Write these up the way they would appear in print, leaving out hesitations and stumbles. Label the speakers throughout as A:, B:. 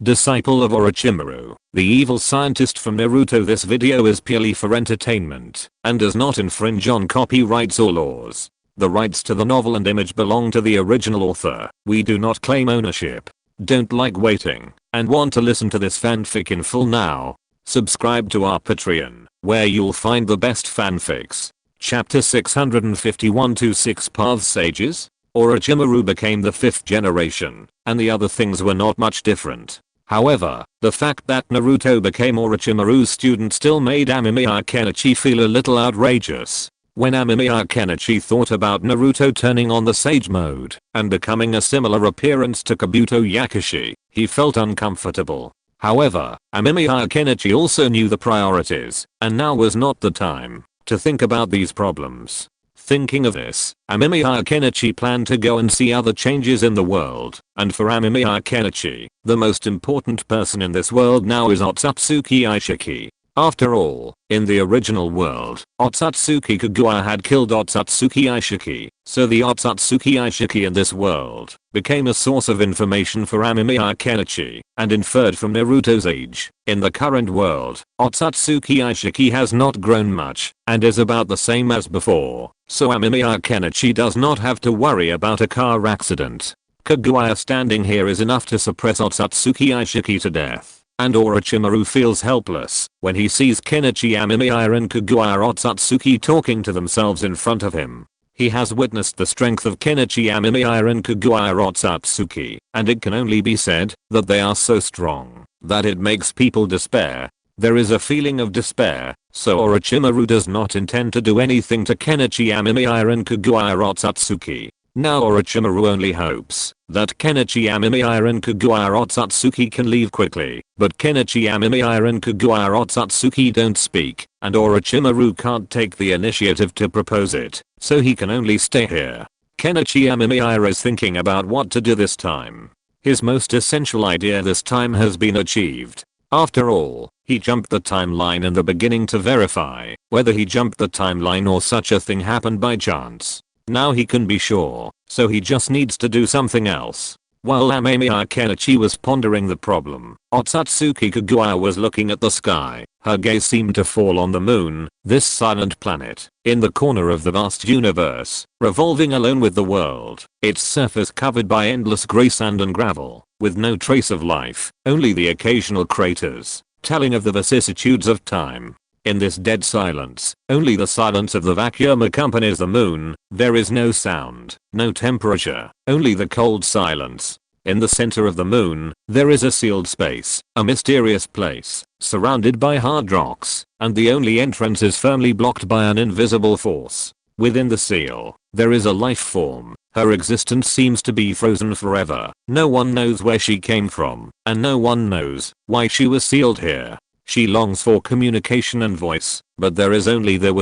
A: disciple of Orochimaru, the evil scientist from Naruto. This video is purely for entertainment and does not infringe on copyrights or laws. The rights to the novel and image belong to the original author. We do not claim ownership. Don't like waiting and want to listen to this fanfic in full now? Subscribe to our Patreon, where you'll find the best fanfics. Chapter 651 to 6 Paths Sages. Orochimaru became the 5th generation, and the other things were not much different. However, the fact that Naruto became Orochimaru's student still made Amemiya Kenichi feel a little outrageous. When Amemiya Kenichi thought about Naruto turning on the Sage mode and becoming a similar appearance to Kabuto Yakushi, he felt uncomfortable. However, Amemiya Kenichi also knew the priorities, and now was not the time to think about these problems. Thinking of this, Amemiya Kenichi planned to go and see other changes in the world, and for Amemiya Kenichi, the most important person in this world now is Otsutsuki Ishiki. After all, in the original world, Otsutsuki Kagura had killed Otsutsuki Ishiki, so the Otsutsuki Ishiki in this world became a source of information for Amemiya Kenichi, and inferred from Naruto's age. In the current world, Otsutsuki Ishiki has not grown much, and is about the same as before, so Amemiya Kenichi does not have to worry about a car accident. Kagura standing here is enough to suppress Otsutsuki Ishiki to death. And Orochimaru feels helpless when he sees Kenichi Amemiya and Kagura Otsutsuki talking to themselves in front of him. He has witnessed the strength of Kenichi Amemiya and Kagura Otsutsuki, and it can only be said that they are so strong that it makes people despair. There is a feeling of despair, so Orochimaru does not intend to do anything to Kenichi Amemiya and Kagura Otsutsuki. Now Orochimaru only hopes that Kenichi Amemiya and Kagura Otsutsuki can leave quickly, but Kenichi Amemiya and Kagura Otsutsuki don't speak, and Orochimaru can't take the initiative to propose it, so he can only stay here. Kenichi Amemiya is thinking about what to do this time. His most essential idea this time has been achieved. After all, he jumped the timeline in the beginning to verify whether he jumped the timeline or such a thing happened by chance. Now he can be sure, so he just needs to do something else. While Amemiya Kenichi was pondering the problem, Otsutsuki Kagura was looking at the sky. Her gaze seemed to fall on the moon, this silent planet, in the corner of the vast universe, revolving alone with the world, its surface covered by endless grey sand and gravel, with no trace of life, only the occasional craters, telling of the vicissitudes of time. In this dead silence, only the silence of the vacuum accompanies the moon. There is no sound, no temperature, only the cold silence. In the center of the moon, there is a sealed space, a mysterious place, surrounded by hard rocks, and the only entrance is firmly blocked by an invisible force. Within the seal, there is a life form. Her existence seems to be frozen forever. No one knows where she came from, and no one knows why she was sealed here. She longs for communication and voice, but there was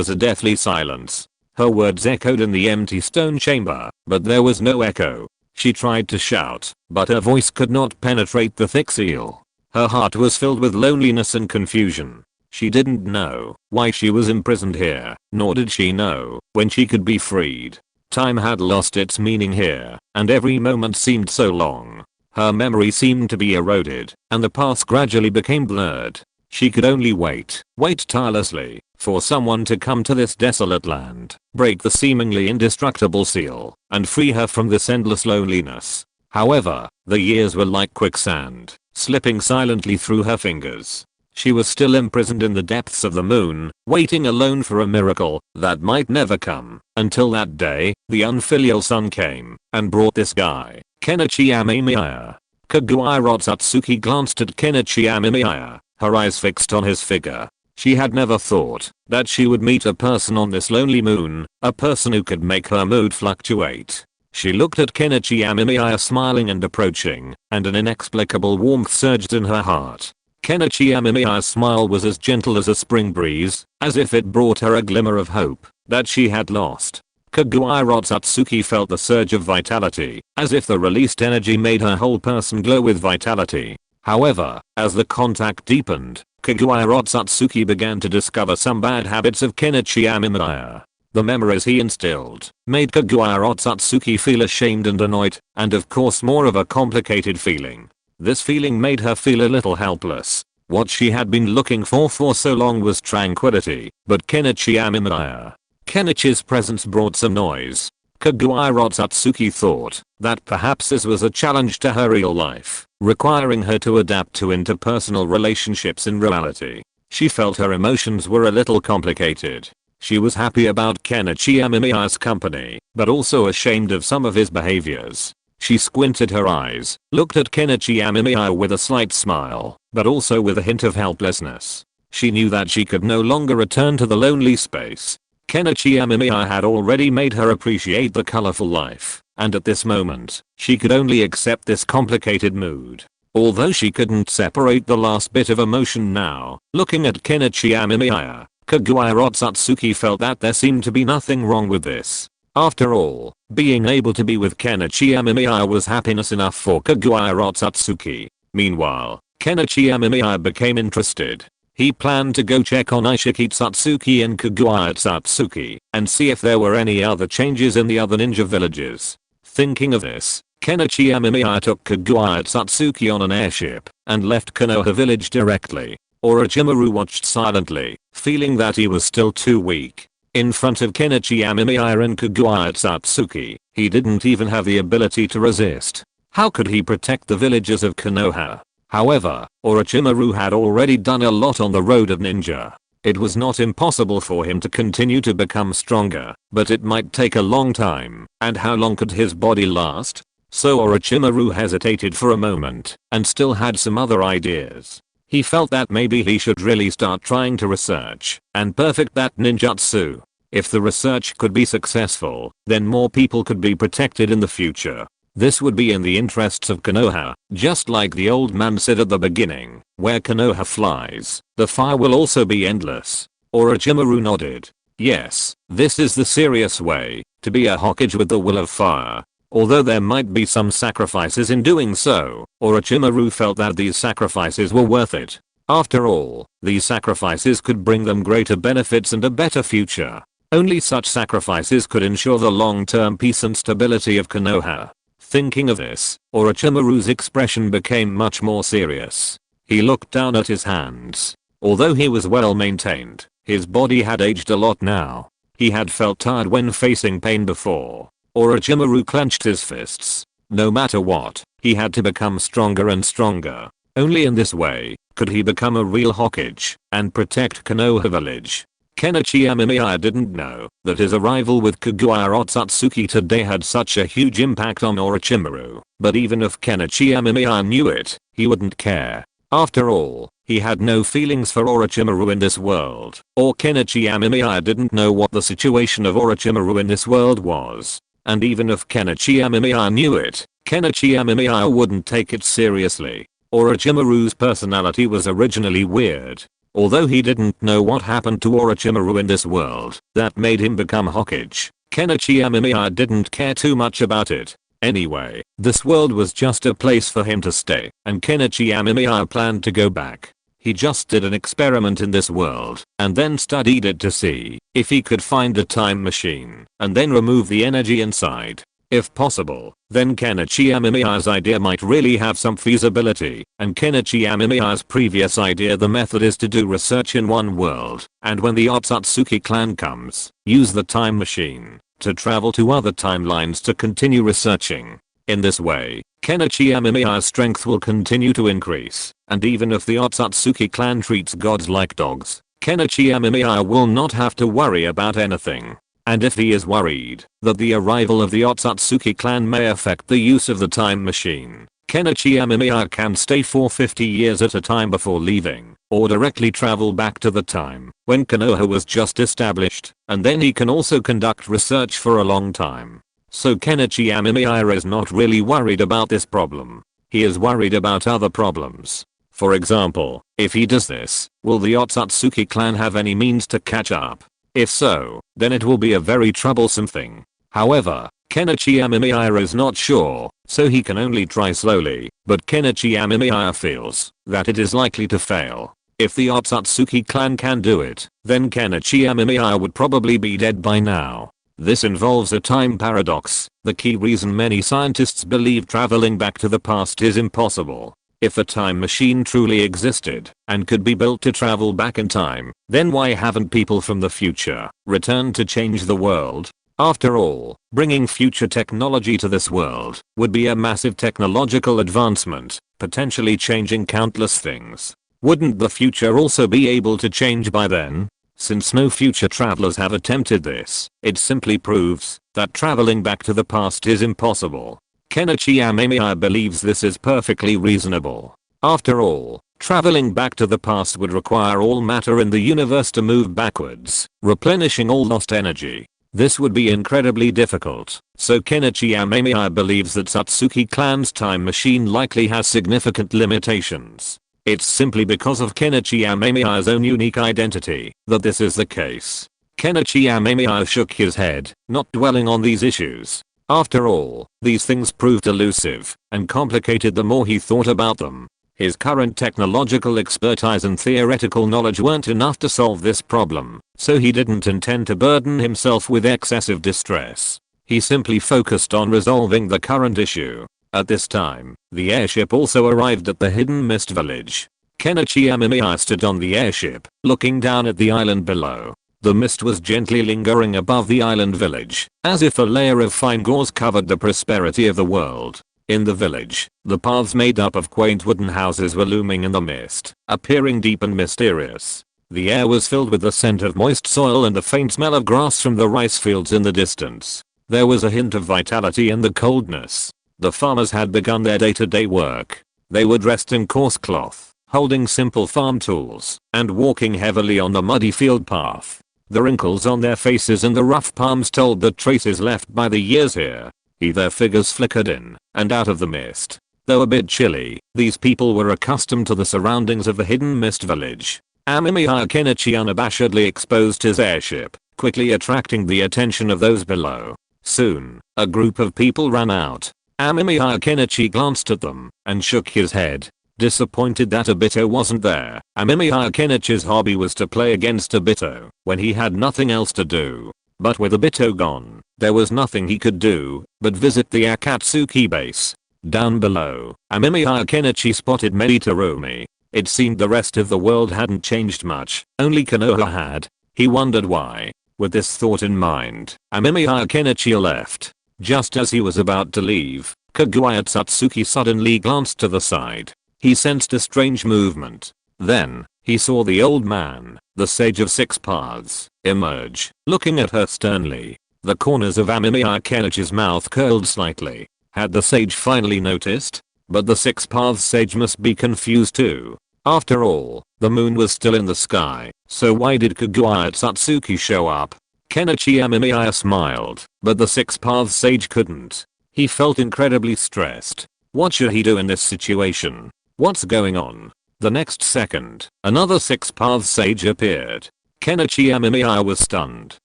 A: a deathly silence. Her words echoed in the empty stone chamber, but there was no echo. She tried to shout, but her voice could not penetrate the thick seal. Her heart was filled with loneliness and confusion. She didn't know why she was imprisoned here, nor did she know when she could be freed. Time had lost its meaning here, and every moment seemed so long. Her memory seemed to be eroded, and the past gradually became blurred. She could only wait tirelessly, for someone to come to this desolate land, break the seemingly indestructible seal, and free her from this endless loneliness. However, the years were like quicksand, slipping silently through her fingers. She was still imprisoned in the depths of the moon, waiting alone for a miracle that might never come, until that day, the unfilial sun came, and brought this guy, Kenichi Amemiya. Kagura Otsutsuki glanced at Kenichi Amemiya, her eyes fixed on his figure. She had never thought that she would meet a person on this lonely moon, a person who could make her mood fluctuate. She looked at Kenichi Amemiya smiling and approaching, and an inexplicable warmth surged in her heart. Kenichi Amemiya's smile was as gentle as a spring breeze, as if it brought her a glimmer of hope that she had lost. Kagura Otsutsuki felt the surge of vitality, as if the released energy made her whole person glow with vitality. However, as the contact deepened, Kagura Otsutsuki began to discover some bad habits of Kenichi Amemiya. The memories he instilled made Kagura Otsutsuki feel ashamed and annoyed, and of course more of a complicated feeling. This feeling made her feel a little helpless. What she had been looking for so long was tranquility, but Kenichi Kenichi's presence brought some noise. Kaguya Otsutsuki thought that perhaps this was a challenge to her real life, requiring her to adapt to interpersonal relationships in reality. She felt her emotions were a little complicated. She was happy about Kenichi Amemiya's company, but also ashamed of some of his behaviors. She squinted her eyes, looked at Kenichi Amemiya with a slight smile, but also with a hint of helplessness. She knew that she could no longer return to the lonely space. Kenichi Amemiya had already made her appreciate the colorful life, and at this moment, she could only accept this complicated mood. Although she couldn't separate the last bit of emotion now, looking at Kenichi Amemiya, Kaguya Otsutsuki felt that there seemed to be nothing wrong with this. After all, being able to be with Kenichi Amemiya was happiness enough for Kaguya Otsutsuki. Meanwhile, Kenichi Amemiya became interested. He planned to go check on Ishiki Tsutsuki and Kaguya Otsutsuki and see if there were any other changes in the other ninja villages. Thinking of this, Kenichi Amemiya took Kaguya Otsutsuki on an airship and left Konoha village directly. Orochimaru watched silently, feeling that he was still too weak. In front of Kenichi Amemiya and Kaguya Otsutsuki, he didn't even have the ability to resist. How could he protect the villagers of Konoha? However, Orochimaru had already done a lot on the road of ninja. It was not impossible for him to continue to become stronger, but it might take a long time, and how long could his body last? So Orochimaru hesitated for a moment, and still had some other ideas. He felt that maybe he should really start trying to research and perfect that ninjutsu. If the research could be successful, then more people could be protected in the future. This would be in the interests of Konoha, just like the old man said at the beginning, where Konoha flies, the fire will also be endless. Orochimaru nodded. Yes, this is the serious way, to be a Hokage with the will of fire. Although there might be some sacrifices in doing so, Orochimaru felt that these sacrifices were worth it. After all, these sacrifices could bring them greater benefits and a better future. Only such sacrifices could ensure the long-term peace and stability of Konoha. Thinking of this, Orochimaru's expression became much more serious. He looked down at his hands. Although he was well maintained, his body had aged a lot now. He had felt tired when facing pain before. Orochimaru clenched his fists. No matter what, he had to become stronger and stronger. Only in this way could he become a real Hokage and protect Konoha village. Kenichi Amemiya didn't know that his arrival with Kaguya Otsutsuki today had such a huge impact on Orochimaru, but even if Kenichi Amemiya knew it, he wouldn't care. After all, he had no feelings for Orochimaru in this world, or Kenichi Amemiya didn't know what the situation of Orochimaru in this world was. And even if Kenichi Amemiya knew it, Kenichi Amemiya wouldn't take it seriously. Orochimaru's personality was originally weird. Although he didn't know what happened to Orochimaru in this world that made him become Hokage, Kenichi Amemiya didn't care too much about it. Anyway, this world was just a place for him to stay, and Kenichi Amemiya planned to go back. He just did an experiment in this world, and then studied it to see if he could find a time machine, and then remove the energy inside. If possible, then Kenichi Amemiya's idea might really have some feasibility, and Kenichi Amemiya's previous idea, the method is to do research in one world, and when the Otsutsuki clan comes, use the time machine to travel to other timelines to continue researching. In this way, Kenichi Amemiya's strength will continue to increase, and even if the Otsutsuki clan treats gods like dogs, Kenichi Amemiya will not have to worry about anything. And if he is worried that the arrival of the Otsutsuki clan may affect the use of the time machine, Kenichi Amemiya can stay for 50 years at a time before leaving, or directly travel back to the time when Konoha was just established, and then he can also conduct research for a long time. So Kenichi Amemiya is not really worried about this problem. He is worried about other problems. For example, if he does this, will the Otsutsuki clan have any means to catch up? If so, then it will be a very troublesome thing. However, Kenichi Amemiya is not sure, so he can only try slowly, but Kenichi Amemiya feels that it is likely to fail. If the Otsutsuki clan can do it, then Kenichi Amemiya would probably be dead by now. This involves a time paradox, the key reason many scientists believe traveling back to the past is impossible. If a time machine truly existed and could be built to travel back in time, then why haven't people from the future returned to change the world? After all, bringing future technology to this world would be a massive technological advancement, potentially changing countless things. Wouldn't the future also be able to change by then? Since no future travelers have attempted this, it simply proves that traveling back to the past is impossible. Kenichi Amemiya believes this is perfectly reasonable. After all, traveling back to the past would require all matter in the universe to move backwards, replenishing all lost energy. This would be incredibly difficult, so Kenichi Amemiya believes that Satsuki clan's time machine likely has significant limitations. It's simply because of Kenichi Amemiya's own unique identity that this is the case. Kenichi Amemiya shook his head, not dwelling on these issues. After all, these things proved elusive and complicated the more he thought about them. His current technological expertise and theoretical knowledge weren't enough to solve this problem, so he didn't intend to burden himself with excessive distress. He simply focused on resolving the current issue. At this time, the airship also arrived at the hidden mist village. Kenichi Amemiya stood on the airship, looking down at the island below. The mist was gently lingering above the island village, as if a layer of fine gauze covered the prosperity of the world. In the village, the paths made up of quaint wooden houses were looming in the mist, appearing deep and mysterious. The air was filled with the scent of moist soil and the faint smell of grass from the rice fields in the distance. There was a hint of vitality in the coldness. The farmers had begun their day-to-day work. They were dressed in coarse cloth, holding simple farm tools, and walking heavily on the muddy field path. The wrinkles on their faces and the rough palms told the traces left by the years here. Their figures flickered in and out of the mist. Though a bit chilly, these people were accustomed to the surroundings of the hidden mist village. Amemiya Kenichi unabashedly exposed his airship, quickly attracting the attention of those below. Soon, a group of people ran out. Amemiya Kenichi glanced at them and shook his head. Disappointed that Obito wasn't there. Amemiya Kenichi's hobby was to play against Obito when he had nothing else to do. But with Obito gone, there was nothing he could do but visit the Akatsuki base. Down below, Amemiya Kenichi spotted Meditarumi. It seemed the rest of the world hadn't changed much, only Konoha had. He wondered why. With this thought in mind, Amemiya Kenichi left. Just as he was about to leave, Kaguya Satsuki suddenly glanced to the side. He sensed a strange movement. Then, he saw the old man, the sage of six paths, emerge, looking at her sternly. The corners of Amemiya Kenichi's mouth curled slightly. Had the sage finally noticed? But the six paths sage must be confused too. After all, the moon was still in the sky, so why did Kaguya Satsuki show up? Kenichi Amemiya smiled, but the six paths sage couldn't. He felt incredibly stressed. What should he do in this situation? What's going on? The next second, another six paths sage appeared. Kenichi Amemiya was stunned.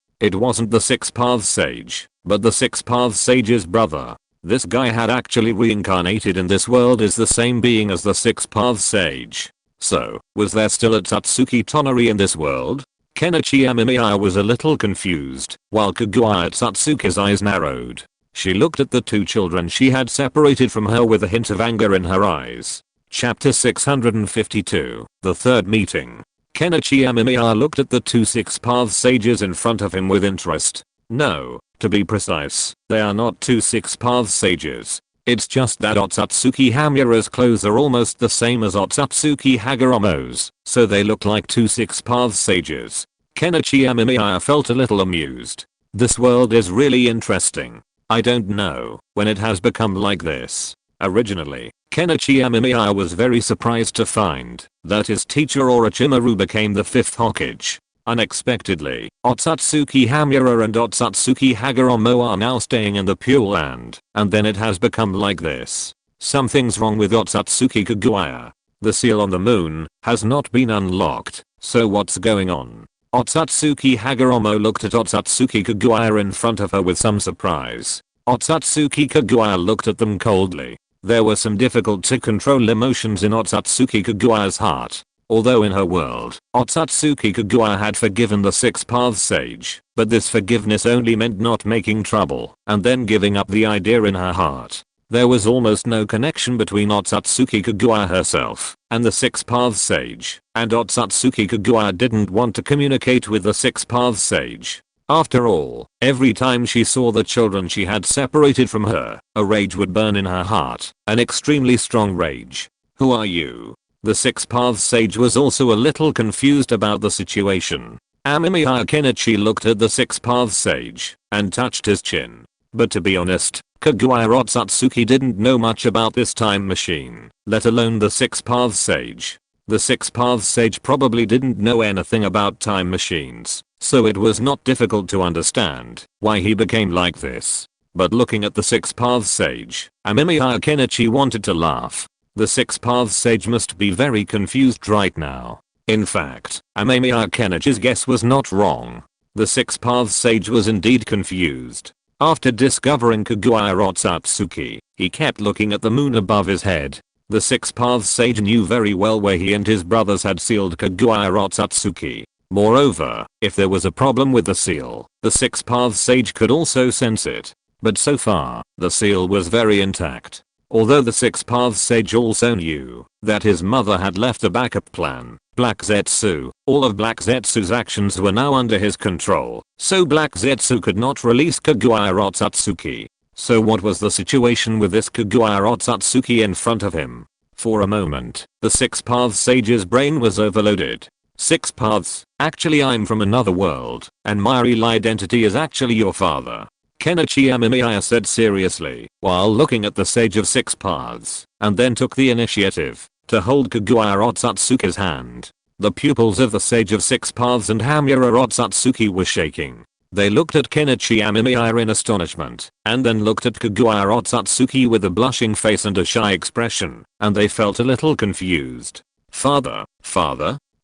A: It wasn't the six paths sage, but the six paths sage's brother. This guy had actually reincarnated in this world as the same being as the six paths sage. So, was there still a Tatsuki Tonari in this world? Kenichi Amemiya was a little confused, while Kaguya Satsuki's eyes narrowed. She looked at the two children she had separated from her with a hint of anger in her eyes. Chapter 652, The Third Meeting. Kenichi Amemiya looked at the two six paths sages in front of him with interest. No, to be precise, they are not two six paths sages. It's just that Otsutsuki Hamura's clothes are almost the same as Otsutsuki Hagoromo's, so they look like two six paths sages. Kenichi Amemiya felt a little amused. This world is really interesting. I don't know when it has become like this. Originally, Kenichi Amemiya was very surprised to find that his teacher Orochimaru became the fifth Hokage. Unexpectedly, Otsutsuki Hamura and Otsutsuki Hagoromo are now staying in the Pure Land, and then it has become like this. Something's wrong with Otsutsuki Kaguya. The seal on the moon has not been unlocked, so what's going on? Otsutsuki Hagoromo looked at Otsutsuki Kaguya in front of her with some surprise. Otsutsuki Kaguya looked at them coldly. There were some difficult to control emotions in Otsutsuki Kaguya's heart. Although in her world, Otsutsuki Kaguya had forgiven the six paths sage, but this forgiveness only meant not making trouble, and then giving up the idea in her heart. There was almost no connection between Otsutsuki Kagura herself and the Six Paths Sage, and Otsutsuki Kagura didn't want to communicate with the Six Paths Sage. After all, every time she saw the children she had separated from her, a rage would burn in her heart, an extremely strong rage. Who are you? The Six Paths Sage was also a little confused about the situation. Amemiya Kenichi looked at the Six Paths Sage and touched his chin. But to be honest, Kagura Otsutsuki didn't know much about this time machine, let alone the Six Paths Sage. The Six Paths Sage probably didn't know anything about time machines, so it was not difficult to understand why he became like this. But looking at the Six Paths Sage, Amemiya Kenichi wanted to laugh. The Six Paths Sage must be very confused right now. In fact, Amemiya Kenichi's guess was not wrong. The Six Paths Sage was indeed confused. After discovering Kagura Otsutsuki, he kept looking at the moon above his head. The Six Paths Sage knew very well where he and his brothers had sealed Kagura Otsutsuki. Moreover, if there was a problem with the seal, the Six Paths Sage could also sense it. But so far, the seal was very intact. Although the Six Paths Sage also knew that his mother had left a backup plan, Black Zetsu, all of Black Zetsu's actions were now under his control, so Black Zetsu could not release Kagura Otsutsuki. So what was the situation with this Kagura Otsutsuki in front of him? For a moment, the Six Paths Sage's brain was overloaded. Six Paths, actually I'm from another world, and my real identity is actually your father. Kenichi Amemiya said seriously, while looking at the Sage of Six Paths, and then took the initiative to hold Kagura Otsutsuki's hand. The pupils of the Sage of Six Paths and Hamura Otsutsuki were shaking. They looked at Kenichi Amemiya in astonishment, and then looked at Kagura Otsutsuki with a blushing face and a shy expression, and they felt a little confused. Father?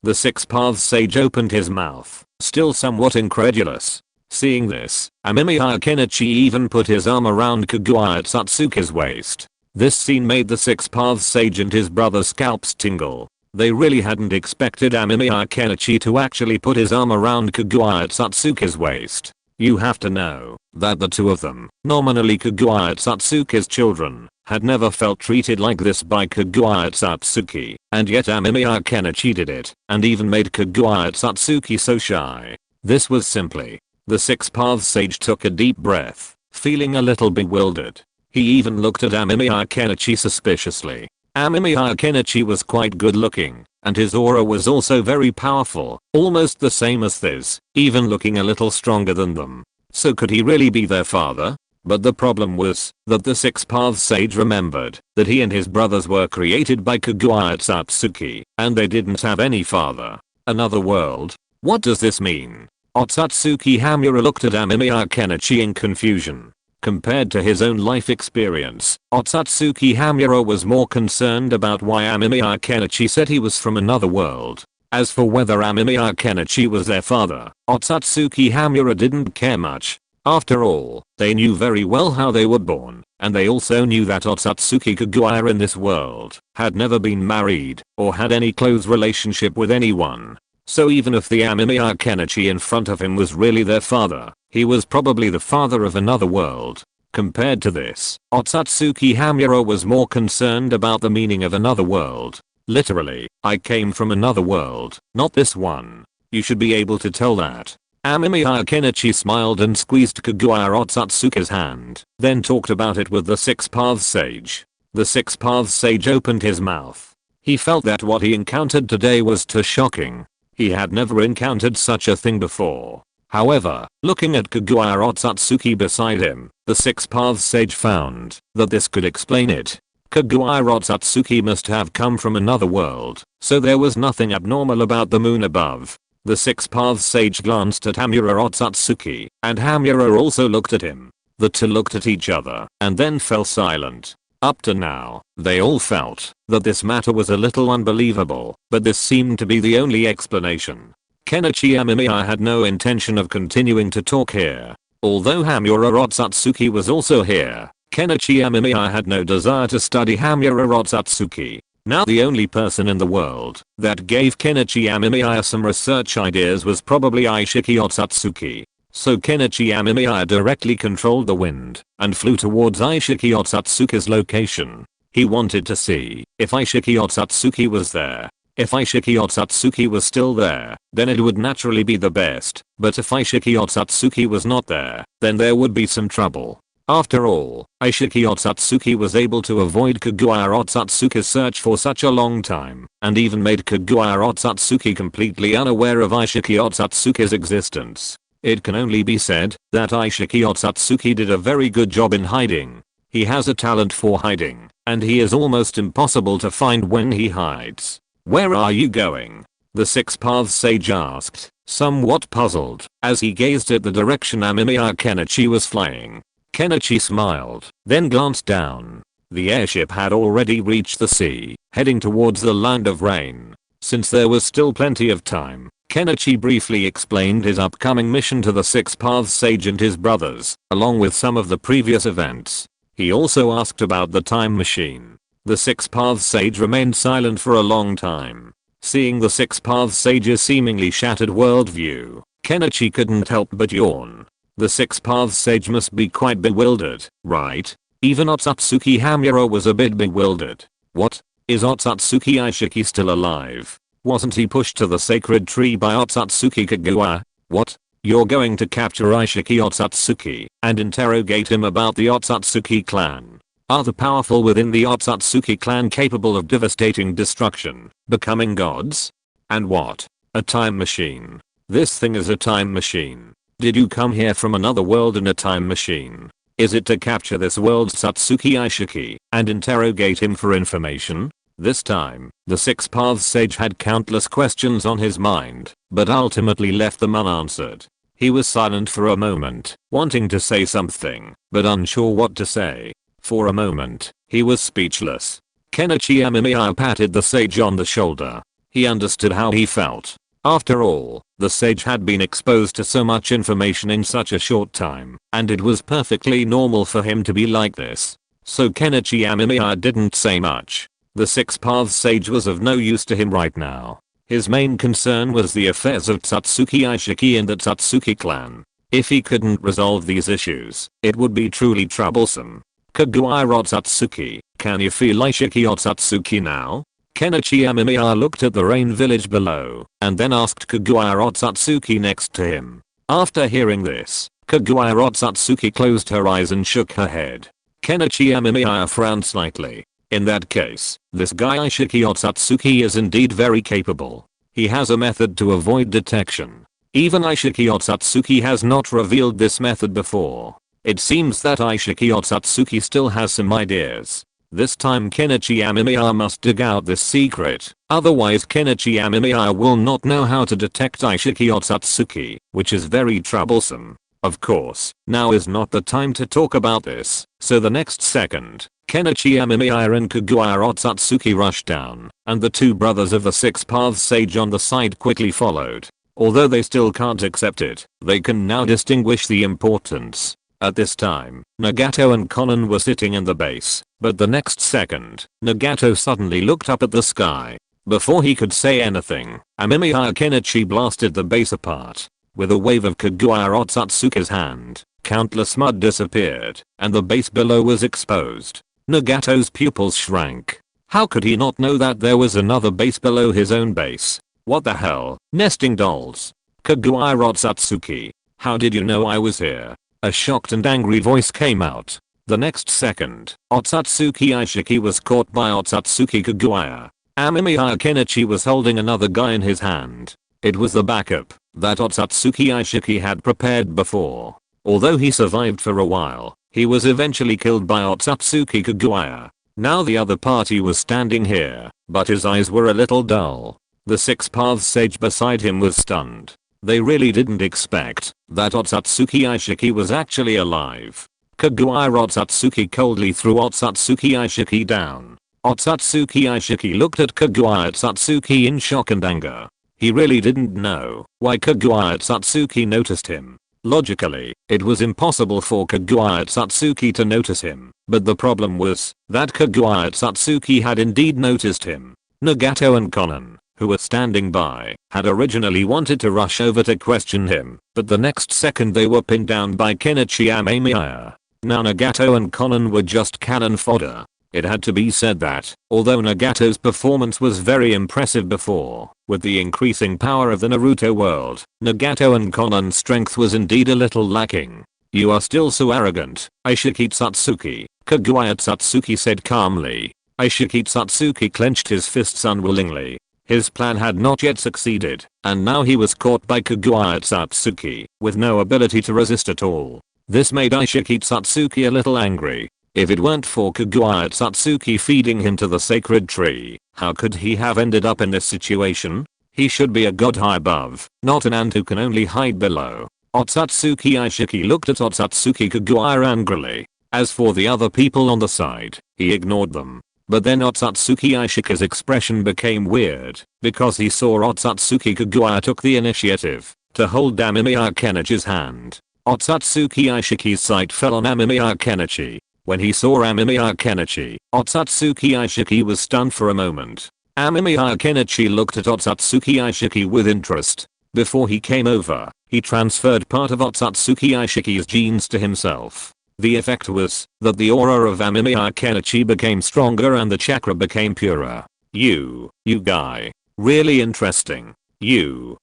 A: The Six Paths Sage opened his mouth, still somewhat incredulous. Seeing this, Amemiya Kenichi even put his arm around Kagura Otsutsuki's waist. This scene made the Six Paths Sage and his brother's scalps tingle. They really hadn't expected Amemiya Kenichi to actually put his arm around Kagura Otsutsuki's waist. You have to know that the two of them, nominally Kagura Otsutsuki's children, had never felt treated like this by Kagura Otsutsuki, and yet Amemiya Kenichi did it, and even made Kagura Otsutsuki so shy. This was simply. The Six Paths Sage took a deep breath, feeling a little bewildered. He even looked at Amemiya Kenichi suspiciously. Amemiya Kenichi was quite good looking, and his aura was also very powerful, almost the same as his, even looking a little stronger than them. So could he really be their father? But the problem was that the Six Paths Sage remembered that he and his brothers were created by Kagura Otsutsuki, and they didn't have any father. Another world? What does this mean? Otsutsuki Hamura looked at Amemiya Kenichi in confusion. Compared to his own life experience, Otsutsuki Hamura was more concerned about why Amemiya Kenichi said he was from another world. As for whether Amemiya Kenichi was their father, Otsutsuki Hamura didn't care much. After all, they knew very well how they were born, and they also knew that Otsutsuki Kagura in this world had never been married or had any close relationship with anyone. So even if the Amemiya Kenichi in front of him was really their father, he was probably the father of another world. Compared to this, Otsutsuki Hamura was more concerned about the meaning of another world. Literally, I came from another world, not this one. You should be able to tell that. Amemiya Kenichi smiled and squeezed Kagura Otsutsuki's hand, then talked about it with the Six Paths Sage. The Six Paths Sage opened his mouth. He felt that what he encountered today was too shocking. He had never encountered such a thing before. However, looking at Kagura Otsutsuki beside him, the Six Paths Sage found that this could explain it. Kagura Otsutsuki must have come from another world, so there was nothing abnormal about the moon above. The Six Paths Sage glanced at Hamura Otsutsuki, and Hamura also looked at him. The two looked at each other, and then fell silent. Up to now, they all felt that this matter was a little unbelievable, but this seemed to be the only explanation. Kenichi Amemiya had no intention of continuing to talk here. Although Hamura Otsutsuki was also here, Kenichi Amemiya had no desire to study Hamura Otsutsuki. Now the only person in the world that gave Kenichi Amemiya some research ideas was probably Ishiki Otsutsuki. So Kenichi Amemiya directly controlled the wind and flew towards Aishiki Otsutsuki's location. He wanted to see if Aishiki Otsutsuki was there. If Aishiki Otsutsuki was still there, then it would naturally be the best, but if Aishiki Otsutsuki was not there, then there would be some trouble. After all, Aishiki Otsutsuki was able to avoid Kaguya Otsutsuki's search for such a long time, and even made Kaguya Otsutsuki completely unaware of Aishiki Otsutsuki's existence. It can only be said that Aishiki Otsutsuki did a very good job in hiding. He has a talent for hiding, and he is almost impossible to find when he hides. "Where are you going?" the Six Paths Sage asked, somewhat puzzled, as he gazed at the direction Amemiya Kenichi was flying. Kenichi smiled, then glanced down. The airship had already reached the sea, heading towards the land of rain. Since there was still plenty of time, Kenichi briefly explained his upcoming mission to the Six Paths Sage and his brothers, along with some of the previous events. He also asked about the time machine. The Six Paths Sage remained silent for a long time. Seeing the Six Paths Sage's seemingly shattered worldview, Kenichi couldn't help but yawn. The Six Paths Sage must be quite bewildered, right? Even Otsutsuki Hamura was a bit bewildered. What? Is Otsutsuki Aishiki still alive? Wasn't he pushed to the sacred tree by Otsutsuki Kaguya? What? You're going to capture Aishiki Otsutsuki and interrogate him about the Otsutsuki clan? Are the powerful within the Otsutsuki clan capable of devastating destruction, becoming gods? And what? A time machine. This thing is a time machine. Did you come here from another world in a time machine? Is it to capture this world's Otsutsuki Aishiki and interrogate him for information? This time, the Six Paths Sage had countless questions on his mind, but ultimately left them unanswered. He was silent for a moment, wanting to say something, but unsure what to say. For a moment, he was speechless. Kenichi Amemiya patted the sage on the shoulder. He understood how he felt. After all, the sage had been exposed to so much information in such a short time, and it was perfectly normal for him to be like this. So Kenichi Amemiya didn't say much. The Six Paths Sage was of no use to him right now. His main concern was the affairs of Otsutsuki Aishiki and the Otsutsuki clan. If he couldn't resolve these issues, it would be truly troublesome. Kaguya Otsutsuki, can you feel Aishiki Otsutsuki now? Kenichi Amemiya looked at the rain village below, and then asked Kaguya Otsutsuki next to him. After hearing this, Kaguya Otsutsuki closed her eyes and shook her head. Kenichi Amemiya frowned slightly. In that case, this guy Aishiki Otsutsuki is indeed very capable. He has a method to avoid detection. Even Aishiki Otsutsuki has not revealed this method before. It seems that Aishiki Otsutsuki still has some ideas. This time Kenichi Amemiya must dig out this secret, otherwise Kenichi Amemiya will not know how to detect Aishiki Otsutsuki, which is very troublesome. Of course, now is not the time to talk about this, so the next second, Kenichi Amemiya and Kaguya Otsutsuki rushed down, and the two brothers of the Six Paths Sage on the side quickly followed. Although they still can't accept it, they can now distinguish the importance. At this time, Nagato and Konan were sitting in the base, but the next second, Nagato suddenly looked up at the sky. Before he could say anything, Amemiya Kenichi blasted the base apart. With a wave of Kaguya Otsutsuki's hand, countless mud disappeared, and the base below was exposed. Nagato's pupils shrank. How could he not know that there was another base below his own base? What the hell? Nesting dolls. Kaguya Otsutsuki. How did you know I was here? A shocked and angry voice came out. The next second, Otsutsuki Aishiki was caught by Otsutsuki Kaguya. Amemiya Kenichi was holding another guy in his hand. It was the backup that Otsutsuki Aishiki had prepared before. Although he survived for a while, he was eventually killed by Otsutsuki Kaguya. Now the other party was standing here, but his eyes were a little dull. The Six Paths Sage beside him was stunned. They really didn't expect that Otsutsuki Aishiki was actually alive. Kaguya Otsutsuki coldly threw Otsutsuki Aishiki down. Otsutsuki Aishiki looked at Kaguya Otsutsuki in shock and anger. He really didn't know why Kaguya Otsutsuki noticed him. Logically, it was impossible for Kaguya Otsutsuki to notice him, but the problem was that Kaguya Otsutsuki had indeed noticed him. Nagato and Konan, who were standing by, had originally wanted to rush over to question him, but the next second they were pinned down by Kenichi Amemiya. Now Nagato and Konan were just cannon fodder. It had to be said that, although Nagato's performance was very impressive before, with the increasing power of the Naruto world, Nagato and Konan's strength was indeed a little lacking. "You are still so arrogant, Aishiki Satsuki," Kaguya Satsuki said calmly. Aishiki Satsuki clenched his fists unwillingly. His plan had not yet succeeded, and now he was caught by Kaguya Satsuki, with no ability to resist at all. This made Aishiki Satsuki a little angry. If it weren't for Kaguya Satsuki feeding him to the sacred tree, how could he have ended up in this situation? He should be a god high above, not an ant who can only hide below. Otsutsuki Aishiki looked at Otsutsuki Kaguya angrily. As for the other people on the side, he ignored them. But then Otsutsuki Aishiki's expression became weird, because he saw Otsutsuki Kaguya took the initiative to hold Amemiya Kenichi's hand. Otsutsuki Aishiki's sight fell on Amemiya Kenichi. When he saw Amemiya Kenichi, Otsutsuki Aishiki was stunned for a moment. Amemiya Kenichi looked at Otsutsuki Aishiki with interest. Before he came over, he transferred part of Otsutsuki Aishiki's genes to himself. The effect was that the aura of Amemiya Kenichi became stronger and the chakra became purer. You guy. Really interesting.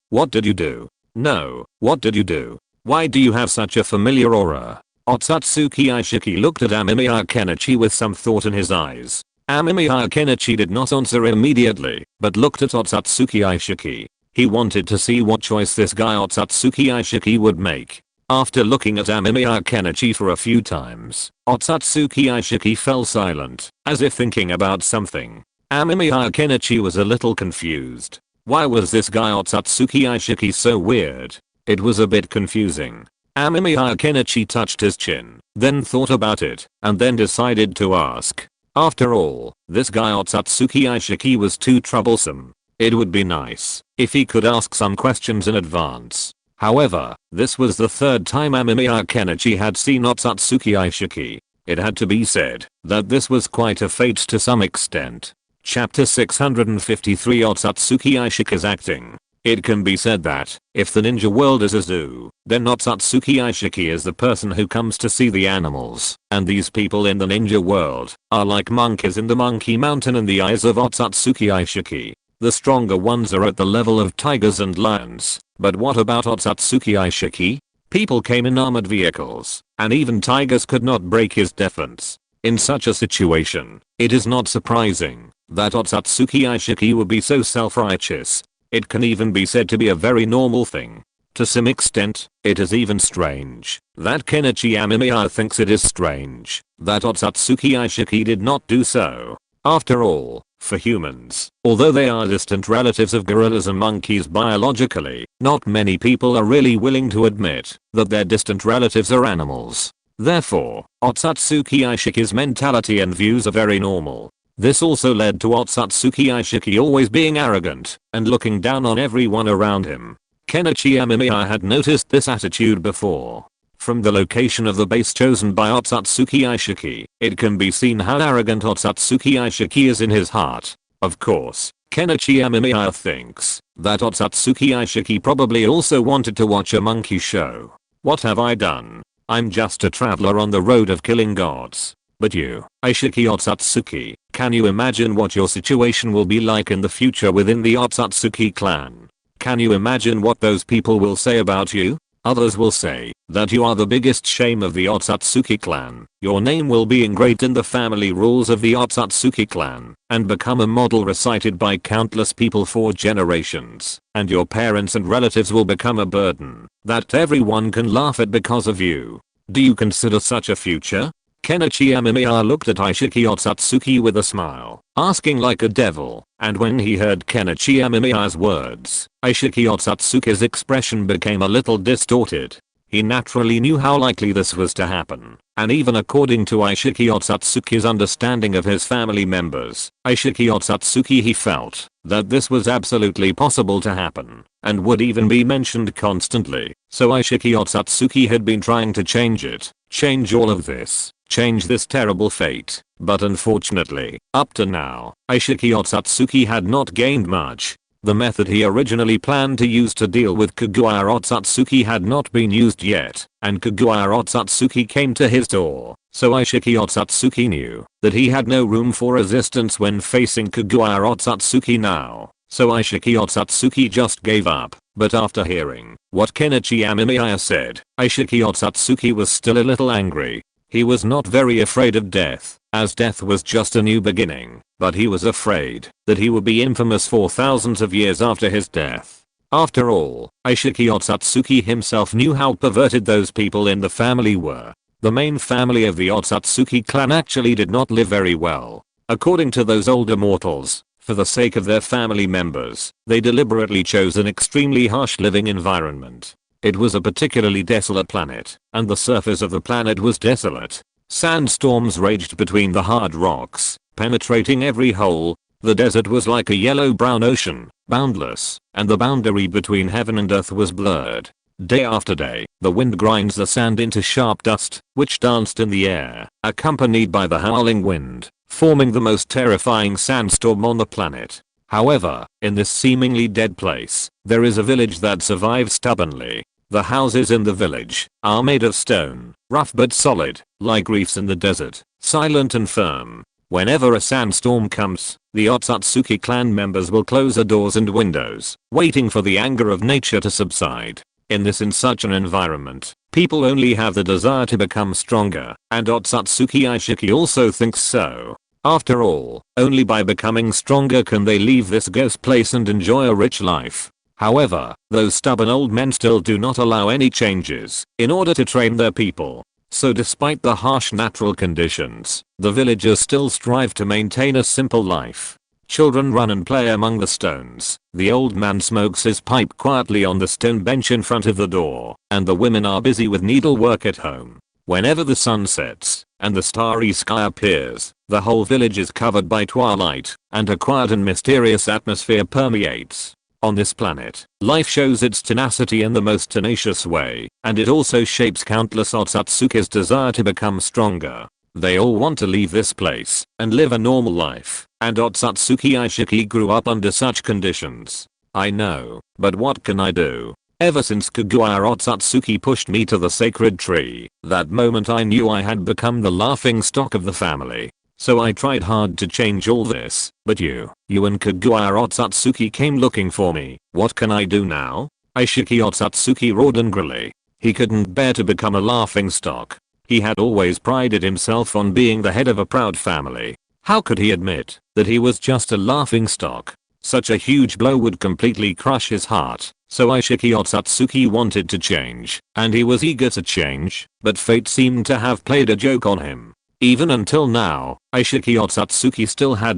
A: What did you do? No, what did you do? Why do you have such a familiar aura? Otsutsuki Aishiki looked at Amemiya Kenichi with some thought in his eyes. Amemiya Kenichi did not answer immediately, but looked at Otsutsuki Aishiki. He wanted to see what choice this guy Otsutsuki Aishiki would make. After looking at Amemiya Kenichi for a few times, Otsutsuki Aishiki fell silent, as if thinking about something. Amemiya Kenichi was a little confused. Why was this guy Otsutsuki Aishiki so weird? It was a bit confusing. Amemiya Kenichi touched his chin, then thought about it, and then decided to ask. After all, this guy Otsutsuki Aishiki was too troublesome. It would be nice if he could ask some questions in advance. However, this was the third time Amemiya Kenichi had seen Otsutsuki Aishiki. It had to be said that this was quite a fate to some extent. Chapter 653 Otsutsuki Aishiki's acting. It can be said that, if the ninja world is a zoo, then Otsutsuki Aishiki is the person who comes to see the animals, and these people in the ninja world are like monkeys in the Monkey Mountain in the eyes of Otsutsuki Aishiki. The stronger ones are at the level of tigers and lions, but what about Otsutsuki Aishiki? People came in armored vehicles, and even tigers could not break his defense. In such a situation, it is not surprising that Otsutsuki Aishiki would be so self-righteous. It can even be said to be a very normal thing. To some extent, it is even strange that Kenichi Amemiya thinks it is strange that Otsutsuki Aishiki did not do so. After all, for humans, although they are distant relatives of gorillas and monkeys biologically, not many people are really willing to admit that their distant relatives are animals. Therefore, Otsutsuki Aishiki's mentality and views are very normal. This also led to Otsutsuki Aishiki always being arrogant and looking down on everyone around him. Kenichi Amemiya had noticed this attitude before. From the location of the base chosen by Otsutsuki Aishiki, it can be seen how arrogant Otsutsuki Aishiki is in his heart. Of course, Kenichi Amemiya thinks that Otsutsuki Aishiki probably also wanted to watch a monkey show. What have I done? I'm just a traveler on the road of killing gods. But you, Aishiki Otsutsuki, can you imagine what your situation will be like in the future within the Otsutsuki clan? Can you imagine what those people will say about you? Others will say that you are the biggest shame of the Otsutsuki clan. Your name will be engraved in the family rules of the Otsutsuki clan and become a model recited by countless people for generations. And your parents and relatives will become a burden that everyone can laugh at because of you. Do you consider such a future? Kenichi Amemiya looked at Aishiki Otsutsuki with a smile, asking like a devil, and when he heard Kenichi Amemiya's words, Aishiki Otsutsuki's expression became a little distorted. He naturally knew how likely this was to happen, and even according to Aishiki Otsutsuki's understanding of his family members, Aishiki Otsutsuki he felt that this was absolutely possible to happen, and would even be mentioned constantly. So Aishiki Otsutsuki had been trying to change it, change all of this. Change this terrible fate, but unfortunately, up to now, Aishiki Otsutsuki had not gained much. The method he originally planned to use to deal with Kaguya Otsutsuki had not been used yet, and Kaguya Otsutsuki came to his door, so Aishiki Otsutsuki knew that he had no room for resistance when facing Kaguya Otsutsuki now, so Aishiki Otsutsuki just gave up. But after hearing what Kenichi Amemiya said, Aishiki Otsutsuki was still a little angry. He was not very afraid of death, as death was just a new beginning, but he was afraid that he would be infamous for thousands of years after his death. After all, Aishiki Otsutsuki himself knew how perverted those people in the family were. The main family of the Otsutsuki clan actually did not live very well. According to those older mortals, for the sake of their family members, they deliberately chose an extremely harsh living environment. It was a particularly desolate planet, and the surface of the planet was desolate. Sandstorms raged between the hard rocks, penetrating every hole. The desert was like a yellow-brown ocean, boundless, and the boundary between heaven and earth was blurred. Day after day, the wind grinds the sand into sharp dust, which danced in the air, accompanied by the howling wind, forming the most terrifying sandstorm on the planet. However, in this seemingly dead place, there is a village that survives stubbornly. The houses in the village are made of stone, rough but solid, like reefs in the desert, silent and firm. Whenever a sandstorm comes, the Otsutsuki clan members will close the doors and windows, waiting for the anger of nature to subside. In such an environment, people only have the desire to become stronger, and Otsutsuki Aishiki also thinks so. After all, only by becoming stronger can they leave this ghost place and enjoy a rich life. However, those stubborn old men still do not allow any changes in order to train their people. So despite the harsh natural conditions, the villagers still strive to maintain a simple life. Children run and play among the stones. The old man smokes his pipe quietly on the stone bench in front of the door, and the women are busy with needlework at home. Whenever the sun sets and the starry sky appears, the whole village is covered by twilight, and a quiet and mysterious atmosphere permeates. On this planet, life shows its tenacity in the most tenacious way, and it also shapes countless Otsutsuki's desire to become stronger. They all want to leave this place and live a normal life, and Otsutsuki Aishiki grew up under such conditions. I know, but what can I do? Ever since Kaguya Otsutsuki pushed me to the sacred tree, that moment I knew I had become the laughingstock of the family. So I tried hard to change all this, but you and Kaguya Otsutsuki came looking for me. What can I do now? Aishiki Otsutsuki roared angrily. He couldn't bear to become a laughingstock. He had always prided himself on being the head of a proud family. How could he admit that he was just a laughingstock? Such a huge blow would completely crush his heart. So Aishiki Otsutsuki wanted to change, and he was eager to change, but fate seemed to have played a joke on him. Even until now, Aishiki Otsutsuki still had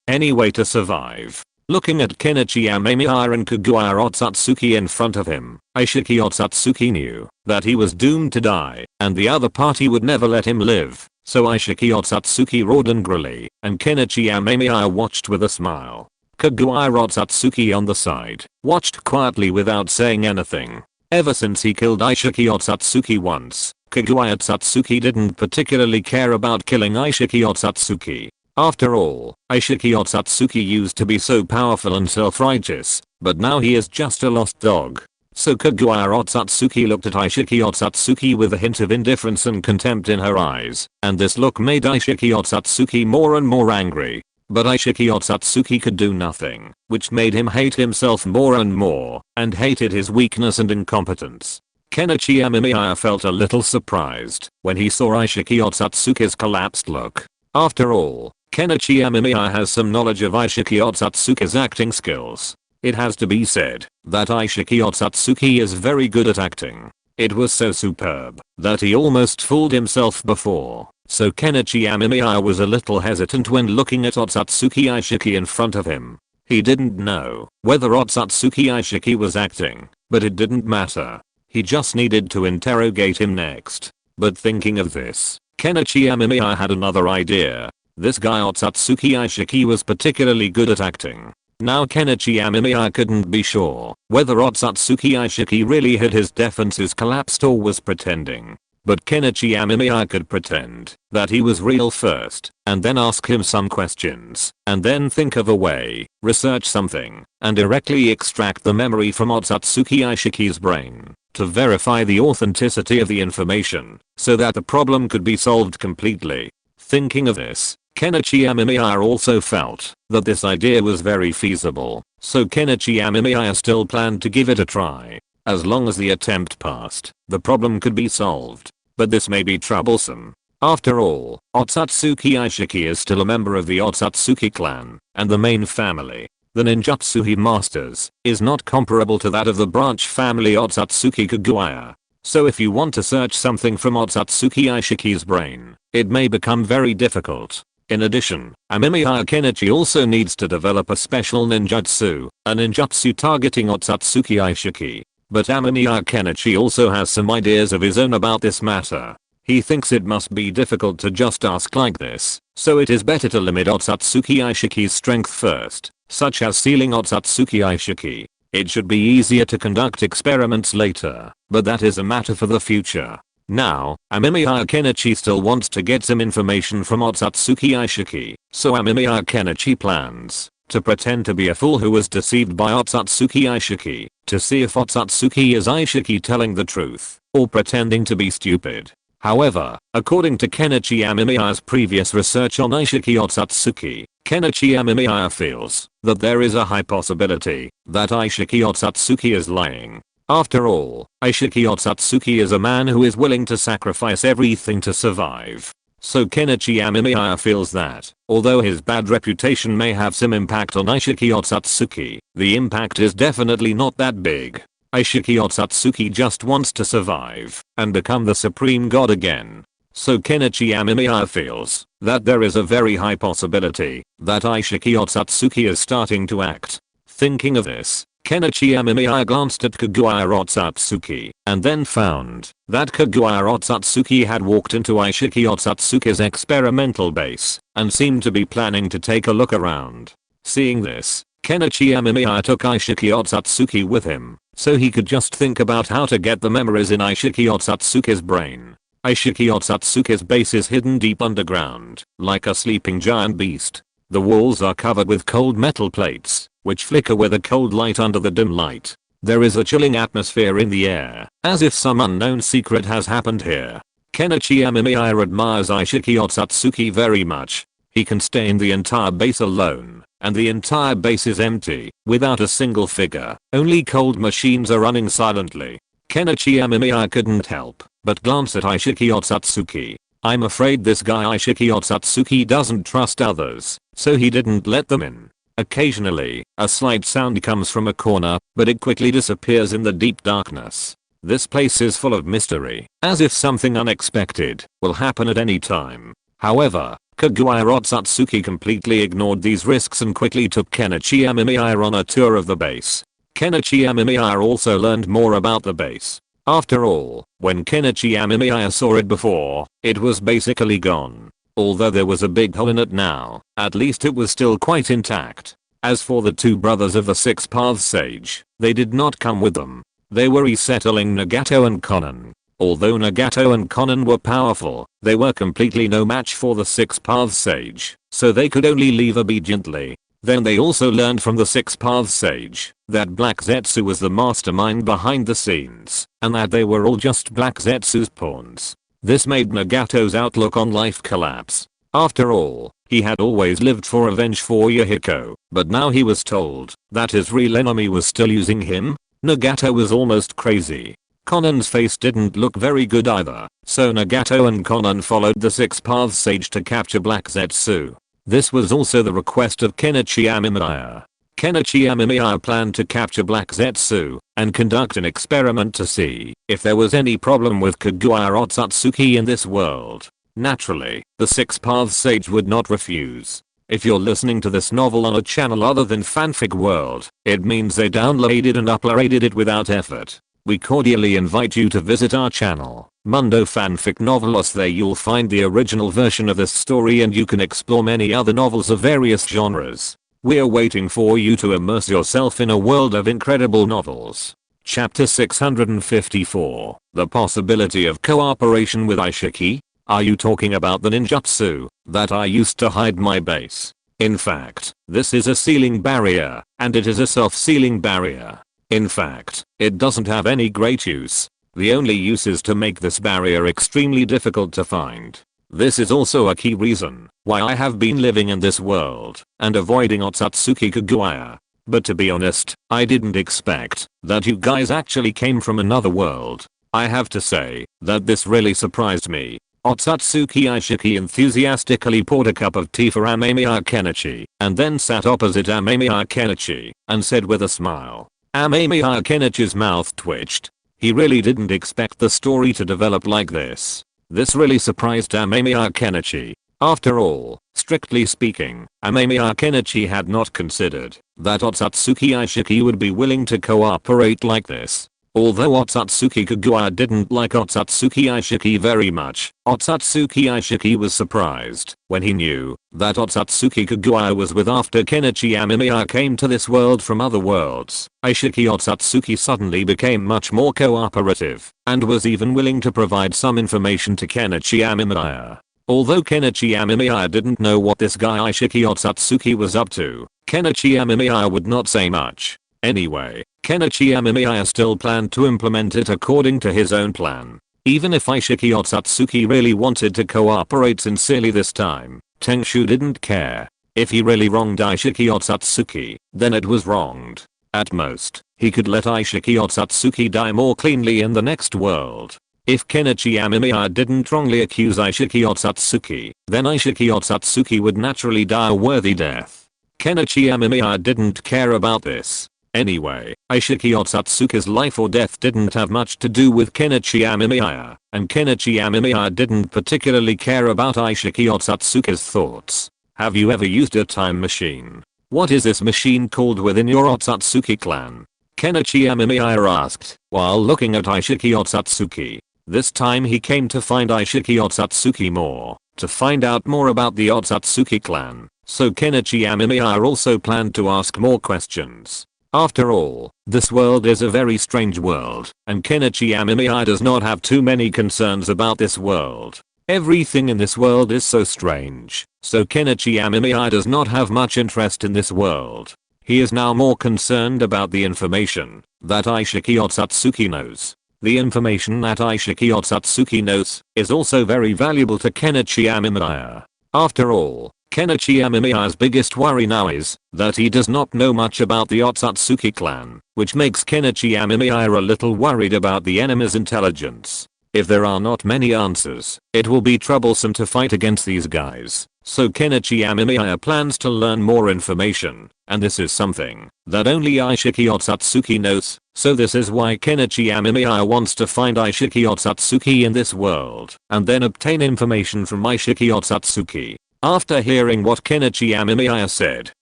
A: any way to survive. Looking at Kenichi Amemiya and Kaguya Otsutsuki in front of him, Aishiki Otsutsuki knew that he was doomed to die, and the other party would never let him live. So Aishiki Otsutsuki roared angrily, and Kenichi Amemiya watched with a smile. Kaguya Otsutsuki on the side watched quietly without saying anything. Ever since he killed Aishiki Otsutsuki once, Kaguya Otsutsuki didn't particularly care about killing Aishiki Otsutsuki. After all, Aishiki Otsutsuki used to be so powerful and self-righteous, but now he is just a lost dog. So Kaguya Otsutsuki looked at Aishiki Otsutsuki with a hint of indifference and contempt in her eyes, and this look made Aishiki Otsutsuki more and more angry. But Aishiki Otsutsuki could do nothing, which made him hate himself more and more, and hated his weakness and incompetence. Kenichi Amemiya felt a little surprised when he saw Aishiki Otsutsuki's collapsed look. After all, Kenichi Amemiya has some knowledge of Aishiki Otsutsuki's acting skills. It has to be said that Aishiki Otsutsuki is very good at acting. It was so superb that he almost fooled himself before. So Kenichi Amemiya was a little hesitant when looking at Otsutsuki Aishiki in front of him. He didn't know whether Otsutsuki Aishiki was acting, but it didn't matter. He just needed to interrogate him next. But thinking of this, Kenichi Amemiya had another idea. This guy Otsutsuki Aishiki was particularly good at acting. Now Kenichi Amemiya couldn't be sure whether Otsutsuki Aishiki really had his defenses collapsed or was pretending. but Kenichi Amemiya could pretend that he was real first, and then ask him some questions, and then think of a way, research something, and directly extract the memory from Otsutsuki Aishiki's brain to verify the authenticity of the information, so that the problem could be solved completely. Thinking of this, Kenichi Amemiya also felt that this idea was very feasible, so Kenichi Amemiya still planned to give it a try. As long as the attempt passed, the problem could be solved. But this may be troublesome. After all, Otsutsuki Aishiki is still a member of the Otsutsuki clan, and the main family, the ninjutsu he masters, is not comparable to that of the branch family Otsutsuki Kaguya. So if you want to search something from Otsutsuki Aishiki's brain, it may become very difficult. In addition, Amemiya Kenichi also needs to develop a special ninjutsu, a ninjutsu targeting Otsutsuki Aishiki. But Amemiya Kenichi also has some ideas of his own about this matter. He thinks it must be difficult to just ask like this, so it is better to limit Otsutsuki Aishiki's strength first, such as sealing Otsutsuki Aishiki. It should be easier to conduct experiments later, but that is a matter for the future. Now, Amemiya Kenichi still wants to get some information from Otsutsuki Aishiki, so Amemiya Kenichi plans to pretend to be a fool who was deceived by Otsutsuki Aishiki, to see if Otsutsuki is Aishiki telling the truth, or pretending to be stupid. However, according to Kenichi Amemiya's previous research on Aishiki Otsutsuki, Kenichi Amemiya feels that there is a high possibility that Aishiki Otsutsuki is lying. After all, Aishiki Otsutsuki is a man who is willing to sacrifice everything to survive. So Kenichi Amemiya feels that, although his bad reputation may have some impact on Aishiki Otsutsuki, the impact is definitely not that big. Aishiki Otsutsuki just wants to survive and become the supreme god again. So Kenichi Amemiya feels that there is a very high possibility that Aishiki Otsutsuki is starting to act. Thinking of this, Kenichi Amemiya glanced at Kaguya Otsutsuki and then found that Kaguya Otsutsuki had walked into Aishiki Otsutsuki's experimental base and seemed to be planning to take a look around. Seeing this, Kenichi Amemiya took Aishiki Otsutsuki with him so he could just think about how to get the memories in Aishiki Otsutsuki's brain. Aishiki Otsutsuki's base is hidden deep underground, like a sleeping giant beast. The walls are covered with cold metal plates, which flicker with a cold light under the dim light. There is a chilling atmosphere in the air, as if some unknown secret has happened here. Kenichi Amemiya admires Aishiki Otsutsuki very much. He can stay in the entire base alone, and the entire base is empty, without a single figure. Only cold machines are running silently. Kenichi Amemiya couldn't help but glance at Aishiki Otsutsuki. I'm afraid this guy Aishiki Otsutsuki doesn't trust others, so he didn't let them in. Occasionally, a slight sound comes from a corner, but it quickly disappears in the deep darkness. This place is full of mystery, as if something unexpected will happen at any time. However, Kaguya Otsutsuki completely ignored these risks and quickly took Kenichi Amemiya on a tour of the base. Kenichi Amemiya also learned more about the base. After all, when Kenichi Amemiya saw it before, it was basically gone. Although there was a big hole in it now, at least it was still quite intact. As for the two brothers of the Six Paths Sage, they did not come with them. They were resettling Nagato and Konan. Although Nagato and Konan were powerful, they were completely no match for the Six Paths Sage, so they could only leave obediently. Then they also learned from the Six Paths Sage that Black Zetsu was the mastermind behind the scenes, and that they were all just Black Zetsu's pawns. This made Nagato's outlook on life collapse. After all, he had always lived for revenge for Yahiko, but now he was told that his real enemy was still using him. Nagato was almost crazy. Konan's face didn't look very good either, so Nagato and Konan followed the Six Paths Sage to capture Black Zetsu. This was also the request of Kenichi Amemiya. Kenichi Amemiya planned to capture Black Zetsu and conduct an experiment to see if there was any problem with Kaguya Otsutsuki in this world. Naturally, the Six Paths Sage would not refuse. If you're listening to this novel on a channel other than Fanfic World, it means they downloaded and uploaded it without effort. We cordially invite you to visit our channel, Mundo Fanfic Novelos. There you'll find the original version of this story and you can explore many other novels of various genres. We're waiting for you to immerse yourself in a world of incredible novels. Chapter 654. The possibility of cooperation with Ishiki? Are you talking about the ninjutsu that I used to hide my base? In fact, this is a sealing barrier, and it is a self-sealing barrier. In fact, it doesn't have any great use. The only use is to make this barrier extremely difficult to find. This is also a key reason why I have been living in this world and avoiding Otsutsuki Kaguya. But to be honest, I didn't expect that you guys actually came from another world. I have to say that this really surprised me. Otsutsuki Ishiki enthusiastically poured a cup of tea for Amemiya Kenichi and then sat opposite Amemiya Kenichi and said with a smile. Amemiya Kenichi's mouth twitched. He really didn't expect the story to develop like this. This really surprised Amemiya Kenichi. After all, strictly speaking, Amemiya Kenichi had not considered that Otsutsuki Ishiki would be willing to cooperate like this. Although Otsutsuki Kaguya didn't like Otsutsuki Ishiki very much, Otsutsuki Ishiki was surprised when he knew that Otsutsuki Kaguya was with after Kenichi Amemiya came to this world from other worlds. Ishiki Otsutsuki suddenly became much more cooperative and was even willing to provide some information to Kenichi Amemiya. Although Kenichi Amemiya didn't know what this guy Ishiki Otsutsuki was up to, Kenichi Amemiya would not say much. Anyway, Kenichi Amemiya still planned to implement it according to his own plan. Even if Ishiki Otsutsuki really wanted to cooperate sincerely this time, Tenchu didn't care. If he really wronged Ishiki Otsutsuki, then it was wronged. At most, he could let Ishiki Otsutsuki die more cleanly in the next world. If Kenichi Amemiya didn't wrongly accuse Ishiki Otsutsuki, then Ishiki Otsutsuki would naturally die a worthy death. Kenichi Amemiya didn't care about this. Anyway, Ishiki Otsutsuki's life or death didn't have much to do with Kenichi Amemiya, and Kenichi Amemiya didn't particularly care about Ishiki Otsutsuki's thoughts. Have you ever used a time machine? What is this machine called within your Otsutsuki clan? Kenichi Amemiya asked, while looking at Ishiki Otsutsuki. This time he came to find Ishiki Otsutsuki more, to find out more about the Otsutsuki clan, so Kenichi Amemiya also planned to ask more questions. After all, this world is a very strange world, and Kenichi Amemiya does not have too many concerns about this world. Everything in this world is so strange, so Kenichi Amemiya does not have much interest in this world. He is now more concerned about the information that Ishiki Otsutsuki knows. The information that Ishiki Otsutsuki knows is also very valuable to Kenichi Amemiya. After all, Kenichi Amemiya's biggest worry now is that he does not know much about the Otsutsuki clan, which makes Kenichi Amemiya a little worried about the enemy's intelligence. If there are not many answers, it will be troublesome to fight against these guys. So Kenichi Amemiya plans to learn more information, and this is something that only Ishiki Otsutsuki knows, so this is why Kenichi Amemiya wants to find Ishiki Otsutsuki in this world, and then obtain information from Ishiki Otsutsuki. After hearing what Kenichi Amemiya said,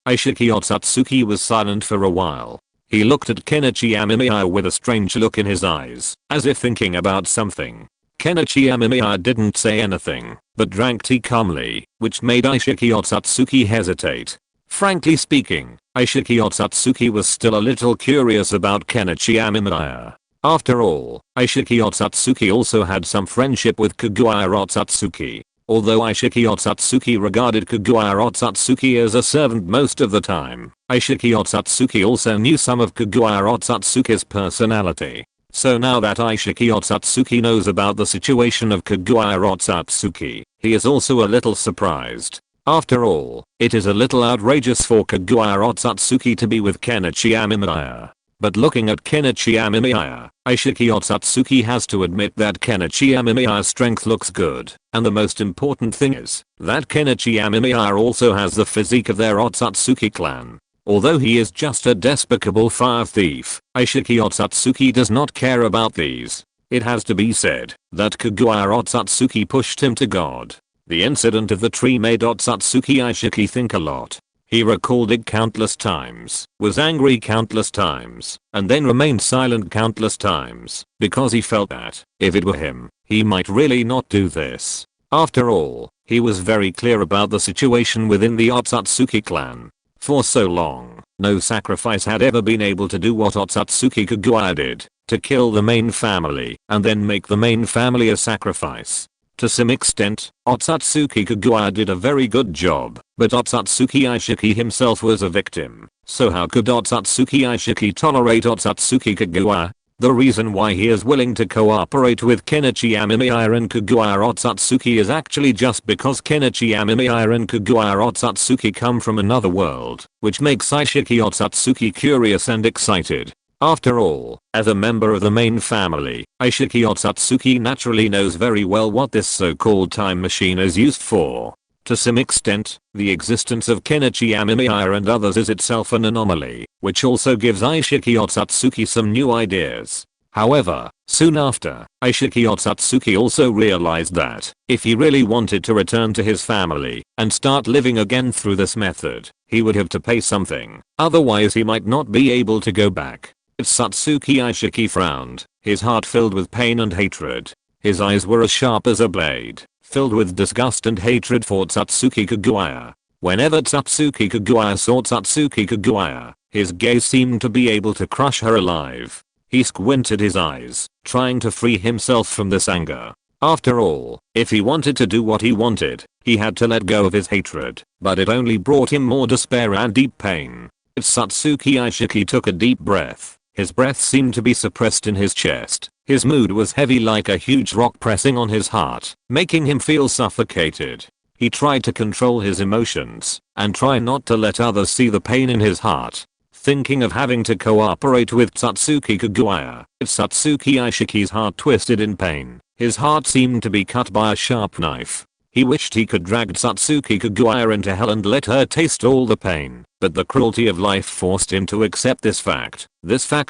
A: Ishiki Otsutsuki was silent for a while. He looked at Kenichi Amemiya with a strange look in his eyes, as if thinking about something. Kenichi Amemiya didn't say anything, but drank tea calmly, which made Ishiki Otsutsuki hesitate. Frankly speaking, Ishiki Otsutsuki was still a little curious about Kenichi Amemiya. After all, Ishiki Otsutsuki also had some friendship with Kaguya Otsutsuki. Although Ishiki Otsutsuki regarded Kaguya Otsutsuki as a servant most of the time, Ishiki Otsutsuki also knew some of Kaguya Otsutsuki's personality. So now that Ishiki Otsutsuki knows about the situation of Kaguya Otsutsuki, he is also a little surprised. After all, it is a little outrageous for Kaguya Otsutsuki to be with Kenichi Amemiya. But looking at Kenichi Amemiya, Ishiki Otsutsuki has to admit that Kenichi Amemiya's strength looks good, and the most important thing is that Kenichi Amemiya also has the physique of their Otsutsuki clan. Although he is just a despicable fire thief, Ishiki Otsutsuki does not care about these. It has to be said that Kaguya Otsutsuki pushed him to God. The incident of the tree made Otsutsuki Ishiki think a lot. He recalled it countless times, was angry countless times, and then remained silent countless times, because he felt that, if it were him, he might really not do this. After all, he was very clear about the situation within the Otsutsuki clan. For so long, no sacrifice had ever been able to do what Otsutsuki Kagura did, to kill the main family and then make the main family a sacrifice. To some extent, Otsutsuki Kagura did a very good job, but Otsutsuki Ishiki himself was a victim. So how could Otsutsuki Ishiki tolerate Otsutsuki Kagura? The reason why he is willing to cooperate with Kenichi Amemiya and Kagura Otsutsuki is actually just because Kenichi Amemiya and Kagura Otsutsuki come from another world, which makes Ishiki Otsutsuki curious and excited. After all, as a member of the main family, Ishiki Otsutsuki naturally knows very well what this so-called time machine is used for. To some extent, the existence of Kenichi Amemiya and others is itself an anomaly, which also gives Ishiki Otsutsuki some new ideas. However, soon after, Ishiki Otsutsuki also realized that, if he really wanted to return to his family and start living again through this method, he would have to pay something, otherwise he might not be able to go back. Otsutsuki Ishiki frowned, his heart filled with pain and hatred. His eyes were as sharp as a blade, filled with disgust and hatred for Otsutsuki Kagura. Whenever Otsutsuki Kagura saw Otsutsuki Kagura, his gaze seemed to be able to crush her alive. He squinted his eyes, trying to free himself from this anger. After all, if he wanted to do what he wanted, he had to let go of his hatred, but it only brought him more despair and deep pain. Otsutsuki Ishiki took a deep breath. His breath seemed to be suppressed in his chest. His mood was heavy like a huge rock pressing on his heart, making him feel suffocated. He tried to control his emotions and try not to let others see the pain in his heart. Thinking of having to cooperate with Otsutsuki Kagura, Otsutsuki Ishiki's heart twisted in pain. His heart seemed to be cut by a sharp knife. He wished he could drag Otsutsuki Kagura into hell and let her taste all the pain, but the cruelty of life forced him to accept this fact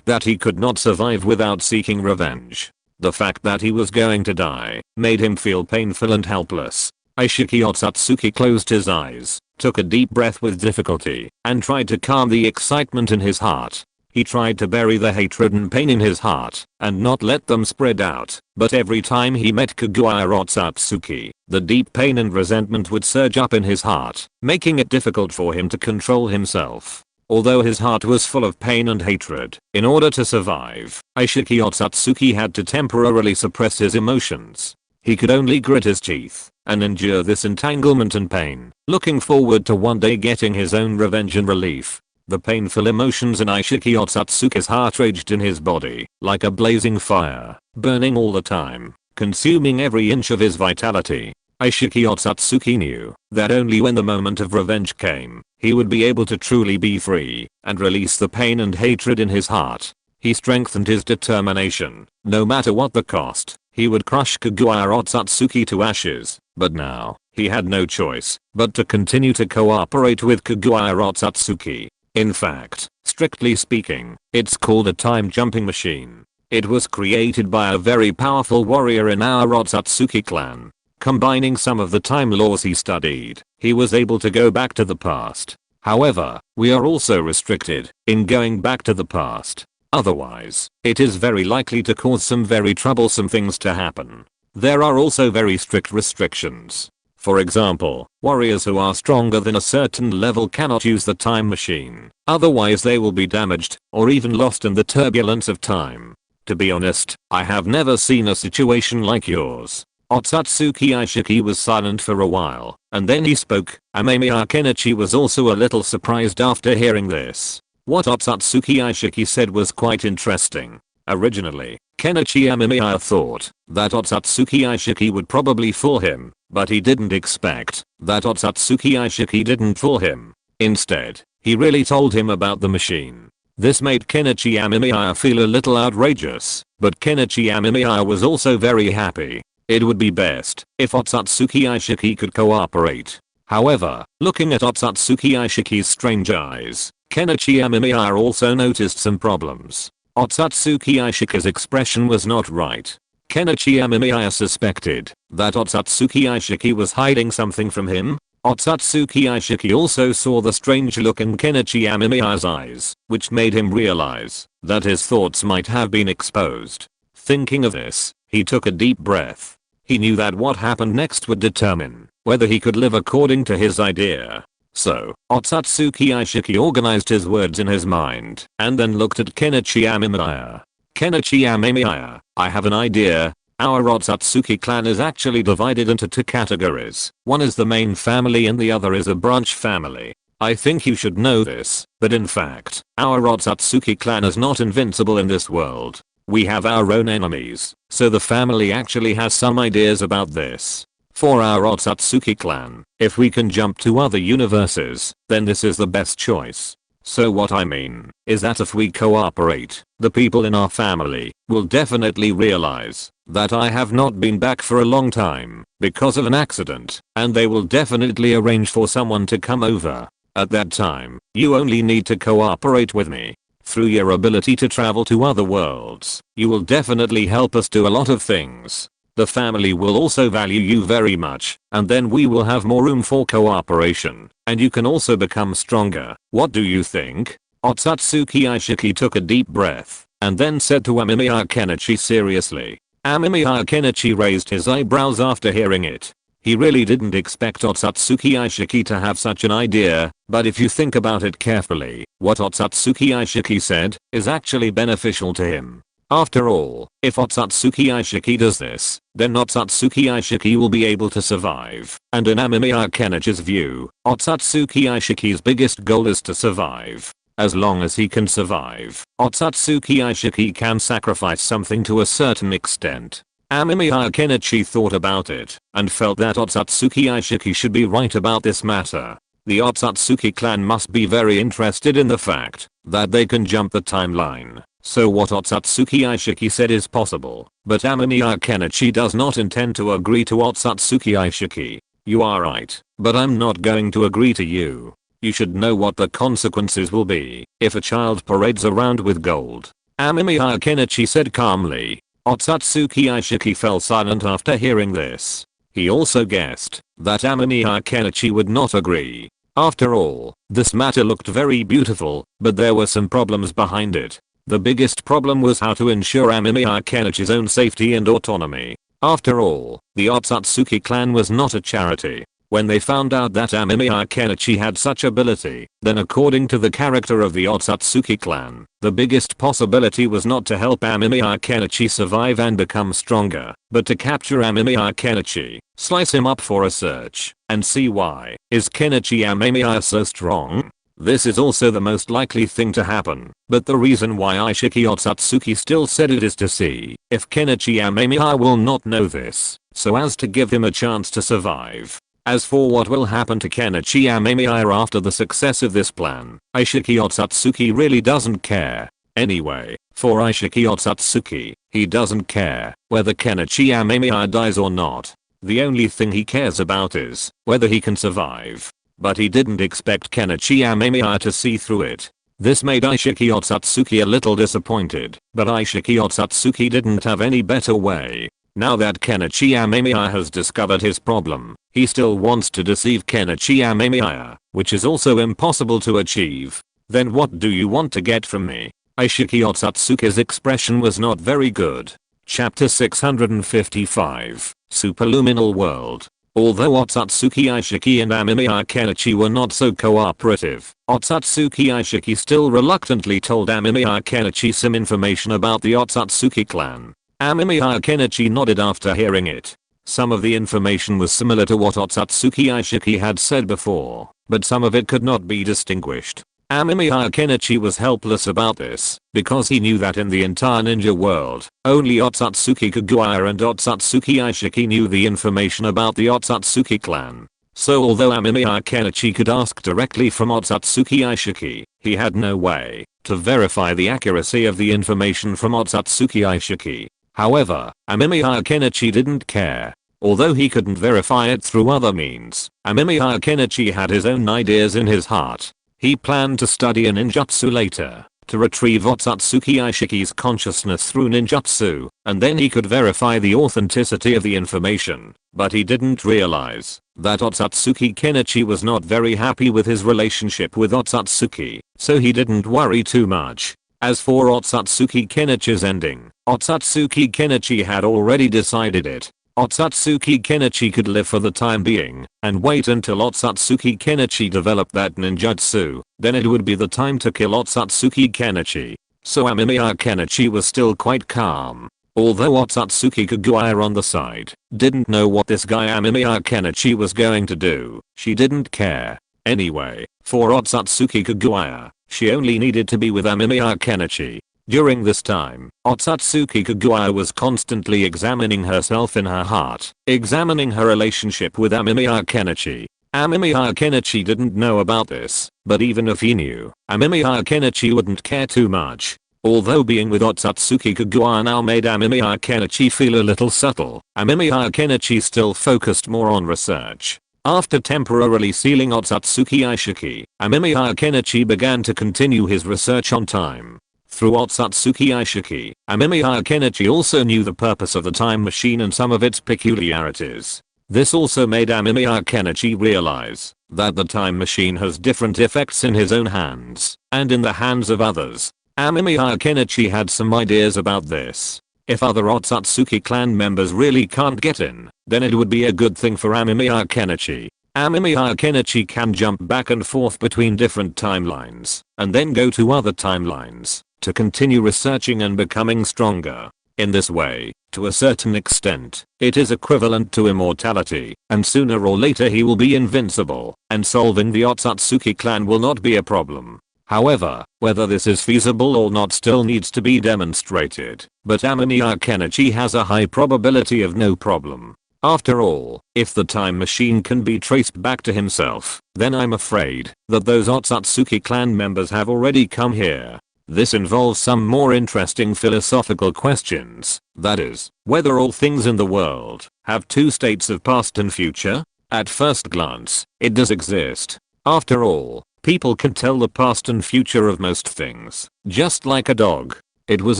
A: that he could not survive without seeking revenge. The fact that he was going to die made him feel painful and helpless. Ishiki Otsutsuki closed his eyes, took a deep breath with difficulty, and tried to calm the excitement in his heart. He tried to bury the hatred and pain in his heart and not let them spread out, but every time he met Kagura Otsutsuki, the deep pain and resentment would surge up in his heart, making it difficult for him to control himself. Although his heart was full of pain and hatred, in order to survive, Ishiki Otsutsuki had to temporarily suppress his emotions. He could only grit his teeth and endure this entanglement and pain, looking forward to one day getting his own revenge and relief. The painful emotions in Ishiki Otsutsuki's heart raged in his body, like a blazing fire, burning all the time, consuming every inch of his vitality. Ishiki Otsutsuki knew that only when the moment of revenge came, he would be able to truly be free and release the pain and hatred in his heart. He strengthened his determination. No matter what the cost, he would crush Kagura Otsutsuki to ashes. But now, he had no choice but to continue to cooperate with Kagura Otsutsuki. In fact, strictly speaking, it's called a time jumping machine. It was created by a very powerful warrior in our Otsutsuki clan. Combining some of the time laws he studied, he was able to go back to the past. However, we are also restricted in going back to the past. Otherwise, it is very likely to cause some very troublesome things to happen. There are also very strict restrictions. For example, warriors who are stronger than a certain level cannot use the time machine, otherwise they will be damaged or even lost in the turbulence of time. To be honest, I have never seen a situation like yours. Otsutsuki Ishiki was silent for a while, and then he spoke. Amemiya Kenichi was also a little surprised after hearing this. What Otsutsuki Ishiki said was quite interesting. Originally, Kenichi Amemiya thought that Otsutsuki Ishiki would probably fool him, but he didn't expect that Otsutsuki Ishiki didn't fool him. Instead, he really told him about the machine. This made Kenichi Amemiya feel a little outrageous, but Kenichi Amemiya was also very happy. It would be best if Otsutsuki Ishiki could cooperate. However, looking at Otsutsuki Ishiki's strange eyes, Kenichi Amemiya also noticed some problems. Otsutsuki Ishiki's expression was not right. Kenichi Amemiya suspected that Otsutsuki Ishiki was hiding something from him. Otsutsuki Ishiki also saw the strange look in Kenichi Amemiya's eyes, which made him realize that his thoughts might have been exposed. Thinking of this, he took a deep breath. He knew that what happened next would determine whether he could live according to his idea. So, Otsutsuki Aishiki organized his words in his mind and then looked at Kenichi Amemiya. Kenichi Amemiya, I have an idea. Our Otsutsuki clan is actually divided into two categories. One is the main family and the other is a branch family. I think you should know this, but in fact, our Otsutsuki clan is not invincible in this world. We have our own enemies, so the family actually has some ideas about this. For our Otsutsuki clan, if we can jump to other universes, then this is the best choice. So what I mean is that if we cooperate, the people in our family will definitely realize that I have not been back for a long time because of an accident, and they will definitely arrange for someone to come over. At that time, you only need to cooperate with me. Through your ability to travel to other worlds, you will definitely help us do a lot of things. The family will also value you very much, and then we will have more room for cooperation, and you can also become stronger. What do you think? Otsutsuki Aishiki took a deep breath, and then said to Amemiya Kenichi seriously. Amemiya Kenichi raised his eyebrows after hearing it. He really didn't expect Otsutsuki Aishiki to have such an idea, but if you think about it carefully, what Otsutsuki Aishiki said is actually beneficial to him. After all, if Otsutsuki Aishiki does this, then Otsutsuki Aishiki will be able to survive, and in Amemiya Kenichi's view, Otsutsuki Aishiki's biggest goal is to survive. As long as he can survive, Otsutsuki Aishiki can sacrifice something to a certain extent. Amemiya Kenichi thought about it, and felt that Otsutsuki Aishiki should be right about this matter. The Otsutsuki clan must be very interested in the fact that they can jump the timeline. So what Otsutsuki Aishiki said is possible, but Amemiya Kenichi does not intend to agree to Otsutsuki Aishiki. You are right, but I'm not going to agree to you. You should know what the consequences will be if a child parades around with gold. Amemiya Kenichi said calmly. Otsutsuki Aishiki fell silent after hearing this. He also guessed that Amemiya Kenichi would not agree. After all, this matter looked very beautiful, but there were some problems behind it. The biggest problem was how to ensure Amemiya Kenichi's own safety and autonomy. After all, the Otsutsuki clan was not a charity. When they found out that Amemiya Kenichi had such ability, then according to the character of the Otsutsuki clan, the biggest possibility was not to help Amemiya Kenichi survive and become stronger, but to capture Amemiya Kenichi, slice him up for a search, and see why is Kenichi Amemiya so strong. This is also the most likely thing to happen, but the reason why Aishiki Otsutsuki still said it is to see if Kenichi Amemiya will not know this, so as to give him a chance to survive. As for what will happen to Kenichi Amemiya after the success of this plan, Aishiki Otsutsuki really doesn't care. Anyway, for Aishiki Otsutsuki, he doesn't care whether Kenichi Amemiya dies or not. The only thing he cares about is whether he can survive. But he didn't expect Kenichi Amemiya to see through it. This made Aishiki Otsutsuki a little disappointed, but Aishiki Otsutsuki didn't have any better way. Now that Kenichi Amemiya has discovered his problem, he still wants to deceive Kenichi Amemiya, which is also impossible to achieve. Then what do you want to get from me? Aishiki Otsutsuki's expression was not very good. Chapter 655, Superluminal World. Although Otsutsuki Aishiki and Amemiya Kenichi were not so cooperative, Otsutsuki Aishiki still reluctantly told Amemiya Kenichi some information about the Otsutsuki clan. Amemiya Kenichi nodded after hearing it. Some of the information was similar to what Otsutsuki Aishiki had said before, but some of it could not be distinguished. Amemiya Kenichi was helpless about this, because he knew that in the entire ninja world, only Otsutsuki Kaguya and Otsutsuki Aishiki knew the information about the Otsutsuki clan. So although Amemiya Kenichi could ask directly from Otsutsuki Aishiki, he had no way to verify the accuracy of the information from Otsutsuki Aishiki. However, Amemiya Kenichi didn't care. Although he couldn't verify it through other means, Amemiya Kenichi had his own ideas in his heart. He planned to study a ninjutsu later, to retrieve Otsutsuki Aishiki's consciousness through ninjutsu, and then he could verify the authenticity of the information. But he didn't realize that Otsutsuki Kenichi was not very happy with his relationship with Otsutsuki, so he didn't worry too much. As for Otsutsuki Kenichi's ending, Otsutsuki Kenichi had already decided it. Otsutsuki Kenichi could live for the time being and wait until Otsutsuki Kenichi developed that ninjutsu, then it would be the time to kill Otsutsuki Kenichi. So Amemiya Kenichi was still quite calm. Although Otsutsuki Kaguya on the side didn't know what this guy Amemiya Kenichi was going to do, she didn't care. Anyway, for Otsutsuki Kaguya, she only needed to be with Amemiya Kenichi. During this time, Otsutsuki Kaguya was constantly examining herself in her heart, examining her relationship with Amemiya Kenichi. Amemiya Kenichi didn't know about this, but even if he knew, Amemiya Kenichi wouldn't care too much. Although being with Otsutsuki Kaguya now made Amemiya Kenichi feel a little subtle, Amemiya Kenichi still focused more on research. After temporarily sealing Otsutsuki Ishiki, Amemiya Kenichi began to continue his research on time. Through Otsutsuki Ishiki, Amemiya Kenichi also knew the purpose of the time machine and some of its peculiarities. This also made Amemiya Kenichi realize that the time machine has different effects in his own hands and in the hands of others. Amemiya Kenichi had some ideas about this. If other Otsutsuki clan members really can't get in, then it would be a good thing for Amemiya Kenichi. Amemiya Kenichi can jump back and forth between different timelines and then go to other timelines to continue researching and becoming stronger. In this way, to a certain extent, it is equivalent to immortality, and sooner or later he will be invincible, and solving the Otsutsuki clan will not be a problem. However, whether this is feasible or not still needs to be demonstrated, but Amemiya Kenichi has a high probability of no problem. After all, if the time machine can be traced back to himself, then I'm afraid that those Otsutsuki clan members have already come here. This involves some more interesting philosophical questions, that is, whether all things in the world have two states of past and future. At first glance, it does exist. After all, people can tell the past and future of most things, just like a dog. It was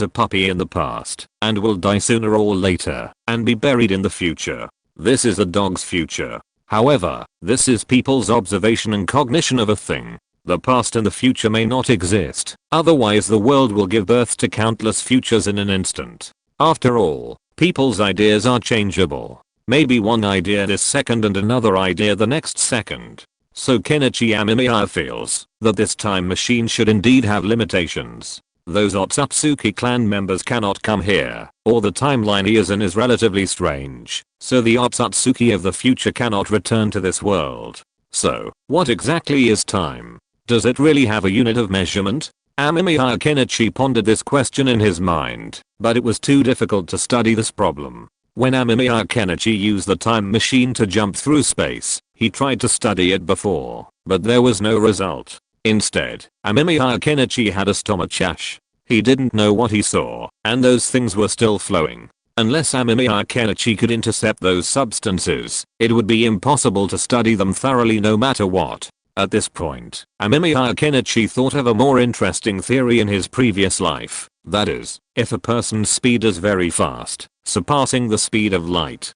A: a puppy in the past and will die sooner or later and be buried in the future. This is the dog's future. However, this is people's observation and cognition of a thing. The past and the future may not exist, otherwise the world will give birth to countless futures in an instant. After all, people's ideas are changeable. Maybe one idea this second and another idea the next second. So Kenichi Amemiya feels that this time machine should indeed have limitations. Those Otsutsuki clan members cannot come here, or the timeline he is in is relatively strange, so the Otsutsuki of the future cannot return to this world. So, what exactly is time? Does it really have a unit of measurement? Amemiya Kenichi pondered this question in his mind, but it was too difficult to study this problem. When Amemiya Kenichi used the time machine to jump through space, he tried to study it before, but there was no result. Instead, Amemiya Kenichi had a stomachash. He didn't know what he saw, and those things were still flowing. Unless Amemiya Kenichi could intercept those substances, it would be impossible to study them thoroughly no matter what. At this point, Amemiya Kenichi thought of a more interesting theory in his previous life. That is, if a person's speed is very fast, surpassing the speed of light,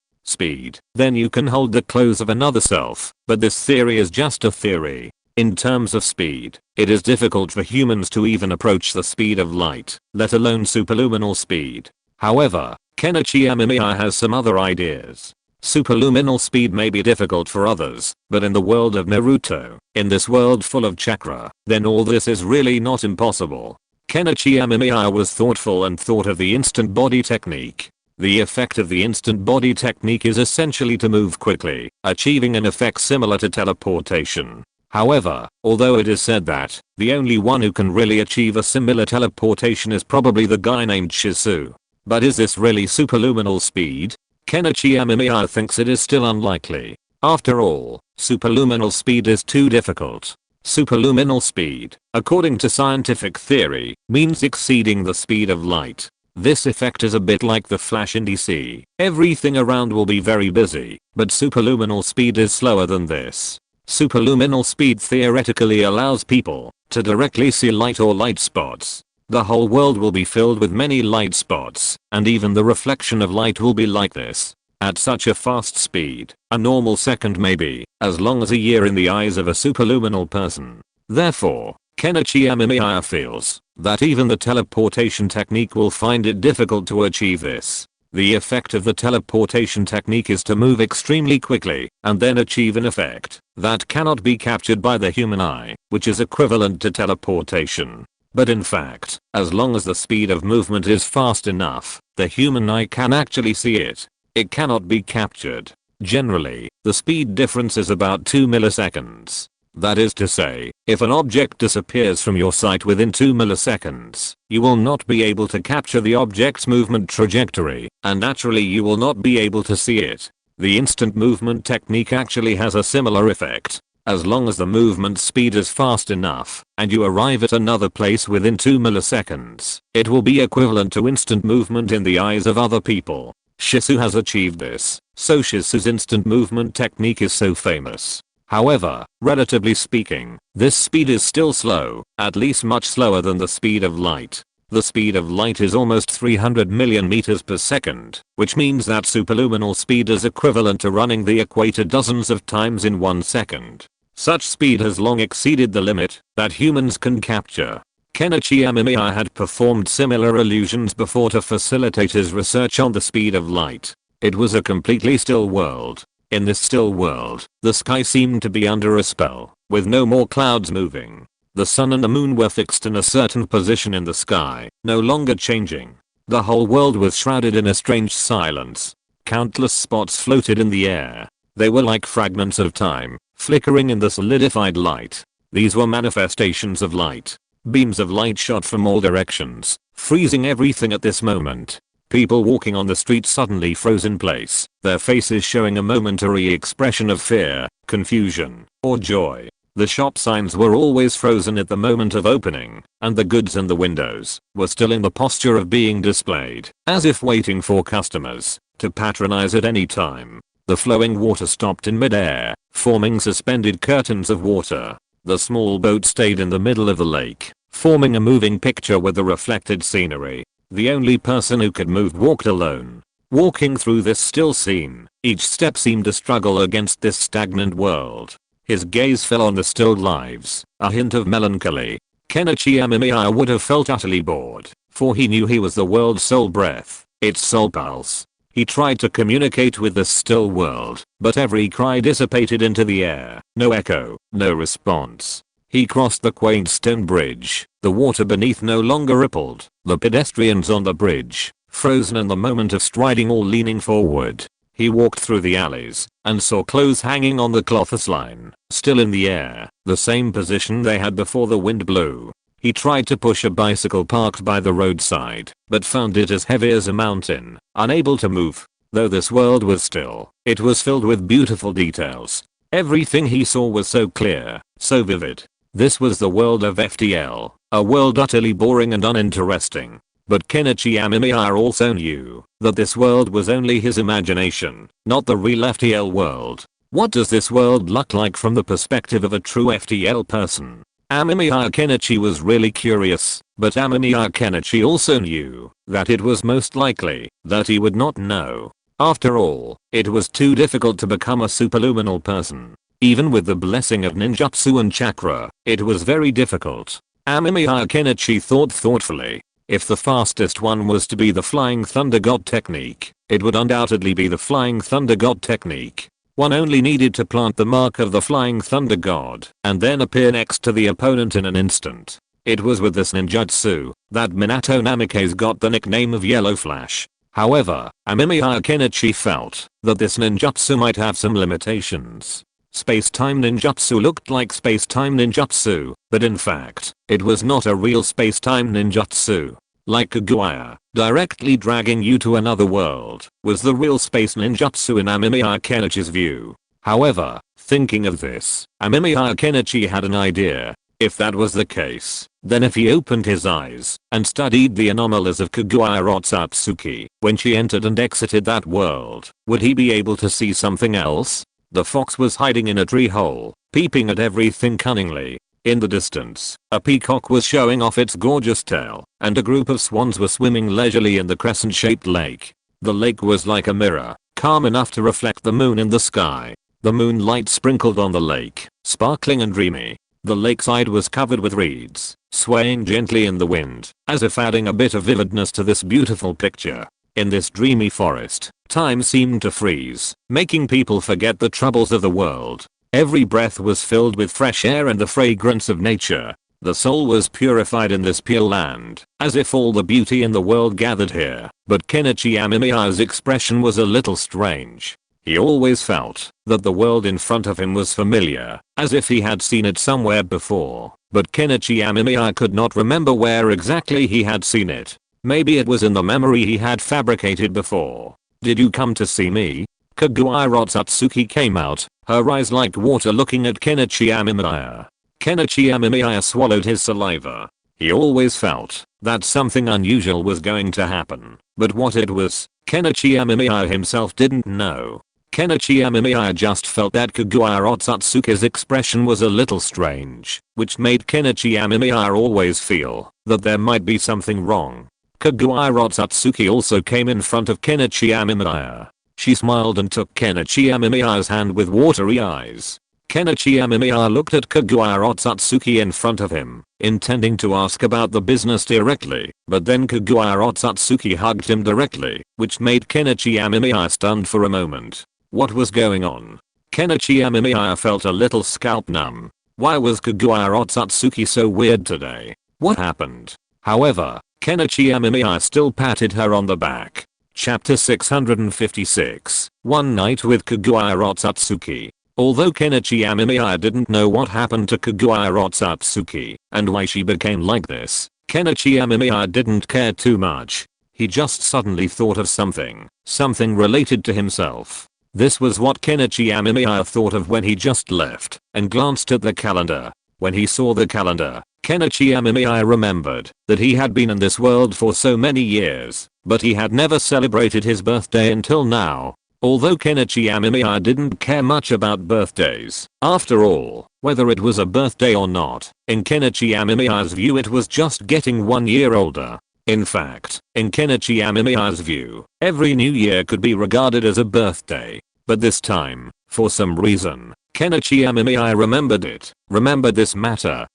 A: then you can hold the clothes of another self, but this theory is just a theory. In terms of speed, it is difficult for humans to even approach the speed of light, let alone superluminal speed. However, Kenichi Amemiya has some other ideas. Superluminal speed may be difficult for others, but in the world of Naruto, in this world full of chakra, then all this is really not impossible. Kenichi Amemiya was thoughtful and thought of the instant body technique. The effect of the instant body technique is essentially to move quickly, achieving an effect similar to teleportation. However, although it is said that the only one who can really achieve a similar teleportation is probably the guy named Shizu. But is this really superluminal speed? Kenichi Amemiya thinks it is still unlikely. After all, superluminal speed is too difficult. Superluminal speed, according to scientific theory, means exceeding the speed of light. This effect is a bit like the flash in DC. Everything around will be very busy, but superluminal speed is slower than this. Superluminal speed theoretically allows people to directly see light or light spots. The whole world will be filled with many light spots, and even the reflection of light will be like this. At such a fast speed, a normal second may be as long as a year in the eyes of a superluminal person. Therefore, Kenichi Amemiya feels that even the teleportation technique will find it difficult to achieve this. The effect of the teleportation technique is to move extremely quickly and then achieve an effect that cannot be captured by the human eye, which is equivalent to teleportation. But in fact, as long as the speed of movement is fast enough, the human eye can actually see it. It cannot be captured. Generally, the speed difference is about 2 milliseconds. That is to say, if an object disappears from your sight within 2 milliseconds, you will not be able to capture the object's movement trajectory, and naturally you will not be able to see it. The instant movement technique actually has a similar effect. As long as the movement speed is fast enough, and you arrive at another place within 2 milliseconds, it will be equivalent to instant movement in the eyes of other people. Shisu has achieved this, so Shisu's instant movement technique is so famous. However, relatively speaking, this speed is still slow, at least much slower than the speed of light. The speed of light is almost 300 million meters per second, which means that superluminal speed is equivalent to running the equator dozens of times in 1 second. Such speed has long exceeded the limit that humans can capture. Kenichi Amemiya had performed similar illusions before to facilitate his research on the speed of light. It was a completely still world. In this still world, the sky seemed to be under a spell, with no more clouds moving. The sun and the moon were fixed in a certain position in the sky, no longer changing. The whole world was shrouded in a strange silence. Countless spots floated in the air. They were like fragments of time, flickering in the solidified light. These were manifestations of light. Beams of light shot from all directions, freezing everything at this moment. People walking on the street suddenly froze in place, their faces showing a momentary expression of fear, confusion, or joy. The shop signs were always frozen at the moment of opening, and the goods in the windows were still in the posture of being displayed, as if waiting for customers to patronize at any time. The flowing water stopped in mid-air, forming suspended curtains of water. The small boat stayed in the middle of the lake, forming a moving picture with the reflected scenery. The only person who could move walked alone. Walking through this still scene, each step seemed to struggle against this stagnant world. His gaze fell on the stilled lives, a hint of melancholy. Kenichi Amemiya would have felt utterly bored, for he knew he was the world's sole breath, its sole pulse. He tried to communicate with the still world, but every cry dissipated into the air, no echo, no response. He crossed the quaint stone bridge. The water beneath no longer rippled. The pedestrians on the bridge, frozen in the moment of striding or leaning forward. He walked through the alleys and saw clothes hanging on the cloths line, still in the air, the same position they had before the wind blew. He tried to push a bicycle parked by the roadside, but found it as heavy as a mountain, unable to move. Though this world was still, it was filled with beautiful details. Everything he saw was so clear, so vivid. This was the world of FTL, a world utterly boring and uninteresting. But Kenichi Amemiya also knew that this world was only his imagination, not the real FTL world. What does this world look like from the perspective of a true FTL person? Amemiya Kenichi was really curious, but Amemiya Kenichi also knew that it was most likely that he would not know. After all, it was too difficult to become a superluminal person. Even with the blessing of ninjutsu and chakra, it was very difficult. Amemiya Kenichi thought thoughtfully. If the fastest one was to be the Flying Thunder God technique, it would undoubtedly be the Flying Thunder God technique. One only needed to plant the mark of the Flying Thunder God and then appear next to the opponent in an instant. It was with this ninjutsu that Minato Namikaze got the nickname of Yellow Flash. However, Amemiya Kenichi felt that this ninjutsu might have some limitations. Space-time ninjutsu looked like space-time ninjutsu, but in fact, it was not a real space-time ninjutsu. Like Kaguya, directly dragging you to another world, was the real space ninjutsu in Amemiya Kenichi's view. However, thinking of this, Amemiya Kenichi had an idea. If that was the case, then if he opened his eyes and studied the anomalies of Kaguya Otsutsuki when she entered and exited that world, would he be able to see something else? The fox was hiding in a tree hole, peeping at everything cunningly. In the distance, a peacock was showing off its gorgeous tail, and a group of swans were swimming leisurely in the crescent-shaped lake. The lake was like a mirror, calm enough to reflect the moon in the sky. The moonlight sprinkled on the lake, sparkling and dreamy. The lakeside was covered with reeds, swaying gently in the wind, as if adding a bit of vividness to this beautiful picture. In this dreamy forest, time seemed to freeze, making people forget the troubles of the world. Every breath was filled with fresh air and the fragrance of nature. The soul was purified in this pure land, as if all the beauty in the world gathered here. But Kenichi Amemiya's expression was a little strange. He always felt that the world in front of him was familiar, as if he had seen it somewhere before. But Kenichi Amemiya could not remember where exactly he had seen it. Maybe it was in the memory he had fabricated before. "Did you come to see me?" Kaguya Otsutsuki came out, her eyes like water looking at Kenichi Amemiya. Kenichi Amemiya swallowed his saliva. He always felt that something unusual was going to happen, but what it was, Kenichi Amemiya himself didn't know. Kenichi Amemiya just felt that Kaguya Otsutsuki's expression was a little strange, which made Kenichi Amemiya always feel that there might be something wrong. Kaguya Otsutsuki also came in front of Kenichi Amemiya. She smiled and took Kenichi Amemiya's hand with watery eyes. Kenichi Amemiya looked at Kaguya Otsutsuki in front of him, intending to ask about the business directly, but then Kaguya Otsutsuki hugged him directly, which made Kenichi Amemiya stunned for a moment. What was going on? Kenichi Amemiya felt a little scalp numb. Why was Kaguya Otsutsuki so weird today? What happened? However, Kenichi Amemiya still patted her on the back. Chapter 656, One Night with Kaguya Otsutsuki. Although Kenichi Amemiya didn't know what happened to Kaguya Otsutsuki and why she became like this, Kenichi Amemiya didn't care too much. He just suddenly thought of something related to himself. This was what Kenichi Amemiya thought of when he just left and glanced at the calendar. When he saw the calendar, Kenichi Amemiya remembered that he had been in this world for so many years, but he had never celebrated his birthday until now. Although Kenichi Amemiya didn't care much about birthdays, after all, whether it was a birthday or not, in Kenichi Amemiya's view it was just getting 1 year older. In fact, in Kenichi Amemiya's view, every new year could be regarded as a birthday. But this time, for some reason, Kenichi Amemiya remembered it, remembered this matter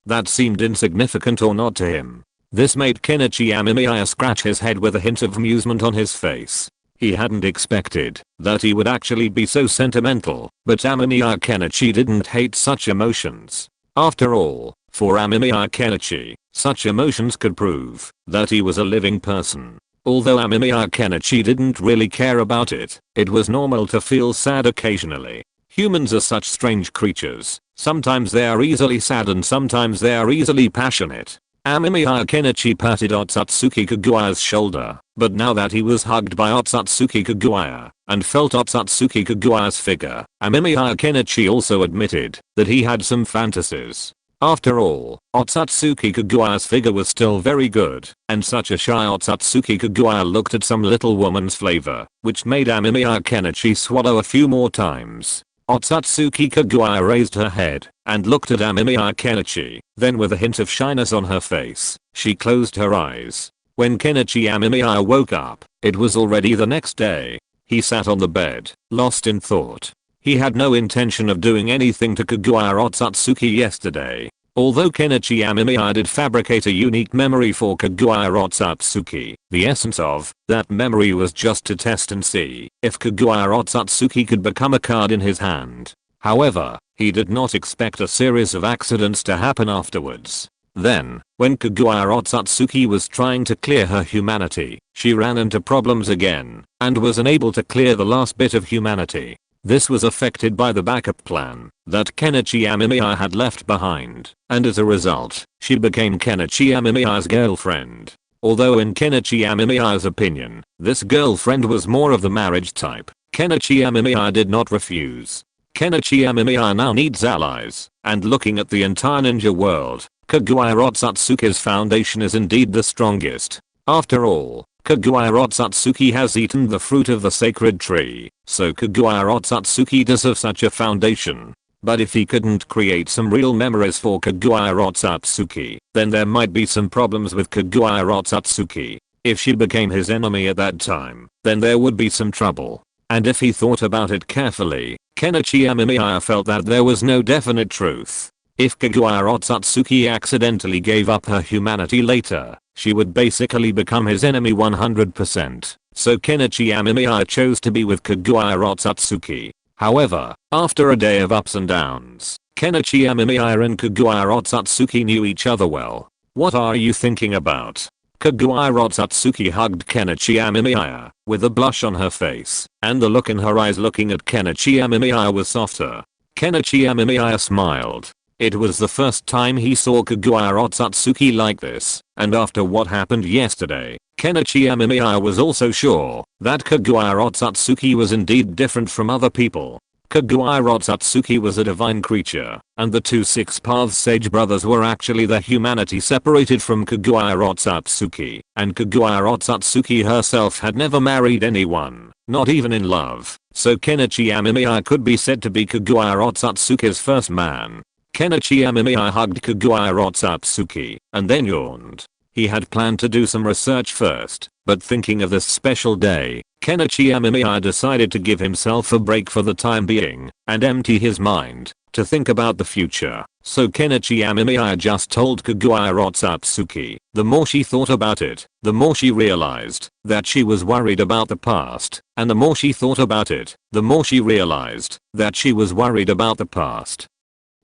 A: that seemed insignificant or not to him. This made Kenichi Amemiya scratch his head with a hint of amusement on his face. He hadn't expected that he would actually be so sentimental, but Amemiya Kenichi didn't hate such emotions. After all, for Amemiya Kenichi, such emotions could prove that he was a living person. Although Amemiya Kenichi didn't really care about it, it was normal to feel sad occasionally. Humans are such strange creatures. Sometimes they are easily sad and sometimes they are easily passionate. Amemiya Kenichi patted Otsutsuki Kaguya's shoulder, but now that he was hugged by Otsutsuki Kaguya and felt Otsutsuki Kaguya's figure, Amemiya Kenichi also admitted that he had some fantasies. After all, Otsutsuki Kaguya's figure was still very good, and such a shy Otsutsuki Kaguya looked at some little woman's flavor, which made Amemiya Kenichi swallow a few more times. Otsutsuki Kaguya raised her head and looked at Amemiya Kenichi, then with a hint of shyness on her face, she closed her eyes. When Kenichi Amemiya woke up, it was already the next day. He sat on the bed, lost in thought. He had no intention of doing anything to Kaguya Otsutsuki yesterday. Although Kenichi Amemiya did fabricate a unique memory for Kaguya Otsutsuki, the essence of that memory was just to test and see if Kaguya Otsutsuki could become a card in his hand. However, he did not expect a series of accidents to happen afterwards. Then, when Kaguya Otsutsuki was trying to clear her humanity, she ran into problems again and was unable to clear the last bit of humanity. This was affected by the backup plan that Kenichi Amemiya had left behind, and as a result, she became Kenichi Amemiya's girlfriend. Although in Kenichi Amemiya's opinion, this girlfriend was more of the marriage type, Kenichi Amemiya did not refuse. Kenichi Amemiya now needs allies, and looking at the entire ninja world, Kaguya Otsutsuki's foundation is indeed the strongest. After all, Kaguya Otsutsuki has eaten the fruit of the sacred tree, so Kaguya Otsutsuki does have such a foundation. But if he couldn't create some real memories for Kaguya Otsutsuki, then there might be some problems with Kaguya Otsutsuki. If she became his enemy at that time, then there would be some trouble. And if he thought about it carefully, Kenichi Amemiya felt that there was no definite truth. If Kaguya Otsutsuki accidentally gave up her humanity later, she would basically become his enemy 100%. So Kenichi Amemiya chose to be with Kaguya Otsutsuki. However, after a day of ups and downs, Kenichi Amemiya and Kaguya Otsutsuki knew each other well. What are you thinking about? Kaguya Otsutsuki hugged Kenichi Amemiya, with a blush on her face, and the look in her eyes looking at Kenichi Amemiya was softer. Kenichi Amemiya smiled. It was the first time he saw Kaguya Otsutsuki like this, and after what happened yesterday, Kenichi Amemiya was also sure that Kaguya Otsutsuki was indeed different from other people. Kaguya Otsutsuki was a divine creature, and the two Six Paths Sage brothers were actually the humanity separated from Kaguya Otsutsuki, and Kaguya Otsutsuki herself had never married anyone, not even in love, so Kenichi Amemiya could be said to be Kaguya Otsutsuki's first man. Kenichi Amemiya hugged Kaguya Otsutsuki, and then yawned. He had planned to do some research first, but thinking of this special day, Kenichi Amemiya decided to give himself a break for the time being, and empty his mind, to think about the future. So Kenichi Amemiya just told Kaguya Otsutsuki. The more she thought about it, the more she realized that she was worried about the past, and the more she thought about it, the more she realized that she was worried about the past.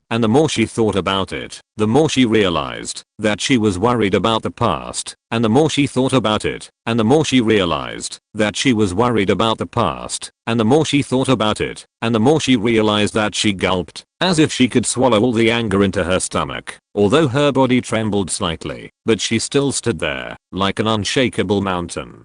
A: And the more she thought about it, the more she realized that she was worried about the past, and the more she thought about it, and the more she realized that she was worried about the past, and the more she thought about it, and the more she realized that she gulped, as if she could swallow all the anger into her stomach, although her body trembled slightly, but she still stood there, like an unshakable mountain.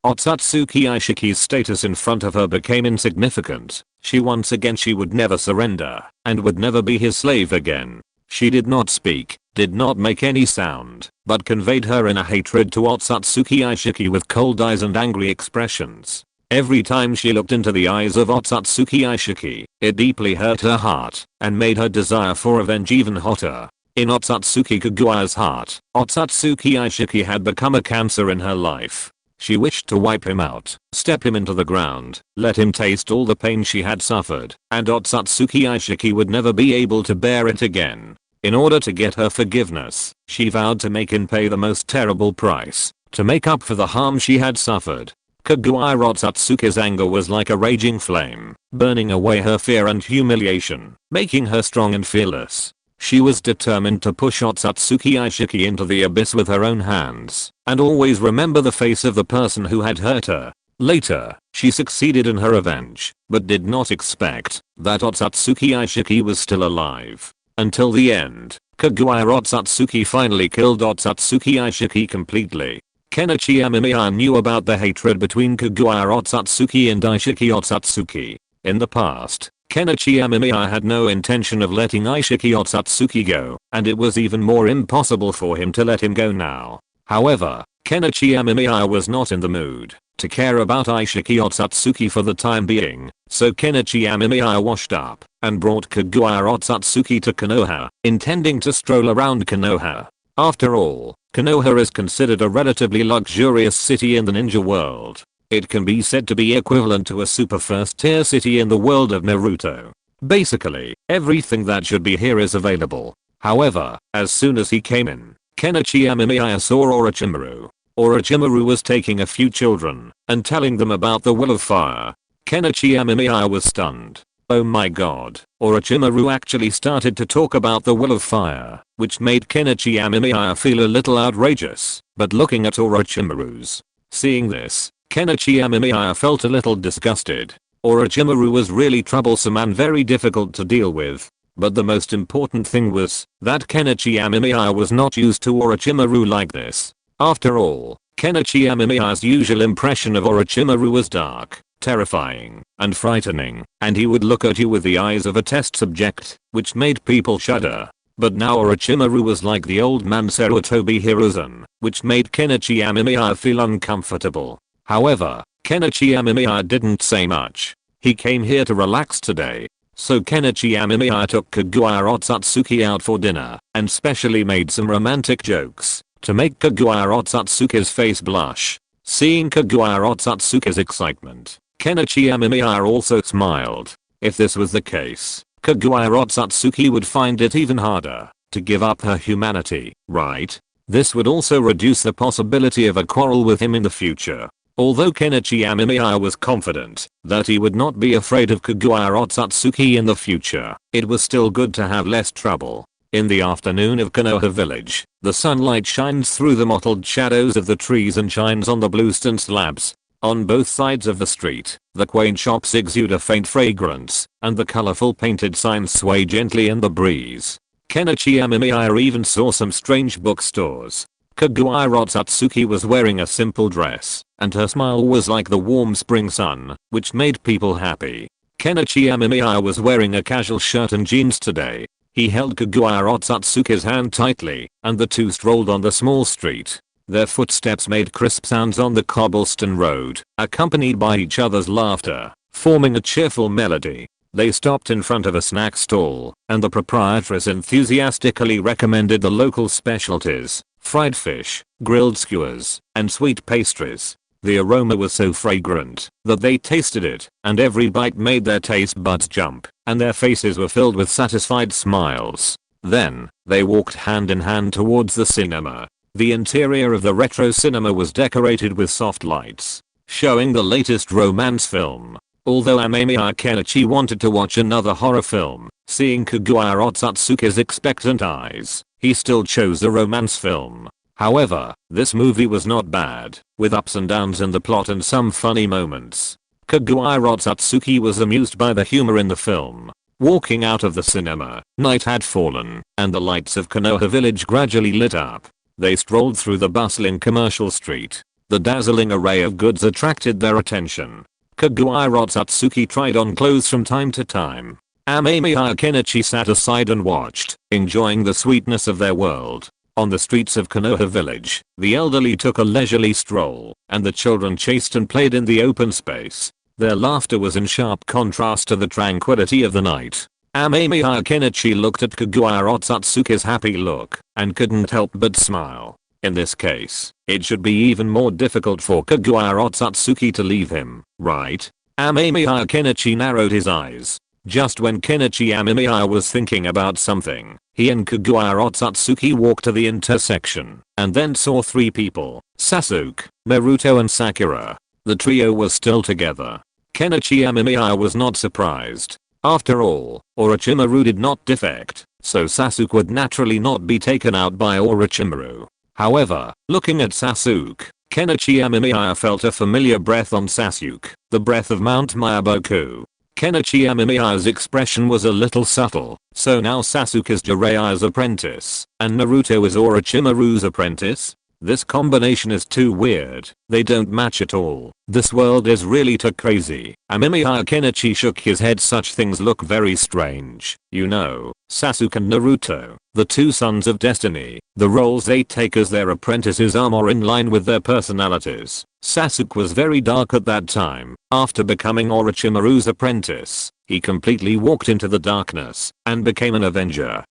A: Otsutsuki Aishiki's status in front of her became insignificant. She would never surrender, and would never be his slave again. She did not speak, did not make any sound, but conveyed her inner hatred to Otsutsuki Aishiki with cold eyes and angry expressions. Every time she looked into the eyes of Otsutsuki Aishiki, it deeply hurt her heart, and made her desire for revenge even hotter. In Otsutsuki Kaguya's heart, Otsutsuki Aishiki had become a cancer in her life. She wished to wipe him out, step him into the ground, let him taste all the pain she had suffered, and Otsutsuki Aishiki would never be able to bear it again. In order to get her forgiveness, she vowed to make him pay the most terrible price, to make up for the harm she had suffered. Kaguya Otsutsuki's anger was like a raging flame, burning away her fear and humiliation, making her strong and fearless. She was determined to push Otsutsuki Aishiki into the abyss with her own hands, and always remember the face of the person who had hurt her. Later, she succeeded in her revenge, but did not expect that Otsutsuki Aishiki was still alive. Until the end, Kaguya Otsutsuki finally killed Otsutsuki Aishiki completely. Kenichi Amemiya knew about the hatred between Kaguya Otsutsuki and Aishiki Otsutsuki. In the past, Kenichi Amemiya had no intention of letting Aishiki Otsutsuki go, and it was even more impossible for him to let him go now. However, Kenichi Amemiya was not in the mood to care about Aishiki Otsutsuki for the time being, so Kenichi Amemiya washed up and brought Kaguya Otsutsuki to Konoha, intending to stroll around Konoha. After all, Konoha is considered a relatively luxurious city in the ninja world. It can be said to be equivalent to a super first tier city in the world of Naruto. Basically, everything that should be here is available. However, as soon as he came in, Kenichi Amemiya saw Orochimaru. Orochimaru was taking a few children and telling them about the will of fire. Kenichi Amemiya was stunned. Oh my god, Orochimaru actually started to talk about the will of fire, which made Kenichi Amemiya feel a little outrageous, but looking at Orochimaru's. Seeing this, Kenichi Amemiya felt a little disgusted. Orochimaru was really troublesome and very difficult to deal with. But the most important thing was that Kenichi Amemiya was not used to Orochimaru like this. After all, Kenichi Amemiya's usual impression of Orochimaru was dark, terrifying, and frightening, and he would look at you with the eyes of a test subject, which made people shudder. But now Orochimaru was like the old man Sarutobi Hiruzen, which made Kenichi Amemiya feel uncomfortable. However, Kenichi Amemiya didn't say much. He came here to relax today. So Kenichi Amemiya took Kaguya Otsutsuki out for dinner, and specially made some romantic jokes to make Kaguya Otsutsuki's face blush. Seeing Kaguya Otsutsuki's excitement, Kenichi Amemiya also smiled. If this was the case, Kaguya Otsutsuki would find it even harder to give up her humanity, right? This would also reduce the possibility of a quarrel with him in the future. Although Kenichi Amemiya was confident that he would not be afraid of Kaguya Otsutsuki in the future, it was still good to have less trouble. In the afternoon of Konoha village, the sunlight shines through the mottled shadows of the trees and shines on the blue stone slabs. On both sides of the street, the quaint shops exude a faint fragrance, and the colorful painted signs sway gently in the breeze. Kenichi Amemiya even saw some strange bookstores. Kaguya Otsutsuki was wearing a simple dress, and her smile was like the warm spring sun, which made people happy. Kenichi Amemiya was wearing a casual shirt and jeans today. He held Kaguya Otsutsuki's hand tightly, and the two strolled on the small street. Their footsteps made crisp sounds on the cobblestone road, accompanied by each other's laughter, forming a cheerful melody. They stopped in front of a snack stall, and the proprietress enthusiastically recommended the local specialties, fried fish, grilled skewers, and sweet pastries. The aroma was so fragrant that they tasted it, and every bite made their taste buds jump, and their faces were filled with satisfied smiles. Then, they walked hand in hand towards the cinema. The interior of the retro cinema was decorated with soft lights, showing the latest romance film. Although Amemiya Kenichi wanted to watch another horror film, seeing Kaguya Otsutsuki's expectant eyes, he still chose the romance film. However, this movie was not bad, with ups and downs in the plot and some funny moments. Kaguya Otsutsuki was amused by the humor in the film. Walking out of the cinema, night had fallen, and the lights of Konoha village gradually lit up. They strolled through the bustling commercial street. The dazzling array of goods attracted their attention. Kaguya Otsutsuki tried on clothes from time to time. Amemiya Kenichi sat aside and watched, enjoying the sweetness of their world. On the streets of Konoha village, the elderly took a leisurely stroll, and the children chased and played in the open space. Their laughter was in sharp contrast to the tranquility of the night. Amemiya Kenichi looked at Kaguya Otsutsuki's happy look, and couldn't help but smile. In this case, it should be even more difficult for Kaguya Otsutsuki to leave him, right? Amemiya Kenichi narrowed his eyes. Just when Kenichi Amemiya was thinking about something, he and Kaguya Otsutsuki walked to the intersection, and then saw three people, Sasuke, Naruto and Sakura. The trio was still together. Kenichi Amemiya was not surprised. After all, Orochimaru did not defect, so Sasuke would naturally not be taken out by Orochimaru. However, looking at Sasuke, Kenichi Amemiya felt a familiar breath on Sasuke, the breath of Mount Myaboku. Kenichi Amemiya's expression was a little subtle, so now Sasuke is Jiraiya's apprentice, and Naruto is Orochimaru's apprentice? This combination is too weird, they don't match at all. This world is really too crazy. Amemiya Kenichi shook his head. Such things look very strange. You know, Sasuke and Naruto, the two sons of destiny, the roles they take as their apprentices are more in line with their personalities. Sasuke was very dark at that time. After becoming Orochimaru's apprentice, he completely walked into the darkness and became an avenger.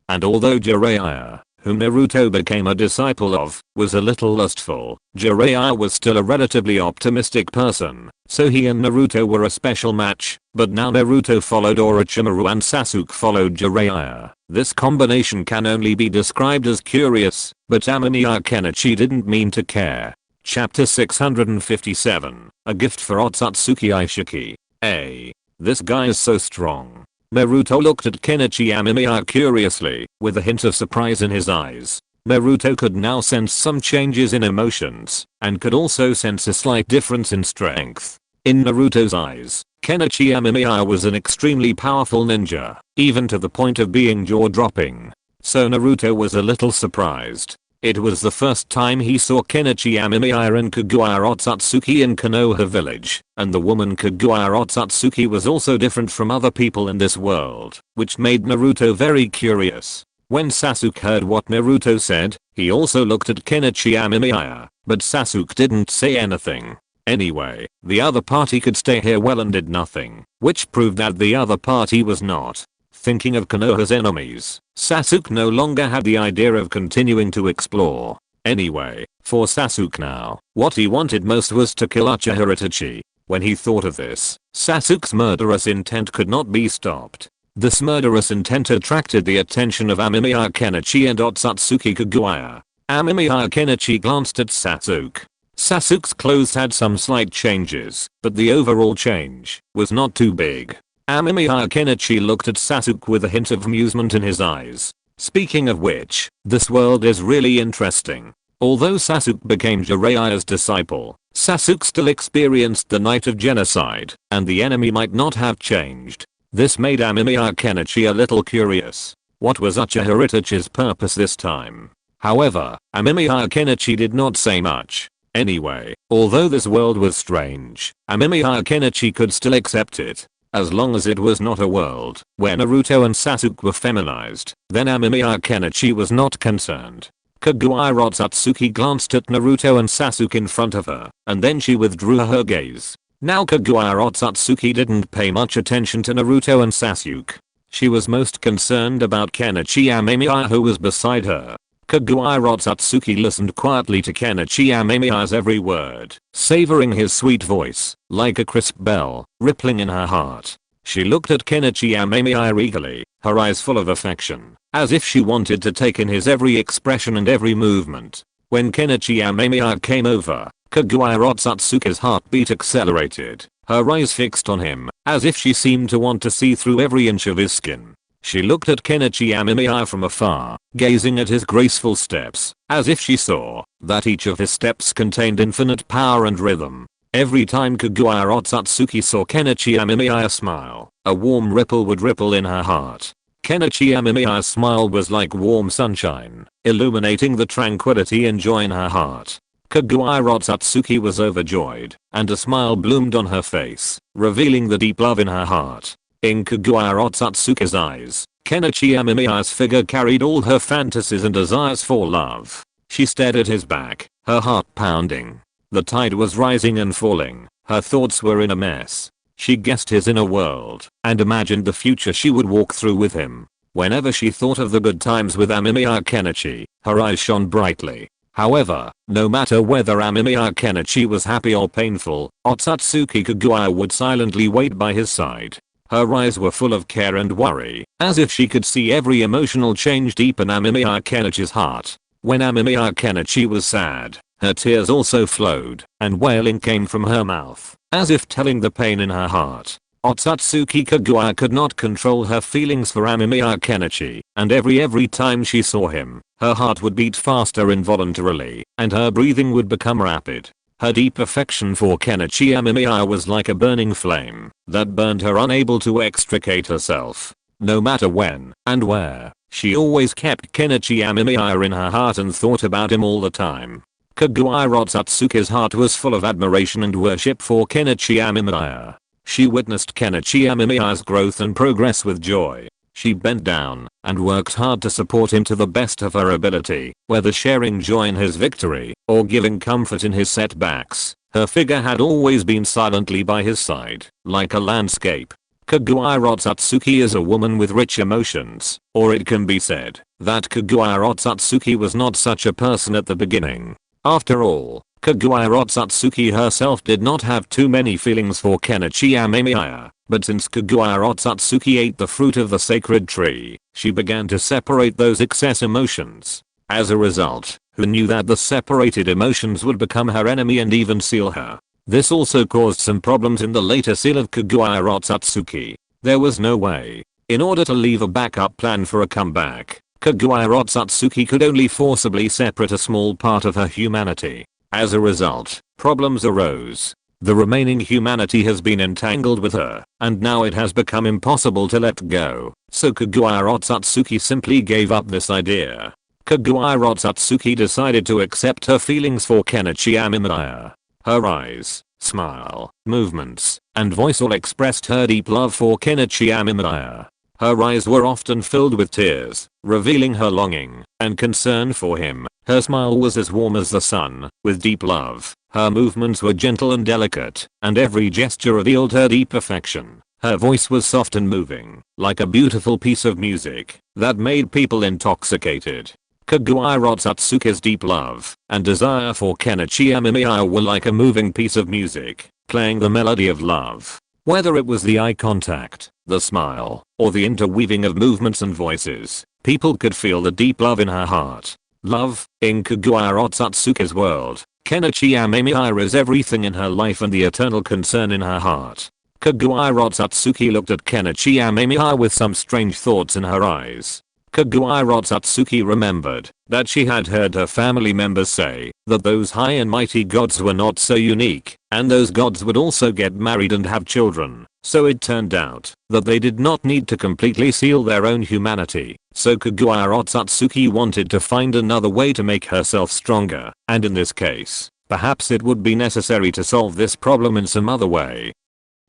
A: And although Jiraiya, whom Naruto became a disciple of, was a little lustful, Jiraiya was still a relatively optimistic person, so he and Naruto were a special match. But now Naruto followed Orochimaru and Sasuke followed Jiraiya. This combination can only be described as curious, but Amemiya Kenichi didn't mean to care. Chapter 657, A Gift for Otsutsuki Aishiki. This guy is so strong. Naruto looked at Kenichi Amemiya curiously, with a hint of surprise in his eyes. Naruto could now sense some changes in emotions, and could also sense a slight difference in strength. In Naruto's eyes, Kenichi Amemiya was an extremely powerful ninja, even to the point of being jaw-dropping. So Naruto was a little surprised. It was the first time he saw Kenichi Amemiya and Kaguya Otsutsuki in Konoha village, and the woman Kaguya Otsutsuki was also different from other people in this world, which made Naruto very curious. When Sasuke heard what Naruto said, he also looked at Kenichi Amemiya, but Sasuke didn't say anything. Anyway, the other party could stay here well and did nothing, which proved that the other party was not thinking of Konoha's enemies. Sasuke no longer had the idea of continuing to explore. Anyway, for Sasuke now, what he wanted most was to kill Uchiha Itachi. When he thought of this, Sasuke's murderous intent could not be stopped. This murderous intent attracted the attention of Amemiya Kenichi and Otsutsuki Kaguya. Amemiya Kenichi glanced at Sasuke. Sasuke's clothes had some slight changes, but the overall change was not too big. Amemiya Kenichi looked at Sasuke with a hint of amusement in his eyes. Speaking of which, this world is really interesting. Although Sasuke became Jiraiya's disciple, Sasuke still experienced the night of genocide, and the enemy might not have changed. This made Amemiya Kenichi a little curious. What was Uchiha Itachi's purpose this time? However, Amemiya Kenichi did not say much. Anyway, although this world was strange, Amemiya Kenichi could still accept it. As long as it was not a world where Naruto and Sasuke were feminized, then Amemiya Kenichi was not concerned. Kaguya Otsutsuki glanced at Naruto and Sasuke in front of her, and then she withdrew her gaze. Now Kaguya Otsutsuki didn't pay much attention to Naruto and Sasuke. She was most concerned about Kenichi Amemiya who was beside her. Kaguya Otsutsuki listened quietly to Kenichi Amemiya's every word, savoring his sweet voice, like a crisp bell, rippling in her heart. She looked at Kenichi Amemiya eagerly, her eyes full of affection, as if she wanted to take in his every expression and every movement. When Kenichi Amemiya came over, Kaguya Otsutsuki's heartbeat accelerated, her eyes fixed on him, as if she seemed to want to see through every inch of his skin. She looked at Kenichi Amemiya from afar, gazing at his graceful steps, as if she saw that each of his steps contained infinite power and rhythm. Every time Kaguya Otsutsuki saw Kenichi Amemiya smile, a warm ripple would ripple in her heart. Kenichi Amemiya's smile was like warm sunshine, illuminating the tranquility and joy in her heart. Kaguya Otsutsuki was overjoyed, and a smile bloomed on her face, revealing the deep love in her heart. In Kaguya Otsutsuki's eyes, Kenichi Amemiya's figure carried all her fantasies and desires for love. She stared at his back, her heart pounding. The tide was rising and falling, her thoughts were in a mess. She guessed his inner world, and imagined the future she would walk through with him. Whenever she thought of the good times with Amemiya Kenichi, her eyes shone brightly. However, no matter whether Amemiya Kenichi was happy or painful, Otsutsuki Kaguya would silently wait by his side. Her eyes were full of care and worry, as if she could see every emotional change deep in Amemiya Kenichi's heart. When Amemiya Kenichi was sad, her tears also flowed, and wailing came from her mouth, as if telling the pain in her heart. Otsutsuki Kaguya could not control her feelings for Amemiya Kenichi, and every time she saw him, her heart would beat faster involuntarily, and her breathing would become rapid. Her deep affection for Kenichi Amemiya was like a burning flame that burned her, unable to extricate herself. No matter when and where, she always kept Kenichi Amemiya in her heart and thought about him all the time. Kaguya Otsutsuki's heart was full of admiration and worship for Kenichi Amemiya. She witnessed Kenichi Amemiya's growth and progress with joy. She bent down and worked hard to support him to the best of her ability, whether sharing joy in his victory or giving comfort in his setbacks. Her figure had always been silently by his side, like a landscape. Kaguya Otsutsuki is a woman with rich emotions, or it can be said that Kaguya Otsutsuki was not such a person at the beginning. After all, Kaguya Otsutsuki herself did not have too many feelings for Kenichi Amemiya, but since Kaguya Otsutsuki ate the fruit of the sacred tree, she began to separate those excess emotions. As a result, who knew that the separated emotions would become her enemy and even seal her? This also caused some problems in the later seal of Kaguya Otsutsuki. There was no way. In order to leave a backup plan for a comeback, Kaguya Otsutsuki could only forcibly separate a small part of her humanity. As a result, problems arose. The remaining humanity has been entangled with her, and now it has become impossible to let go. So Kaguya Otsutsuki simply gave up this idea. Kaguya Otsutsuki decided to accept her feelings for Kenichi Amemiya. Her eyes, smile, movements, and voice all expressed her deep love for Kenichi Amemiya. Her eyes were often filled with tears, revealing her longing and concern for him. Her smile was as warm as the sun, with deep love. Her movements were gentle and delicate, and every gesture revealed her deep affection. Her voice was soft and moving, like a beautiful piece of music that made people intoxicated. Kaguya Otsutsuki's deep love and desire for Kenichi Amemiya were like a moving piece of music, playing the melody of love. Whether it was the eye contact, the smile, or the interweaving of movements and voices, people could feel the deep love in her heart. Love, in Kaguya Otsutsuki's world, Kenichi Amemiya is everything in her life and the eternal concern in her heart. Kaguya Otsutsuki looked at Kenichi Amemiya with some strange thoughts in her eyes. Kaguya Otsutsuki remembered that she had heard her family members say that those high and mighty gods were not so unique, and those gods would also get married and have children. So it turned out that they did not need to completely seal their own humanity. So Kaguya Otsutsuki wanted to find another way to make herself stronger, and in this case, perhaps it would be necessary to solve this problem in some other way.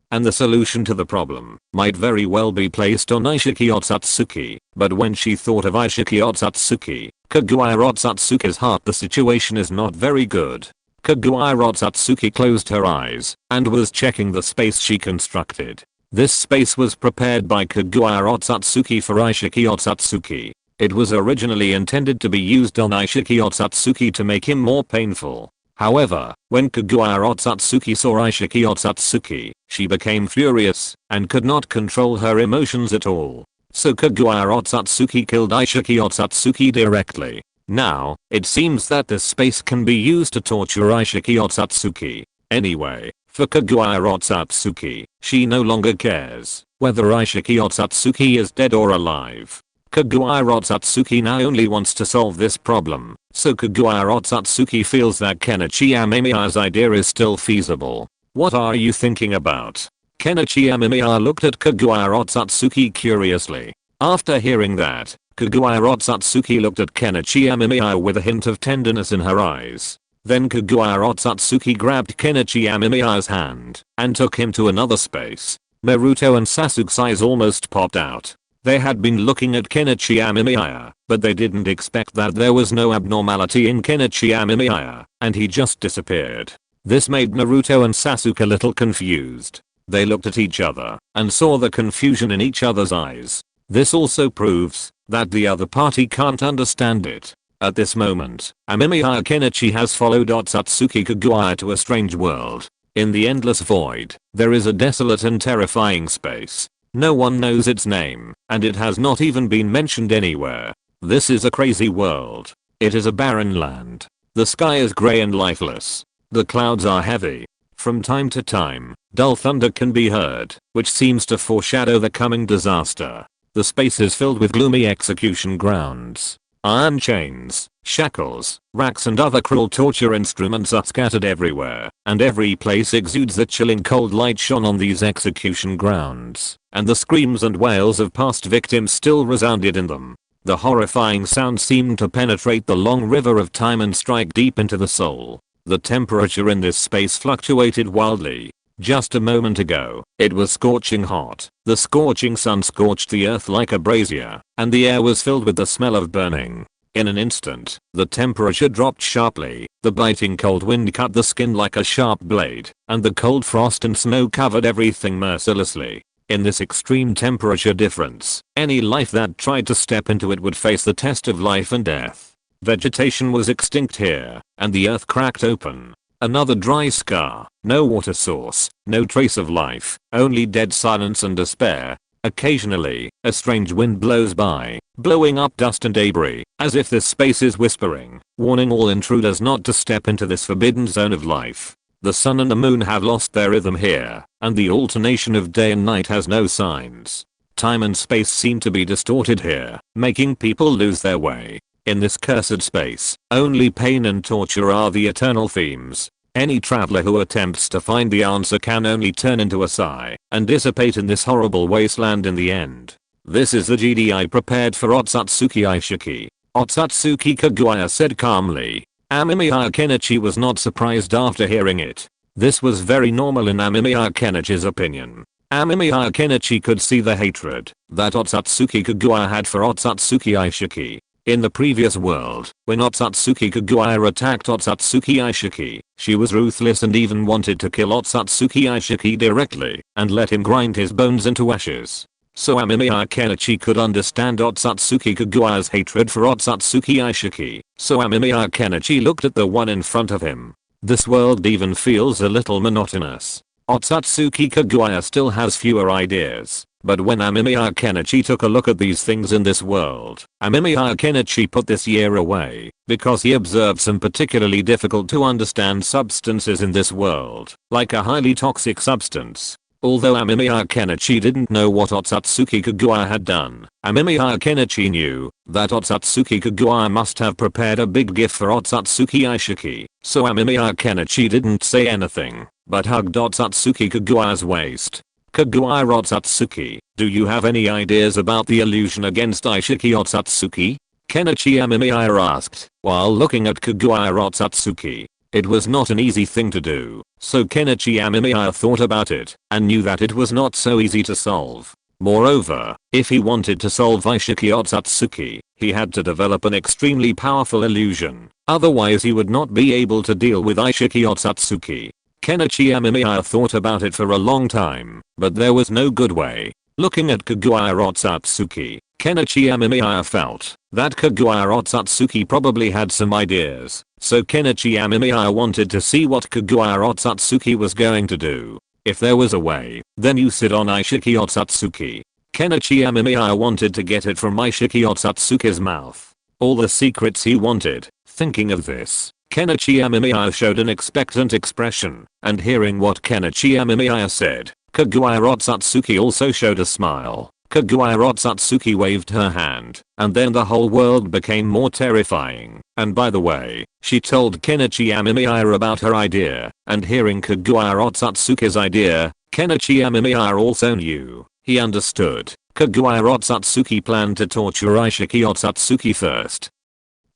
A: And the solution to the problem might very well be placed on Ishiki Otsutsuki, but when she thought of Ishiki Otsutsuki, Kaguya Otsutsuki's heart, the situation is not very good. Kaguya Otsutsuki closed her eyes and was checking the space she constructed. This space was prepared by Kaguya Otsutsuki for Ishiki Otsutsuki. It was originally intended to be used on Ishiki Otsutsuki to make him more painful. However, when Kaguya Otsutsuki saw Ishiki Otsutsuki, she became furious and could not control her emotions at all. So Kaguya Otsutsuki killed Ishiki Otsutsuki directly. Now, it seems that this space can be used to torture Ishiki Otsutsuki. Anyway, for Kaguya Otsutsuki, she no longer cares whether Ishiki Otsutsuki is dead or alive. Kaguya Otsutsuki now only wants to solve this problem, so Kaguya Otsutsuki feels that Kenichi Amemiya's idea is still feasible. What are you thinking about? Kenichi Amemiya looked at Kaguya Otsutsuki curiously. After hearing that, Kaguya Otsutsuki looked at Kenichi Amemiya with a hint of tenderness in her eyes. Then Kaguya Otsutsuki grabbed Kenichi Amemiya's hand and took him to another space. Naruto and Sasuke's eyes almost popped out. They had been looking at Kenichi Amemiya, but they didn't expect that there was no abnormality in Kenichi Amemiya, and he just disappeared. This made Naruto and Sasuke a little confused. They looked at each other and saw the confusion in each other's eyes. This also proves that the other party can't understand it. At this moment, Amemiya Kenichi has followed Otsutsuki Kaguya to a strange world. In the endless void, there is a desolate and terrifying space. No one knows its name, and it has not even been mentioned anywhere. This is a crazy world. It is a barren land. The sky is grey and lifeless. The clouds are heavy. From time to time, dull thunder can be heard, which seems to foreshadow the coming disaster. The space is filled with gloomy execution grounds. Iron chains, shackles, racks and other cruel torture instruments are scattered everywhere, and every place exudes a chilling cold light shone on these execution grounds, and the screams and wails of past victims still resounded in them. The horrifying sound seemed to penetrate the long river of time and strike deep into the soul. The temperature in this space fluctuated wildly. Just a moment ago, it was scorching hot. The scorching sun scorched the earth like a brazier, and the air was filled with the smell of burning. In an instant, the temperature dropped sharply. The biting cold wind cut the skin like a sharp blade, and the cold frost and snow covered everything mercilessly. In this extreme temperature difference, any life that tried to step into it would face the test of life and death. Vegetation was extinct here, and the earth cracked open. Another dry scar, no water source, no trace of life, only dead silence and despair. Occasionally, a strange wind blows by, blowing up dust and debris, as if this space is whispering, warning all intruders not to step into this forbidden zone of life. The sun and the moon have lost their rhythm here, and the alternation of day and night has no signs. Time and space seem to be distorted here, making people lose their way. In this cursed space, only pain and torture are the eternal themes. Any traveler who attempts to find the answer can only turn into a sigh and dissipate in this horrible wasteland in the end. This is the GDI prepared for Otsutsuki Ishiki. Otsutsuki Kaguya said calmly. Amemiya Kenichi was not surprised after hearing it. This was very normal in Amemiya Kenichi's opinion. Amemiya Kenichi could see the hatred that Otsutsuki Kaguya had for Otsutsuki Ishiki. In the previous world, when Otsutsuki Kaguya attacked Otsutsuki Ishiki, she was ruthless and even wanted to kill Otsutsuki Ishiki directly and let him grind his bones into ashes. So Amemiya Kenichi could understand Otsutsuki Kaguya's hatred for Otsutsuki Ishiki. So Amemiya Kenichi looked at the one in front of him. This world even feels a little monotonous. Otsutsuki Kaguya still has fewer ideas, but when Amemiya Kenichi took a look at these things in this world, Amemiya Kenichi put this year away because he observed some particularly difficult to understand substances in this world, like a highly toxic substance. Although Amemiya Kenichi didn't know what Otsutsuki Kaguya had done, Amemiya Kenichi knew that Otsutsuki Kaguya must have prepared a big gift for Otsutsuki Aishiki, so Amemiya Kenichi didn't say anything, but hugged Otsutsuki Kaguya's waist. Kaguya Otsutsuki, do you have any ideas about the illusion against Aishiki Otsutsuki? Kenichi Amemiya asked, while looking at Kaguya Otsutsuki. It was not an easy thing to do, so Kenichi Amemiya thought about it, and knew that it was not so easy to solve. Moreover, if he wanted to solve Aishiki Otsutsuki, he had to develop an extremely powerful illusion, otherwise he would not be able to deal with Aishiki Otsutsuki. Kenichi Amemiya thought about it for a long time, but there was no good way. Looking at Kaguya Otsutsuki, Kenichi Amemiya felt that Kaguya Otsutsuki probably had some ideas, so Kenichi Amemiya wanted to see what Kaguya Otsutsuki was going to do. If there was a way, then you sit on Aishiki Otsutsuki. Kenichi Amemiya wanted to get it from Aishiki Otsutsuki's mouth. All the secrets he wanted. Thinking of this, Kenichi Amemiya showed an expectant expression, and hearing what Kenichi Amemiya said, Kaguya Otsutsuki also showed a smile. Kaguya Otsutsuki waved her hand, and then the whole world became more terrifying. And by the way, she told Kenichi Amemiya about her idea, and hearing Kaguya Otsutsuki's idea, Kenichi Amemiya also knew. He understood. Kaguya Otsutsuki planned to torture Aishiki Otsutsuki first.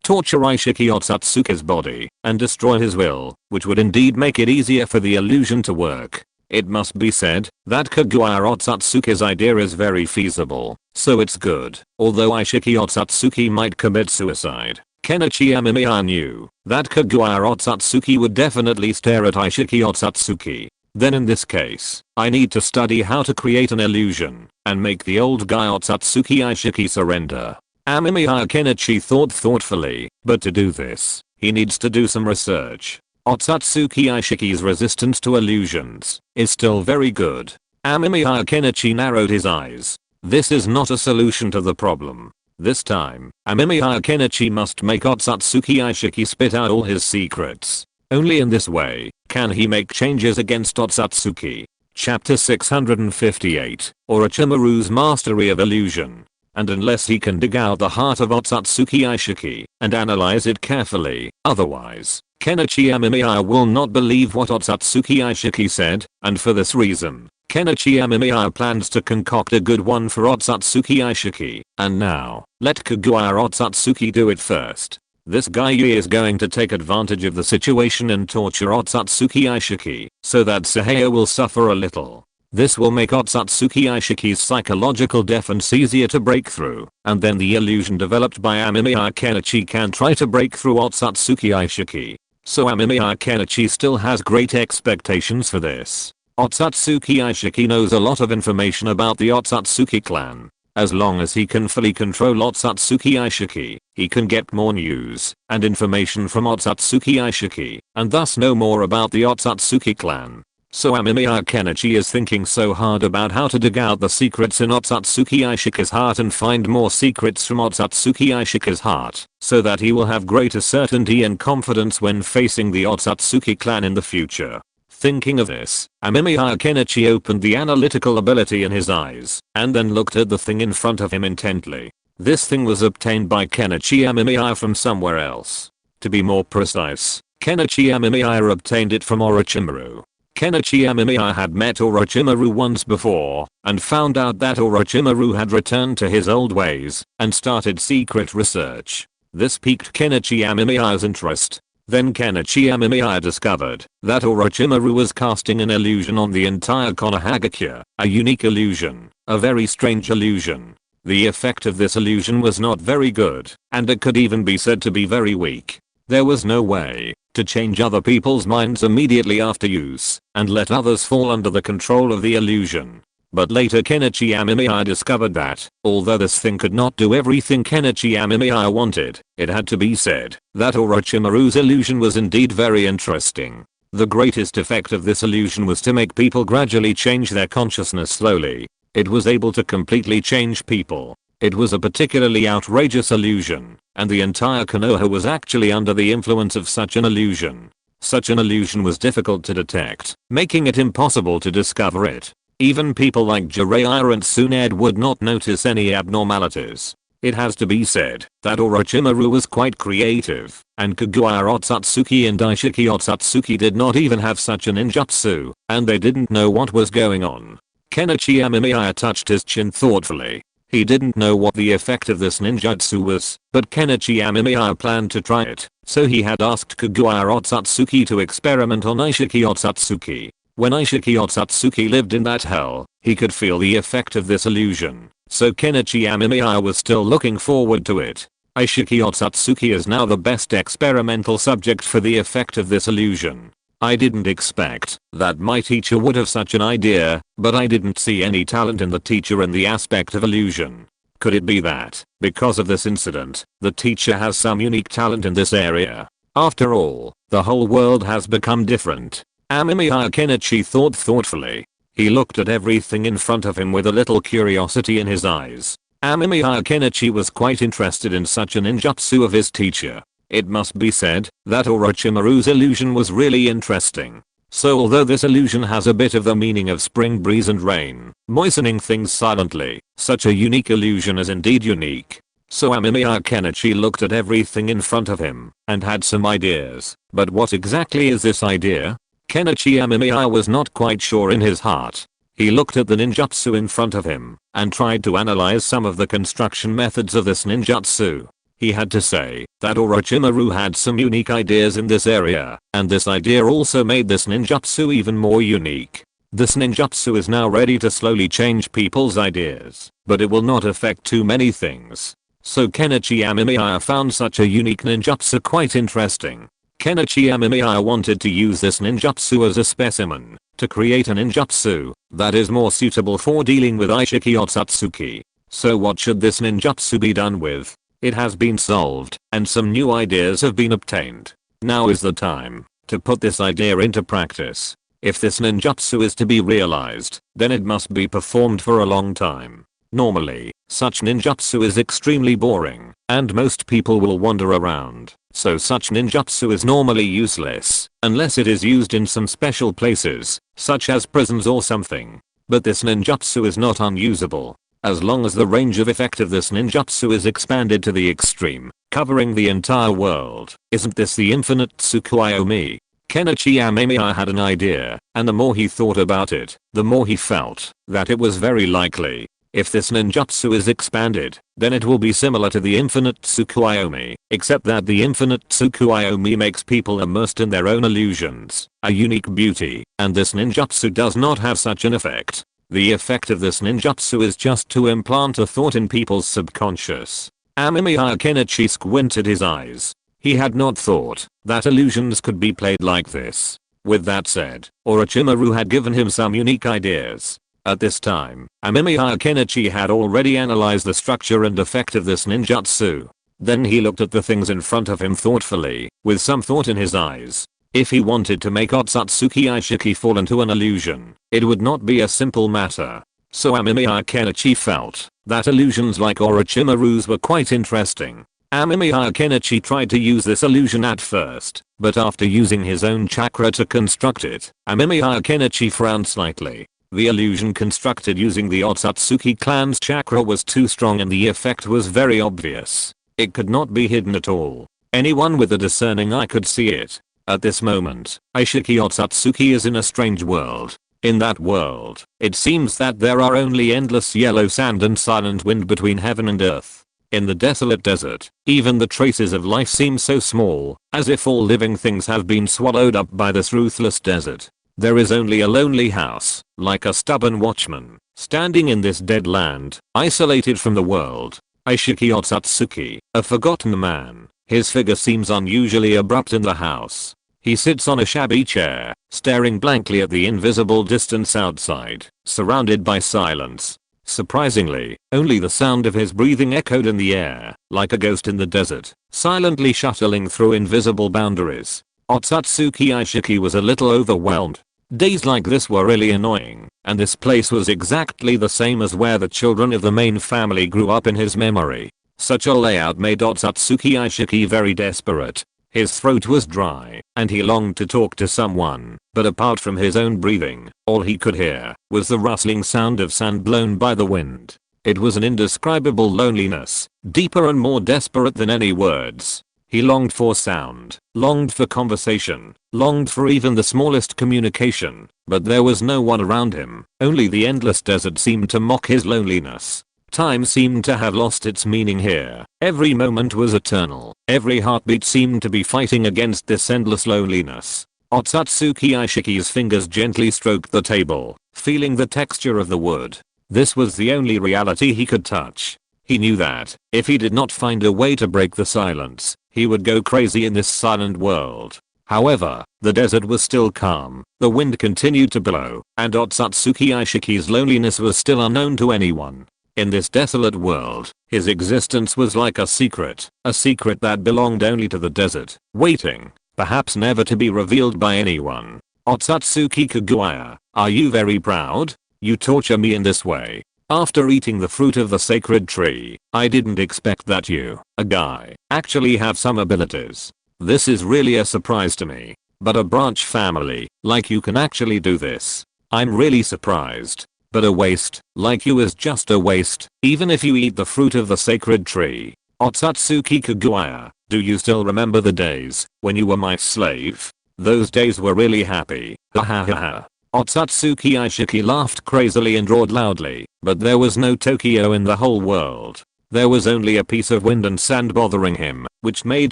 A: Torture Aishiki Otsutsuki's body, and destroy his will, which would indeed make it easier for the illusion to work. It must be said that Kaguya Otsutsuki's idea is very feasible, so it's good. Although Aishiki Otsutsuki might commit suicide, Kenichi Amemiya knew that Kaguya Otsutsuki would definitely stare at Aishiki Otsutsuki. Then in this case, I need to study how to create an illusion and make the old guy Otsutsuki Aishiki surrender. Amemiya Kenichi thought thoughtfully, but to do this, he needs to do some research. Otsutsuki Aishiki's resistance to illusions is still very good. Amemiya Kenichi narrowed his eyes. This is not a solution to the problem. This time, Amemiya Kenichi must make Otsutsuki Aishiki spit out all his secrets. Only in this way can he make changes against Otsutsuki. Chapter 658, Orochimaru's Mastery of Illusion. And unless he can dig out the heart of Otsutsuki Aishiki and analyze it carefully, otherwise, Kenichi Amemiya will not believe what Otsutsuki Aishiki said, and for this reason, Kenichi Amemiya plans to concoct a good one for Otsutsuki Aishiki. And now, let Kaguya Otsutsuki do it first. This guy is going to take advantage of the situation and torture Otsutsuki Aishiki, so that Seiya will suffer a little. This will make Otsutsuki Aishiki's psychological defense easier to break through, and then the illusion developed by Amemiya Kenichi can try to break through Otsutsuki Aishiki. So Amemiya Kenichi still has great expectations for this. Otsutsuki Aishiki knows a lot of information about the Otsutsuki clan. As long as he can fully control Otsutsuki Aishiki, he can get more news and information from Otsutsuki Aishiki, and thus know more about the Otsutsuki clan. So Amemiya Kenichi is thinking so hard about how to dig out the secrets in Otsutsuki Aishiki's heart and find more secrets from Otsutsuki Aishiki's heart, so that he will have greater certainty and confidence when facing the Otsutsuki clan in the future. Thinking of this, Amemiya Kenichi opened the analytical ability in his eyes, and then looked at the thing in front of him intently. This thing was obtained by Kenichi Amemiya from somewhere else. To be more precise, Kenichi Amemiya obtained it from Orochimaru. Kenichi Amemiya had met Orochimaru once before, and found out that Orochimaru had returned to his old ways, and started secret research. This piqued Kenichi Amemiya's interest. Then Kenichi Amemiya discovered that Orochimaru was casting an illusion on the entire Konohagakure, a unique illusion, a very strange illusion. The effect of this illusion was not very good, and it could even be said to be very weak. There was no way to change other people's minds immediately after use and let others fall under the control of the illusion. But later Kenichi Amemiya discovered that, although this thing could not do everything Kenichi Amemiya wanted, it had to be said that Orochimaru's illusion was indeed very interesting. The greatest effect of this illusion was to make people gradually change their consciousness slowly. It was able to completely change people. It was a particularly outrageous illusion, and the entire Konoha was actually under the influence of such an illusion. Such an illusion was difficult to detect, making it impossible to discover it. Even people like Jiraiya and Tsunade would not notice any abnormalities. It has to be said that Orochimaru was quite creative, and Kaguya Otsutsuki and Daishiki Otsutsuki did not even have such a ninjutsu, and they didn't know what was going on. Kenichi Amemiya touched his chin thoughtfully. He didn't know what the effect of this ninjutsu was, but Kenichi Amemiya planned to try it, so he had asked Kaguya Otsutsuki to experiment on Daishiki Otsutsuki. When Daishiki Otsutsuki lived in that hell, he could feel the effect of this illusion. So Kenichi Amemiya was still looking forward to it. Daishiki Otsutsuki is now the best experimental subject for the effect of this illusion. I didn't expect that my teacher would have such an idea, but I didn't see any talent in the teacher in the aspect of illusion. Could it be that, because of this incident, the teacher has some unique talent in this area? After all, the whole world has become different. Amemiya Kenichi thought thoughtfully. He looked at everything in front of him with a little curiosity in his eyes. Amemiya Kenichi was quite interested in such a ninjutsu of his teacher. It must be said that Orochimaru's illusion was really interesting. So although this illusion has a bit of the meaning of spring breeze and rain, moistening things silently, such a unique illusion is indeed unique. So Amemiya Kenichi looked at everything in front of him and had some ideas. But what exactly is this idea? Kenichi Amemiya was not quite sure in his heart. He looked at the ninjutsu in front of him and tried to analyze some of the construction methods of this ninjutsu. He had to say that Orochimaru had some unique ideas in this area, and this idea also made this ninjutsu even more unique. This ninjutsu is now ready to slowly change people's ideas, but it will not affect too many things. So Kenichi Amemiya found such a unique ninjutsu quite interesting. Kenichi Amemiya wanted to use this ninjutsu as a specimen to create a ninjutsu that is more suitable for dealing with Daishiki Otsutsuki. So what should this ninjutsu be done with? It has been solved, and some new ideas have been obtained. Now is the time to put this idea into practice. If this ninjutsu is to be realized, then it must be performed for a long time. Normally, such ninjutsu is extremely boring, and most people will wander around. So such ninjutsu is normally useless, unless it is used in some special places, such as prisons or something. But this ninjutsu is not unusable. As long as the range of effect of this ninjutsu is expanded to the extreme, covering the entire world. Isn't this the infinite Tsukuyomi? Kenichi Amemiya had an idea, and the more he thought about it, the more he felt that it was very likely. If this ninjutsu is expanded, then it will be similar to the infinite Tsukuyomi, except that the infinite Tsukuyomi makes people immersed in their own illusions, a unique beauty, and this ninjutsu does not have such an effect. The effect of this ninjutsu is just to implant a thought in people's subconscious. Amemiya Kenichi squinted his eyes. He had not thought that illusions could be played like this. With that said, Orochimaru had given him some unique ideas. At this time, Amemiya Kenichi had already analyzed the structure and effect of this ninjutsu. Then he looked at the things in front of him thoughtfully, with some thought in his eyes. If he wanted to make Otsutsuki Daishiki fall into an illusion, it would not be a simple matter. So Amemiya Kenichi felt that illusions like Orochimaru's were quite interesting. Amemiya Kenichi tried to use this illusion at first, but after using his own chakra to construct it, Amemiya Kenichi frowned slightly. The illusion constructed using the Otsutsuki clan's chakra was too strong and the effect was very obvious. It could not be hidden at all. Anyone with a discerning eye could see it. At this moment, Daishiki Otsutsuki is in a strange world. In that world, it seems that there are only endless yellow sand and silent wind between heaven and earth. In the desolate desert, even the traces of life seem so small, as if all living things have been swallowed up by this ruthless desert. There is only a lonely house, like a stubborn watchman, standing in this dead land, isolated from the world. Daishiki Otsutsuki, a forgotten man. His figure seems unusually abrupt in the house. He sits on a shabby chair, staring blankly at the invisible distance outside, surrounded by silence. Surprisingly, only the sound of his breathing echoed in the air, like a ghost in the desert, silently shuttling through invisible boundaries. Otsutsuki Aishiki was a little overwhelmed. Days like this were really annoying, and this place was exactly the same as where the children of the main family grew up in his memory. Such a layout made Otsutsuki Aishiki very desperate. His throat was dry, and he longed to talk to someone, but apart from his own breathing, all he could hear was the rustling sound of sand blown by the wind. It was an indescribable loneliness, deeper and more desperate than any words. He longed for sound, longed for conversation, longed for even the smallest communication, but there was no one around him. Only the endless desert seemed to mock his loneliness. Time seemed to have lost its meaning here. Every moment was eternal. Every heartbeat seemed to be fighting against this endless loneliness. Otsutsuki Aishiki's fingers gently stroked the table, feeling the texture of the wood. This was the only reality he could touch. He knew that, if he did not find a way to break the silence, he would go crazy in this silent world. However, the desert was still calm, the wind continued to blow, and Otsutsuki Aishiki's loneliness was still unknown to anyone. In this desolate world, his existence was like a secret that belonged only to the desert, waiting, perhaps never to be revealed by anyone. Otsutsuki Kaguya, are you very proud? You torture me in this way. After eating the fruit of the sacred tree, I didn't expect that you, a guy, actually have some abilities. This is really a surprise to me. But a branch family, like you can actually do this. I'm really surprised. But a waste, like you is just a waste, even if you eat the fruit of the sacred tree. Otsutsuki Kaguya, do you still remember the days when you were my slave? Those days were really happy. Ha ha ha ha. Otsutsuki Aishiki laughed crazily and roared loudly, but there was no Tokyo in the whole world. There was only a piece of wind and sand bothering him, which made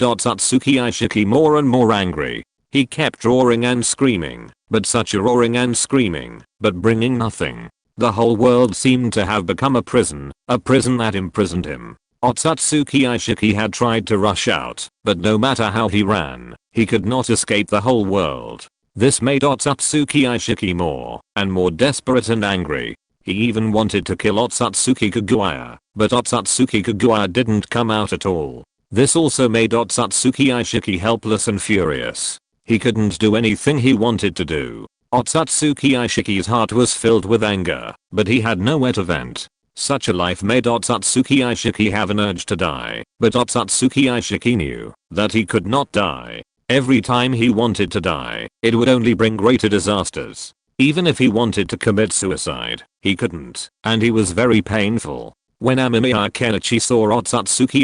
A: Otsutsuki Aishiki more and more angry. He kept roaring and screaming, but such a roaring and screaming, but bringing nothing. The whole world seemed to have become a prison that imprisoned him. Otsutsuki Aishiki had tried to rush out, but no matter how he ran, he could not escape the whole world. This made Otsutsuki Aishiki more and more desperate and angry. He even wanted to kill Otsutsuki Kaguya, but Otsutsuki Kaguya didn't come out at all. This also made Otsutsuki Aishiki helpless and furious. He couldn't do anything he wanted to do. Otsutsuki Aishiki's heart was filled with anger, but he had nowhere to vent. Such a life made Otsutsuki Aishiki have an urge to die, but Otsutsuki Aishiki knew that he could not die. Every time he wanted to die, it would only bring greater disasters. Even if he wanted to commit suicide, he couldn't, and he was very painful. When Amemiya Kenichi saw Otsutsuki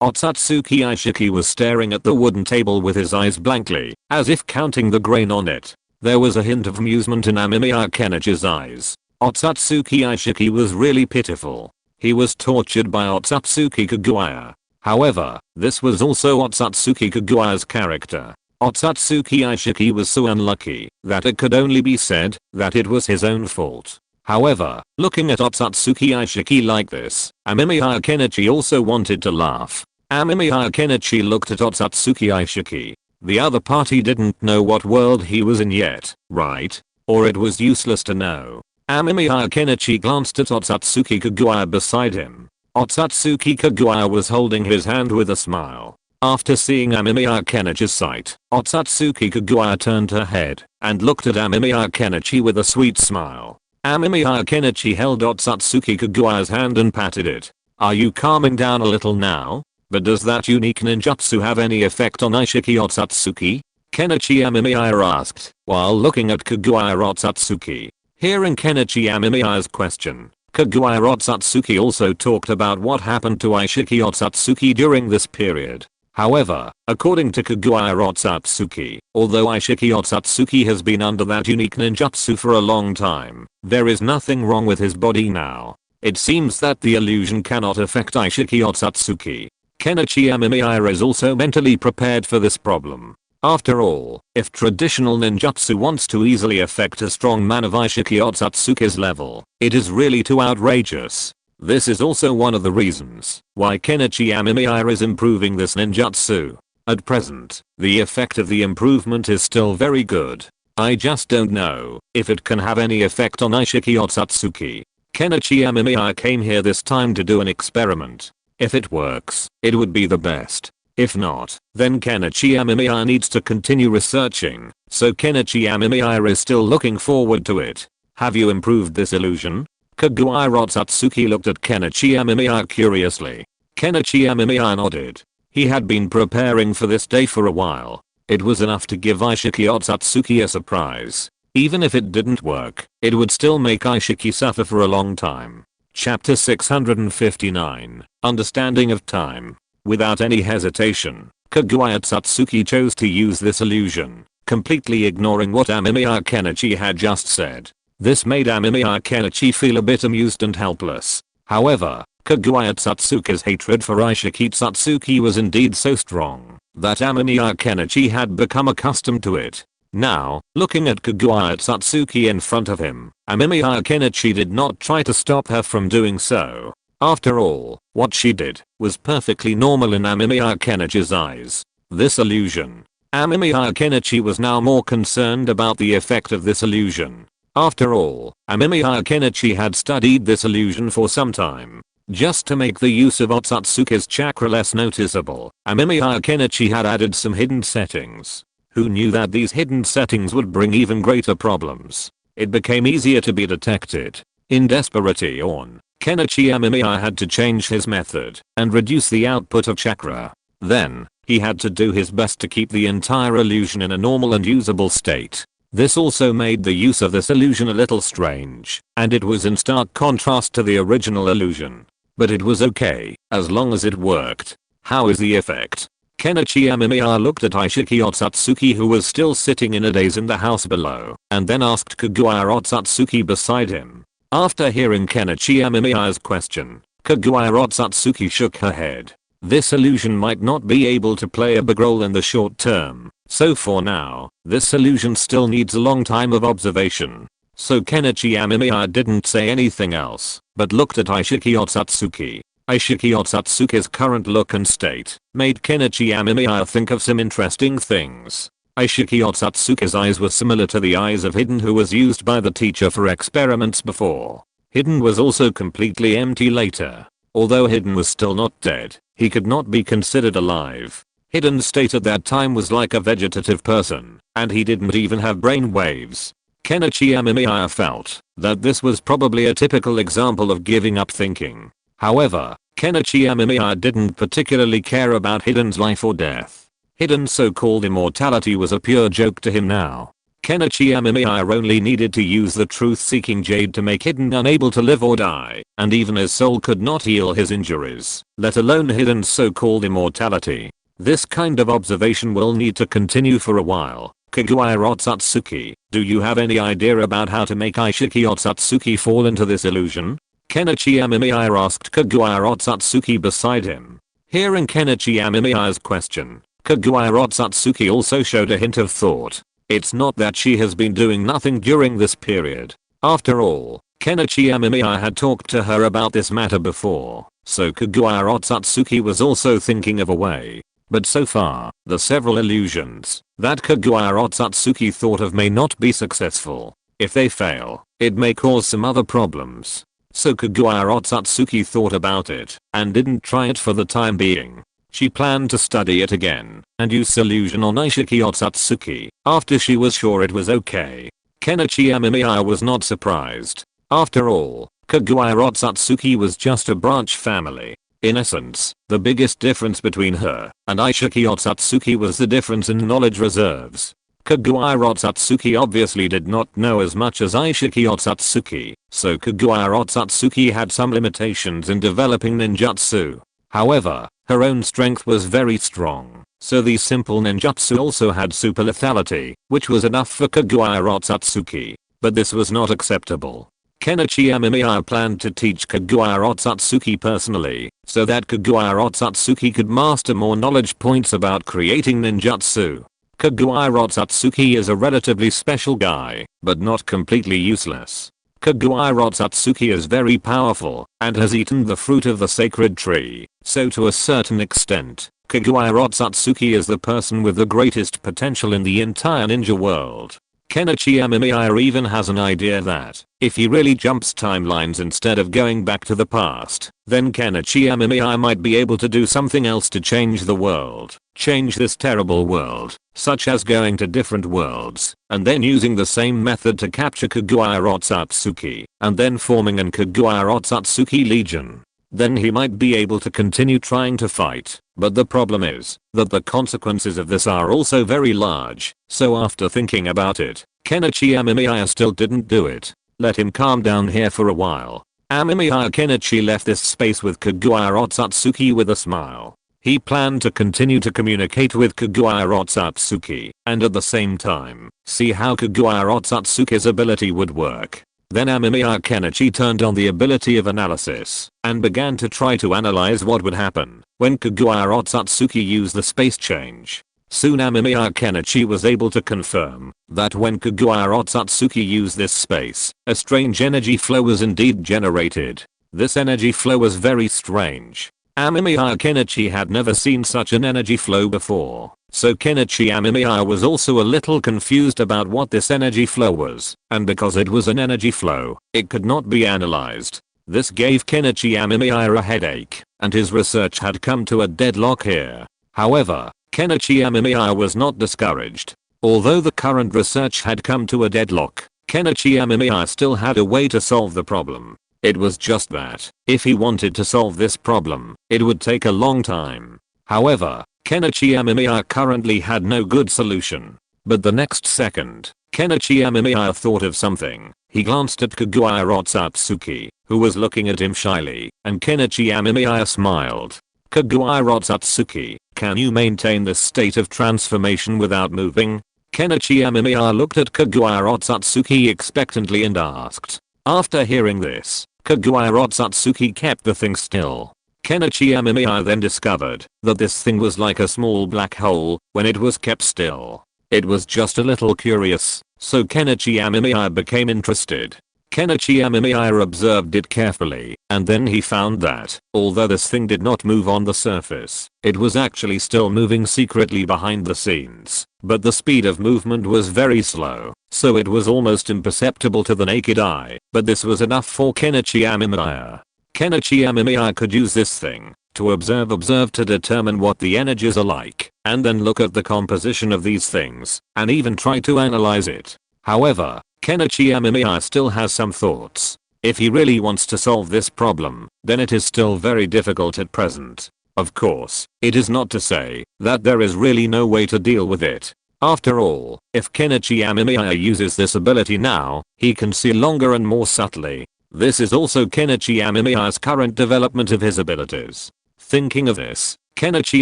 A: Aishiki was staring at the wooden table with his eyes blankly, as if counting the grain on it. There was a hint of amusement in Amemiya Kenichi's eyes. Otsutsuki Aishiki was really pitiful. He was tortured by Otsutsuki Kaguya. However, this was also Otsutsuki Kaguya's character. Otsutsuki Aishiki was so unlucky that it could only be said that it was his own fault. However, looking at Otsutsuki Aishiki like this, Amemiya Kenichi also wanted to laugh. Amemiya Kenichi looked at Otsutsuki Aishiki. The other party didn't know what world he was in yet, right? Or it was useless to know. Amemiya Kenichi glanced at Otsutsuki Kaguya beside him. Otsutsuki Kaguya was holding his hand with a smile. After seeing Amemiya Kenichi's sight, Otsutsuki Kaguya turned her head and looked at Amemiya Kenichi with a sweet smile. Amemiya Kenichi held Otsutsuki Kaguya's hand and patted it. Are you calming down a little now? But does that unique ninjutsu have any effect on Aishiki Otsutsuki? Kenichi Amemiya asked, while looking at Kaguya Otsutsuki. Hearing Kenichi Amemiya's question, Kaguya Otsutsuki also talked about what happened to Aishiki Otsutsuki during this period. However, according to Kaguya Otsutsuki, although Aishiki Otsutsuki has been under that unique ninjutsu for a long time, there is nothing wrong with his body now. It seems that the illusion cannot affect Aishiki Otsutsuki. Kenichi Amemiya is also mentally prepared for this problem. After all, if traditional ninjutsu wants to easily affect a strong man of Aishiki Otsutsuki's level, it is really too outrageous. This is also one of the reasons why Kenichi Amemiya is improving this ninjutsu. At present, the effect of the improvement is still very good. I just don't know if it can have any effect on Aishiki Otsutsuki. Kenichi Amemiya came here this time to do an experiment. If it works, it would be the best. If not, then Kenichi Amemiya needs to continue researching, so Kenichi Amemiya is still looking forward to it. Have you improved this illusion? Kaguya Satsuki looked at Kenichi Amemiya curiously. Kenichi Amemiya nodded. He had been preparing for this day for a while. It was enough to give Aishiki Otsutsuki a surprise. Even if it didn't work, it would still make Aishiki suffer for a long time. Chapter 659, Understanding of Time. Without any hesitation, Kaguya Satsuki chose to use this illusion, completely ignoring what Amemiya Kenichi had just said. This made Amemiya Kenichi feel a bit amused and helpless. However, Kaguya Satsuki's hatred for Aishiki Satsuki was indeed so strong that Amemiya Kenichi had become accustomed to it. Now, looking at Kaguya Satsuki in front of him, Amemiya Kenichi did not try to stop her from doing so. After all, what she did was perfectly normal in Amemiya Kenichi's eyes. This illusion. Amemiya Kenichi was now more concerned about the effect of this illusion. After all, Amemiya Kenichi had studied this illusion for some time. Just to make the use of Otsutsuki's chakra less noticeable, Amemiya Kenichi had added some hidden settings. Who knew that these hidden settings would bring even greater problems? It became easier to be detected. In desperation, Kenichi Amemiya had to change his method and reduce the output of chakra. Then, he had to do his best to keep the entire illusion in a normal and usable state. This also made the use of this illusion a little strange, and it was in stark contrast to the original illusion. But it was okay, as long as it worked. How is the effect? Kenichi Amemiya looked at Aishiki Otsutsuki, who was still sitting in a daze in the house below, and then asked Kaguya Otsutsuki beside him. After hearing Kenichi Amemiya's question, Kaguya Otsutsuki shook her head. This illusion might not be able to play a big role in the short term, so for now, this illusion still needs a long time of observation. So Kenichi Amemiya didn't say anything else, but looked at Aishiki Otsutsuki. Aishiki Otsutsuki's current look and state made Kenichi Amemiya think of some interesting things. Aishiki Otsutsuki's eyes were similar to the eyes of Hidden, who was used by the teacher for experiments before. Hidden was also completely empty later. Although Hidden was still not dead, he could not be considered alive. Hidden's state at that time was like a vegetative person, and he didn't even have brain waves. Kenichi Amemiya felt that this was probably a typical example of giving up thinking. However, Kenichi Amemiya didn't particularly care about Hidden's life or death. Hidden's so-called immortality was a pure joke to him now. Kenichi Amemiya only needed to use the truth-seeking jade to make Hidden unable to live or die, and even his soul could not heal his injuries, let alone Hidden's so-called immortality. This kind of observation will need to continue for a while. Kaguya Otsutsuki, do you have any idea about how to make Aishiki Otsutsuki fall into this illusion? Kenichi Amemiya asked Kaguya Otsutsuki beside him. Hearing Kenichi Amemiya's question, Kaguya Otsutsuki also showed a hint of thought. It's not that she has been doing nothing during this period. After all, Kenichi Amemiya had talked to her about this matter before, so Kaguya Otsutsuki was also thinking of a way. But so far, the several illusions that Kaguya Otsutsuki thought of may not be successful. If they fail, it may cause some other problems. So Kaguya Otsutsuki thought about it and didn't try it for the time being. She planned to study it again and use illusion on Aishiki Otsutsuki after she was sure it was okay. Kenichi Amemiya was not surprised. After all, Kaguya Otsutsuki was just a branch family. In essence, the biggest difference between her and Aishiki Otsutsuki was the difference in knowledge reserves. Kaguya Otsutsuki obviously did not know as much as Aishiki Otsutsuki, so Kaguya Otsutsuki had some limitations in developing ninjutsu. However, her own strength was very strong, so these simple ninjutsu also had super lethality, which was enough for Kaguya Otsutsuki. But this was not acceptable. Kenichi Amemiya planned to teach Kaguya Otsutsuki personally, so that Kaguya Otsutsuki could master more knowledge points about creating ninjutsu. Kaguya Otsutsuki is a relatively special guy, but not completely useless. Kaguya Otsutsuki is very powerful and has eaten the fruit of the sacred tree, so to a certain extent, Kaguya Otsutsuki is the person with the greatest potential in the entire ninja world. Kenichi Amemiya even has an idea that, if he really jumps timelines instead of going back to the past, then Kenichi Amemiya might be able to do something else to change the world. Change this terrible world, such as going to different worlds, and then using the same method to capture Kaguya Otsutsuki, and then forming an Kaguya Otsutsuki Legion. Then he might be able to continue trying to fight, but the problem is that the consequences of this are also very large, so after thinking about it, Kenichi Amemiya still didn't do it. Let him calm down here for a while. Amemiya Kenichi left this space with Kaguya Otsutsuki with a smile. He planned to continue to communicate with Kaguya Otsutsuki, and at the same time, see how Kaguya Otsutsuki's ability would work. Then Amemiya Kenichi turned on the ability of analysis, and began to try to analyze what would happen when Kaguya Otsutsuki used the space change. Soon Amemiya Kenichi was able to confirm that when Kaguya Otsutsuki used this space, a strange energy flow was indeed generated. This energy flow was very strange. Amemiya Kenichi had never seen such an energy flow before, so Kenichi Amemiya was also a little confused about what this energy flow was, and because it was an energy flow, it could not be analyzed. This gave Kenichi Amemiya a headache, and his research had come to a deadlock here. However, Kenichi Amemiya was not discouraged. Although the current research had come to a deadlock, Kenichi Amemiya still had a way to solve the problem. It was just that, if he wanted to solve this problem, it would take a long time. However, Kenichi Amemiya currently had no good solution. But the next second, Kenichi Amemiya thought of something. He glanced at Kaguya Otsutsuki, who was looking at him shyly, and Kenichi Amemiya smiled. Kaguya Otsutsuki, can you maintain this state of transformation without moving? Kenichi Amemiya looked at Kaguya Otsutsuki expectantly and asked. After hearing this, Kaguya Otsutsuki kept the thing still. Kenichi Amemiya then discovered that this thing was like a small black hole when it was kept still. It was just a little curious, so Kenichi Amemiya became interested. Kenichi Amemiya observed it carefully, and then he found that, although this thing did not move on the surface, it was actually still moving secretly behind the scenes, but the speed of movement was very slow, so it was almost imperceptible to the naked eye, but this was enough for Kenichi Amemiya. Kenichi Amemiya could use this thing to observe to determine what the energies are like, and then look at the composition of these things, and even try to analyze it. However, Kenichi Amemiya still has some thoughts. If he really wants to solve this problem, then it is still very difficult at present. Of course, it is not to say that there is really no way to deal with it. After all, if Kenichi Amemiya uses this ability now, he can see longer and more subtly. This is also Kenichi Amemiya's current development of his abilities. Thinking of this, Kenichi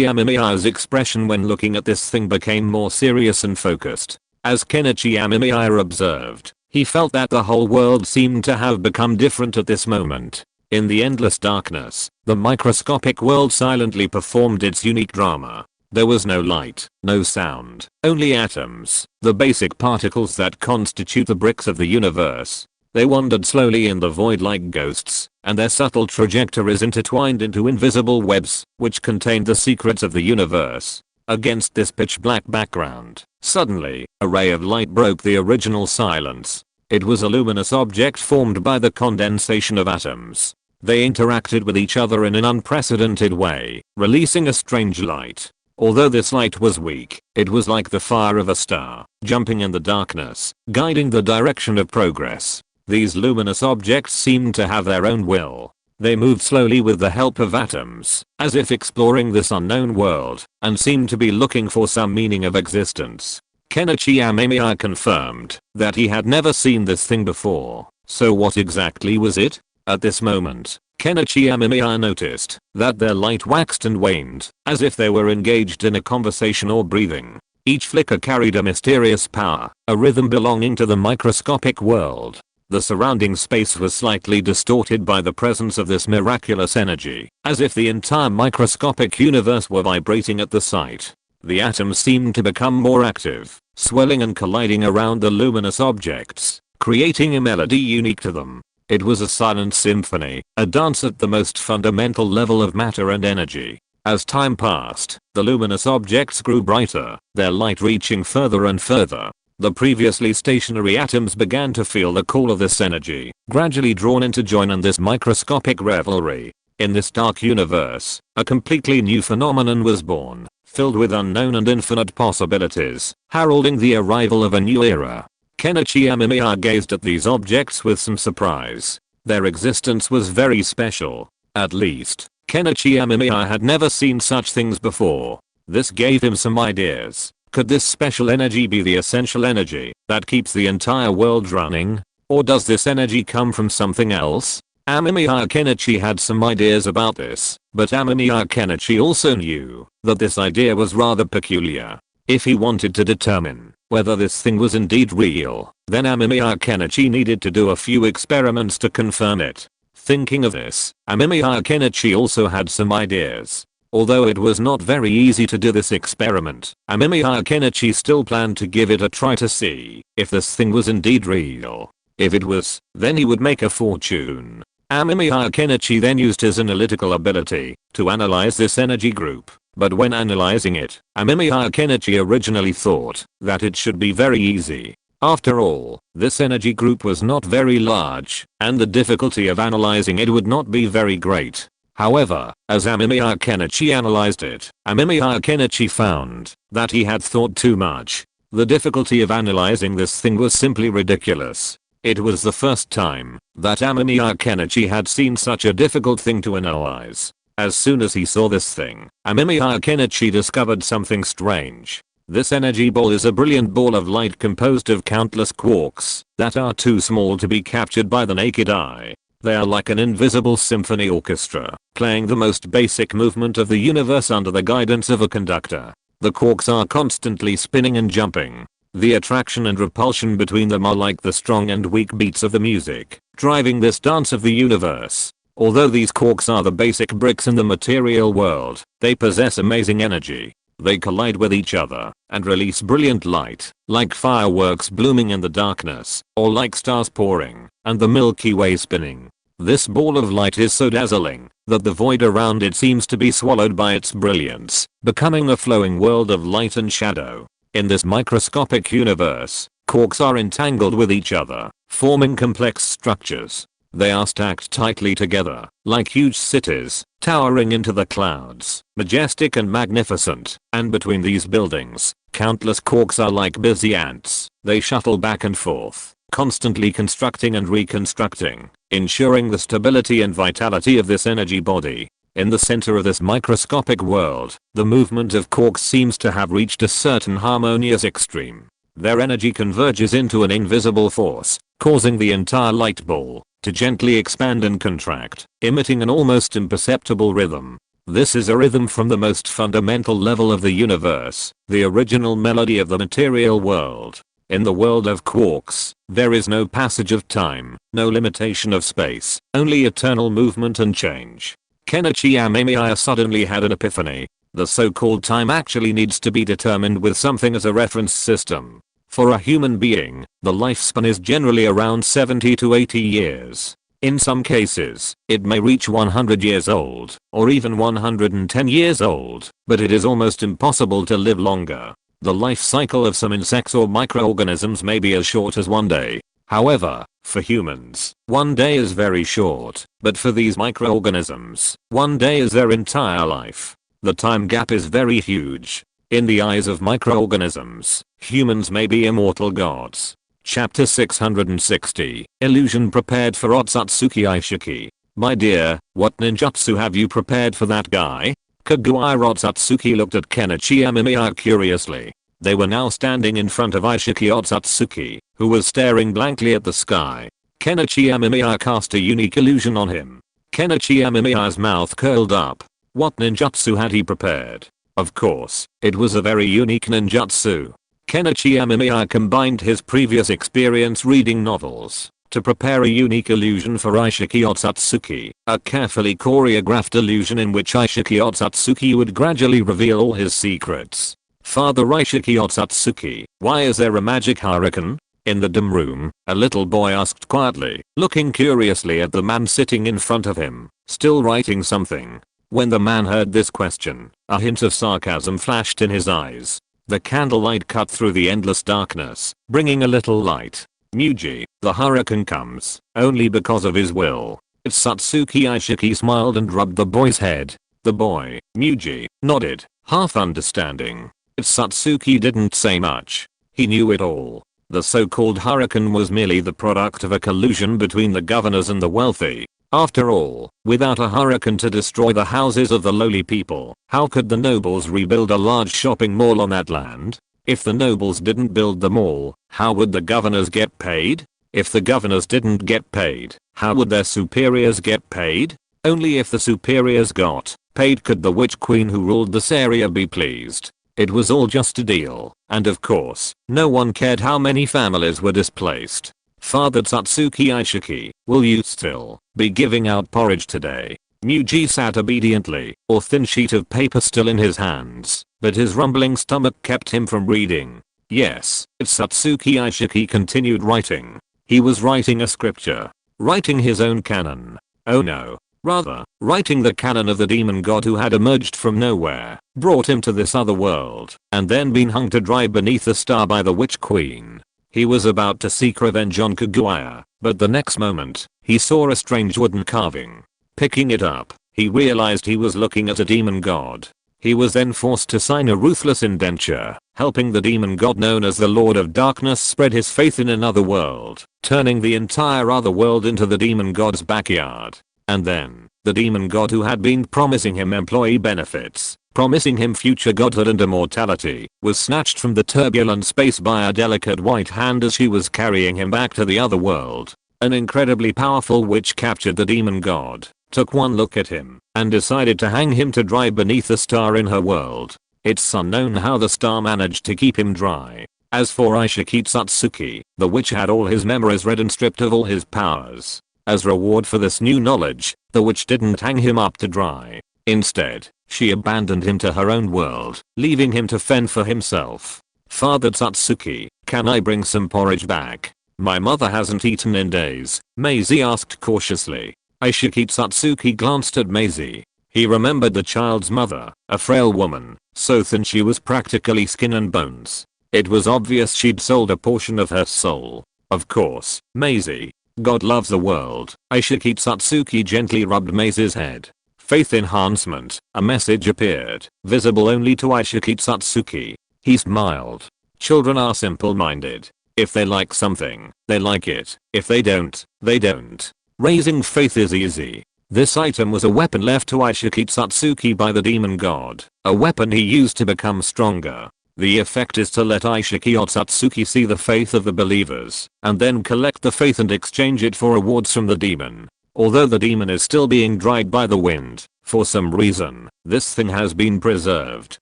A: Amemiya's expression when looking at this thing became more serious and focused. As Kenichi Amemiya observed, he felt that the whole world seemed to have become different at this moment. In the endless darkness, the microscopic world silently performed its unique drama. There was no light, no sound, only atoms, the basic particles that constitute the bricks of the universe. They wandered slowly in the void like ghosts, and their subtle trajectories intertwined into invisible webs, which contained the secrets of the universe. Against this pitch black background, suddenly, a ray of light broke the original silence. It was a luminous object formed by the condensation of atoms. They interacted with each other in an unprecedented way, releasing a strange light. Although this light was weak, it was like the fire of a star, jumping in the darkness, guiding the direction of progress. These luminous objects seemed to have their own will. They moved slowly with the help of atoms, as if exploring this unknown world, and seemed to be looking for some meaning of existence. Kenichi Amemiya confirmed that he had never seen this thing before. So what exactly was it? At this moment, Kenichi Amemiya noticed that their light waxed and waned, as if they were engaged in a conversation or breathing. Each flicker carried a mysterious power, a rhythm belonging to the microscopic world. The surrounding space was slightly distorted by the presence of this miraculous energy, as if the entire microscopic universe were vibrating at the sight. The atoms seemed to become more active, swelling and colliding around the luminous objects, creating a melody unique to them. It was a silent symphony, a dance at the most fundamental level of matter and energy. As time passed, the luminous objects grew brighter, their light reaching further and further. The previously stationary atoms began to feel the call of this energy, gradually drawn in to join in this microscopic revelry. In this dark universe, a completely new phenomenon was born, filled with unknown and infinite possibilities, heralding the arrival of a new era. Kenichi Amemiya gazed at these objects with some surprise. Their existence was very special. At least, Kenichi Amemiya had never seen such things before. This gave him some ideas. Could this special energy be the essential energy that keeps the entire world running? Or does this energy come from something else? Amemiya Kenichi had some ideas about this, but Amemiya Kenichi also knew that this idea was rather peculiar. If he wanted to determine whether this thing was indeed real, then Amemiya Kenichi needed to do a few experiments to confirm it. Thinking of this, Amemiya Kenichi also had some ideas. Although it was not very easy to do this experiment, Amemiya Kenichi still planned to give it a try to see if this thing was indeed real. If it was, then he would make a fortune. Amemiya Kenichi then used his analytical ability to analyze this energy group. But when analyzing it, Amemiya Kenichi originally thought that it should be very easy. After all, this energy group was not very large, and the difficulty of analyzing it would not be very great. However, as Amemiya Kenichi analyzed it, Amemiya Kenichi found that he had thought too much. The difficulty of analyzing this thing was simply ridiculous. It was the first time that Amemiya Kenichi had seen such a difficult thing to analyze. As soon as he saw this thing, Amemiya Kenichi discovered something strange. This energy ball is a brilliant ball of light composed of countless quarks that are too small to be captured by the naked eye. They are like an invisible symphony orchestra, playing the most basic movement of the universe under the guidance of a conductor. The quarks are constantly spinning and jumping. The attraction and repulsion between them are like the strong and weak beats of the music, driving this dance of the universe. Although these quarks are the basic bricks in the material world, they possess amazing energy. They collide with each other and release brilliant light, like fireworks blooming in the darkness, or like stars pouring and the Milky Way spinning. This ball of light is so dazzling that the void around it seems to be swallowed by its brilliance, becoming a flowing world of light and shadow. In this microscopic universe, quarks are entangled with each other, forming complex structures. They are stacked tightly together, like huge cities, towering into the clouds, majestic and magnificent, and between these buildings, countless quarks are like busy ants. They shuttle back and forth, constantly constructing and reconstructing, ensuring the stability and vitality of this energy body. In the center of this microscopic world, the movement of quarks seems to have reached a certain harmonious extreme. Their energy converges into an invisible force, causing the entire light ball to gently expand and contract, emitting an almost imperceptible rhythm. This is a rhythm from the most fundamental level of the universe, the original melody of the material world. In the world of quarks, there is no passage of time, no limitation of space, only eternal movement and change. Kenichi Amemiya suddenly had an epiphany. The so-called time actually needs to be determined with something as a reference system. For a human being, the lifespan is generally around 70 to 80 years. In some cases, it may reach 100 years old, or even 110 years old, but it is almost impossible to live longer. The life cycle of some insects or microorganisms may be as short as one day. However, for humans, one day is very short, but for these microorganisms, one day is their entire life. The time gap is very huge. In the eyes of microorganisms, humans may be immortal gods. Chapter 660, Illusion Prepared for Otsutsuki Aishiki. My dear, what ninjutsu have you prepared for that guy? Kaguya Otsutsuki looked at Kenichi Amemiya curiously. They were now standing in front of Aishiki Otsutsuki, who was staring blankly at the sky. Kenichi Amemiya cast a unique illusion on him. Kenichi Amemiya's mouth curled up. What ninjutsu had he prepared? Of course, it was a very unique ninjutsu. Kenichi Amemiya combined his previous experience reading novels to prepare a unique illusion for Aishiki Otsutsuki, a carefully choreographed illusion in which Aishiki Otsutsuki would gradually reveal all his secrets. Father Aishiki Otsutsuki, why is there a magic hurricane? In the dim room, a little boy asked quietly, looking curiously at the man sitting in front of him, still writing something. When the man heard this question, a hint of sarcasm flashed in his eyes. The candlelight cut through the endless darkness, bringing a little light. Muji, the hurricane comes, only because of his will. It's Satsuki. Aishiki smiled and rubbed the boy's head. The boy, Muji, nodded, half understanding. It's Satsuki didn't say much. He knew it all. The so-called hurricane was merely the product of a collusion between the governors and the wealthy. After all, without a hurricane to destroy the houses of the lowly people, how could the nobles rebuild a large shopping mall on that land? If the nobles didn't build the mall, how would the governors get paid? If the governors didn't get paid, how would their superiors get paid? Only if the superiors got paid could the witch queen who ruled this area be pleased. It was all just a deal, and of course, no one cared how many families were displaced. Father Satsuki. Aishiki, will you still be giving out porridge today? Muji sat obediently, a thin sheet of paper still in his hands, but his rumbling stomach kept him from reading. Yes, it's Satsuki. Aishiki continued writing. He was writing a scripture. Writing his own canon. Oh no. Rather, writing the canon of the demon god who had emerged from nowhere, brought him to this other world, and then been hung to dry beneath a star by the witch queen. He was about to seek revenge on Kaguya, but the next moment, he saw a strange wooden carving. Picking it up, he realized he was looking at a demon god. He was then forced to sign a ruthless indenture, helping the demon god known as the Lord of Darkness spread his faith in another world, turning the entire other world into the demon god's backyard. And then, the demon god who had been promising him employee benefits, promising him future godhood and immortality, was snatched from the turbulent space by a delicate white hand as she was carrying him back to the other world. An incredibly powerful witch captured the demon god, took one look at him, and decided to hang him to dry beneath a star in her world. It's unknown how the star managed to keep him dry. As for Aishiki Satsuki, the witch had all his memories read and stripped of all his powers. As reward for this new knowledge, the witch didn't hang him up to dry. Instead, she abandoned him to her own world, leaving him to fend for himself. Father Satsuki, can I bring some porridge back? My mother hasn't eaten in days, Maisie asked cautiously. Aishiki Satsuki glanced at Maisie. He remembered the child's mother, a frail woman, so thin she was practically skin and bones. It was obvious she'd sold a portion of her soul. Of course, Maisie. God loves the world. Aishiki Satsuki gently rubbed Maisie's head. Faith enhancement. A message appeared, visible only to Aishiki Satsuki. He smiled. Children are simple-minded. If they like something, they like it. If they don't, they don't. Raising faith is easy. This item was a weapon left to Aishiki Satsuki by the demon god. A weapon he used to become stronger. The effect is to let Aishiki Satsuki see the faith of the believers, and then collect the faith and exchange it for rewards from the demon. Although the demon is still being dried by the wind, for some reason, this thing has been preserved.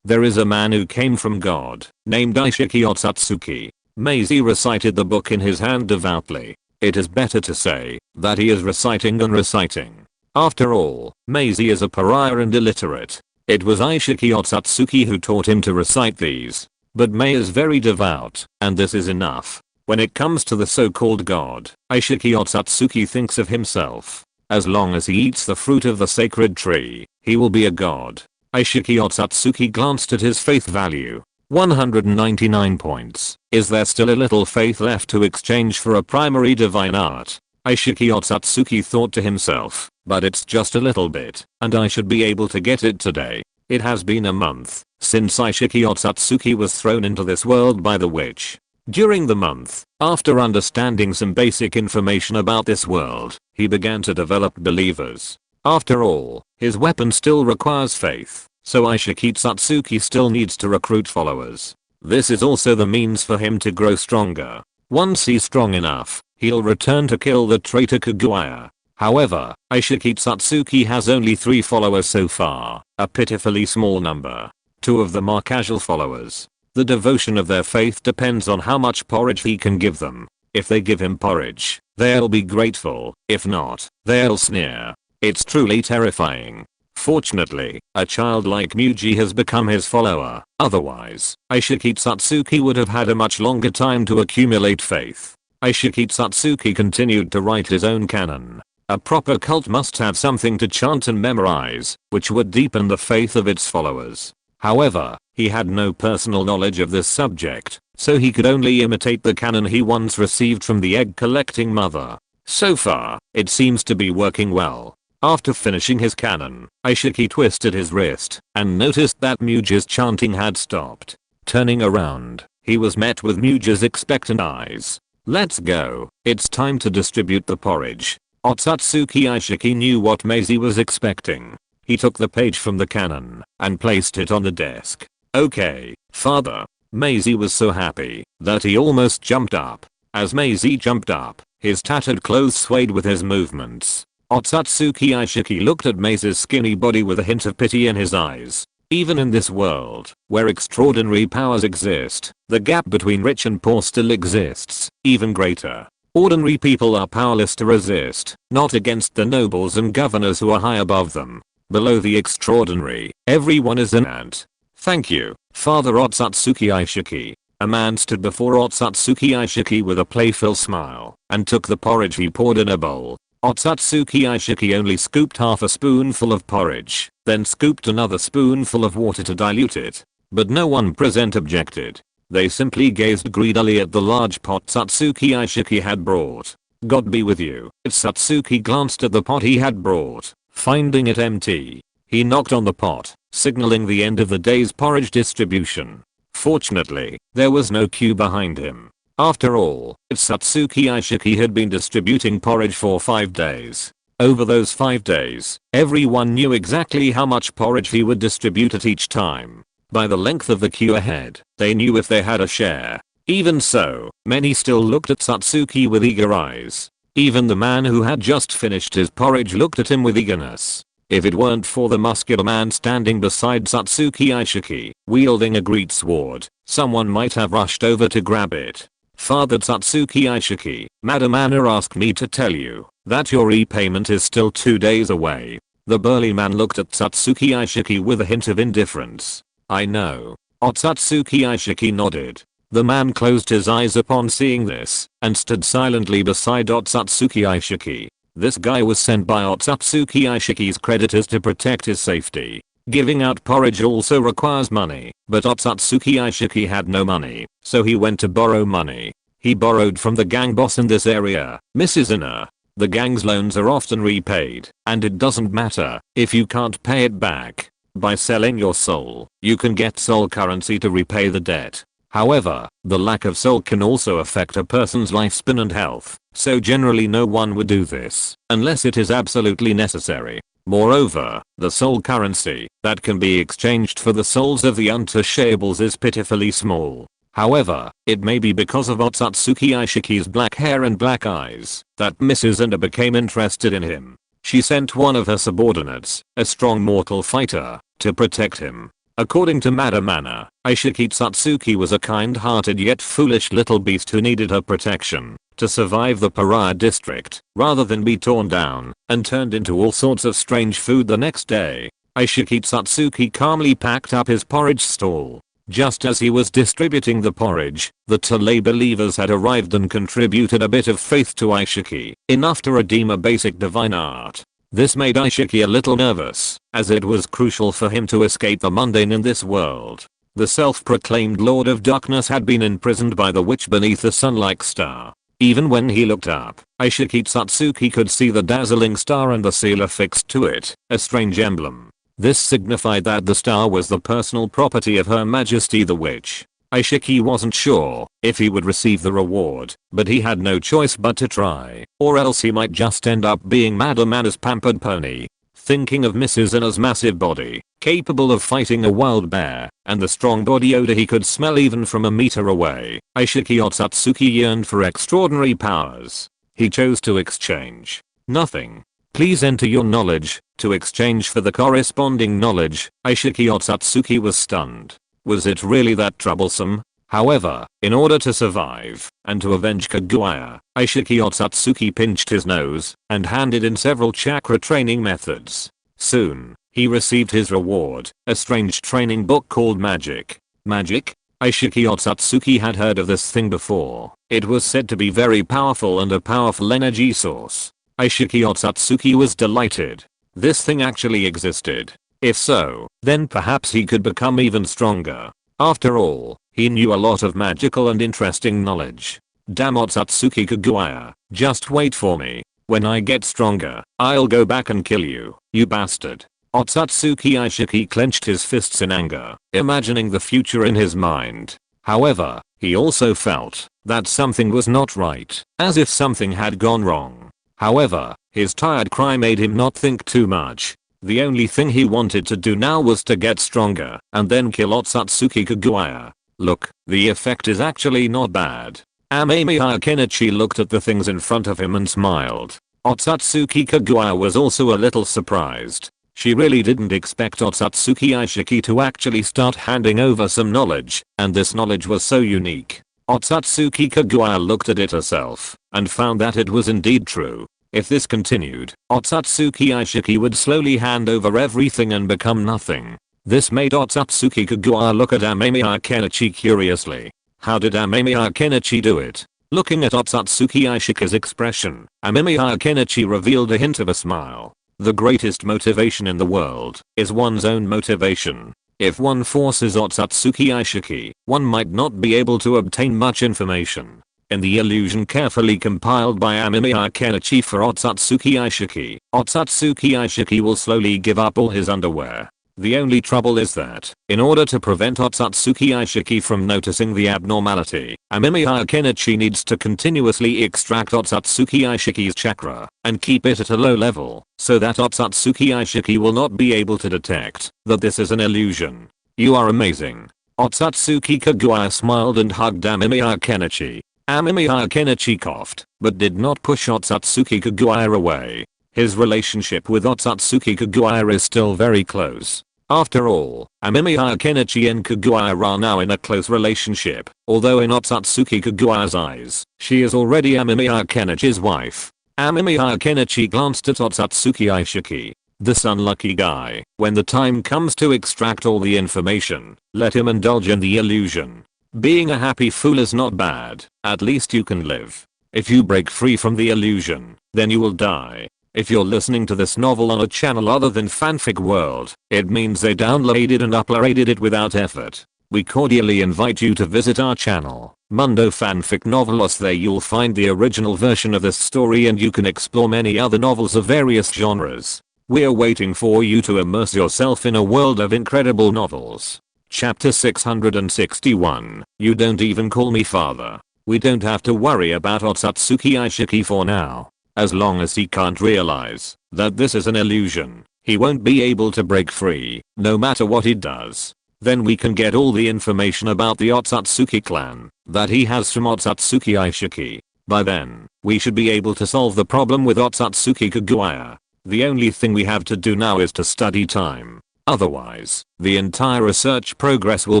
A: There is a man who came from God, named Aishiki Satsuki. Maisie recited the book in his hand devoutly. It is better to say that he is reciting than reciting. After all, Maisie is a pariah and illiterate. It was Aishiki Satsuki who taught him to recite these. But Mei is very devout, and this is enough. When it comes to the so-called god, Aishiki Satsuki thinks of himself. As long as he eats the fruit of the sacred tree, he will be a god. Aishiki Satsuki glanced at his faith value. 199 points. Is there still a little faith left to exchange for a primary divine art? Aishiki Satsuki thought to himself, but it's just a little bit, and I should be able to get it today. It has been a month since Aishiki Satsuki was thrown into this world by the witch. During the month, after understanding some basic information about this world, he began to develop believers. After all, his weapon still requires faith, so Aishiki Satsuki still needs to recruit followers. This is also the means for him to grow stronger. Once he's strong enough, he'll return to kill the traitor Kaguya. However, Aishiki Satsuki has only 3 followers so far, a pitifully small number. 2 of them are casual followers. The devotion of their faith depends on how much porridge he can give them. If they give him porridge, they'll be grateful. If not, they'll sneer. It's truly terrifying. Fortunately, a child like Muji has become his follower. Otherwise, Aishiki Satsuki would have had a much longer time to accumulate faith. Aishiki Satsuki continued to write his own canon. A proper cult must have something to chant and memorize, which would deepen the faith of its followers. However, He had no personal knowledge of this subject, so he could only imitate the canon he once received from the egg collecting mother. So far, it seems to be working well. After finishing his canon, Aishiki twisted his wrist and noticed that Muge's chanting had stopped. Turning around, he was met with Muge's expectant eyes. Let's go, it's time to distribute the porridge. Otsutsuki Aishiki knew what Maisie was expecting. He took the page from the canon and placed it on the desk. Okay, father. Maisie was so happy that he almost jumped up. As Maisie jumped up, his tattered clothes swayed with his movements. Otsutsuki Aishiki looked at Maisie's skinny body with a hint of pity in his eyes. Even in this world, where extraordinary powers exist, the gap between rich and poor still exists, even greater. Ordinary people are powerless to resist, not against the nobles and governors who are high above them. Below the extraordinary, everyone is an ant. Thank you, Father Otsutsuki Aishiki. A man stood before Otsutsuki Aishiki with a playful smile and took the porridge he poured in a bowl. Otsutsuki Aishiki only scooped half a spoonful of porridge, then scooped another spoonful of water to dilute it. But no one present objected. They simply gazed greedily at the large pot Otsutsuki Aishiki had brought. God be with you. Otsutsuki glanced at the pot he had brought, finding it empty. He knocked on the pot, signaling the end of the day's porridge distribution. Fortunately, there was no queue behind him. After all, Otsutsuki Aishiki had been distributing porridge for 5 days. Over those 5 days, everyone knew exactly how much porridge he would distribute at each time. By the length of the queue ahead, they knew if they had a share. Even so, many still looked at Otsutsuki with eager eyes. Even the man who had just finished his porridge looked at him with eagerness. If it weren't for the muscular man standing beside Otsutsuki Aishiki, wielding a great sword, someone might have rushed over to grab it. Father Otsutsuki Aishiki, Madam Anna asked me to tell you that your repayment is still 2 days away. The burly man looked at Otsutsuki Aishiki with a hint of indifference. I know. Otsutsuki Aishiki nodded. The man closed his eyes upon seeing this and stood silently beside Otsutsuki Aishiki. This guy was sent by Otsutsuki Aishiki's creditors to protect his safety. Giving out porridge also requires money, but Otsutsuki Aishiki had no money, so he went to borrow money. He borrowed from the gang boss in this area, Mrs. Inner. The gang's loans are often repaid, and it doesn't matter if you can't pay it back. By selling your soul, you can get soul currency to repay the debt. However, the lack of soul can also affect a person's lifespan and health, so generally no one would do this, unless it is absolutely necessary. Moreover, the soul currency that can be exchanged for the souls of the untouchables is pitifully small. However, it may be because of Otsutsuki Aishiki's black hair and black eyes that Mrs. Enda became interested in him. She sent one of her subordinates, a strong mortal fighter, to protect him. According to Madam Anna, Aishiki Otsutsuki was a kind-hearted yet foolish little beast who needed her protection to survive the pariah district, rather than be torn down and turned into all sorts of strange food the next day. Aishiki Otsutsuki calmly packed up his porridge stall. Just as he was distributing the porridge, the Tale believers had arrived and contributed a bit of faith to Aishiki, enough to redeem a basic divine art. This made Aishiki a little nervous, as it was crucial for him to escape the mundane in this world. The self-proclaimed Lord of Darkness had been imprisoned by the witch beneath the sun-like star. Even when he looked up, Aishiki Otsutsuki could see the dazzling star and the seal affixed to it, a strange emblem. This signified that the star was the personal property of Her Majesty the Witch. Aishiki wasn't sure if he would receive the reward, but he had no choice but to try, or else he might just end up being Madam Anna's pampered pony. Thinking of Mrs. Anna's massive body, capable of fighting a wild bear, and the strong body odor he could smell even from a meter away, Aishiki Otsutsuki yearned for extraordinary powers. He chose to exchange nothing. Please enter your knowledge to exchange for the corresponding knowledge. Aishiki Otsutsuki was stunned. Was it really that troublesome? However, in order to survive and to avenge Kaguya, Aishiki Otsutsuki pinched his nose and handed in several chakra training methods. Soon, he received his reward, a strange training book called Magic. Magic? Aishiki Otsutsuki had heard of this thing before. It was said to be very powerful and a powerful energy source. Aishiki Otsutsuki was delighted. This thing actually existed. If so, then perhaps he could become even stronger. After all, he knew a lot of magical and interesting knowledge. Damn Otsutsuki Kaguya, just wait for me. When I get stronger, I'll go back and kill you, you bastard. Otsutsuki Ishiki clenched his fists in anger, imagining the future in his mind. However, he also felt that something was not right, as if something had gone wrong. However, his tired cry made him not think too much. The only thing he wanted to do now was to get stronger and then kill Otsutsuki Kaguya. Look, the effect is actually not bad. Amemiya Kenichi looked at the things in front of him and smiled. Otsutsuki Kaguya was also a little surprised. She really didn't expect Otsutsuki Ishiki to actually start handing over some knowledge, and this knowledge was so unique. Otsutsuki Kaguya looked at it herself and found that it was indeed true. If this continued, Otsutsuki Ishiki would slowly hand over everything and become nothing. This made Otsutsuki Kaguya look at Amemiya Kenichi curiously. How did Amemiya Kenichi do it? Looking at Otsutsuki Ishiki's expression, Amemiya Kenichi revealed a hint of a smile. The greatest motivation in the world is one's own motivation. If one forces Otsutsuki Ishiki, one might not be able to obtain much information. In the illusion carefully compiled by Amemiya Kenichi for Otsutsuki Ishiki will slowly give up all his underwear. The only trouble is that, in order to prevent Otsutsuki Ishiki from noticing the abnormality, Amemiya Kenichi needs to continuously extract Otsutsuki Ishiki's chakra and keep it at a low level, so that Otsutsuki Ishiki will not be able to detect that this is an illusion. You are amazing. Otsutsuki Kaguya smiled and hugged Amemiya Kenichi. Amemiya Kenichi coughed, but did not push Otsutsuki Kaguya away. His relationship with Otsutsuki Kaguya is still very close. After all, Amemiya Kenichi and Kaguya are now in a close relationship, although in Otsutsuki Kaguya's eyes, she is already Amemiya Kenichi's wife. Amemiya Kenichi glanced at Otsutsuki Ishiki. This unlucky guy, when the time comes to extract all the information, let him indulge in the illusion. Being a happy fool is not bad, at least you can live. If you break free from the illusion, then you will die. If you're listening to this novel on a channel other than Fanfic World, it means they downloaded and uploaded it without effort. We cordially invite you to visit our channel, Mundo Fanfic Novelos. There you'll find the original version of this story and you can explore many other novels of various genres. We're waiting for you to immerse yourself in a world of incredible novels. Chapter 661, You Don't Even Call Me Father. We don't have to worry about Otsutsuki Ishiki for now. As long as he can't realize that this is an illusion, he won't be able to break free, no matter what he does. Then we can get all the information about the Otsutsuki clan that he has from Otsutsuki Ishiki. By then, we should be able to solve the problem with Otsutsuki Kaguya. The only thing we have to do now is to study time. Otherwise, the entire research progress will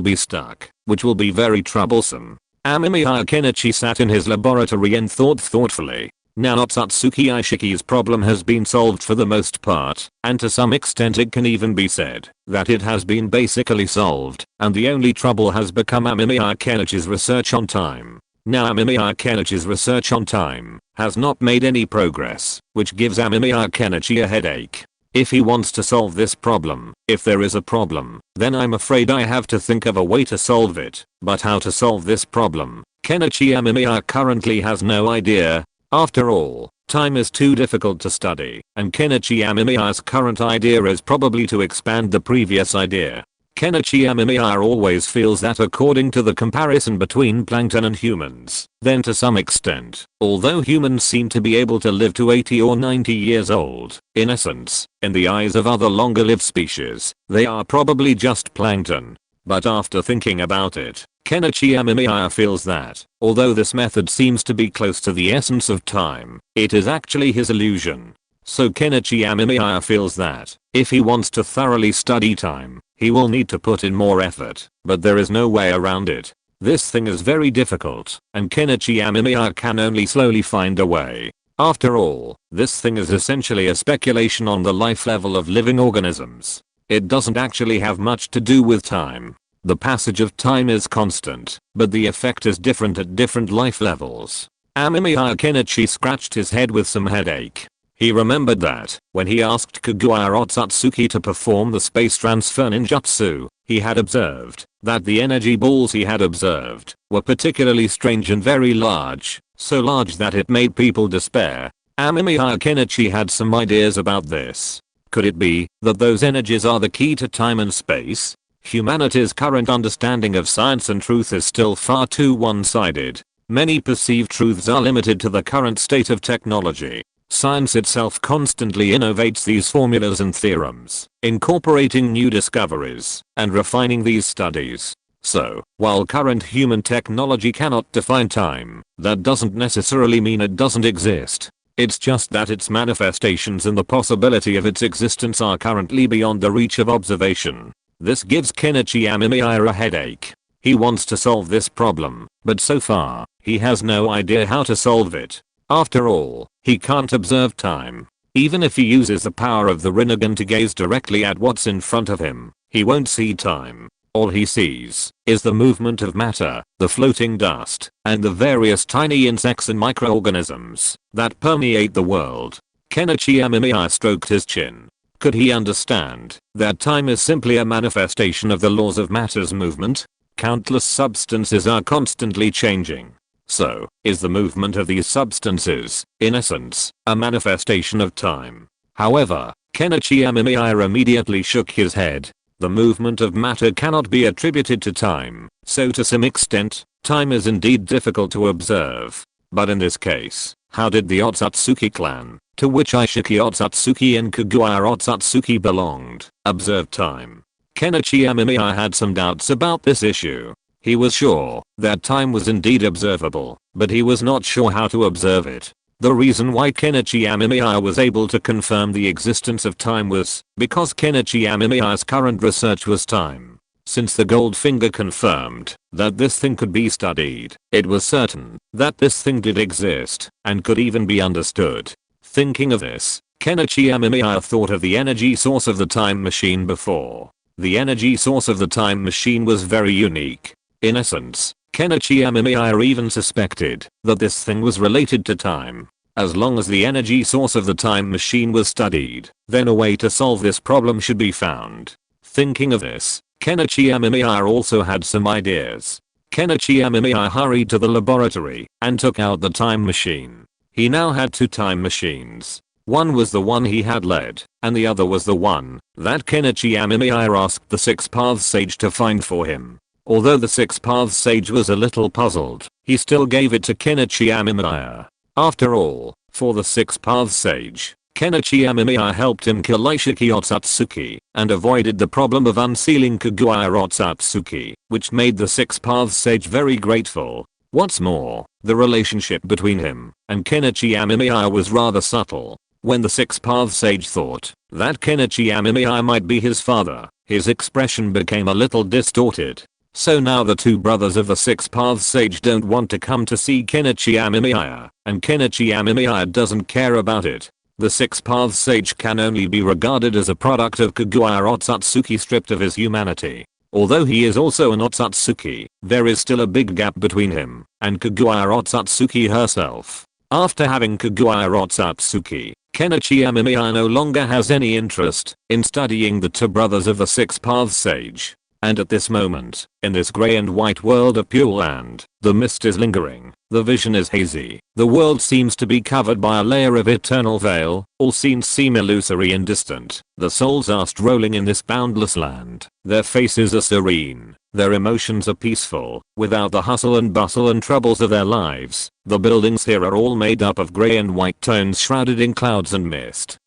A: be stuck, which will be very troublesome. Amemiya Kenichi sat in his laboratory and thought thoughtfully. Now Otsutsuki Ishiki's problem has been solved for the most part, and to some extent it can even be said that it has been basically solved, and the only trouble has become Amemiya Kenichi's research on time. Now Amemiya Kenichi's research on time has not made any progress, which gives Amemiya Kenichi a headache. If he wants to solve this problem, if there is a problem, then I'm afraid I have to think of a way to solve it. But how to solve this problem, Kenichi Amemiya currently has no idea. After all, time is too difficult to study, and Kenichi Amemiya's current idea is probably to expand the previous idea. Kenichi Amemiya always feels that according to the comparison between plankton and humans, then to some extent, although humans seem to be able to live to 80 or 90 years old, in essence, in the eyes of other longer-lived species, they are probably just plankton. But after thinking about it, Kenichi Amemiya feels that, although this method seems to be close to the essence of time, it is actually his illusion. So Kenichi Amemiya feels that, if he wants to thoroughly study time, he will need to put in more effort, but there is no way around it. This thing is very difficult, and Kenichi Amemiya can only slowly find a way. After all, this thing is essentially a speculation on the life level of living organisms. It doesn't actually have much to do with time. The passage of time is constant, but the effect is different at different life levels. Amemiya Kenichi scratched his head with some headache. He remembered that, when he asked Kagura Otsutsuki to perform the space transfer ninjutsu, he had observed that the energy balls he had observed were particularly strange and very large, so large that it made people despair. Amemiya Kenichi had some ideas about this. Could it be that those energies are the key to time and space? Humanity's current understanding of science and truth is still far too one-sided. Many perceived truths are limited to the current state of technology. Science itself constantly innovates these formulas and theorems, incorporating new discoveries and refining these studies. So, while current human technology cannot define time, that doesn't necessarily mean it doesn't exist. It's just that its manifestations and the possibility of its existence are currently beyond the reach of observation. This gives Kenichi Amemiya a headache. He wants to solve this problem, but so far, he has no idea how to solve it. After all, he can't observe time. Even if he uses the power of the Rinnegan to gaze directly at what's in front of him, he won't see time. All he sees is the movement of matter, the floating dust, and the various tiny insects and microorganisms that permeate the world. Kenichi Amemiya stroked his chin. Could he understand that time is simply a manifestation of the laws of matter's movement? Countless substances are constantly changing. So, is the movement of these substances, in essence, a manifestation of time? However, Kenichi Amemiya immediately shook his head. The movement of matter cannot be attributed to time, so to some extent, time is indeed difficult to observe. But in this case, how did the Otsutsuki clan, to which Ishiki Otsutsuki and Kagura Otsutsuki belonged, observe time? Kenichi Amemiya had some doubts about this issue. He was sure that time was indeed observable, but he was not sure how to observe it. The reason why Kenichi Amemiya was able to confirm the existence of time was because Kenichi Amemiya's current research was time. Since the Goldfinger confirmed that this thing could be studied, it was certain that this thing did exist and could even be understood. Thinking of this, Kenichi Amemiya thought of the energy source of the time machine before. The energy source of the time machine was very unique. In essence, Kenichi Amemiya even suspected that this thing was related to time. As long as the energy source of the time machine was studied, then a way to solve this problem should be found. Thinking of this, Kenichi Amemiya also had some ideas. Kenichi Amemiya hurried to the laboratory and took out the time machine. He now had two time machines. One was the one he had led, and the other was the one that Kenichi Amemiya asked the Six Paths Sage to find for him. Although the Six Paths Sage was a little puzzled, he still gave it to Kenichi Amemiya. After all, for the Six Paths Sage, Kenichi Amemiya helped him kill Ishiki Otsutsuki and avoided the problem of unsealing Kagura Otsutsuki, which made the Six Paths Sage very grateful. What's more, the relationship between him and Kenichi Amemiya was rather subtle. When the Six Paths Sage thought that Kenichi Amemiya might be his father, his expression became a little distorted. So now the two brothers of the Six Paths Sage don't want to come to see Kenichi Amemiya, and Kenichi Amemiya doesn't care about it. The Six Paths Sage can only be regarded as a product of Kagura Otsutsuki stripped of his humanity. Although he is also an Otsutsuki, there is still a big gap between him and Kagura Otsutsuki herself. After having Kagura Otsutsuki, Kenichi Amemiya no longer has any interest in studying the two brothers of the Six Paths Sage. And at this moment, in this grey and white world of Pure Land, the mist is lingering, the vision is hazy, the world seems to be covered by a layer of eternal veil, all scenes seem illusory and distant, the souls are strolling in this boundless land, their faces are serene, their emotions are peaceful, without the hustle and bustle and troubles of their lives, the buildings here are all made up of grey and white tones shrouded in clouds and mist.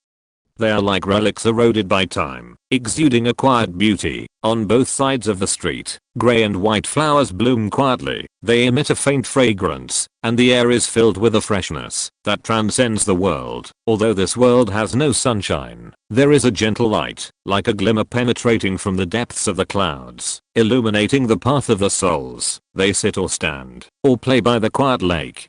A: They are like relics eroded by time, exuding a quiet beauty. On both sides of the street, grey and white flowers bloom quietly, they emit a faint fragrance, and the air is filled with a freshness that transcends the world. Although this world has no sunshine, there is a gentle light, like a glimmer penetrating from the depths of the clouds, illuminating the path of the souls. They sit or stand, or play by the quiet lake.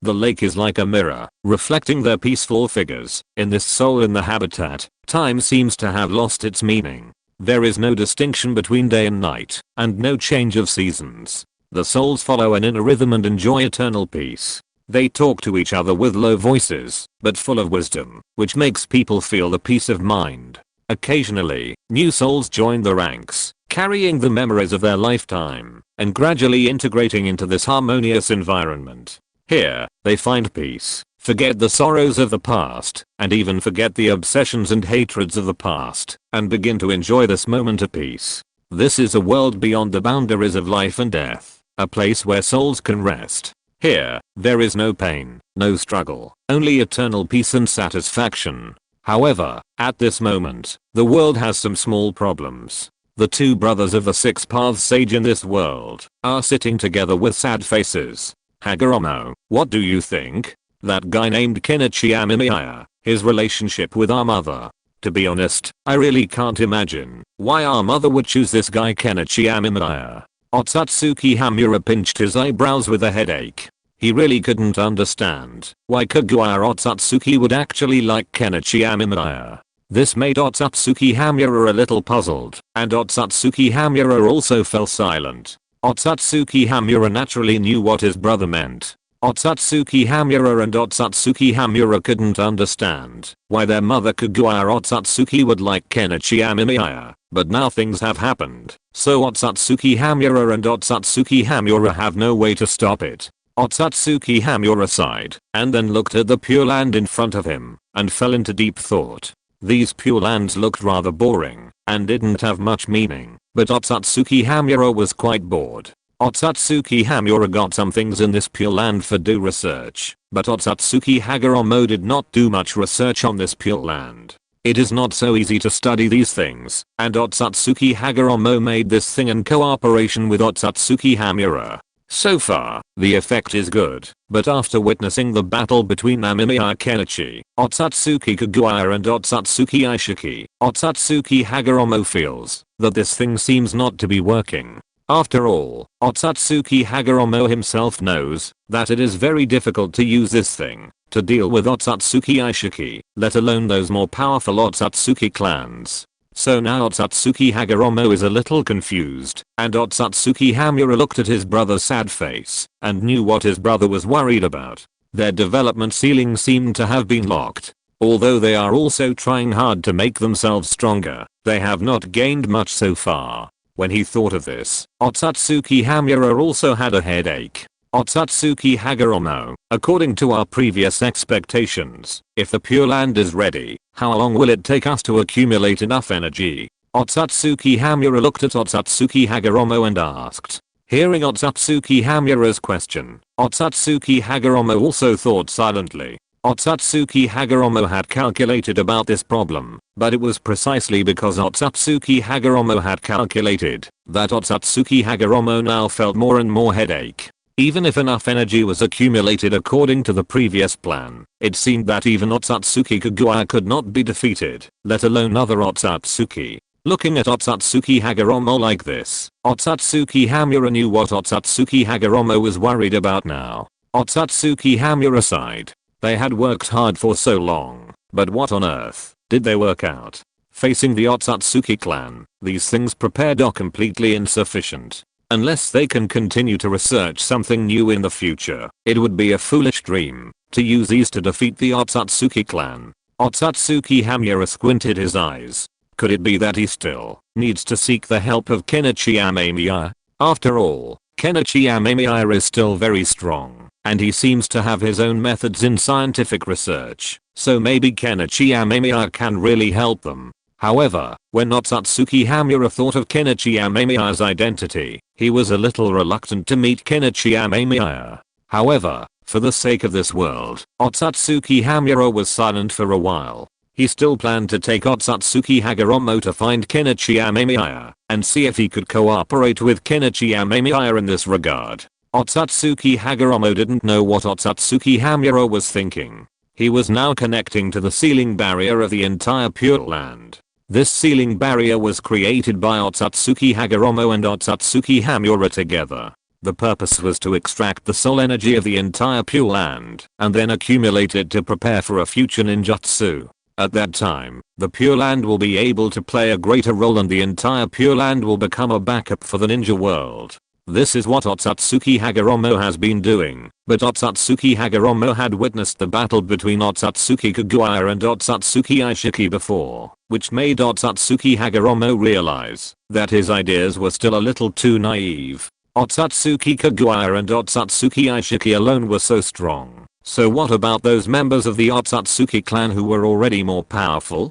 A: The lake is like a mirror, reflecting their peaceful figures. In this soul in the habitat, time seems to have lost its meaning. There is no distinction between day and night, and no change of seasons. The souls follow an inner rhythm and enjoy eternal peace. They talk to each other with low voices, but full of wisdom, which makes people feel the peace of mind. Occasionally, new souls join the ranks, carrying the memories of their lifetime, and gradually integrating into this harmonious environment. Here, they find peace, forget the sorrows of the past, and even forget the obsessions and hatreds of the past, and begin to enjoy this moment of peace. This is a world beyond the boundaries of life and death, a place where souls can rest. Here, there is no pain, no struggle, only eternal peace and satisfaction. However, at this moment, the world has some small problems. The two brothers of the Six Paths Sage in this world are sitting together with sad faces. Hashirama, what do you think? That guy named Kenichi Amemiya, his relationship with our mother. To be honest, I really can't imagine why our mother would choose this guy Kenichi Amemiya. Otsutsuki Hamura pinched his eyebrows with a headache. He really couldn't understand why Kaguya Otsutsuki would actually like Kenichi Amemiya. This made Otsutsuki Hamura a little puzzled, and Otsutsuki Hamura also fell silent. Otsutsuki Hamura naturally knew what his brother meant. Otsutsuki Hamura and Otsutsuki Hamura couldn't understand why their mother Kaguya Otsutsuki would like Kenichi Amemiya, but now things have happened, so Otsutsuki Hamura and Otsutsuki Hamura have no way to stop it. Otsutsuki Hamura sighed, and then looked at the Pure Land in front of him, and fell into deep thought. These Pure Lands looked rather boring, and didn't have much meaning, but Otsutsuki Hamura was quite bored. Otsutsuki Hamura got some things in this Pure Land for do research, but Otsutsuki Hashirama did not do much research on this Pure Land. It is not so easy to study these things, and Otsutsuki Hashirama made this thing in cooperation with Otsutsuki Hamura. So far, the effect is good, but after witnessing the battle between Amemiya Kenichi, Otsutsuki Kaguya and Otsutsuki Ishiki, Otsutsuki Hashirama feels that this thing seems not to be working. After all, Otsutsuki Hashirama himself knows that it is very difficult to use this thing to deal with Otsutsuki Ishiki, let alone those more powerful Otsutsuki clans. So now Otsutsuki Hashirama is a little confused, and Otsutsuki Hamura looked at his brother's sad face and knew what his brother was worried about. Their development ceiling seemed to have been locked. Although they are also trying hard to make themselves stronger, they have not gained much so far. When he thought of this, Otsutsuki Hamura also had a headache. Otsutsuki Hashirama, according to our previous expectations, if the Pure Land is ready, how long will it take us to accumulate enough energy? Otsutsuki Hamura looked at Otsutsuki Hashirama and asked. Hearing Otsutsuki Hamura's question, Otsutsuki Hashirama also thought silently. Otsutsuki Hashirama had calculated about this problem, but it was precisely because Otsutsuki Hashirama had calculated that Otsutsuki Hashirama now felt more and more headache. Even if enough energy was accumulated according to the previous plan, it seemed that even Otsutsuki Kaguya could not be defeated, let alone other Otsutsuki. Looking at Otsutsuki Hashirama like this, Otsutsuki Hamura knew what Otsutsuki Hashirama was worried about now. Otsutsuki Hamura sighed. They had worked hard for so long, but what on earth did they work out? Facing the Otsutsuki clan, these things prepared are completely insufficient. Unless they can continue to research something new in the future, it would be a foolish dream to use these to defeat the Otsutsuki clan. Otsutsuki Hamura squinted his eyes. Could it be that he still needs to seek the help of Kenichi Amemiya? After all, Kenichi Amemiya is still very strong, and he seems to have his own methods in scientific research, so maybe Kenichi Amemiya can really help them. However, when Otsutsuki Hamura thought of Kenichi Amemiya's identity, he was a little reluctant to meet Kenichi Amemiya. However, for the sake of this world, Otsutsuki Hamura was silent for a while. He still planned to take Otsutsuki Hashirama to find Kenichi Amemiya and see if he could cooperate with Kenichi Amemiya in this regard. Otsutsuki Hashirama didn't know what Otsutsuki Hamura was thinking. He was now connecting to the sealing barrier of the entire Pure Land. This sealing barrier was created by Otsutsuki Hashirama and Otsutsuki Hamura together. The purpose was to extract the soul energy of the entire Pure Land and then accumulate it to prepare for a future ninjutsu. At that time, the Pure Land will be able to play a greater role and the entire Pure Land will become a backup for the ninja world. This is what Otsutsuki Hagoromo has been doing, but Otsutsuki Hagoromo had witnessed the battle between Otsutsuki Kagura and Otsutsuki Ishiki before, which made Otsutsuki Hagoromo realize that his ideas were still a little too naive. Otsutsuki Kagura and Otsutsuki Ishiki alone were so strong, so what about those members of the Otsutsuki clan who were already more powerful?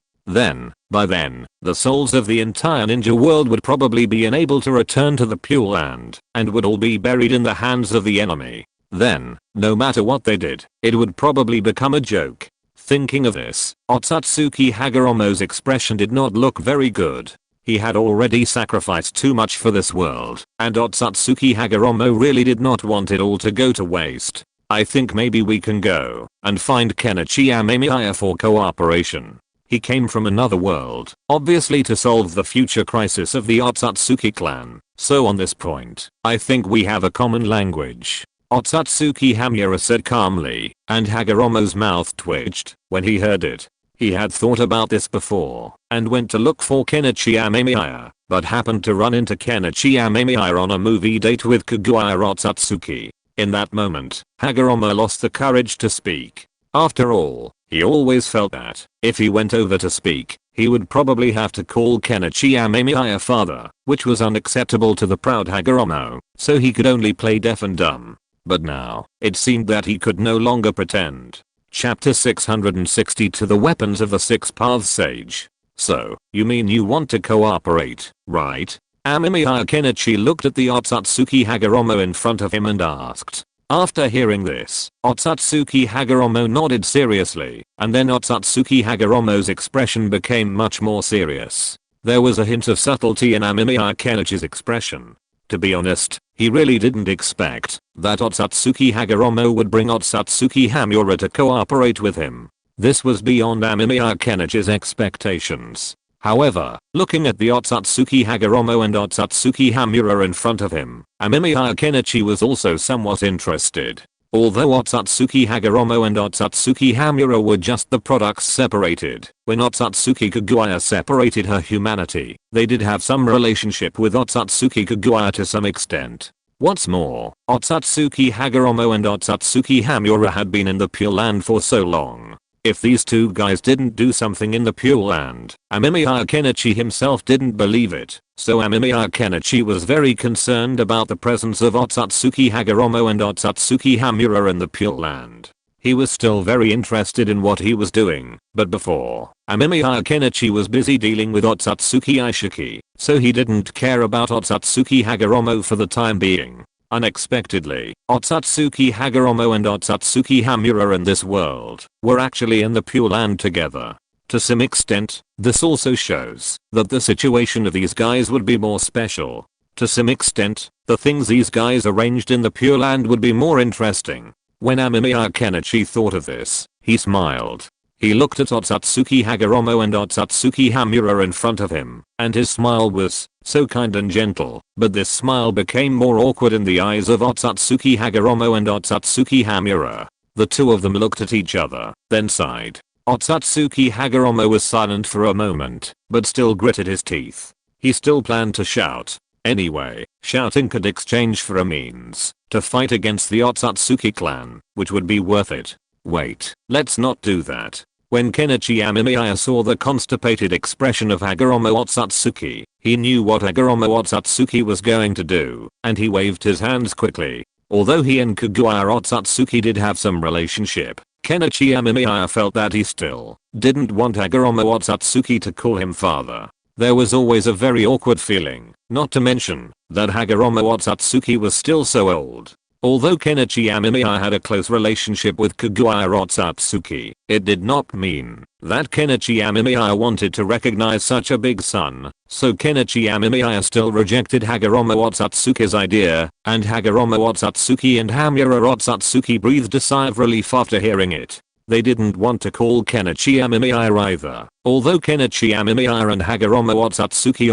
A: By then, the souls of the entire ninja world would probably be unable to return to the Pure Land, and would all be buried in the hands of the enemy. Then, no matter what they did, it would probably become a joke. Thinking of this, Otsutsuki Hagoromo's expression did not look very good. He had already sacrificed too much for this world, and Otsutsuki Hagoromo really did not want it all to go to waste. I think maybe we can go and find Kenichi Amemiya for cooperation. He came from another world, obviously to solve the future crisis of the Otsutsuki clan, so on this point, I think we have a common language. Otsutsuki Hamura said calmly, and Hagoromo's mouth twitched when he heard it. He had thought about this before, and went to look for Kenichi Amemiya, but happened to run into Kenichi Amemiya on a movie date with Kagura Otsutsuki. In that moment, Hagoromo lost the courage to speak. After all, he always felt that, if he went over to speak, he would probably have to call Kenichi Amemiya father, which was unacceptable to the proud Hagoromo, so he could only play deaf and dumb. But now, it seemed that he could no longer pretend. Chapter 660 To the Weapons of the Six Paths Sage. So, you mean you want to cooperate, right? Amemiya Kenichi looked at the Otsutsuki Hagoromo in front of him and asked. After hearing this, Otsutsuki Hagoromo nodded seriously, and then Otsutsuki Hagoromo's expression became much more serious. There was a hint of subtlety in Amemiya Kenichi's expression. To be honest, he really didn't expect that Otsutsuki Hagoromo would bring Otsutsuki Hamura to cooperate with him. This was beyond Amemiya Kenichi's expectations. However, looking at the Otsutsuki Hagoromo and Otsutsuki Hamura in front of him, Amemiya Kenichi was also somewhat interested. Although Otsutsuki Hagoromo and Otsutsuki Hamura were just the products separated, when Otsutsuki Kagura separated her humanity, they did have some relationship with Otsutsuki Kagura to some extent. What's more, Otsutsuki Hagoromo and Otsutsuki Hamura had been in the Pure Land for so long. If these two guys didn't do something in the Pure Land, Amemiya Kenichi himself didn't believe it, so Amemiya Kenichi was very concerned about the presence of Otsutsuki Hagoromo and Otsutsuki Hamura in the Pure Land. He was still very interested in what he was doing, but before, Amemiya Kenichi was busy dealing with Otsutsuki Ishiki, so he didn't care about Otsutsuki Hagoromo for the time being. Unexpectedly, Otsutsuki Hagoromo and Otsutsuki Hamura in this world were actually in the Pure Land together. To some extent, this also shows that the situation of these guys would be more special. To some extent, the things these guys arranged in the Pure Land would be more interesting. When Amemiya Kenichi thought of this, he smiled. He looked at Otsutsuki Hagoromo and Otsutsuki Hamura in front of him, and his smile was so kind and gentle, but this smile became more awkward in the eyes of Otsutsuki Hagoromo and Otsutsuki Hamura. The two of them looked at each other, then sighed. Otsutsuki Hagoromo was silent for a moment, but still gritted his teeth. He still planned to shout. Anyway, shouting could exchange for a means to fight against the Otsutsuki clan, which would be worth it. Wait, let's not do that. When Kenichi Amemiya saw the constipated expression of Hagoromo Otsutsuki, he knew what Hagoromo Otsutsuki was going to do, and he waved his hands quickly. Although he and Kagura Otsutsuki did have some relationship, Kenichi Amemiya felt that he still didn't want Hagoromo Otsutsuki to call him father. There was always a very awkward feeling, not to mention that Hagoromo Otsutsuki was still so old. Although Kenichi Amemiya had a close relationship with Kagura Otsutsuki, it did not mean that Kenichi Amemiya wanted to recognize such a big son, so Kenichi Amemiya still rejected Hagoromo Otsutsuki's idea, and Hagoromo Otsutsuki and Hamura Otsutsuki breathed a sigh of relief after hearing it. They didn't want to call Kenichi Amemiya either. Although Kenichi Amemiya and Hagoromo Otsutsuki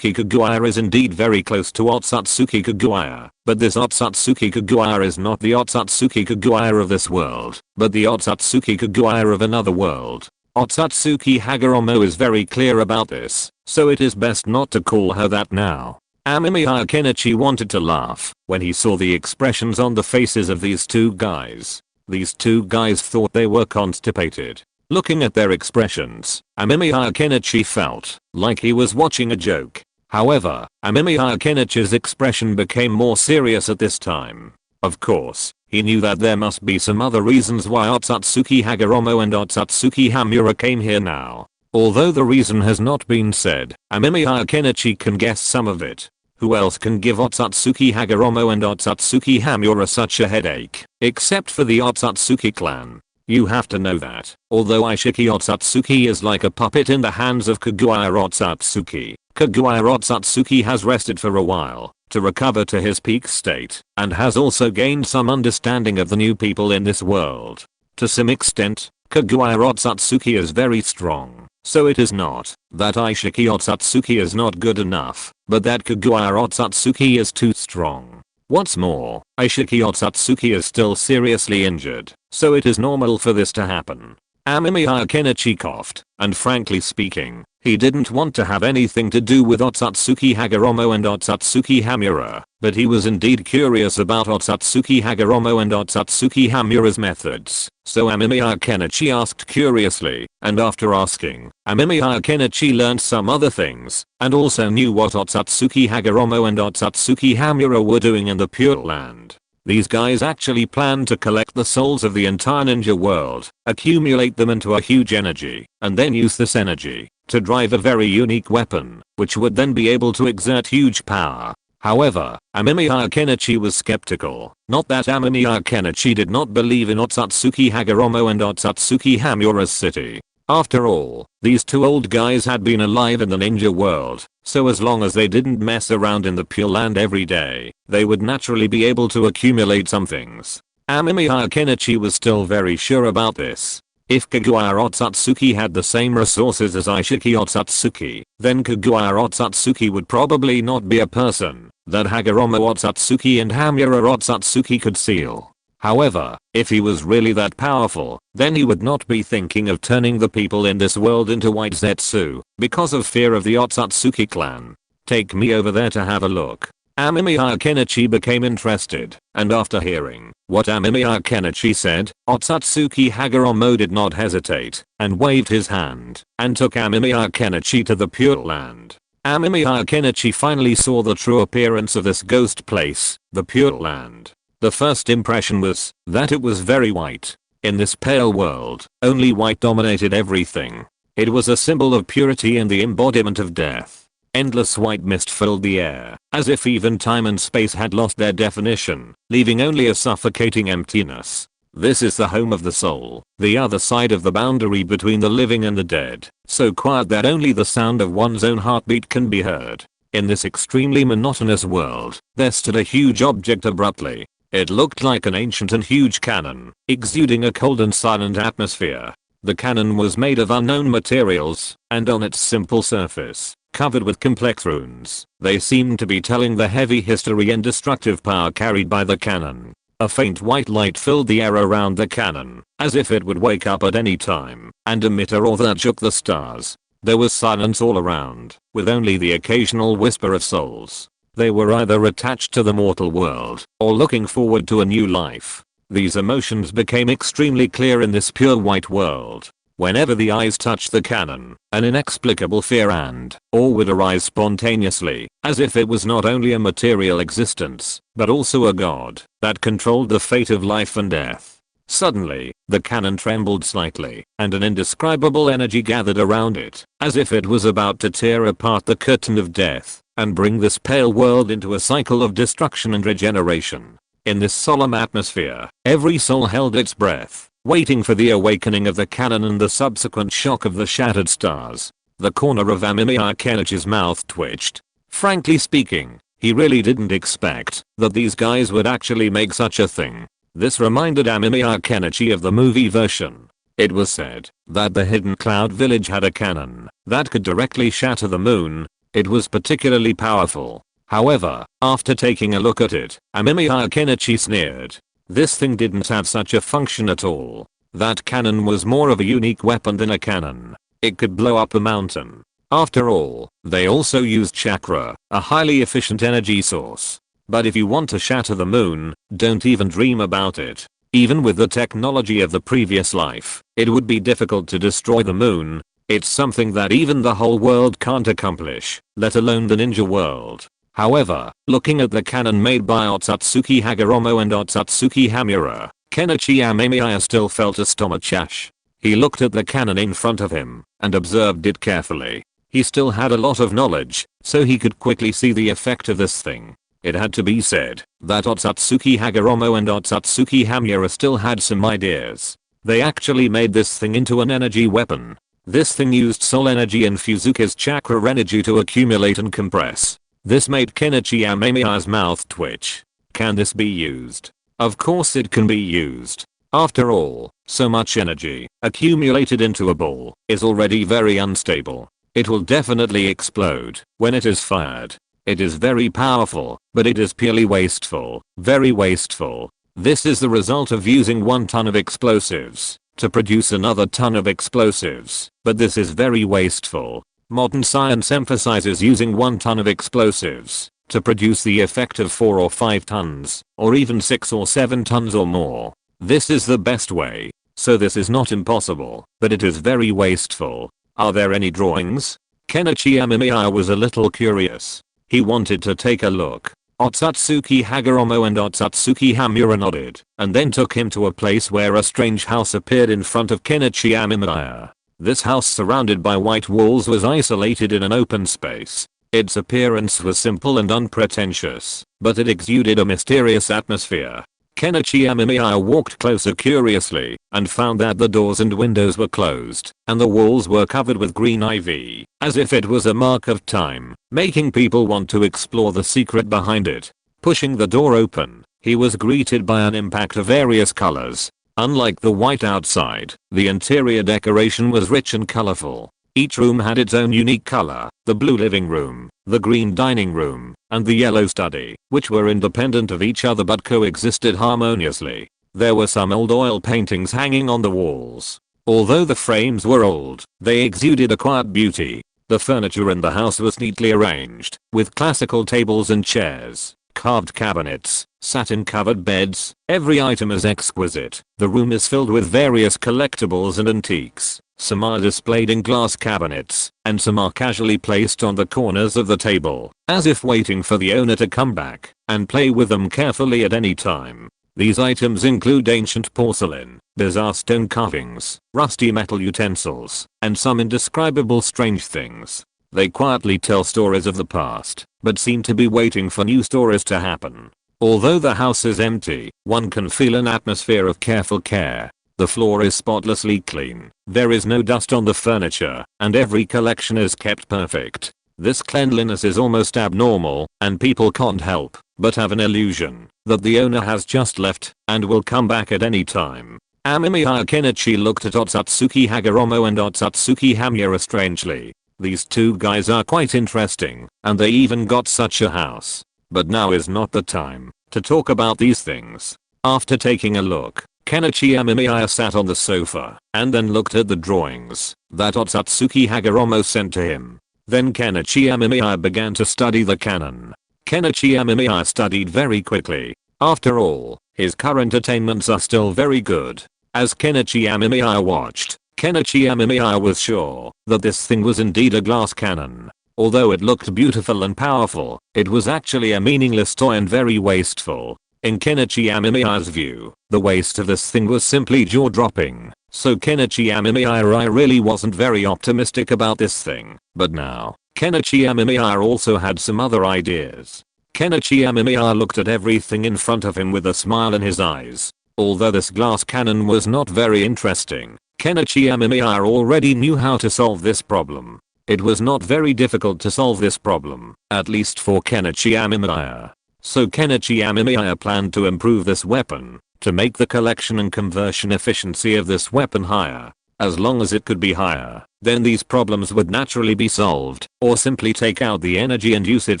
A: Kagura is indeed very close to Otsutsuki Kagura, but this Otsutsuki Kagura is not the Otsutsuki Kagura of this world, but the Otsutsuki Kagura of another world. Otsutsuki Hagoromo is very clear about this, so it is best not to call her that now. Amemiya Kenichi wanted to laugh when he saw the expressions on the faces of these two guys. These two guys thought they were constipated. Looking at their expressions, Amemiya Kenichi felt like he was watching a joke. However, Amemiya Kenichi's expression became more serious at this time. Of course, he knew that there must be some other reasons why Otsutsuki Hagoromo and Otsutsuki Hamura came here now. Although the reason has not been said, Amemiya Kenichi can guess some of it. Who else can give Otsutsuki Hagoromo and Otsutsuki Hamura such a headache, except for the Otsutsuki clan? You have to know that, although Ishiki Otsutsuki is like a puppet in the hands of Kaguya Otsutsuki, Kaguya Otsutsuki has rested for a while to recover to his peak state, and has also gained some understanding of the new people in this world. To some extent, Kaguya Otsutsuki is very strong, so it is not that Ishiki Otsutsuki is not good enough, but that Kaguya Otsutsuki is too strong. What's more, Ishiki Otsutsuki is still seriously injured, so it is normal for this to happen. Amemiya Kenichi coughed, and frankly speaking, he didn't want to have anything to do with Otsutsuki Hagoromo and Otsutsuki Hamura, but he was indeed curious about Otsutsuki Hagoromo and Otsutsuki Hamura's methods, so Amemiya Kenichi asked curiously, and after asking, Amemiya Kenichi learned some other things, and also knew what Otsutsuki Hagoromo and Otsutsuki Hamura were doing in the Pure Land. These guys actually planned to collect the souls of the entire ninja world, accumulate them into a huge energy, and then use this energy to drive a very unique weapon, which would then be able to exert huge power. However, Amemiya Kenichi was skeptical. Not that Amemiya Kenichi did not believe in Otsutsuki Hagoromo and Otsutsuki Hamura's city. After all, these two old guys had been alive in the ninja world, so as long as they didn't mess around in the Pure Land every day, they would naturally be able to accumulate some things. Amemiya Kenichi was still very sure about this. If Kaguya Otsutsuki had the same resources as Ishiki Otsutsuki, then Kaguya Otsutsuki would probably not be a person that Hagoromo Otsutsuki and Hamura Otsutsuki could seal. However, if he was really that powerful, then he would not be thinking of turning the people in this world into white Zetsu, because of fear of the Otsutsuki clan. Take me over there to have a look. Amemiya Kenichi became interested, and after hearing what Amemiya Kenichi said, Otsutsuki Hagoromo did not hesitate, and waved his hand, and took Amemiya Kenichi to the Pure Land. Amemiya Kenichi finally saw the true appearance of this ghost place, the Pure Land. The first impression was that it was very white. In this pale world, only white dominated everything. It was a symbol of purity and the embodiment of death. Endless white mist filled the air, as if even time and space had lost their definition, leaving only a suffocating emptiness. This is the home of the soul, the other side of the boundary between the living and the dead, so quiet that only the sound of one's own heartbeat can be heard. In this extremely monotonous world, there stood a huge object abruptly. It looked like an ancient and huge cannon, exuding a cold and silent atmosphere. The cannon was made of unknown materials, and on its simple surface, covered with complex runes, they seemed to be telling the heavy history and destructive power carried by the cannon. A faint white light filled the air around the cannon, as if it would wake up at any time, and emit a roar that shook the stars. There was silence all around, with only the occasional whisper of souls. They were either attached to the mortal world, or looking forward to a new life. These emotions became extremely clear in this pure white world. Whenever the eyes touched the cannon, an inexplicable fear and awe would arise spontaneously, as if it was not only a material existence, but also a god that controlled the fate of life and death. Suddenly, the cannon trembled slightly, and an indescribable energy gathered around it, as if it was about to tear apart the curtain of death and bring this pale world into a cycle of destruction and regeneration. In this solemn atmosphere, every soul held its breath, waiting for the awakening of the cannon and the subsequent shock of the shattered stars. The corner of Amemiya Kenichi's mouth twitched. Frankly speaking, he really didn't expect that these guys would actually make such a thing. This reminded Amemiya Kenichi of the movie version. It was said that the Hidden Cloud Village had a cannon that could directly shatter the moon. It was particularly powerful. However, after taking a look at it, Amemiya Kenichi sneered. This thing didn't have such a function at all. That cannon was more of a unique weapon than a cannon. It could blow up a mountain. After all, they also used chakra, a highly efficient energy source. But if you want to shatter the moon, don't even dream about it. Even with the technology of the previous life, it would be difficult to destroy the moon. It's something that even the whole world can't accomplish, let alone the ninja world. However, looking at the cannon made by Otsutsuki Hagoromo and Otsutsuki Hamura, Kenichi Amemiya still felt a stomachache. He looked at the cannon in front of him and observed it carefully. He still had a lot of knowledge, so he could quickly see the effect of this thing. It had to be said that Otsutsuki Hagoromo and Otsutsuki Hamura still had some ideas. They actually made this thing into an energy weapon. This thing used soul energy and Fuzuka's chakra energy to accumulate and compress. This made Kenichi Amemiya's mouth twitch. Can this be used? Of course it can be used. After all, so much energy accumulated into a ball is already very unstable. It will definitely explode when it is fired. It is very powerful, but it is purely wasteful, very wasteful. This is the result of using 1 ton of explosives to produce another ton of explosives, but this is very wasteful. Modern science emphasizes using 1 ton of explosives to produce the effect of 4 or 5 tons, or even 6 or 7 tons or more. This is the best way. So this is not impossible, but it is very wasteful. Are there any drawings? Kenichi Amemiya was a little curious. He wanted to take a look. Otsutsuki Hagoromo and Otsutsuki Hamura nodded, and then took him to a place where a strange house appeared in front of Kenichi Amemiya. This house, surrounded by white walls, was isolated in an open space. Its appearance was simple and unpretentious, but it exuded a mysterious atmosphere. Kenichi Amemiya walked closer curiously and found that the doors and windows were closed and the walls were covered with green ivy, as if it was a mark of time, making people want to explore the secret behind it. Pushing the door open, he was greeted by an impact of various colors. Unlike the white outside, the interior decoration was rich and colorful. Each room had its own unique color: the blue living room, the green dining room, and the yellow study, which were independent of each other but coexisted harmoniously. There were some old oil paintings hanging on the walls. Although the frames were old, they exuded a quiet beauty. The furniture in the house was neatly arranged, with classical tables and chairs, carved cabinets, satin-covered beds. Every item is exquisite. The room is filled with various collectibles and antiques. Some are displayed in glass cabinets, and some are casually placed on the corners of the table, as if waiting for the owner to come back and play with them carefully at any time. These items include ancient porcelain, bizarre stone carvings, rusty metal utensils, and some indescribable strange things. They quietly tell stories of the past, but seem to be waiting for new stories to happen. Although the house is empty, one can feel an atmosphere of careful care. The floor is spotlessly clean, there is no dust on the furniture, and every collection is kept perfect. This cleanliness is almost abnormal, and people can't help but have an illusion that the owner has just left and will come back at any time. Amemiya Kenichi looked at Otsutsuki Hagoromo and Otsutsuki Hamura strangely. These two guys are quite interesting, and they even got such a house. But now is not the time to talk about these things. After taking a look, Kenichi Amemiya sat on the sofa and then looked at the drawings that Otsutsuki Hagoromo sent to him. Then Kenichi Amemiya began to study the cannon. Kenichi Amemiya studied very quickly. After all, his current attainments are still very good. As Kenichi Amemiya watched, Kenichi Amemiya was sure that this thing was indeed a glass cannon. Although it looked beautiful and powerful, it was actually a meaningless toy and very wasteful. In Kenichi Amemiya's view, the waste of this thing was simply jaw-dropping. So Kenichi Amemiya really wasn't very optimistic about this thing. But now, Kenichi Amemiya also had some other ideas. Kenichi Amemiya looked at everything in front of him with a smile in his eyes. Although this glass cannon was not very interesting, Kenichi Amemiya already knew how to solve this problem. It was not very difficult to solve this problem, at least for Kenichi Amemiya. So Kenichi Amemiya planned to improve this weapon, to make the collection and conversion efficiency of this weapon higher. As long as it could be higher, then these problems would naturally be solved, or simply take out the energy and use it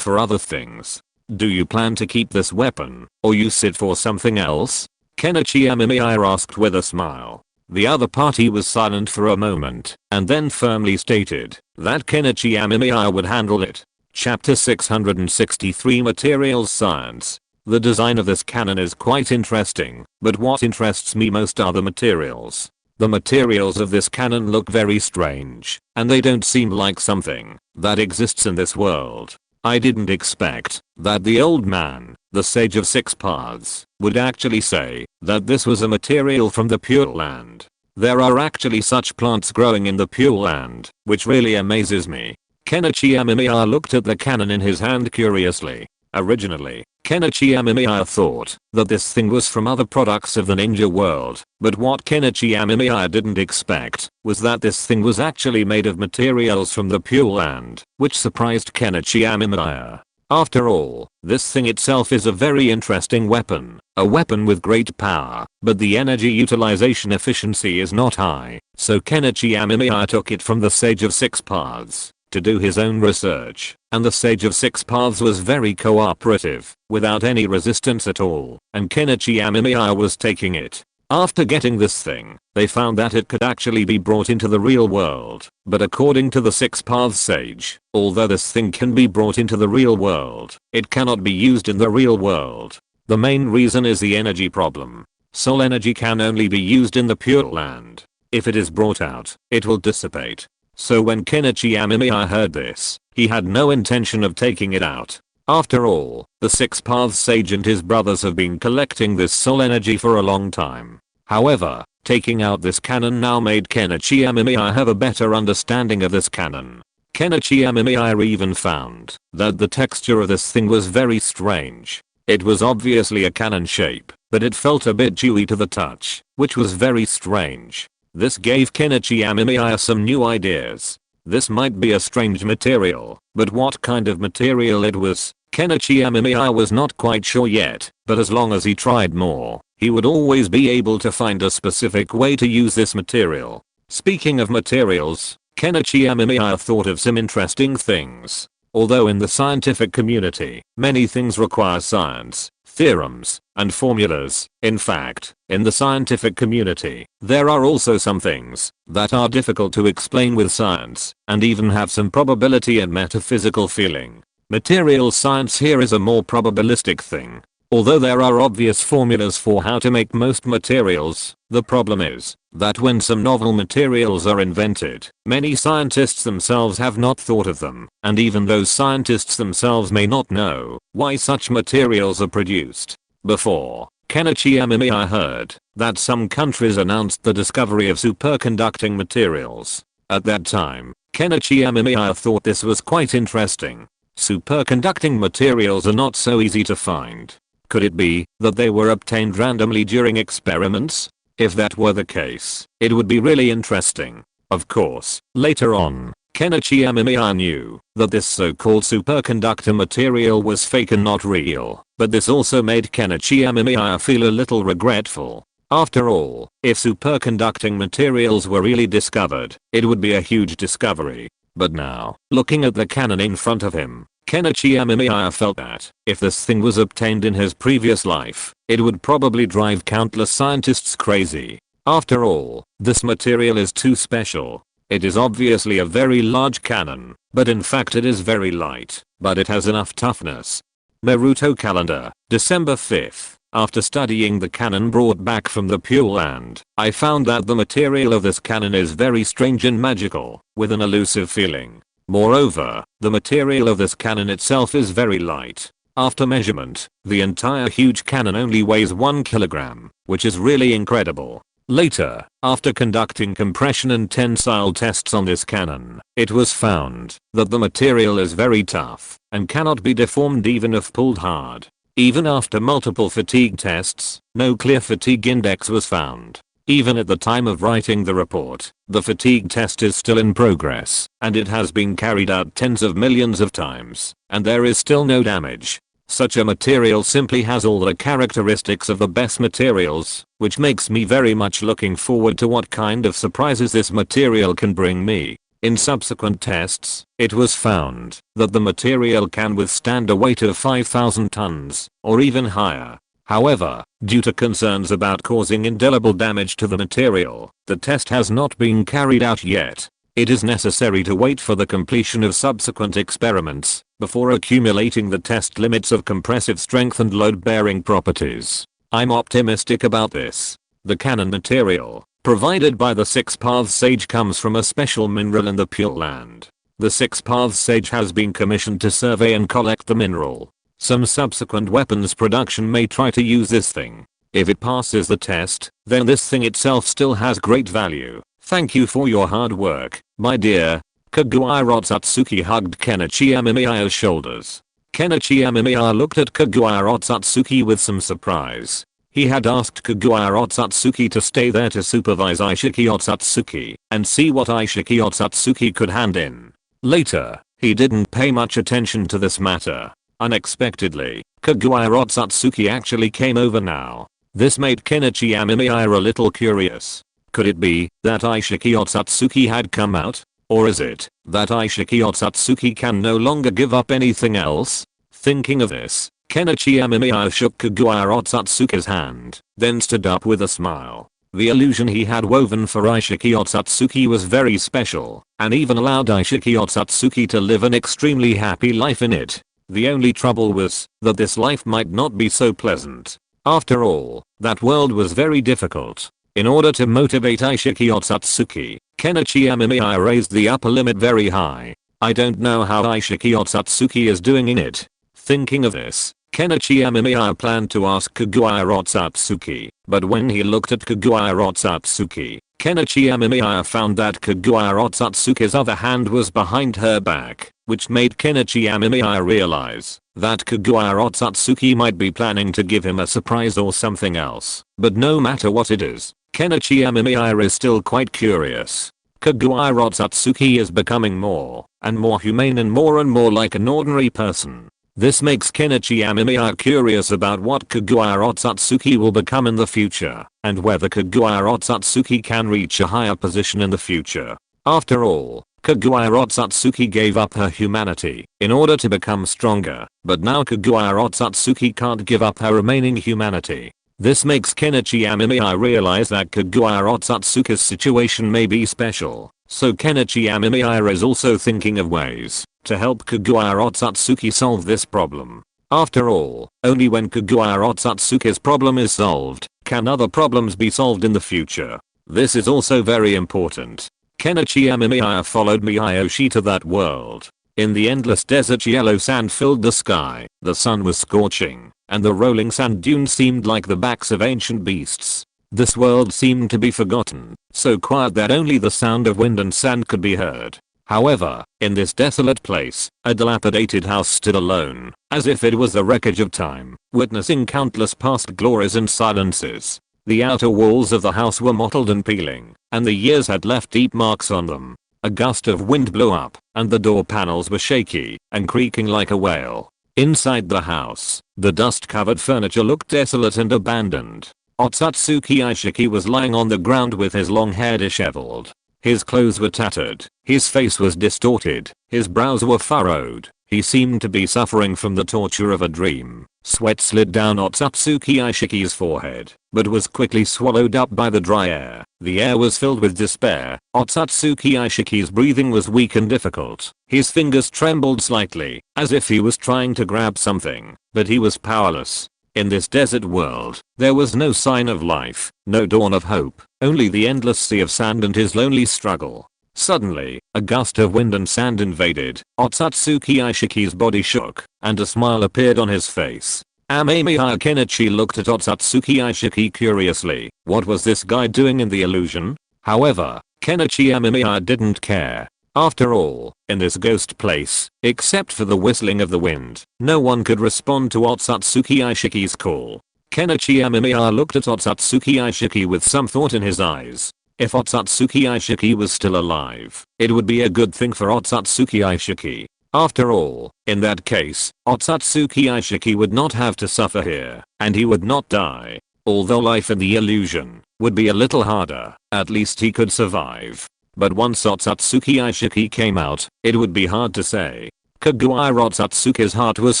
A: for other things. Do you plan to keep this weapon, or use it for something else? Kenichi Amemiya asked with a smile. The other party was silent for a moment and then firmly stated that Kenichi Amemiya would handle it. Chapter 663 Materials Science. The design of this cannon is quite interesting, but what interests me most are the materials. The materials of this cannon look very strange, and they don't seem like something that exists in this world. I didn't expect that the old man, the sage of six paths, would actually say that this was a material from the Pure Land. There are actually such plants growing in the Pure Land, which really amazes me. Kenichi Amemiya looked at the cannon in his hand curiously. Originally, Kenichi Amemiya thought that this thing was from other products of the ninja world, but what Kenichi Amemiya didn't expect was that this thing was actually made of materials from the Pure Land, which surprised Kenichi Amemiya. After all, this thing itself is a very interesting weapon, a weapon with great power, but the energy utilization efficiency is not high, so Kenichi Amemiya took it from the Sage of Six Paths to do his own research, and the Sage of Six Paths was very cooperative, without any resistance at all, and Kenichi Amemiya was taking it. After getting this thing, they found that it could actually be brought into the real world, but according to the Six Paths Sage, although this thing can be brought into the real world, it cannot be used in the real world. The main reason is the energy problem. Soul energy can only be used in the Pure Land. If it is brought out, it will dissipate. So when Kenichi Amemiya heard this, he had no intention of taking it out. After all, the Six Paths Sage and his brothers have been collecting this soul energy for a long time. However, taking out this cannon now made Kenichi Amemiya have a better understanding of this cannon. Kenichi Amemiya even found that the texture of this thing was very strange. It was obviously a cannon shape, but it felt a bit chewy to the touch, which was very strange. This gave Kenichi Amemiya some new ideas. This might be a strange material, but what kind of material it was, Kenichi Amemiya was not quite sure yet, but as long as he tried more, he would always be able to find a specific way to use this material. Speaking of materials, Kenichi Amemiya thought of some interesting things. Although in the scientific community, many things require science, theorems, and formulas. In fact, in the scientific community, there are also some things that are difficult to explain with science, and even have some probability and metaphysical feeling. Material science here is a more probabilistic thing. Although there are obvious formulas for how to make most materials, the problem is that when some novel materials are invented, many scientists themselves have not thought of them, and even those scientists themselves may not know why such materials are produced. Before, Kenichi Amemiya heard that some countries announced the discovery of superconducting materials. At that time, Kenichi Amemiya thought this was quite interesting. Superconducting materials are not so easy to find. Could it be that they were obtained randomly during experiments? If that were the case, it would be really interesting. Of course, later on, Kenichi Amemiya knew that this so-called superconductor material was fake and not real, but this also made Kenichi Amemiya feel a little regretful. After all, if superconducting materials were really discovered, it would be a huge discovery. But now, looking at the cannon in front of him, Kenichi Amemiya felt that if this thing was obtained in his previous life, it would probably drive countless scientists crazy. After all, this material is too special. It is obviously a very large cannon, but in fact it is very light, but it has enough toughness. Naruto calendar, December 5th. After studying the cannon brought back from the Pure Land, I found that the material of this cannon is very strange and magical, with an elusive feeling. Moreover, the material of this cannon itself is very light. After measurement, the entire huge cannon only weighs 1 kilogram, which is really incredible. Later, after conducting compression and tensile tests on this cannon, it was found that the material is very tough and cannot be deformed even if pulled hard. Even after multiple fatigue tests, no clear fatigue index was found. Even at the time of writing the report, the fatigue test is still in progress, and it has been carried out tens of millions of times, and there is still no damage. Such a material simply has all the characteristics of the best materials, which makes me very much looking forward to what kind of surprises this material can bring me. In subsequent tests, it was found that the material can withstand a weight of 5,000 tons, or even higher. However, due to concerns about causing indelible damage to the material, the test has not been carried out yet. It is necessary to wait for the completion of subsequent experiments before accumulating the test limits of compressive strength and load-bearing properties. I'm optimistic about this. The canon material provided by the Six Paths Sage comes from a special mineral in the Pure Land. The Six Paths Sage has been commissioned to survey and collect the mineral. Some subsequent weapons production may try to use this thing. If it passes the test, then this thing itself still has great value. Thank you for your hard work, my dear. Kaguya Otsutsuki hugged Kenichi Amemiya's shoulders. Kenichi Amemiya looked at Kaguya Otsutsuki with some surprise. He had asked Kaguya Otsutsuki to stay there to supervise Ishiki Otsutsuki and see what Ishiki Otsutsuki could hand in. Later, he didn't pay much attention to this matter. Unexpectedly, Kaguya Otsutsuki actually came over now. This made Kenichi Amemiya a little curious. Could it be that Ishiki Otsutsuki had come out? Or is it that Ishiki Otsutsuki can no longer give up anything else? Thinking of this, Kenichi Amemiya shook Kaguya Otsutsuki's hand, then stood up with a smile. The illusion he had woven for Ishiki Otsutsuki was very special, and even allowed Ishiki Otsutsuki to live an extremely happy life in it. The only trouble was that this life might not be so pleasant. After all, that world was very difficult. In order to motivate Ishiki Otsutsuki, Kenichi Amemiya raised the upper limit very high. I don't know how Ishiki Otsutsuki is doing in it. Thinking of this, Kenichi Amemiya planned to ask Kaguya Otsutsuki, but when he looked at Kaguya Otsutsuki, Kenichi Amemiya found that Kaguya Otsutsuki's other hand was behind her back, which made Kenichi Amemiya realize that Kaguya Otsutsuki might be planning to give him a surprise or something else. But no matter what it is, Kenichi Amemiya is still quite curious. Kaguya Otsutsuki is becoming more and more humane and more like an ordinary person. This makes Kenichi Amemiya curious about what Kaguya Otsutsuki will become in the future, and whether Kaguya Otsutsuki can reach a higher position in the future. After all, Kaguya Otsutsuki gave up her humanity in order to become stronger, but now Kaguya Otsutsuki can't give up her remaining humanity. This makes Kenichi Amemiya realize that Kaguya Otsutsuki's situation may be special, so Kenichi Amemiya is also thinking of ways to help Kaguya Otsutsuki solve this problem. After all, only when Kaguya Otsutsuki's problem is solved, can other problems be solved in the future. This is also very important. Kenichi Amemiya followed Miyoshi to that world. In the endless desert, yellow sand filled the sky, the sun was scorching, and the rolling sand dunes seemed like the backs of ancient beasts. This world seemed to be forgotten, so quiet that only the sound of wind and sand could be heard. However, in this desolate place, a dilapidated house stood alone, as if it was the wreckage of time, witnessing countless past glories and silences. The outer walls of the house were mottled and peeling, and the years had left deep marks on them. A gust of wind blew up, and the door panels were shaky and creaking like a whale. Inside the house, the dust-covered furniture looked desolate and abandoned. Otsutsuki Ishiki was lying on the ground with his long hair disheveled. His clothes were tattered, his face was distorted, his brows were furrowed. He seemed to be suffering from the torture of a dream. Sweat slid down Otsutsuki Ishiki's forehead, but was quickly swallowed up by the dry air. The air was filled with despair. Otsutsuki Ishiki's breathing was weak and difficult. His fingers trembled slightly, as if he was trying to grab something, but he was powerless. In this desert world, there was no sign of life, no dawn of hope, only the endless sea of sand and his lonely struggle. Suddenly, a gust of wind and sand invaded. Otsutsuki Ishiki's body shook, and a smile appeared on his face. Amemiya Kenichi looked at Otsutsuki Ishiki curiously. What was this guy doing in the illusion? However, Kenichi Amemiya didn't care. After all, in this ghost place, except for the whistling of the wind, no one could respond to Otsutsuki Ishiki's call. Kenichi Amemiya looked at Otsutsuki Ishiki with some thought in his eyes. If Otsutsuki Ishiki was still alive, it would be a good thing for Otsutsuki Ishiki. After all, in that case, Otsutsuki Ishiki would not have to suffer here, and he would not die. Although life in the illusion would be a little harder, at least he could survive. But once Otsutsuki Ishiki came out, it would be hard to say. Kaguya Otsutsuki's heart was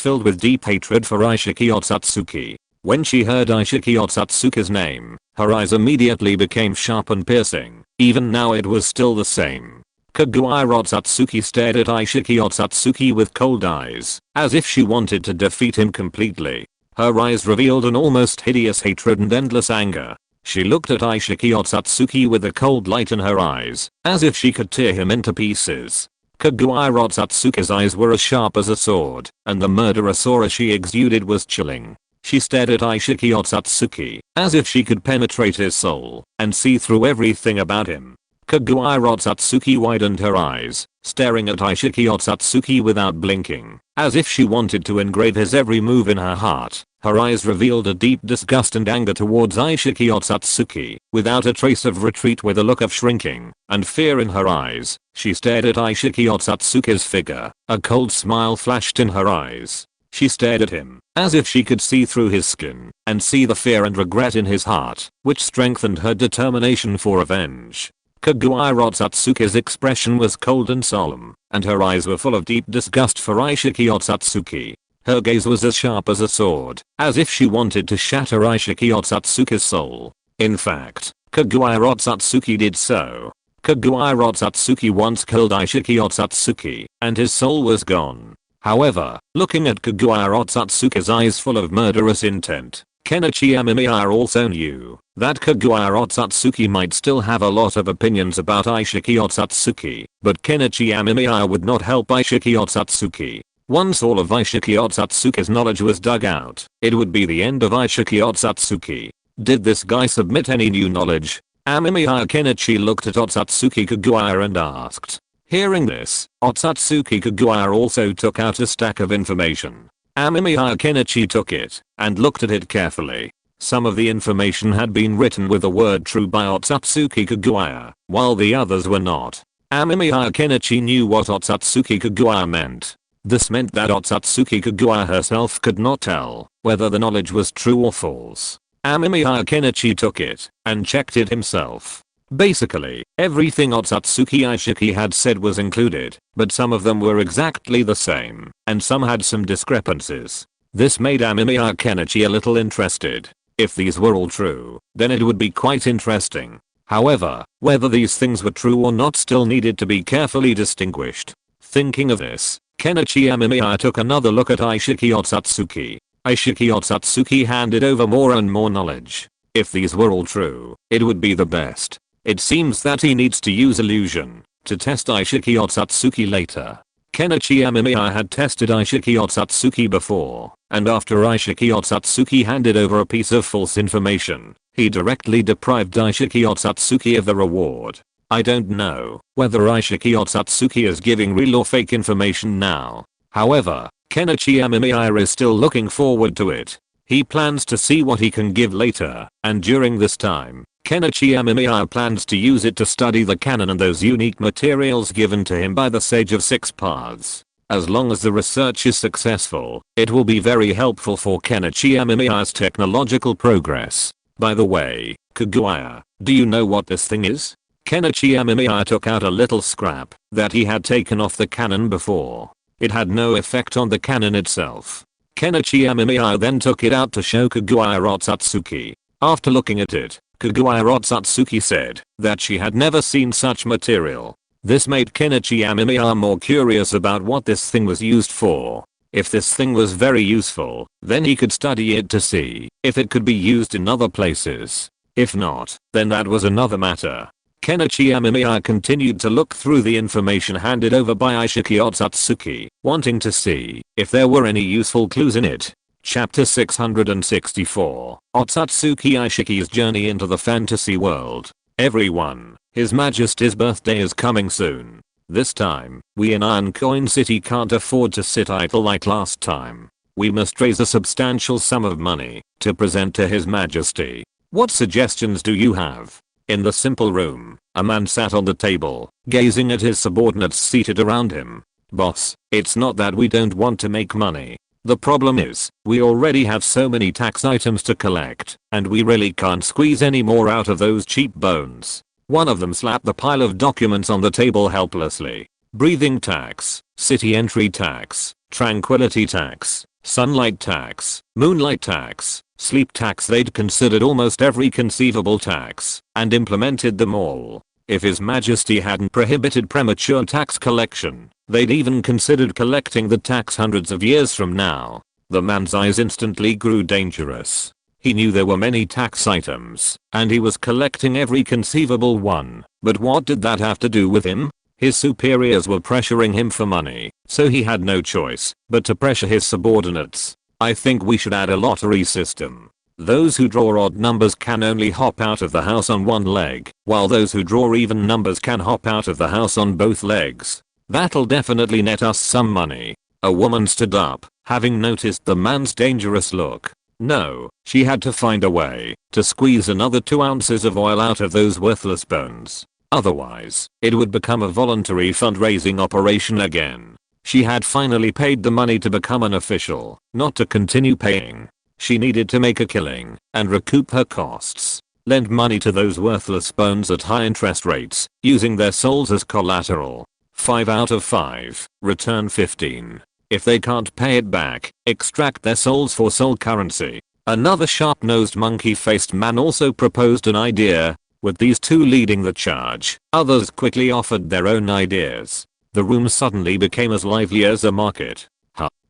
A: filled with deep hatred for Ishiki Otsutsuki. When she heard Aishiki Otsutsuki's name, her eyes immediately became sharp and piercing. Even now it was still the same. Kaguya Otsutsuki stared at Aishiki Otsutsuki with cold eyes, as if she wanted to defeat him completely. Her eyes revealed an almost hideous hatred and endless anger. She looked at Aishiki Otsutsuki with a cold light in her eyes, as if she could tear him into pieces. Kaguya Otsutsuki's eyes were as sharp as a sword, and the murderous aura she exuded was chilling. She stared at Aishiki Otsutsuki, as if she could penetrate his soul, and see through everything about him. Kaguya Otsutsuki widened her eyes, staring at Aishiki Otsutsuki without blinking, as if she wanted to engrave his every move in her heart. Her eyes revealed a deep disgust and anger towards Aishiki Otsutsuki, without a trace of retreat. With a look of shrinking and fear in her eyes, she stared at Aishiki Otsutsuki's figure. A cold smile flashed in her eyes. She stared at him, as if she could see through his skin, and see the fear and regret in his heart, which strengthened her determination for revenge. Kaguya Otsutsuki's expression was cold and solemn, and her eyes were full of deep disgust for Aishiki Otsutsuki. Her gaze was as sharp as a sword, as if she wanted to shatter Aishiki Otsutsuki's soul. In fact, Kaguya Otsutsuki did so. Kaguya Otsutsuki once killed Aishiki Otsutsuki, and his soul was gone. However, looking at Kaguya Otsutsuki's eyes full of murderous intent, Kenichi Amemiya also knew that Kaguya Otsutsuki might still have a lot of opinions about Aishiki Otsutsuki, but Kenichi Amemiya would not help Aishiki Otsutsuki. Once all of Aishiki Otsutsuki's knowledge was dug out, it would be the end of Aishiki Otsutsuki. Did this guy submit any new knowledge? Amemiya Kenichi looked at Otsutsuki Kaguya and asked. Hearing this, Otsutsuki Kaguya also took out a stack of information. Amemiya Kenichi took it and looked at it carefully. Some of the information had been written with the word true by Otsutsuki Kaguya, while the others were not. Amemiya Kenichi knew what Otsutsuki Kaguya meant. This meant that Otsutsuki Kaguya herself could not tell whether the knowledge was true or false. Amemiya Kenichi took it and checked it himself. Basically, everything Otsutsuki Aishiki had said was included, but some of them were exactly the same, and some had some discrepancies. This made Amemiya Kenichi a little interested. If these were all true, then it would be quite interesting. However, whether these things were true or not still needed to be carefully distinguished. Thinking of this, Kenichi Amemiya took another look at Aishiki Otsutsuki. Aishiki Otsutsuki handed over more and more knowledge. If these were all true, it would be the best. It seems that he needs to use illusion to test Aishiki Otsutsuki later. Kenichi Amemiya had tested Aishiki Otsutsuki before, and after Aishiki Otsutsuki handed over a piece of false information, he directly deprived Aishiki Otsutsuki of the reward. I don't know whether Aishiki Otsutsuki is giving real or fake information now. However, Kenichi Amemiya is still looking forward to it. He plans to see what he can give later, and during this time, Kenichi Amemiya plans to use it to study the canon and those unique materials given to him by the Sage of Six Paths. As long as the research is successful, it will be very helpful for Kenichi Amemiya's technological progress. By the way, Kaguya, do you know what this thing is? Kenichi Amemiya took out a little scrap that he had taken off the cannon before. It had no effect on the cannon itself. Kenichi Amemiya then took it out to show Kaguya Otsutsuki. After looking at it, Kaguya Otsutsuki said that she had never seen such material. This made Kenichi Amemiya more curious about what this thing was used for. If this thing was very useful, then he could study it to see if it could be used in other places. If not, then that was another matter. Kenichi Amemiya continued to look through the information handed over by Aishiki Otsutsuki, wanting to see if there were any useful clues in it. Chapter 664, Otsutsuki Aishiki's Journey into the Fantasy World. Everyone, His Majesty's birthday is coming soon. This time, we in Iron Coin City can't afford to sit idle like last time. We must raise a substantial sum of money to present to His Majesty. What suggestions do you have? In the simple room, a man sat on the table, gazing at his subordinates seated around him. Boss, it's not that we don't want to make money. The problem is, we already have so many tax items to collect, and we really can't squeeze any more out of those cheap bones. One of them slapped the pile of documents on the table helplessly. Breathing tax, city entry tax, tranquility tax, sunlight tax, moonlight tax, sleep tax. They'd considered almost every conceivable tax and implemented them all. If His Majesty hadn't prohibited premature tax collection, they'd even considered collecting the tax hundreds of years from now. The man's eyes instantly grew dangerous. He knew there were many tax items, and he was collecting every conceivable one, but what did that have to do with him? His superiors were pressuring him for money, so he had no choice but to pressure his subordinates. I think we should add a lottery system. Those who draw odd numbers can only hop out of the house on one leg, while those who draw even numbers can hop out of the house on both legs. That'll definitely net us some money. A woman stood up, having noticed the man's dangerous look. No, she had to find a way to squeeze another 2 ounces of oil out of those worthless bones. Otherwise, it would become a voluntary fundraising operation again. She had finally paid the money to become an official, not to continue paying. She needed to make a killing and recoup her costs. Lend money to those worthless bones at high interest rates, using their souls as collateral. 5 out of 5. Return 15. If they can't pay it back, extract their souls for soul currency. Another sharp-nosed monkey-faced man also proposed an idea. With these two leading the charge, others quickly offered their own ideas. The room suddenly became as lively as a market.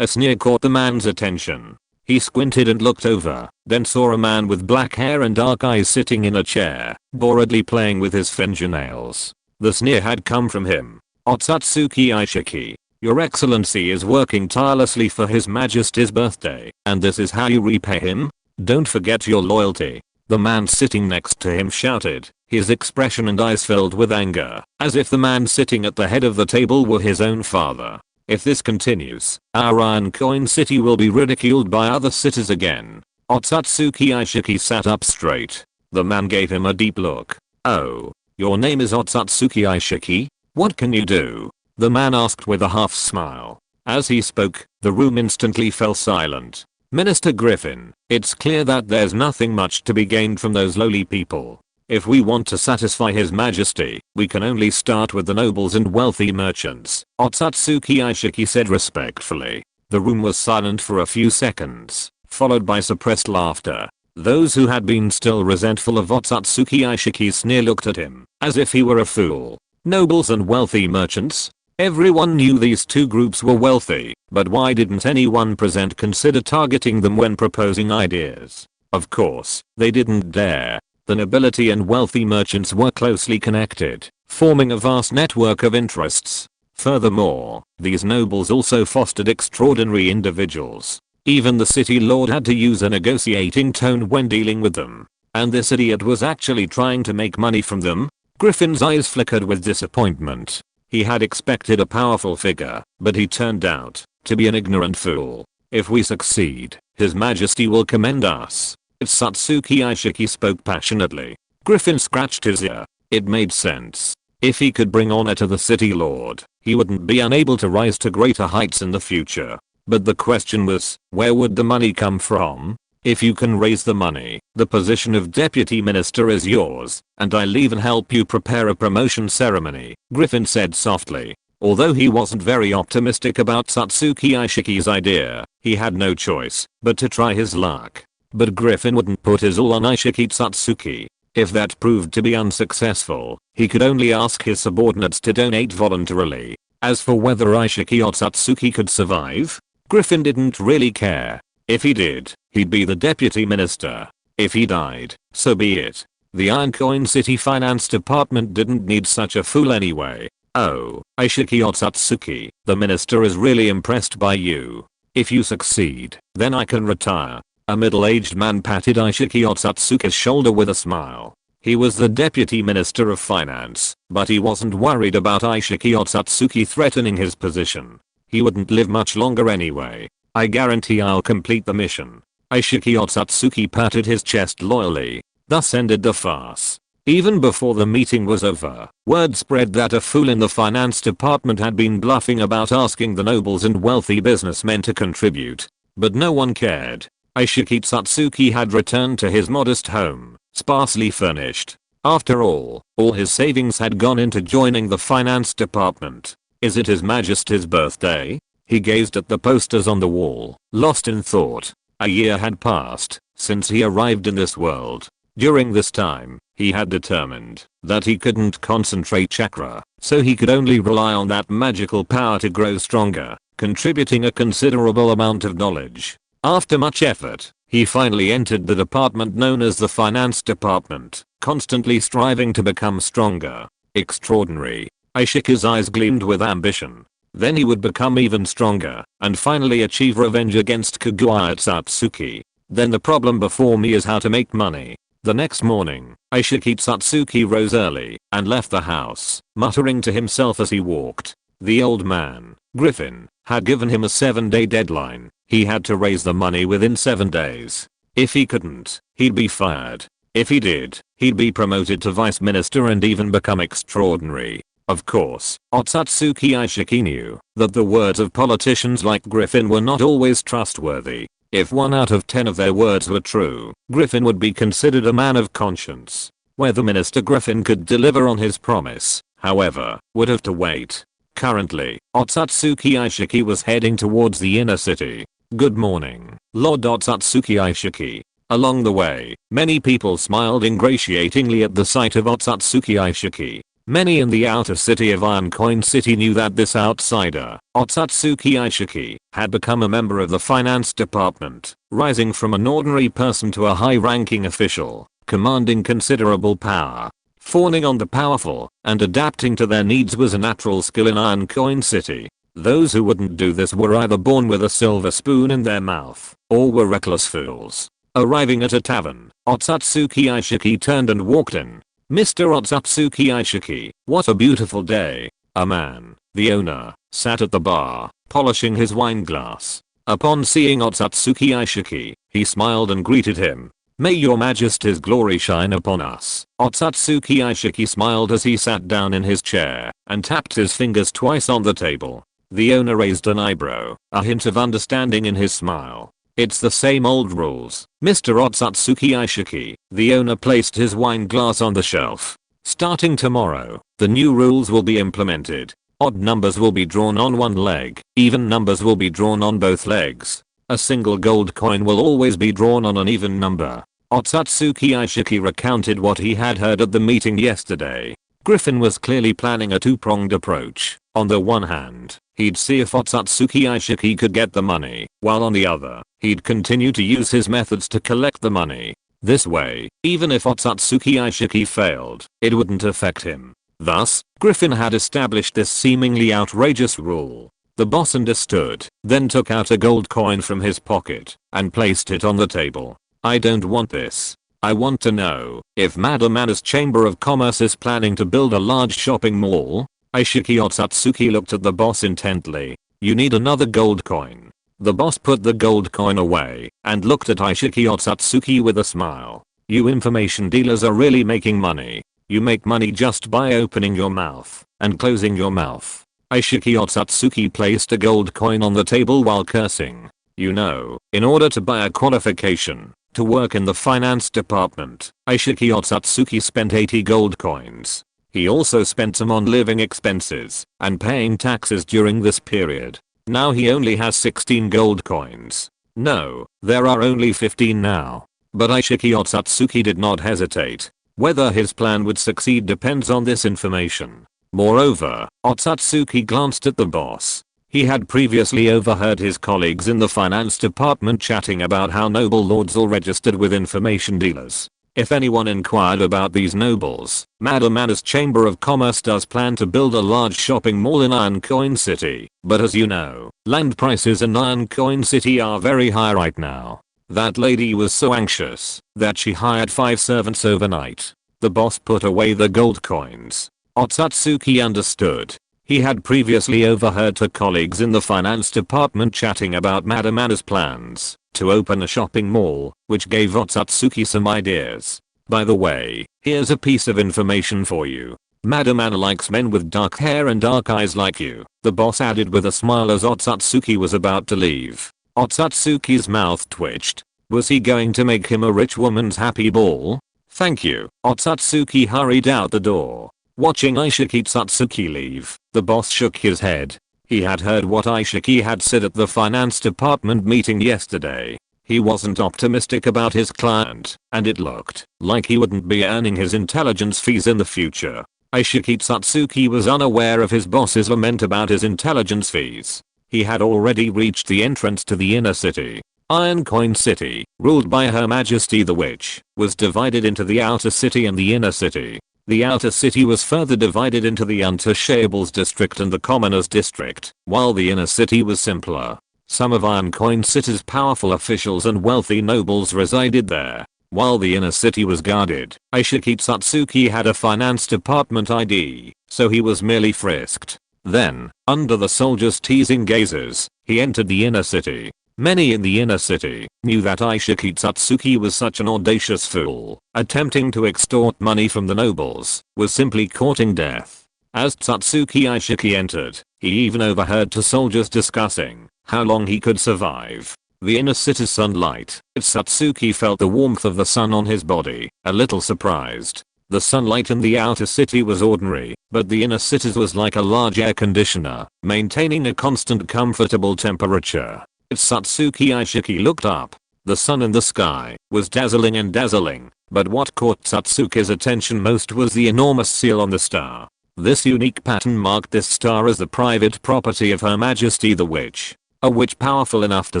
A: A sneer caught the man's attention. He squinted and looked over, then saw a man with black hair and dark eyes sitting in a chair, boredly playing with his fingernails. The sneer had come from him. Otsutsuki Aishiki, Your Excellency is working tirelessly for His Majesty's birthday, and this is how you repay him? Don't forget your loyalty. The man sitting next to him shouted, his expression and eyes filled with anger, as if the man sitting at the head of the table were his own father. If this continues, our Iron Coin City will be ridiculed by other cities again. Otsutsuki Aishiki sat up straight. The man gave him a deep look. Oh, your name is Otsutsuki Aishiki? What can you do? The man asked with a half smile. As he spoke, the room instantly fell silent. Minister Griffin, it's clear that there's nothing much to be gained from those lowly people. If we want to satisfy His Majesty, we can only start with the nobles and wealthy merchants, Otsutsuki Aishiki said respectfully. The room was silent for a few seconds, followed by suppressed laughter. Those who had been still resentful of Otsutsuki Aishiki's sneer looked at him, as if he were a fool. Nobles and wealthy merchants? Everyone knew these two groups were wealthy, but why didn't anyone present consider targeting them when proposing ideas? Of course, they didn't dare. The nobility and wealthy merchants were closely connected, forming a vast network of interests. Furthermore, these nobles also fostered extraordinary individuals. Even the city lord had to use a negotiating tone when dealing with them. And this idiot was actually trying to make money from them? Griffin's eyes flickered with disappointment. He had expected a powerful figure, but he turned out to be an ignorant fool. If we succeed, His Majesty will commend us. Otsutsuki Aishiki spoke passionately. Griffin scratched his ear. It made sense. If he could bring honor to the city lord, he wouldn't be unable to rise to greater heights in the future. But the question was, where would the money come from? If you can raise the money, the position of deputy minister is yours, and I'll even help you prepare a promotion ceremony, Griffin said softly. Although he wasn't very optimistic about Otsutsuki Aishiki's idea, he had no choice but to try his luck. But Griffin wouldn't put his all on Aishiki Otsutsuki. If that proved to be unsuccessful, he could only ask his subordinates to donate voluntarily. As for whether Aishiki Otsutsuki could survive, Griffin didn't really care. If he did, he'd be the deputy minister. If he died, so be it. The Iron Coin City Finance Department didn't need such a fool anyway. Oh, Aishiki Otsutsuki, the minister is really impressed by you. If you succeed, then I can retire. A middle-aged man patted Aishiki Otsutsuki's shoulder with a smile. He was the deputy minister of finance, but he wasn't worried about Aishiki Otsutsuki threatening his position. He wouldn't live much longer anyway. I guarantee I'll complete the mission. Aishiki Otsutsuki patted his chest loyally. Thus ended the farce. Even before the meeting was over, word spread that a fool in the finance department had been bluffing about asking the nobles and wealthy businessmen to contribute. But no one cared. Aishiki Otsutsuki had returned to his modest home, sparsely furnished. After all his savings had gone into joining the finance department. Is it His Majesty's birthday? He gazed at the posters on the wall, lost in thought. A year had passed, since he arrived in this world. During this time, he had determined that he couldn't concentrate chakra, so he could only rely on that magical power to grow stronger, contributing a considerable amount of knowledge. After much effort, he finally entered the department known as the finance department, constantly striving to become stronger. Extraordinary. Aishiki's eyes gleamed with ambition. Then he would become even stronger, and finally achieve revenge against Kaguya Satsuki. Then the problem before me is how to make money. The next morning, Aishiki Satsuki rose early and left the house, muttering to himself as he walked. The old man, Griffin, had given him a 7-day deadline. He had to raise the money within 7 days. If he couldn't, he'd be fired. If he did, he'd be promoted to vice minister and even become extraordinary. Of course, Otsutsuki Aishiki knew that the words of politicians like Griffin were not always trustworthy. If 1 out of 10 of their words were true, Griffin would be considered a man of conscience. Whether Minister Griffin could deliver on his promise, however, would have to wait. Currently, Otsutsuki Aishiki was heading towards the inner city. Good morning, Lord Otsutsuki Aishiki. Along the way, many people smiled ingratiatingly at the sight of Otsutsuki Aishiki. Many in the outer city of Iron Coin City knew that this outsider, Otsutsuki Aishiki, had become a member of the finance department, rising from an ordinary person to a high-ranking official, commanding considerable power. Fawning on the powerful and adapting to their needs was a natural skill in Iron Coin City. Those who wouldn't do this were either born with a silver spoon in their mouth, or were reckless fools. Arriving at a tavern, Otsutsuki Aishiki turned and walked in. Mr. Otsutsuki Aishiki, what a beautiful day. A man, the owner, sat at the bar, polishing his wine glass. Upon seeing Otsutsuki Aishiki, he smiled and greeted him. May your majesty's glory shine upon us. Otsutsuki Aishiki smiled as he sat down in his chair and tapped his fingers twice on the table. The owner raised an eyebrow, a hint of understanding in his smile. It's the same old rules, Mr. Otsutsuki Aishiki. The owner placed his wine glass on the shelf. Starting tomorrow, the new rules will be implemented. Odd numbers will be drawn on one leg, even numbers will be drawn on both legs. A single gold coin will always be drawn on an even number. Otsutsuki Aishiki recounted what he had heard at the meeting yesterday. Griffin was clearly planning a two-pronged approach. On the one hand, he'd see if Otsutsuki Aishiki could get the money, while on the other, he'd continue to use his methods to collect the money. This way, even if Otsutsuki Aishiki failed, it wouldn't affect him. Thus, Griffin had established this seemingly outrageous rule. The boss understood, then took out a gold coin from his pocket and placed it on the table. I don't want this. I want to know if Madame Anna's Chamber of Commerce is planning to build a large shopping mall. Aishiki Otsutsuki looked at the boss intently. You need another gold coin. The boss put the gold coin away and looked at Aishiki Otsutsuki with a smile. You information dealers are really making money. You make money just by opening your mouth and closing your mouth. Aishiki Otsutsuki placed a gold coin on the table while cursing. You know, in order to buy a qualification to work in the finance department, Aishiki Otsutsuki spent 80 gold coins. He also spent some on living expenses and paying taxes during this period. Now he only has 16 gold coins. No, there are only 15 now. But Aishiki Otsutsuki did not hesitate. Whether his plan would succeed depends on this information. Moreover, Otsutsuki glanced at the boss. He had previously overheard his colleagues in the finance department chatting about how noble lords all registered with information dealers. If anyone inquired about these nobles, Madame Anna's Chamber of Commerce does plan to build a large shopping mall in Iron Coin City, but as you know, land prices in Iron Coin City are very high right now. That lady was so anxious that she hired 5 servants overnight. The boss put away the gold coins. Otsutsuki understood. He had previously overheard her colleagues in the finance department chatting about Madame Anna's plans to open a shopping mall, which gave Otsutsuki some ideas. By the way, here's a piece of information for you. Madame Anna likes men with dark hair and dark eyes like you, the boss added with a smile as Otsutsuki was about to leave. Otsutsuki's mouth twitched. Was he going to make him a rich woman's happy ball? Thank you. Otsutsuki hurried out the door. Watching Aishiki Otsutsuki leave, the boss shook his head. He had heard what Aishiki had said at the finance department meeting yesterday. He wasn't optimistic about his client, and it looked like he wouldn't be earning his intelligence fees in the future. Aishiki Satsuki was unaware of his boss's lament about his intelligence fees. He had already reached the entrance to the inner city. Iron Coin City, ruled by Her Majesty the Witch, was divided into the outer city and the inner city. The outer city was further divided into the Untouchables district and the Commoners district, while the inner city was simpler. Some of Iron Coin City's powerful officials and wealthy nobles resided there. While the inner city was guarded, Aishiki Satsuki had a finance department ID, so he was merely frisked. Then, under the soldiers' teasing gazes, he entered the inner city. Many in the inner city knew that Aishiki Satsuki was such an audacious fool. Attempting to extort money from the nobles was simply courting death. As Satsuki Aishiki entered, he even overheard two soldiers discussing how long he could survive. The inner city's sunlight. Satsuki felt the warmth of the sun on his body, a little surprised. The sunlight in the outer city was ordinary, but the inner city's was like a large air conditioner, maintaining a constant comfortable temperature. Satsuki Aishiki looked up. The sun in the sky was dazzling and dazzling, but what caught Satsuki's attention most was the enormous seal on the star. This unique pattern marked this star as the private property of Her Majesty the Witch. A witch powerful enough to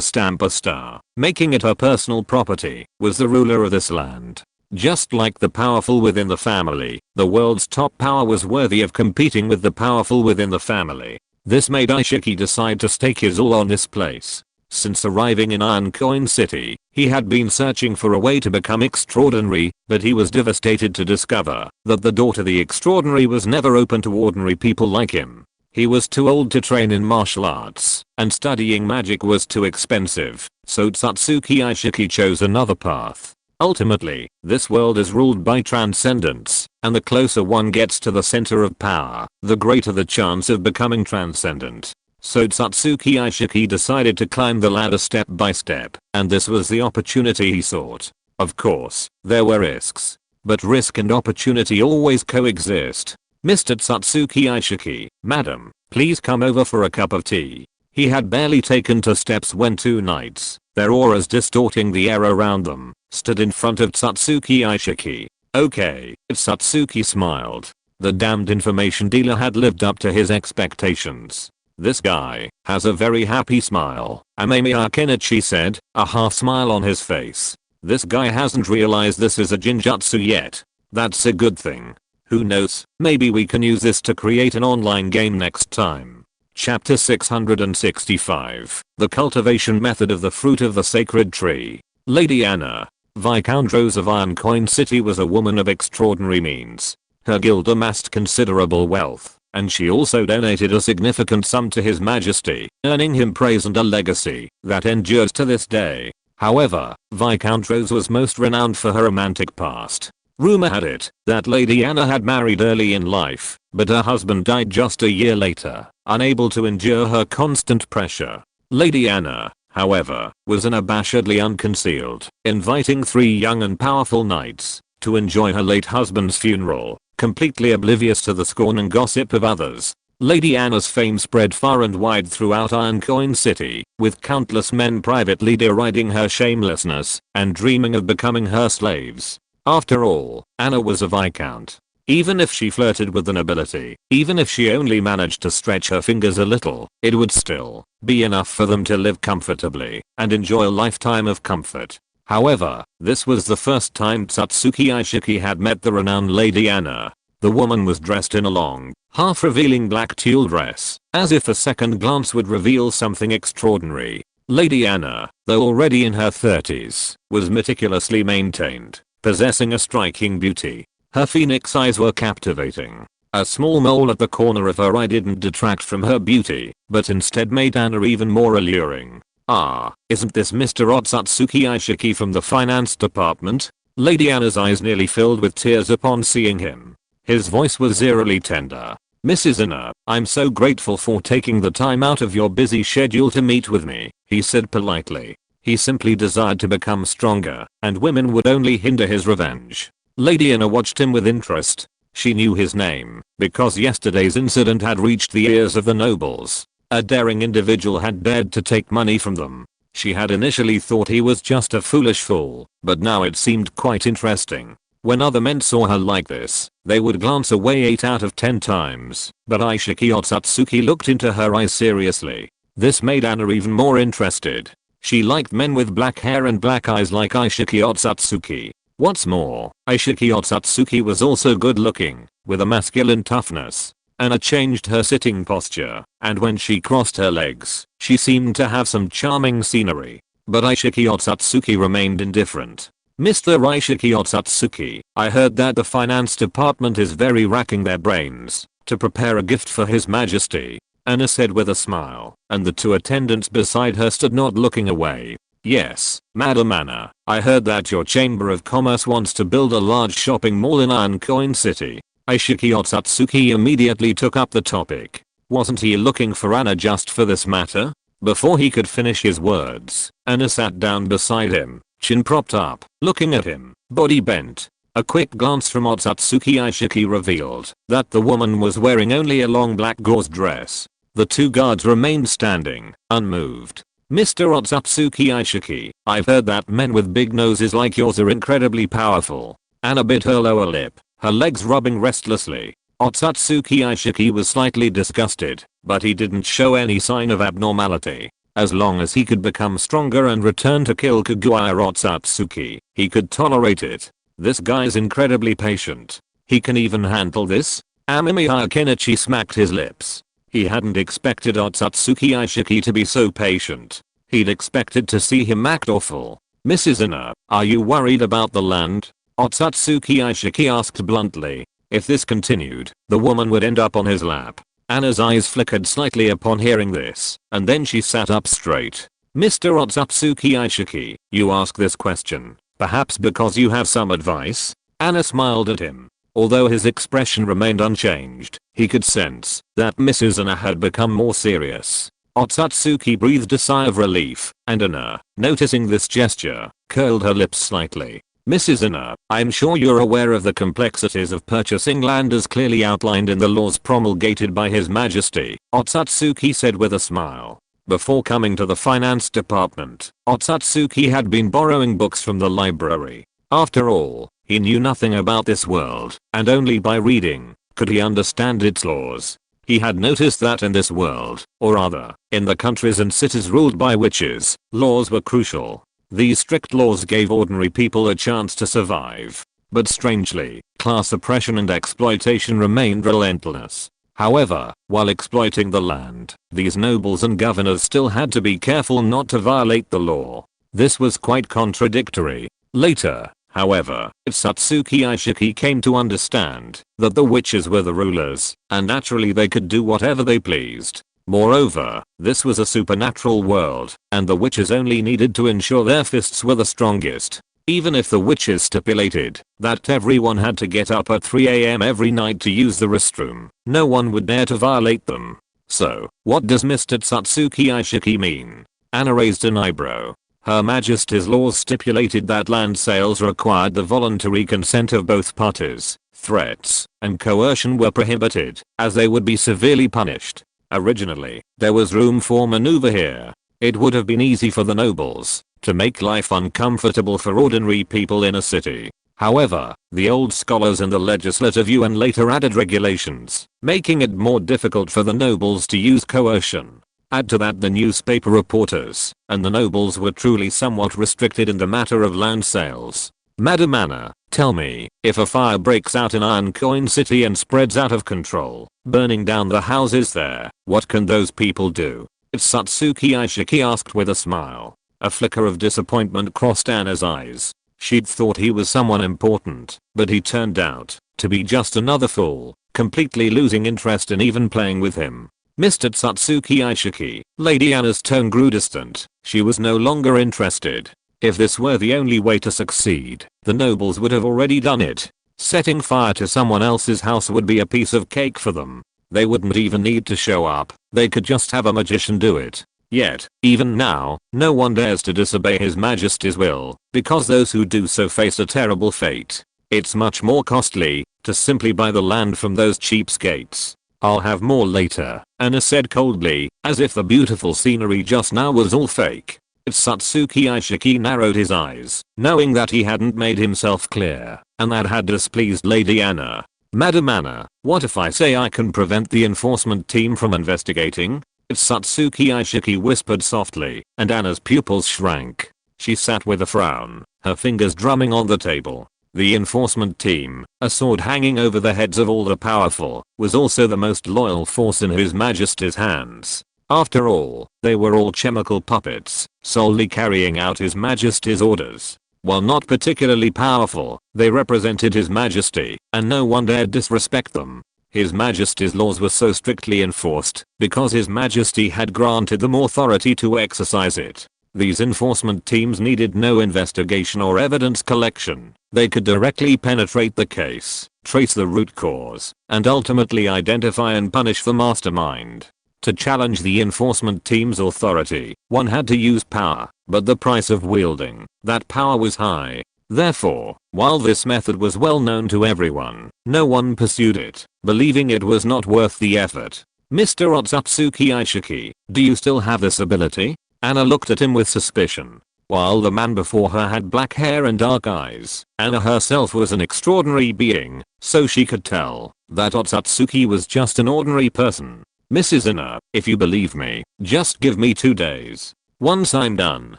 A: stamp a star, making it her personal property, was the ruler of this land. Just like the powerful within the family, the world's top power was worthy of competing with the powerful within the family. This made Aishiki decide to stake his all on this place. Since arriving in Iron Coin City, he had been searching for a way to become extraordinary, but he was devastated to discover that the door to the extraordinary was never open to ordinary people like him. He was too old to train in martial arts, and studying magic was too expensive, so Satsuki Aishiki chose another path. Ultimately, this world is ruled by transcendence, and the closer one gets to the center of power, the greater the chance of becoming transcendent. So Satsuki Aishiki decided to climb the ladder step by step, and this was the opportunity he sought. Of course, there were risks, but risk and opportunity always coexist. Mr. Satsuki Aishiki, madam, please come over for a cup of tea. He had barely taken 2 steps when 2 knights, their auras distorting the air around them, stood in front of Satsuki Aishiki. Okay, Satsuki smiled. The damned information dealer had lived up to his expectations. This guy has a very happy smile, Amemiya Kenichi said, a half smile on his face. This guy hasn't realized this is a jinjutsu yet. That's a good thing. Who knows, maybe we can use this to create an online game next time. Chapter 665. The Cultivation Method of the Fruit of the Sacred Tree. Lady Anna, Viscount Rose of Iron Coin City, was a woman of extraordinary means. Her guild amassed considerable wealth, and she also donated a significant sum to His Majesty, earning him praise and a legacy that endures to this day. However, Viscount Rose was most renowned for her romantic past. Rumor had it that Lady Anna had married early in life, but her husband died just a year later, unable to endure her constant pressure. Lady Anna, however, was unabashedly unconcealed, inviting 3 young and powerful knights to enjoy her late husband's funeral, completely oblivious to the scorn and gossip of others. Lady Anna's fame spread far and wide throughout Iron Coin City, with countless men privately deriding her shamelessness and dreaming of becoming her slaves. After all, Anna was a viscount. Even if she flirted with the nobility, even if she only managed to stretch her fingers a little, it would still be enough for them to live comfortably and enjoy a lifetime of comfort. However, this was the first time Satsuki Aishiki had met the renowned Lady Anna. The woman was dressed in a long, half-revealing black tulle dress, as if a second glance would reveal something extraordinary. Lady Anna, though already in her 30s, was meticulously maintained, possessing a striking beauty. Her phoenix eyes were captivating. A small mole at the corner of her eye didn't detract from her beauty, but instead made Anna even more alluring. Ah, isn't this Mr. Otsutsuki Aishiki from the finance department? Lady Anna's eyes nearly filled with tears upon seeing him. His voice was eerily tender. Mrs. Anna, I'm so grateful for taking the time out of your busy schedule to meet with me, he said politely. He simply desired to become stronger, and women would only hinder his revenge. Lady Anna watched him with interest. She knew his name, because yesterday's incident had reached the ears of the nobles. A daring individual had dared to take money from them. She had initially thought he was just a foolish fool, but now it seemed quite interesting. When other men saw her like this, they would glance away 8 out of 10 times, but Aishiki Otsutsuki looked into her eyes seriously. This made Anna even more interested. She liked men with black hair and black eyes like Aishiki Otsutsuki. What's more, Aishiki Otsutsuki was also good looking, with a masculine toughness. Anna changed her sitting posture, and when she crossed her legs, she seemed to have some charming scenery. But Aishiki Otsutsuki remained indifferent. Mr. Aishiki Otsutsuki, I heard that the finance department is very racking their brains to prepare a gift for His Majesty, Anna said with a smile, and the 2 attendants beside her stood not looking away. Yes, Madam Anna, I heard that your Chamber of Commerce wants to build a large shopping mall in Iron Coin City. Aishiki Otsutsuki immediately took up the topic. Wasn't he looking for Anna just for this matter? Before he could finish his words, Anna sat down beside him, chin propped up, looking at him, body bent. A quick glance from Otsutsuki Aishiki revealed that the woman was wearing only a long black gauze dress. The 2 guards remained standing, unmoved. Mr. Otsutsuki Aishiki, I've heard that men with big noses like yours are incredibly powerful. Anna bit her lower lip, her legs rubbing restlessly. Otsutsuki Aishiki was slightly disgusted, but he didn't show any sign of abnormality. As long as he could become stronger and return to kill Kaguya Otsutsuki, he could tolerate it. This guy's incredibly patient. He can even handle this? Amemiya Kenichi smacked his lips. He hadn't expected Otsutsuki Aishiki to be so patient. He'd expected to see him act awful. Mrs. Anna, are you worried about the land? Otsutsuki Aishiki asked bluntly. If this continued, the woman would end up on his lap. Anna's eyes flickered slightly upon hearing this, and then she sat up straight. Mr. Otsutsuki Aishiki, you ask this question, perhaps because you have some advice? Anna smiled at him. Although his expression remained unchanged, he could sense that Mrs. Anna had become more serious. Otsutsuki breathed a sigh of relief, and Anna, noticing this gesture, curled her lips slightly. Mrs. Anna, I'm sure you're aware of the complexities of purchasing land as clearly outlined in the laws promulgated by His Majesty, Otsutsuki said with a smile. Before coming to the finance department, Otsutsuki had been borrowing books from the library. After all, he knew nothing about this world, and only by reading could he understand its laws. He had noticed that in this world, or rather, in the countries and cities ruled by witches, laws were crucial. These strict laws gave ordinary people a chance to survive. But strangely, class oppression and exploitation remained relentless. However, while exploiting the land, these nobles and governors still had to be careful not to violate the law. This was quite contradictory. Later, however, Otsutsuki Aishiki came to understand that the witches were the rulers, and naturally they could do whatever they pleased. Moreover, this was a supernatural world, and the witches only needed to ensure their fists were the strongest. Even if the witches stipulated that everyone had to get up at 3 AM every night to use the restroom, no one would dare to violate them. So, what does Mr. Otsutsuki Aishiki mean? Anna raised an eyebrow. Her Majesty's laws stipulated that land sales required the voluntary consent of both parties. Threats and coercion were prohibited, as they would be severely punished. Originally, there was room for maneuver here. It would have been easy for the nobles to make life uncomfortable for ordinary people in a city. However, the old scholars in the legislative yuan later added regulations, making it more difficult for the nobles to use coercion. Add to that the newspaper reporters, and the nobles were truly somewhat restricted in the matter of land sales. Madam Anna, tell me, if a fire breaks out in Iron Coin City and spreads out of control, burning down the houses there, what can those people do? Otsutsuki Aishiki asked with a smile. A flicker of disappointment crossed Anna's eyes. She'd thought he was someone important, but he turned out to be just another fool, completely losing interest in even playing with him. Mr. Otsutsuki Aishiki, Lady Anna's tone grew distant. She was no longer interested. If this were the only way to succeed, the nobles would have already done it. Setting fire to someone else's house would be a piece of cake for them. They wouldn't even need to show up. They could just have a magician do it. Yet, even now, no one dares to disobey His Majesty's will, because those who do so face a terrible fate. It's much more costly to simply buy the land from those cheapskates. I'll have more later, Anna said coldly, as if the beautiful scenery just now was all fake. Satsuki Aishiki narrowed his eyes, knowing that he hadn't made himself clear, and that had displeased Lady Anna. Madam Anna, what if I say I can prevent the enforcement team from investigating? Satsuki Aishiki whispered softly, and Anna's pupils shrank. She sat with a frown, her fingers drumming on the table. The enforcement team, a sword hanging over the heads of all the powerful, was also the most loyal force in His Majesty's hands. After all, they were all chemical puppets, solely carrying out His Majesty's orders. While not particularly powerful, they represented His Majesty, and no one dared disrespect them. His Majesty's laws were so strictly enforced, because His Majesty had granted them authority to exercise it. These enforcement teams needed no investigation or evidence collection. They could directly penetrate the case, trace the root cause, and ultimately identify and punish the mastermind. To challenge the enforcement team's authority, one had to use power, but the price of wielding that power was high. Therefore, while this method was well known to everyone, no one pursued it, believing it was not worth the effort. Mr. Otsutsuki Aishiki, do you still have this ability? Anna looked at him with suspicion. While the man before her had black hair and dark eyes, Anna herself was an extraordinary being, so she could tell that Otsutsuki was just an ordinary person. Mrs. Anna, if you believe me, just give me 2 days. Once I'm done,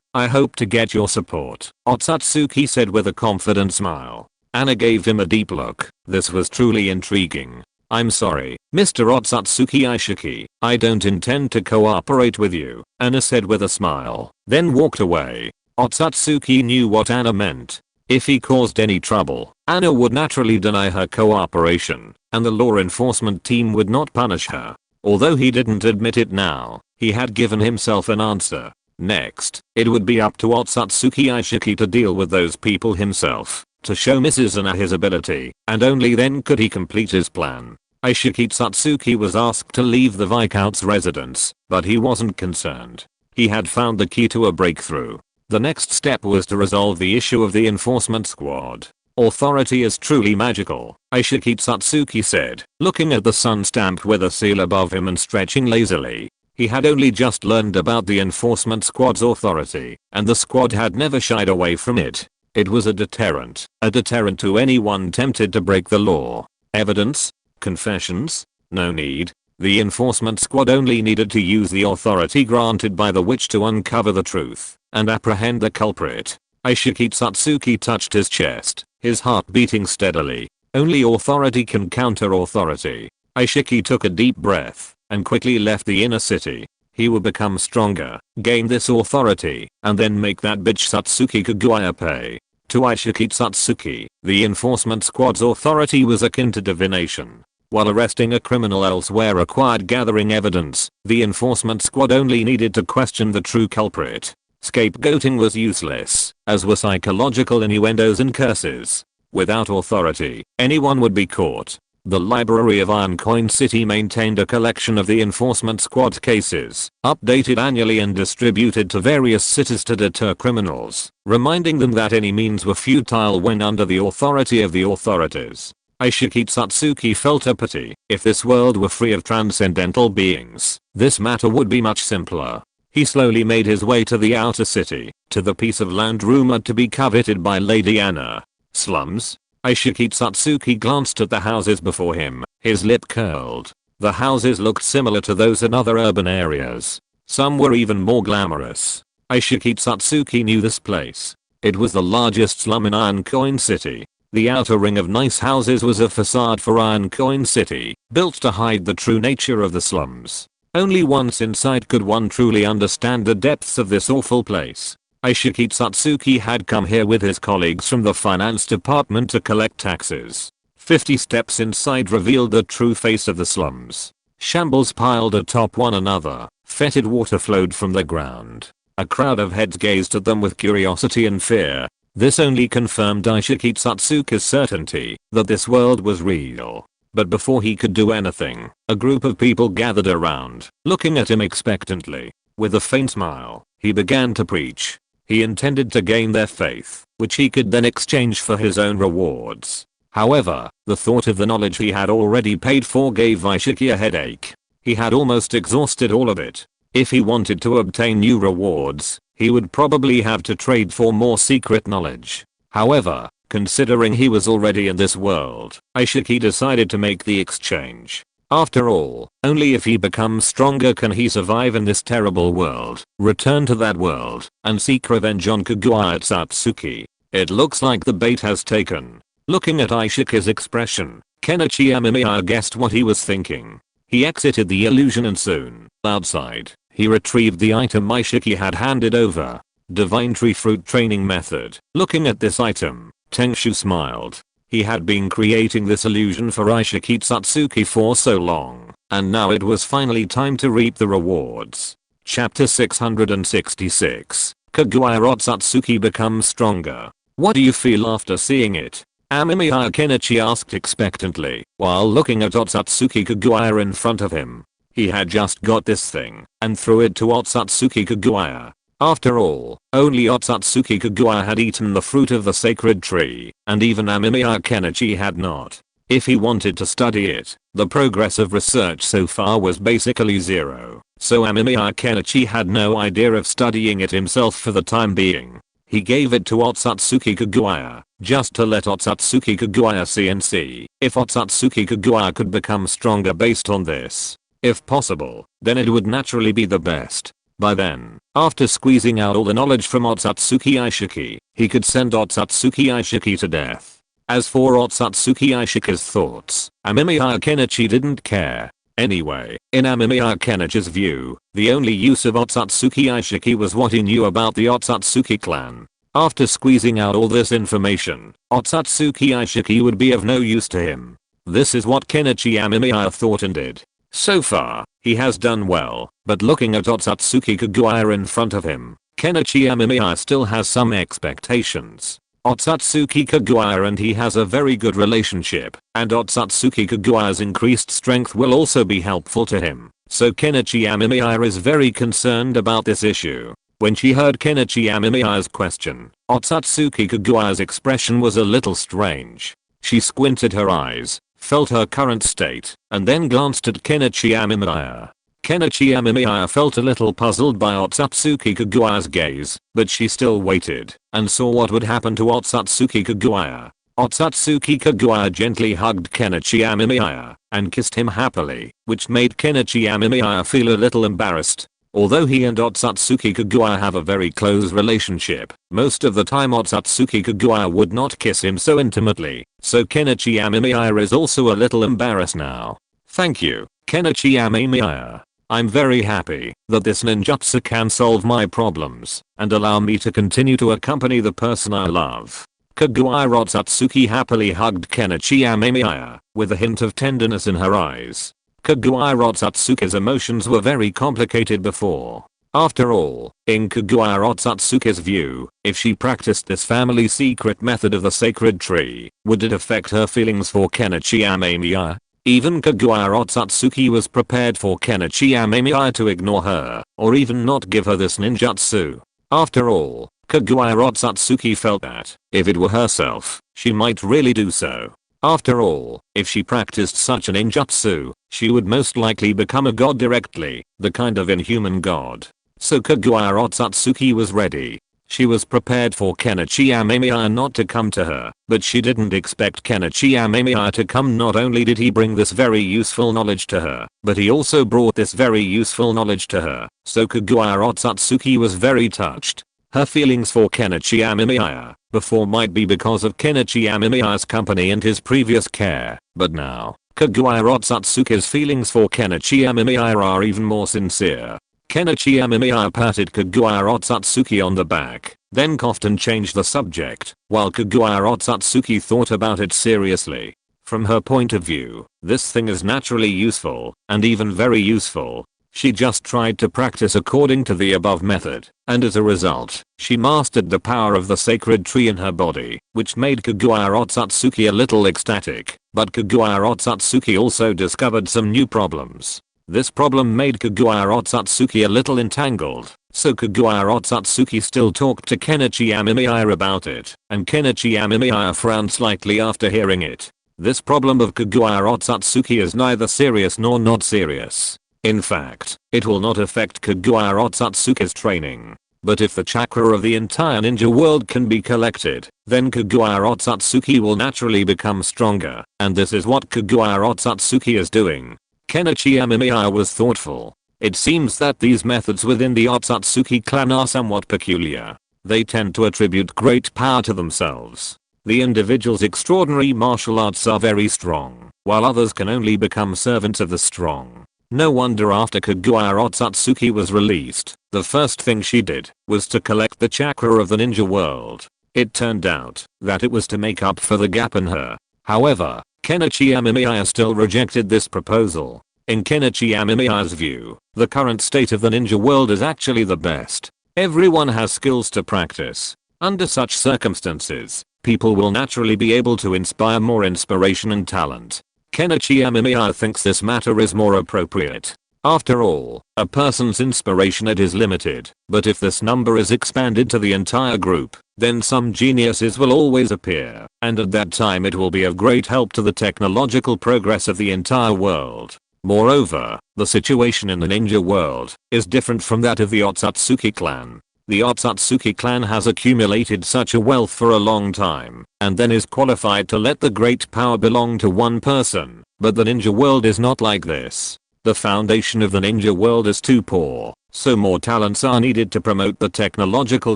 A: I hope to get your support, Otsutsuki said with a confident smile. Anna gave him a deep look. This was truly intriguing. I'm sorry, Mr. Otsutsuki Aishiki, I don't intend to cooperate with you, Anna said with a smile, then walked away. Otsutsuki knew what Anna meant. If he caused any trouble, Anna would naturally deny her cooperation, and the law enforcement team would not punish her. Although he didn't admit it now, he had given himself an answer. Next, it would be up to Otsutsuki Aishiki to deal with those people himself, to show Mrs. Anna his ability, and only then could he complete his plan. Aishiki Satsuki was asked to leave the Viscount's residence, but he wasn't concerned. He had found the key to a breakthrough. The next step was to resolve the issue of the enforcement squad. Authority is truly magical, Aishiki Satsuki said, looking at the sun stamped with a seal above him and stretching lazily. He had only just learned about the enforcement squad's authority, and the squad had never shied away from it. It was a deterrent to anyone tempted to break the law. Evidence? Confessions? No need. The enforcement squad only needed to use the authority granted by the witch to uncover the truth and apprehend the culprit. Aishiki Satsuki touched his chest, his heart beating steadily. Only authority can counter authority. Aishiki took a deep breath and quickly left the inner city. He would become stronger, gain this authority, and then make that bitch Satsuki Kaguya pay. To Aishiki Satsuki, the enforcement squad's authority was akin to divination. While arresting a criminal elsewhere required gathering evidence, the enforcement squad only needed to question the true culprit. Scapegoating was useless, as were psychological innuendos and curses. Without authority, anyone would be caught. The Library of Iron Coin City maintained a collection of the enforcement squad cases, updated annually and distributed to various cities to deter criminals, reminding them that any means were futile when under the authority of the authorities. Aishiki Satsuki felt a pity. If this world were free of transcendental beings, this matter would be much simpler. He slowly made his way to the outer city, to the piece of land rumored to be coveted by Lady Anna. Slums? Aishiki Satsuki glanced at the houses before him, his lip curled. The houses looked similar to those in other urban areas. Some were even more glamorous. Aishiki Satsuki knew this place. It was the largest slum in Iron Coin City. The outer ring of nice houses was a facade for Iron Coin City, built to hide the true nature of the slums. Only once inside could one truly understand the depths of this awful place. Aishiki Satsuki had come here with his colleagues from the finance department to collect taxes. 50 steps inside revealed the true face of the slums. Shambles piled atop one another, fetid water flowed from the ground. A crowd of heads gazed at them with curiosity and fear. This only confirmed Aishiki Satsuki's certainty that this world was real. But before he could do anything, a group of people gathered around, looking at him expectantly. With a faint smile, he began to preach. He intended to gain their faith, which he could then exchange for his own rewards. However, the thought of the knowledge he had already paid for gave Aishiki a headache. He had almost exhausted all of it. If he wanted to obtain new rewards, he would probably have to trade for more secret knowledge. However, considering he was already in this world, Aishiki decided to make the exchange. After all, only if he becomes stronger can he survive in this terrible world, return to that world, and seek revenge on Kaguya Satsuki. It looks like the bait has taken. Looking at Aishiki's expression, Kenichi Amemiya guessed what he was thinking. He exited the illusion and soon, outside, he retrieved the item Aishiki had handed over. Divine Tree Fruit Training Method. Looking at this item, Tenchu smiled. He had been creating this illusion for Aishiki Satsuki for so long, and now it was finally time to reap the rewards. Chapter 666. Kaguya Otsutsuki becomes stronger. What do you feel after seeing it? Amemiya Kenichi asked expectantly, while looking at Otsutsuki Kaguya in front of him. He had just got this thing, and threw it to Otsutsuki Kaguya. After all, only Otsutsuki Kaguya had eaten the fruit of the sacred tree, and even Amemiya Kenichi had not. If he wanted to study it, the progress of research so far was basically zero, so Amemiya Kenichi had no idea of studying it himself for the time being. He gave it to Otsutsuki Kaguya, just to let Otsutsuki Kaguya see and see if Otsutsuki Kaguya could become stronger based on this. If possible, then it would naturally be the best. By then, after squeezing out all the knowledge from Otsutsuki Aishiki, he could send Otsutsuki Aishiki to death. As for Otsutsuki Aishiki's thoughts, Amemiya Kenichi didn't care. Anyway, in Amemiya Kenichi's view, the only use of Otsutsuki Aishiki was what he knew about the Otsutsuki clan. After squeezing out all this information, Otsutsuki Aishiki would be of no use to him. This is what Kenichi Amemiya thought and did. So far, he has done well, but looking at Otsutsuki Kaguya in front of him, Kenichi Amemiya still has some expectations. Otsutsuki Kaguya and he has a very good relationship, and Otsutsuki Kaguya's increased strength will also be helpful to him, so Kenichi Amemiya is very concerned about this issue. When she heard Kenichi Amemiya's question, Otsutsuki Kaguya's expression was a little strange. She squinted her eyes, felt her current state, and then glanced at Kenichi Amemiya. Kenichi Amemiya felt a little puzzled by Otsutsuki Kaguya's gaze, but she still waited, and saw what would happen to Otsutsuki Kaguya. Otsutsuki Kaguya gently hugged Kenichi Amemiya, and kissed him happily, which made Kenichi Amemiya feel a little embarrassed. Although he and Otsutsuki Kaguya have a very close relationship, most of the time Otsutsuki Kaguya would not kiss him so intimately, so Kenichi Amemiya is also a little embarrassed now. Thank you, Kenichi Amemiya. I'm very happy that this ninjutsu can solve my problems and allow me to continue to accompany the person I love. Kaguya Otsutsuki happily hugged Kenichi Amemiya, with a hint of tenderness in her eyes. Kaguya Otsutsuki's emotions were very complicated before. After all, in Kaguya Otsutsuki's view, if she practiced this family secret method of the sacred tree, would it affect her feelings for Kenichi Amemiya? Even Kaguya Otsutsuki was prepared for Kenichi Amemiya to ignore her, or even not give her this ninjutsu. After all, Kaguya Otsutsuki felt that, if it were herself, she might really do so. After all, if she practiced such a ninjutsu, she would most likely become a god directly, the kind of inhuman god. So Kaguya Otsutsuki was ready. She was prepared for Kenichi Amemiya not to come to her, but she didn't expect Kenichi Amemiya to come. Not only did he bring this very useful knowledge to her, but he also brought this very useful knowledge to her, so Kaguya Otsutsuki was very touched. Her feelings for Kenichi Amemiya before might be because of Kenichi Amemiya's company and his previous care, but now, Kaguya Otsutsuki's feelings for Kenichi Amemiya are even more sincere. Kenichi Amemiya patted Kaguya Otsutsuki on the back, then coughed and changed the subject, while Kaguya Otsutsuki thought about it seriously. From her point of view, this thing is naturally useful, and even very useful. She just tried to practice according to the above method, and as a result, she mastered the power of the sacred tree in her body, which made Kaguya Otsutsuki a little ecstatic, but Kaguya Otsutsuki also discovered some new problems. This problem made Kaguya Otsutsuki a little entangled, so Kaguya Otsutsuki still talked to Kenichi Amemiya about it, and Kenichi Amemiya frowned slightly after hearing it. This problem of Kaguya Otsutsuki is neither serious nor not serious. In fact, it will not affect Kaguya Otsutsuki's training. But if the chakra of the entire ninja world can be collected, then Kaguya Otsutsuki will naturally become stronger, and this is what Kaguya Otsutsuki is doing. Kenichi Amemiya was thoughtful. It seems that these methods within the Otsutsuki clan are somewhat peculiar. They tend to attribute great power to themselves. The individual's extraordinary martial arts are very strong, while others can only become servants of the strong. No wonder after Kaguya Otsutsuki was released, the first thing she did was to collect the chakra of the ninja world. It turned out that it was to make up for the gap in her. However, Kenichi Amemiya still rejected this proposal. In Kenichi Amemiya's view, the current state of the ninja world is actually the best. Everyone has skills to practice. Under such circumstances, people will naturally be able to inspire more inspiration and talent. Kenichi Amemiya thinks this matter is more appropriate. After all, a person's inspiration is limited, but if this number is expanded to the entire group, then some geniuses will always appear, and at that time it will be of great help to the technological progress of the entire world. Moreover, the situation in the ninja world is different from that of the Otsutsuki clan. The Otsutsuki clan has accumulated such a wealth for a long time, and then is qualified to let the great power belong to one person, but the ninja world is not like this. The foundation of the ninja world is too poor, so more talents are needed to promote the technological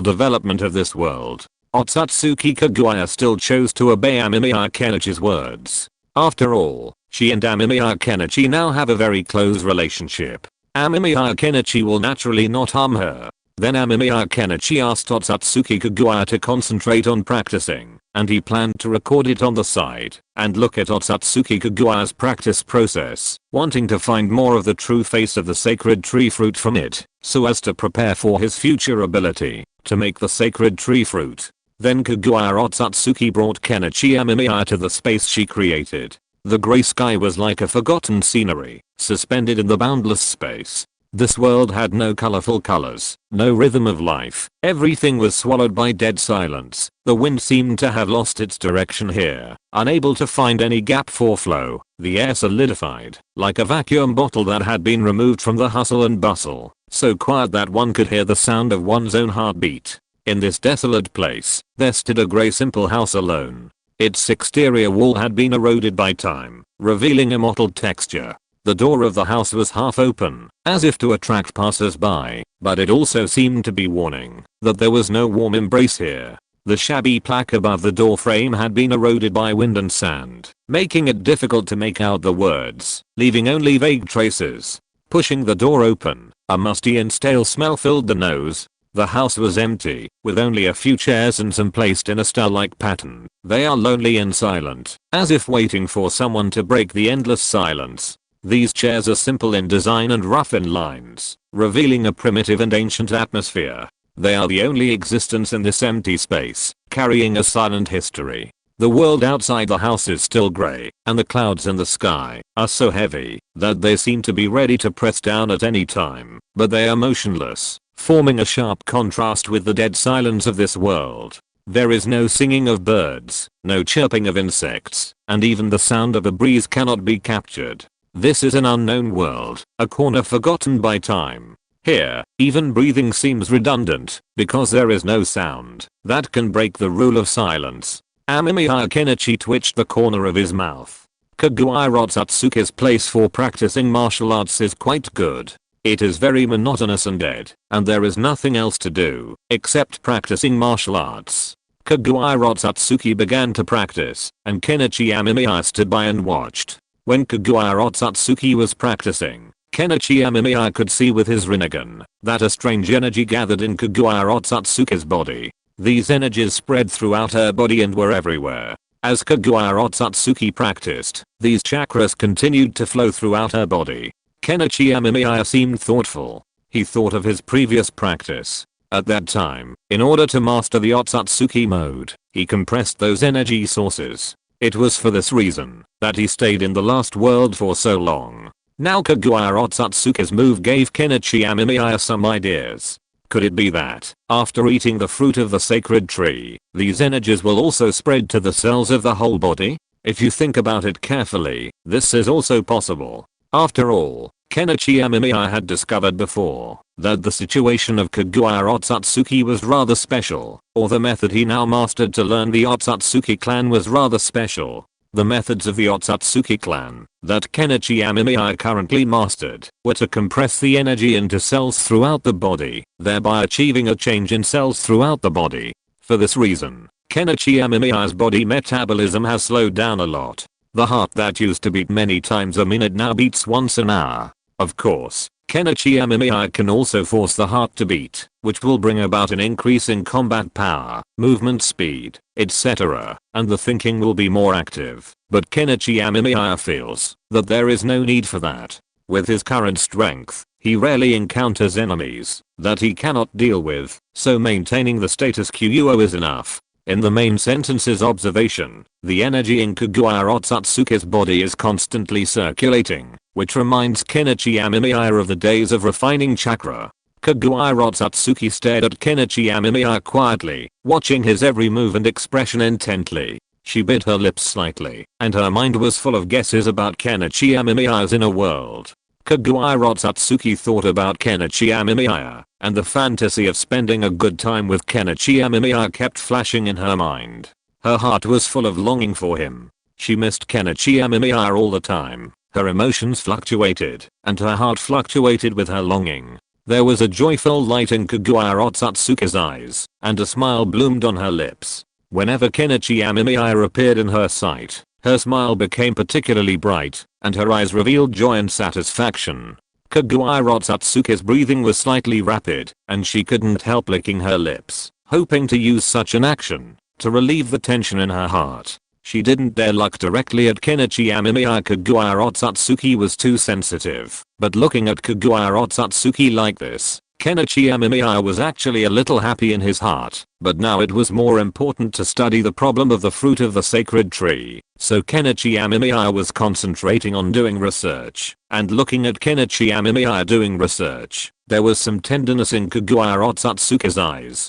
A: development of this world. Otsutsuki Kaguya still chose to obey Amemiya Kenichi's words. After all, she and Amemiya Kenichi now have a very close relationship. Amemiya Kenichi will naturally not harm her. Then Amemiya Kenichi asked Otsutsuki Kaguya to concentrate on practicing, and he planned to record it on the side and look at Otsutsuki Kaguya's practice process, wanting to find more of the true face of the sacred tree fruit from it, so as to prepare for his future ability to make the sacred tree fruit. Then Kaguya Otsutsuki brought Kenichi Amemiya to the space she created. The gray sky was like a forgotten scenery, suspended in the boundless space. This world had no colorful colors, no rhythm of life. Everything was swallowed by dead silence. The wind seemed to have lost its direction here, unable to find any gap for flow. The air solidified, like a vacuum bottle that had been removed from the hustle and bustle, so quiet that one could hear the sound of one's own heartbeat. In this desolate place, there stood a grey simple house alone. Its exterior wall had been eroded by time, revealing a mottled texture. The door of the house was half open, as if to attract passers-by, but it also seemed to be warning that there was no warm embrace here. The shabby plaque above the door frame had been eroded by wind and sand, making it difficult to make out the words, leaving only vague traces. Pushing the door open, a musty and stale smell filled the nose. The house was empty, with only a few chairs and some placed in a star-like pattern. They are lonely and silent, as if waiting for someone to break the endless silence. These chairs are simple in design and rough in lines, revealing a primitive and ancient atmosphere. They are the only existence in this empty space, carrying a silent history. The world outside the house is still grey, and the clouds in the sky are so heavy that they seem to be ready to press down at any time, but they are motionless, forming a sharp contrast with the dead silence of this world. There is no singing of birds, no chirping of insects, and even the sound of a breeze cannot be captured. This is an unknown world, a corner forgotten by time. Here, even breathing seems redundant, because there is no sound that can break the rule of silence. Amemiya Kenichi twitched the corner of his mouth. Kaguya Otsutsuki's place for practicing martial arts is quite good. It is very monotonous and dead, and there is nothing else to do except practicing martial arts. Kaguya Otsutsuki began to practice, and Kenichi Amemiya stood by and watched. When Kaguya Otsutsuki was practicing, Kenichi Amemiya could see with his Rinnegan that a strange energy gathered in Kaguya Otsutsuki's body. These energies spread throughout her body and were everywhere. As Kaguya Otsutsuki practiced, these chakras continued to flow throughout her body. Kenichi Amemiya seemed thoughtful. He thought of his previous practice. At that time, in order to master the Otsutsuki mode, he compressed those energy sources. It was for this reason that he stayed in the last world for so long. Now Kaguya Otsutsuki's move gave Kenichi Amemiya some ideas. Could it be that, after eating the fruit of the sacred tree, these energies will also spread to the cells of the whole body? If you think about it carefully, this is also possible. After all, Kenichi Amemiya had discovered before that the situation of Kaguya Otsutsuki was rather special, or the method he now mastered to learn the Otsutsuki clan was rather special. The methods of the Otsutsuki clan that Kenichi Amemiya currently mastered were to compress the energy into cells throughout the body, thereby achieving a change in cells throughout the body. For this reason, Kenichi Amemiya's body metabolism has slowed down a lot. The heart that used to beat many times a minute now beats once an hour. Of course, Kenichi Amemiya can also force the heart to beat, which will bring about an increase in combat power, movement speed, etc., and the thinking will be more active. But Kenichi Amemiya feels that there is no need for that. With his current strength, he rarely encounters enemies that he cannot deal with, so maintaining the status quo is enough. In the main sentence's observation, the energy in Kaguya Otsutsuki's body is constantly circulating, which reminds Kenichi Amemiya of the days of refining chakra. Kaguya Otsutsuki stared at Kenichi Amemiya quietly, watching his every move and expression intently. She bit her lips slightly, and her mind was full of guesses about Kenichi Amemiya's inner world. Kaguya Otsutsuki thought about Kenichi Amemiya, and the fantasy of spending a good time with Kenichi Amemiya kept flashing in her mind. Her heart was full of longing for him. She missed Kenichi Amemiya all the time. Her emotions fluctuated, and her heart fluctuated with her longing. There was a joyful light in Kaguya Otsutsuki's eyes, and a smile bloomed on her lips. Whenever Kenichi Amemiya appeared in her sight, her smile became particularly bright, and her eyes revealed joy and satisfaction. Kaguya Otsutsuki's breathing was slightly rapid, and she couldn't help licking her lips, hoping to use such an action to relieve the tension in her heart. She didn't dare look directly at Kenichi Amemiya. Kaguya Otsutsuki was too sensitive, but looking at Kaguya Otsutsuki like this, Kenichi Amemiya was actually a little happy in his heart, but now it was more important to study the problem of the fruit of the sacred tree, so Kenichi Amemiya was concentrating on doing research, and looking at Kenichi Amemiya doing research, there was some tenderness in Kaguya Otsutsuki's eyes.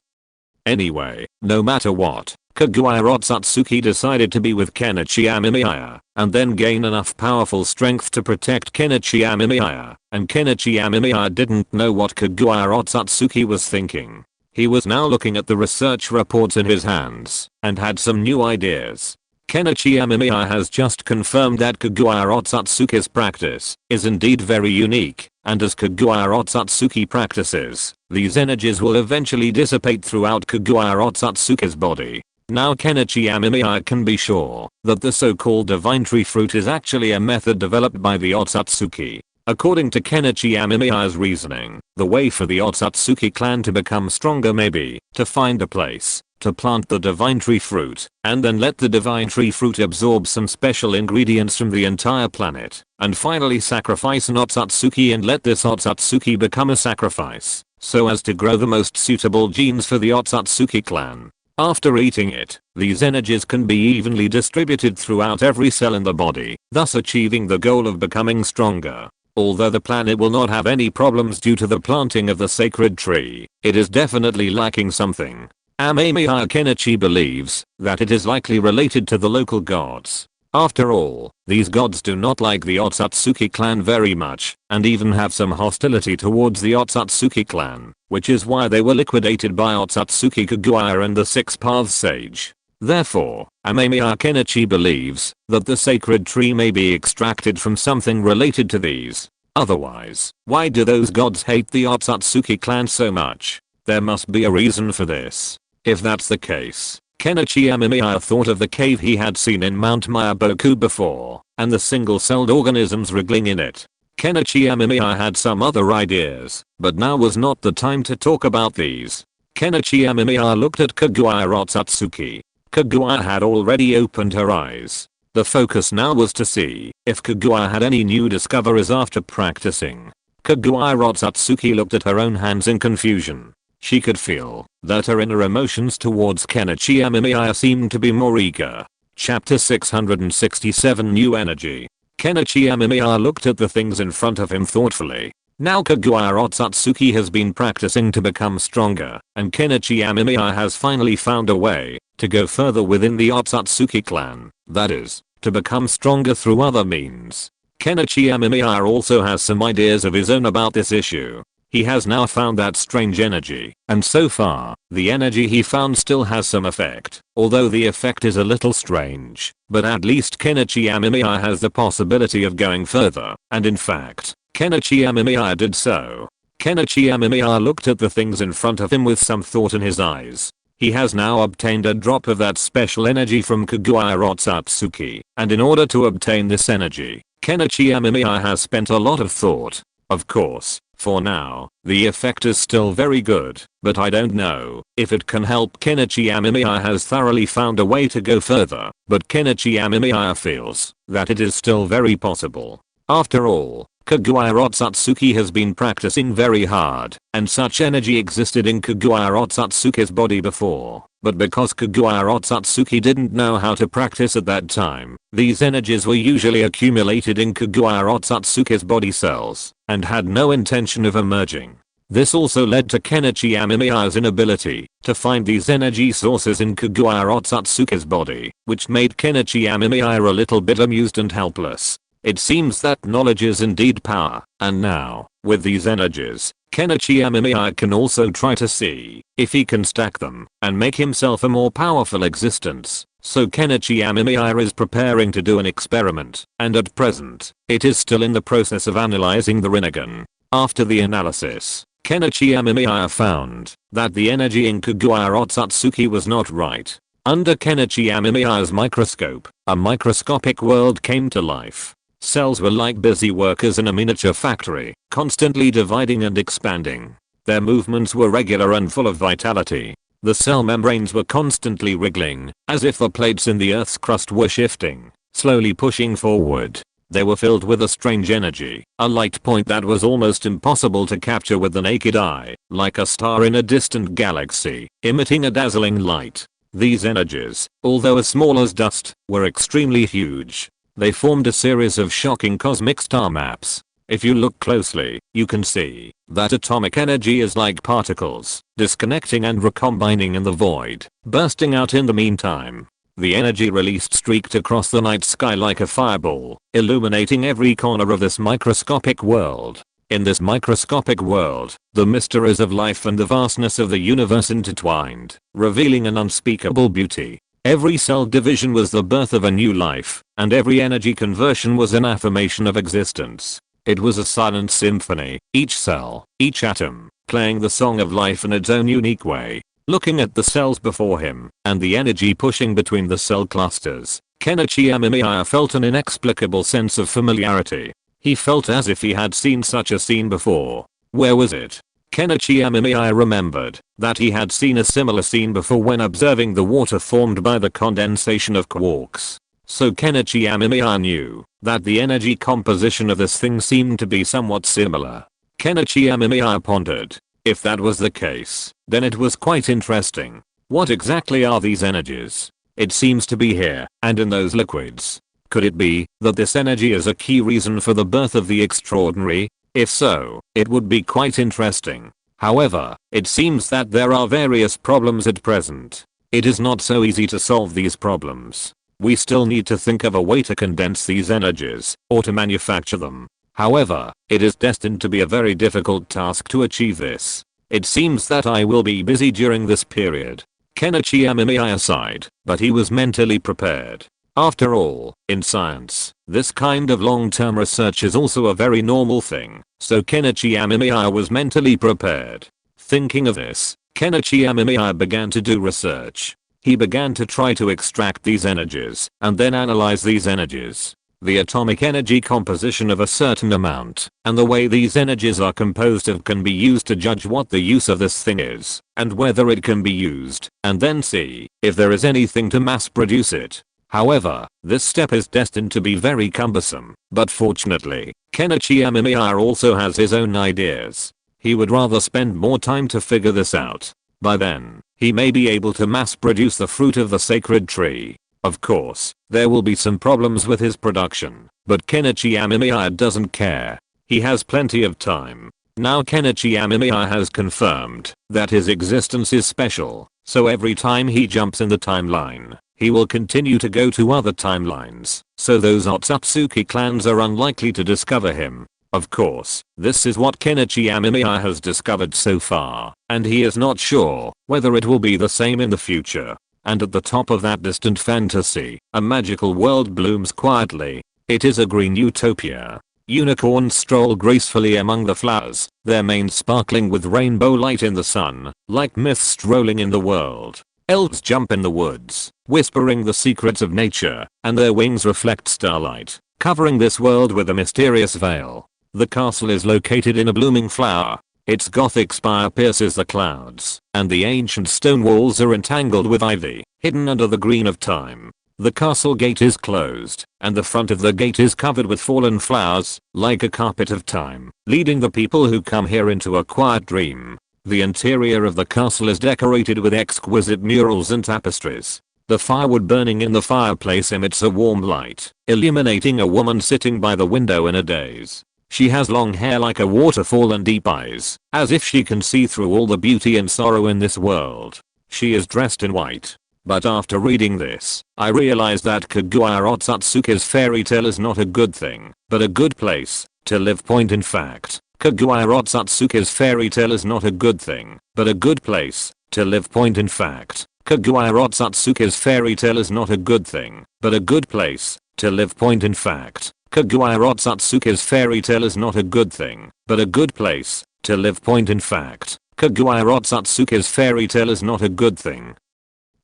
A: Anyway, no matter what, Kaguya Otsutsuki decided to be with Kenichi Amemiya, and then gain enough powerful strength to protect Kenichi Amemiya, and Kenichi Amemiya didn't know what Kaguya Otsutsuki was thinking. He was now looking at the research reports in his hands, and had some new ideas. Kenichi Amemiya has just confirmed that Kaguya Otsutsuki's practice is indeed very unique, and as Kaguya Otsutsuki practices, these energies will eventually dissipate throughout Kaguya Otsutsuki's body. Now Kenichi Amemiya can be sure that the so-called divine tree fruit is actually a method developed by the Otsutsuki. According to Kenichi Amemiya's reasoning, the way for the Otsutsuki clan to become stronger may be to find a place to plant the divine tree fruit, and then let the divine tree fruit absorb some special ingredients from the entire planet, and finally sacrifice an Otsutsuki and let this Otsutsuki become a sacrifice, so as to grow the most suitable genes for the Otsutsuki clan. After eating it, these energies can be evenly distributed throughout every cell in the body, thus achieving the goal of becoming stronger. Although the planet will not have any problems due to the planting of the sacred tree, it is definitely lacking something. Amemiya Kenichi believes that it is likely related to the local gods. After all, these gods do not like the Otsutsuki clan very much, and even have some hostility towards the Otsutsuki clan, which is why they were liquidated by Otsutsuki Kaguya and the Six Paths Sage. Therefore, Amemiya Kenichi believes that the sacred tree may be extracted from something related to these. Otherwise, why do those gods hate the Otsutsuki clan so much? There must be a reason for this. If that's the case, Kenichi Amemiya thought of the cave he had seen in Mount Mayaboku before, and the single-celled organisms wriggling in it. Kenichi Amemiya had some other ideas, but now was not the time to talk about these. Kenichi Amemiya looked at Kaguya Otsutsuki. Kaguya had already opened her eyes. The focus now was to see if Kaguya had any new discoveries after practicing. Kaguya Otsutsuki looked at her own hands in confusion. She could feel that her inner emotions towards Kenichi Amemiya seemed to be more eager. Chapter 667 New Energy. Kenichi Amemiya looked at the things in front of him thoughtfully. Now Kaguya Otsutsuki has been practicing to become stronger, and Kenichi Amemiya has finally found a way to go further within the Otsutsuki clan, that is, to become stronger through other means. Kenichi Amemiya also has some ideas of his own about this issue. He has now found that strange energy, and so far, the energy he found still has some effect, although the effect is a little strange, but at least Kenichi Amemiya has the possibility of going further, and in fact, Kenichi Amemiya did so. Kenichi Amemiya looked at the things in front of him with some thought in his eyes. He has now obtained a drop of that special energy from Kagura Otsutsuki, and in order to obtain this energy, Kenichi Amemiya has spent a lot of thought. Of course, for now, the effect is still very good, but I don't know if it can help. Kenichi Amemiya has thoroughly found a way to go further, but Kenichi Amemiya feels that it is still very possible. After all, Kagura Otsutsuki has been practicing very hard, and such energy existed in Kagura Otsutsuki's body before, but because Kagura Otsutsuki didn't know how to practice at that time, these energies were usually accumulated in Kagura Otsutsuki's body cells, and had no intention of emerging. This also led to Kenichi Amemiya's inability to find these energy sources in Kagura Otsutsuki's body, which made Kenichi Amemiya a little bit amused and helpless. It seems that knowledge is indeed power, and now, with these energies, Kenichi Amemiya can also try to see if he can stack them and make himself a more powerful existence. So Kenichi Amemiya is preparing to do an experiment, and at present, it is still in the process of analyzing the Rinnegan. After the analysis, Kenichi Amemiya found that the energy in Kagura Otsutsuki was not right. Under Kenichi Amemiya's microscope, a microscopic world came to life. Cells were like busy workers in a miniature factory, constantly dividing and expanding. Their movements were regular and full of vitality. The cell membranes were constantly wriggling, as if the plates in the Earth's crust were shifting, slowly pushing forward. They were filled with a strange energy, a light point that was almost impossible to capture with the naked eye, like a star in a distant galaxy, emitting a dazzling light. These energies, although as small as dust, were extremely huge. They formed a series of shocking cosmic star maps. If you look closely, you can see that atomic energy is like particles, disconnecting and recombining in the void, bursting out in the meantime. The energy released streaked across the night sky like a fireball, illuminating every corner of this microscopic world. In this microscopic world, the mysteries of life and the vastness of the universe intertwined, revealing an unspeakable beauty. Every cell division was the birth of a new life, and every energy conversion was an affirmation of existence. It was a silent symphony, each cell, each atom, playing the song of life in its own unique way. Looking at the cells before him, and the energy pushing between the cell clusters, Kenichi Amemiya felt an inexplicable sense of familiarity. He felt as if he had seen such a scene before. Where was it? Kenichi Amemiya remembered that he had seen a similar scene before when observing the water formed by the condensation of quarks. So Kenichi Amemiya knew that the energy composition of this thing seemed to be somewhat similar. Kenichi Amemiya pondered. If that was the case, then it was quite interesting. What exactly are these energies? It seems to be here, and in those liquids. Could it be that this energy is a key reason for the birth of the extraordinary? If so, it would be quite interesting. However, it seems that there are various problems at present. It is not so easy to solve these problems. We still need to think of a way to condense these energies, or to manufacture them. However, it is destined to be a very difficult task to achieve this. It seems that I will be busy during this period. Kenichi Amemiya sighed, but he was mentally prepared. After all, in science, this kind of long-term research is also a very normal thing, so Kenichi Amemiya was mentally prepared. Thinking of this, Kenichi Amemiya began to do research. He began to try to extract these energies, and then analyze these energies. The atomic energy composition of a certain amount, and the way these energies are composed of can be used to judge what the use of this thing is, and whether it can be used, and then see if there is anything to mass produce it. However, this step is destined to be very cumbersome, but fortunately, Kenichi Amemiya also has his own ideas. He would rather spend more time to figure this out. By then, he may be able to mass produce the fruit of the sacred tree. Of course, there will be some problems with his production, but Kenichi Amemiya doesn't care. He has plenty of time. Now Kenichi Amemiya has confirmed that his existence is special, so every time he jumps in the timeline, he will continue to go to other timelines, so those Otsutsuki clans are unlikely to discover him. Of course, this is what Kenichi Amemiya has discovered so far, and he is not sure whether it will be the same in the future. And at the top of that distant fantasy, a magical world blooms quietly. It is a green utopia. Unicorns stroll gracefully among the flowers, their manes sparkling with rainbow light in the sun, like myths strolling in the world. Elves jump in the woods, whispering the secrets of nature, and their wings reflect starlight, covering this world with a mysterious veil. The castle is located in a blooming flower. Its gothic spire pierces the clouds, and the ancient stone walls are entangled with ivy, hidden under the green of time. The castle gate is closed, and the front of the gate is covered with fallen flowers, like a carpet of time, leading the people who come here into a quiet dream. The interior of the castle is decorated with exquisite murals and tapestries. The firewood burning in the fireplace emits a warm light, illuminating a woman sitting by the window in a daze. She has long hair like a waterfall and deep eyes, as if she can see through all the beauty and sorrow in this world. She is dressed in white. But after reading this, I realized that Kaguya Otsutsuki's fairy tale is not a good thing, but a good place to live. In fact, Kaguya Otsutsuki's fairy tale is not a good thing, but a good place to live. In fact, Kaguya Otsutsuki's fairy tale is not a good thing, but a good place to live. In fact, Kaguya Otsutsuki's fairy tale is not a good thing, but a good place to live. In fact, Kaguya Otsutsuki's fairy tale is not a good thing,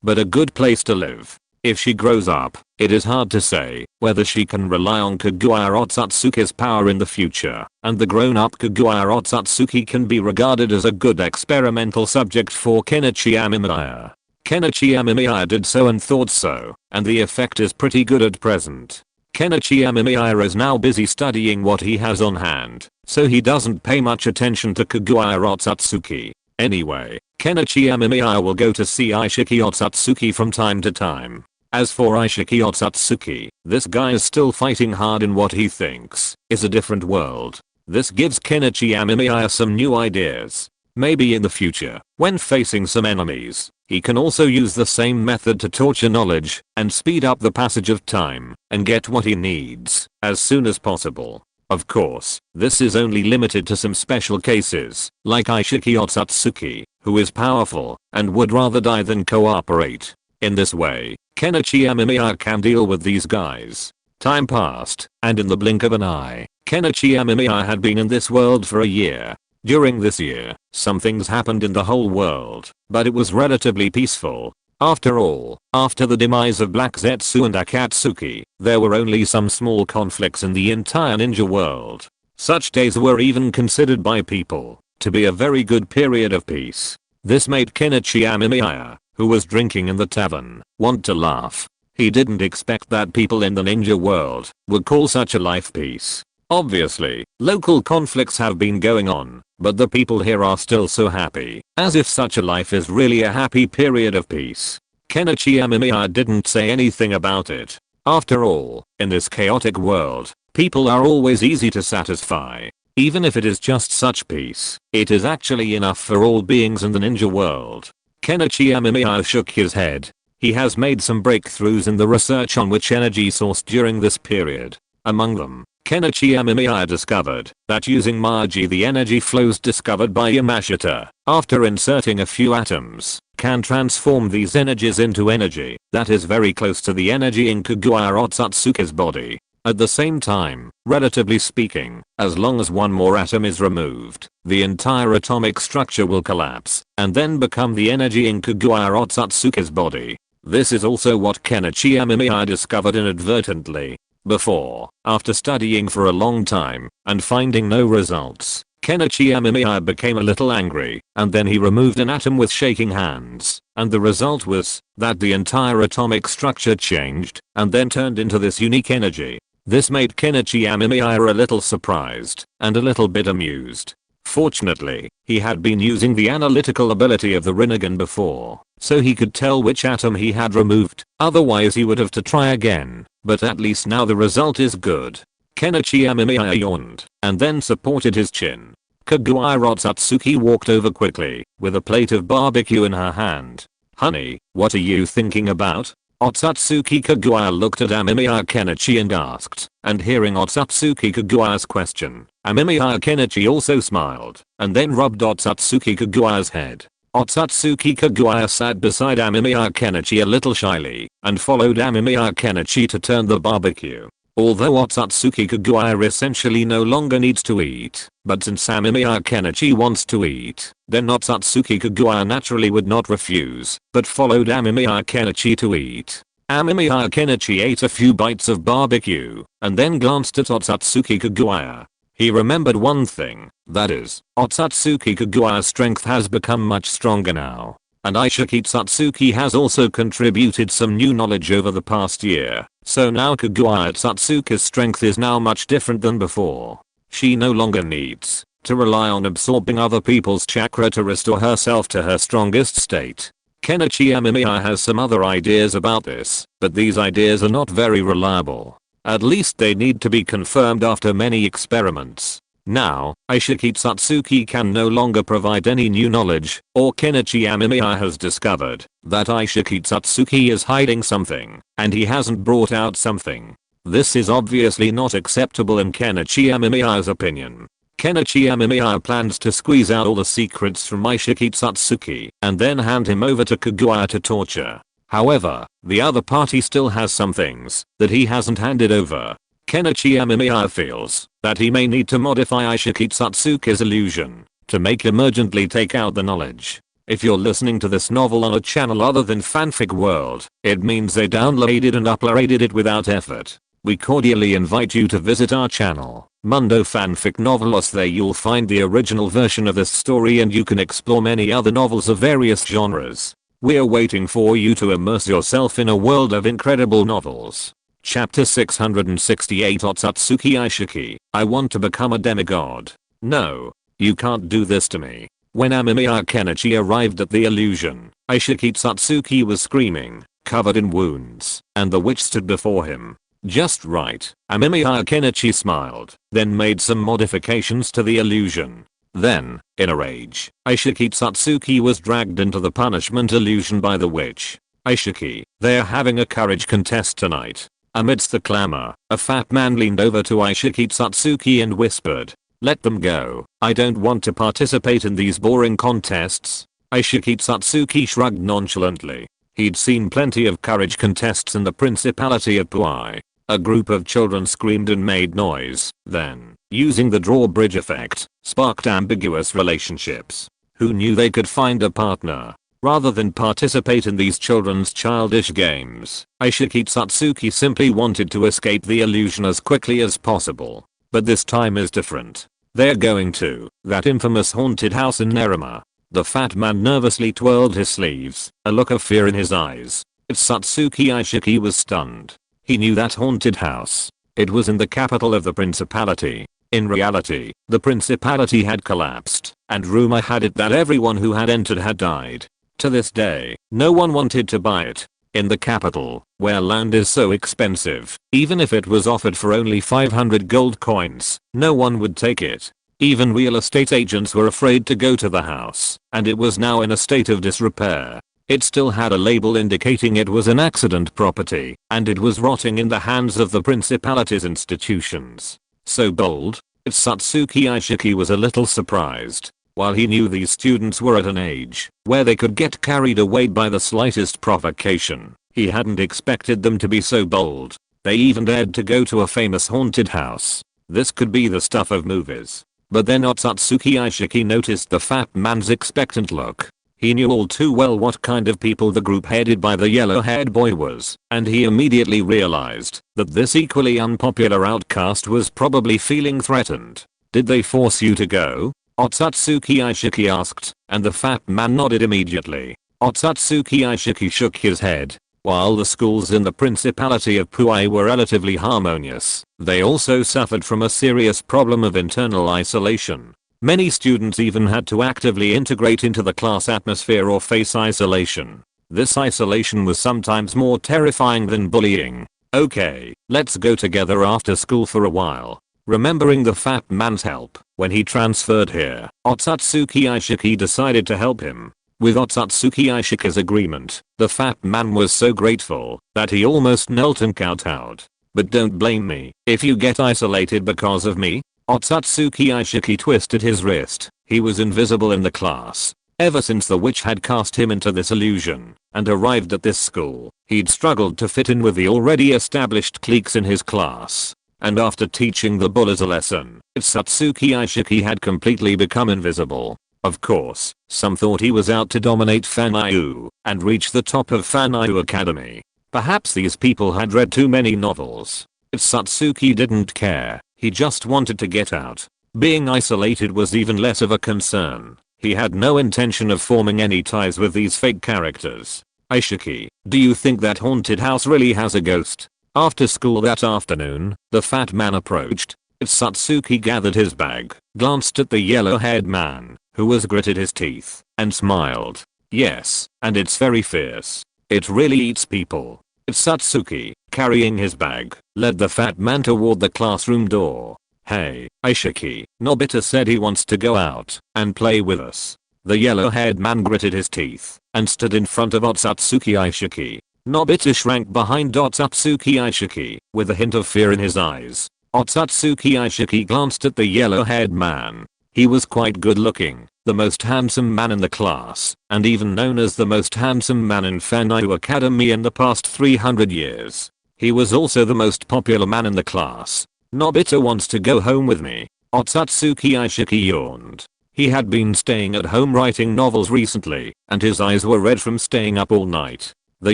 A: but a good place to live. If she grows up, it is hard to say whether she can rely on Kaguya Otsutsuki's power in the future, and the grown-up Kaguya Otsutsuki can be regarded as a good experimental subject for Kenichi Amemiya. Kenichi Amemiya did so and thought so, and the effect is pretty good at present. Kenichi Amemiya is now busy studying what he has on hand, so he doesn't pay much attention to Kaguya Otsutsuki. Anyway, Kenichi Amemiya will go to see Ishiki Otsutsuki from time to time. As for Ishiki Otsutsuki, this guy is still fighting hard in what he thinks is a different world. This gives Kenichi Amemiya some new ideas. Maybe in the future, when facing some enemies, he can also use the same method to torture knowledge and speed up the passage of time and get what he needs as soon as possible. Of course, this is only limited to some special cases, like Ishiki Otsutsuki, who is powerful and would rather die than cooperate. In this way, Kenichi Amemiya can deal with these guys. Time passed, and in the blink of an eye, Kenichi Amemiya had been in this world for a year. During this year, some things happened in the whole world, but it was relatively peaceful. After all, after the demise of Black Zetsu and Akatsuki, there were only some small conflicts in the entire ninja world. Such days were even considered by people to be a very good period of peace. This made Kenichi Amemiya, who was drinking in the tavern, want to laugh. He didn't expect that people in the ninja world would call such a life peace. Obviously, local conflicts have been going on, but the people here are still so happy, as if such a life is really a happy period of peace. Kenichi Amemiya didn't say anything about it. After all, in this chaotic world, people are always easy to satisfy. Even if it is just such peace, it is actually enough for all beings in the ninja world. Kenichi Amemiya shook his head. He has made some breakthroughs in the research on which energy sourced during this period. Among them, Kenichi Amemiya discovered that using Maji, the energy flows discovered by Yamashita, after inserting a few atoms, can transform these energies into energy that is very close to the energy in Kaguya Otsutsuki's body. At the same time, relatively speaking, as long as one more atom is removed, the entire atomic structure will collapse and then become the energy in Kaguya Otsutsuki's body. This is also what Kenichi Amemiya discovered inadvertently. Before, after studying for a long time and finding no results, Kenichi Amemiya became a little angry, and then he removed an atom with shaking hands, and the result was that the entire atomic structure changed and then turned into this unique energy. This made Kenichi Amemiya a little surprised and a little bit amused. Fortunately, he had been using the analytical ability of the Rinnegan before, so he could tell which atom he had removed, otherwise he would have to try again, but at least now the result is good. Kenichi Amemiya yawned, and then supported his chin. Kaguya Otsutsuki walked over quickly, with a plate of barbecue in her hand. "Honey, what are you thinking about?" Otsutsuki Kagura looked at Amemiya Kenichi and asked, and hearing Otsutsuki Kagura's question, Amemiya Kenichi also smiled, and then rubbed Otsutsuki Kagura's head. Otsutsuki Kagura sat beside Amemiya Kenichi a little shyly, and followed Amemiya Kenichi to turn the barbecue. Although Otsutsuki Kagura essentially no longer needs to eat, but since Amemiya Kenichi wants to eat, then Otsutsuki Kagura naturally would not refuse, but followed Amemiya Kenichi to eat. Amemiya Kenichi ate a few bites of barbecue, and then glanced at Otsutsuki Kagura. He remembered one thing, that is, Otsutsuki Kagura's strength has become much stronger now. And Aishiki Tsutsuki has also contributed some new knowledge over the past year, so now Kagura Tsutsuki's strength is now much different than before. She no longer needs to rely on absorbing other people's chakra to restore herself to her strongest state. Kenichi Amemiya has some other ideas about this, but these ideas are not very reliable. At least they need to be confirmed after many experiments. Now, Aishiki Tsutsuki can no longer provide any new knowledge, or Kenichi Amemiya has discovered that Aishiki Tsutsuki is hiding something, and he hasn't brought out something. This is obviously not acceptable in Kenichi Amemiya's opinion. Kenichi Amemiya plans to squeeze out all the secrets from Aishiki Tsutsuki and then hand him over to Kagura to torture. However, the other party still has some things that he hasn't handed over. Kenichi Amemiya feels that he may need to modify Aishiki Tsutsuki's illusion to make him urgently take out the knowledge. If you're listening to this novel on a channel other than Fanfic World, it means they downloaded and uploaded it without effort. We cordially invite you to visit our channel, Mundo Fanfic Novelos. There you'll find the original version of this story and you can explore many other novels of various genres. We're waiting for you to immerse yourself in a world of incredible novels. Chapter 668 Otsutsuki Aishiki, I want to become a demigod. No. You can't do this to me. When Amemiya Kenichi arrived at the illusion, Aishiki Tsutsuki was screaming, covered in wounds, and the witch stood before him. Just right. Amemiya Kenichi smiled, then made some modifications to the illusion. Then, in a rage, Aishiki Tsutsuki was dragged into the punishment illusion by the witch. Aishiki, they're having a courage contest tonight. Amidst the clamor, a fat man leaned over to Aishiki Tsutsuki and whispered, let them go. I don't want to participate in these boring contests. Aishiki Tsutsuki shrugged nonchalantly. He'd seen plenty of courage contests in the Principality of Puai. A group of children screamed and made noise, then, using the drawbridge effect, sparked ambiguous relationships. Who knew they could find a partner? Rather than participate in these children's childish games, Aishiki Tsutsuki simply wanted to escape the illusion as quickly as possible. But this time is different. They're going to that infamous haunted house in Nerima. The fat man nervously twirled his sleeves, a look of fear in his eyes. Tsutsuki Aishiki was stunned. He knew that haunted house. It was in the capital of the principality. In reality, the principality had collapsed, and rumor had it that everyone who had entered had died. To this day, no one wanted to buy it. In the capital, where land is so expensive, even if it was offered for only 500 gold coins, no one would take it. Even real estate agents were afraid to go to the house, and it was now in a state of disrepair. It still had a label indicating it was an accident property, and it was rotting in the hands of the principality's institutions. So bold? Tsutsuki Aishiki was a little surprised. While he knew these students were at an age where they could get carried away by the slightest provocation, he hadn't expected them to be so bold. They even dared to go to a famous haunted house. This could be the stuff of movies. But then Otsutsuki Aishiki noticed the fat man's expectant look. He knew all too well what kind of people the group headed by the yellow-haired boy was, and he immediately realized that this equally unpopular outcast was probably feeling threatened. Did they force you to go? Otsutsuki Aishiki asked, and the fat man nodded immediately. Otsutsuki Aishiki shook his head. While the schools in the Principality of Puai were relatively harmonious, they also suffered from a serious problem of internal isolation. Many students even had to actively integrate into the class atmosphere or face isolation. This isolation was sometimes more terrifying than bullying. Okay, let's go together after school for a while. Remembering the fat man's help when he transferred here, Otsutsuki Aishiki decided to help him. With Otsutsuki Aishiki's agreement, the fat man was so grateful that he almost knelt and kowtowed. But don't blame me if you get isolated because of me. Otsutsuki Aishiki twisted his wrist. He was invisible in the class. Ever since the witch had cast him into this illusion and arrived at this school, he'd struggled to fit in with the already established cliques in his class. And after teaching the bullies a lesson, Otsutsuki Aishiki had completely become invisible. Of course, some thought he was out to dominate Fanyu and reach the top of Fanyu Academy. Perhaps these people had read too many novels. Otsutsuki didn't care, he just wanted to get out. Being isolated was even less of a concern. He had no intention of forming any ties with these fake characters. Aishiki, do you think that haunted house really has a ghost? After school that afternoon, the fat man approached. Otsutsuki gathered his bag, glanced at the yellow-haired man, who was gritted his teeth, and smiled. Yes, and it's very fierce. It really eats people. Otsutsuki, carrying his bag, led the fat man toward the classroom door. Hey, Aishiki, Nobita said he wants to go out and play with us. The yellow-haired man gritted his teeth and stood in front of Otsutsuki Aishiki. Nobita shrank behind Otsutsuki Aishiki with a hint of fear in his eyes. Otsutsuki Aishiki glanced at the yellow-haired man. He was quite good looking, the most handsome man in the class, and even known as the most handsome man in Fanyu Academy in the past 300 years. He was also the most popular man in the class. Nobita wants to go home with me. Otsutsuki Aishiki yawned. He had been staying at home writing novels recently, and his eyes were red from staying up all night. The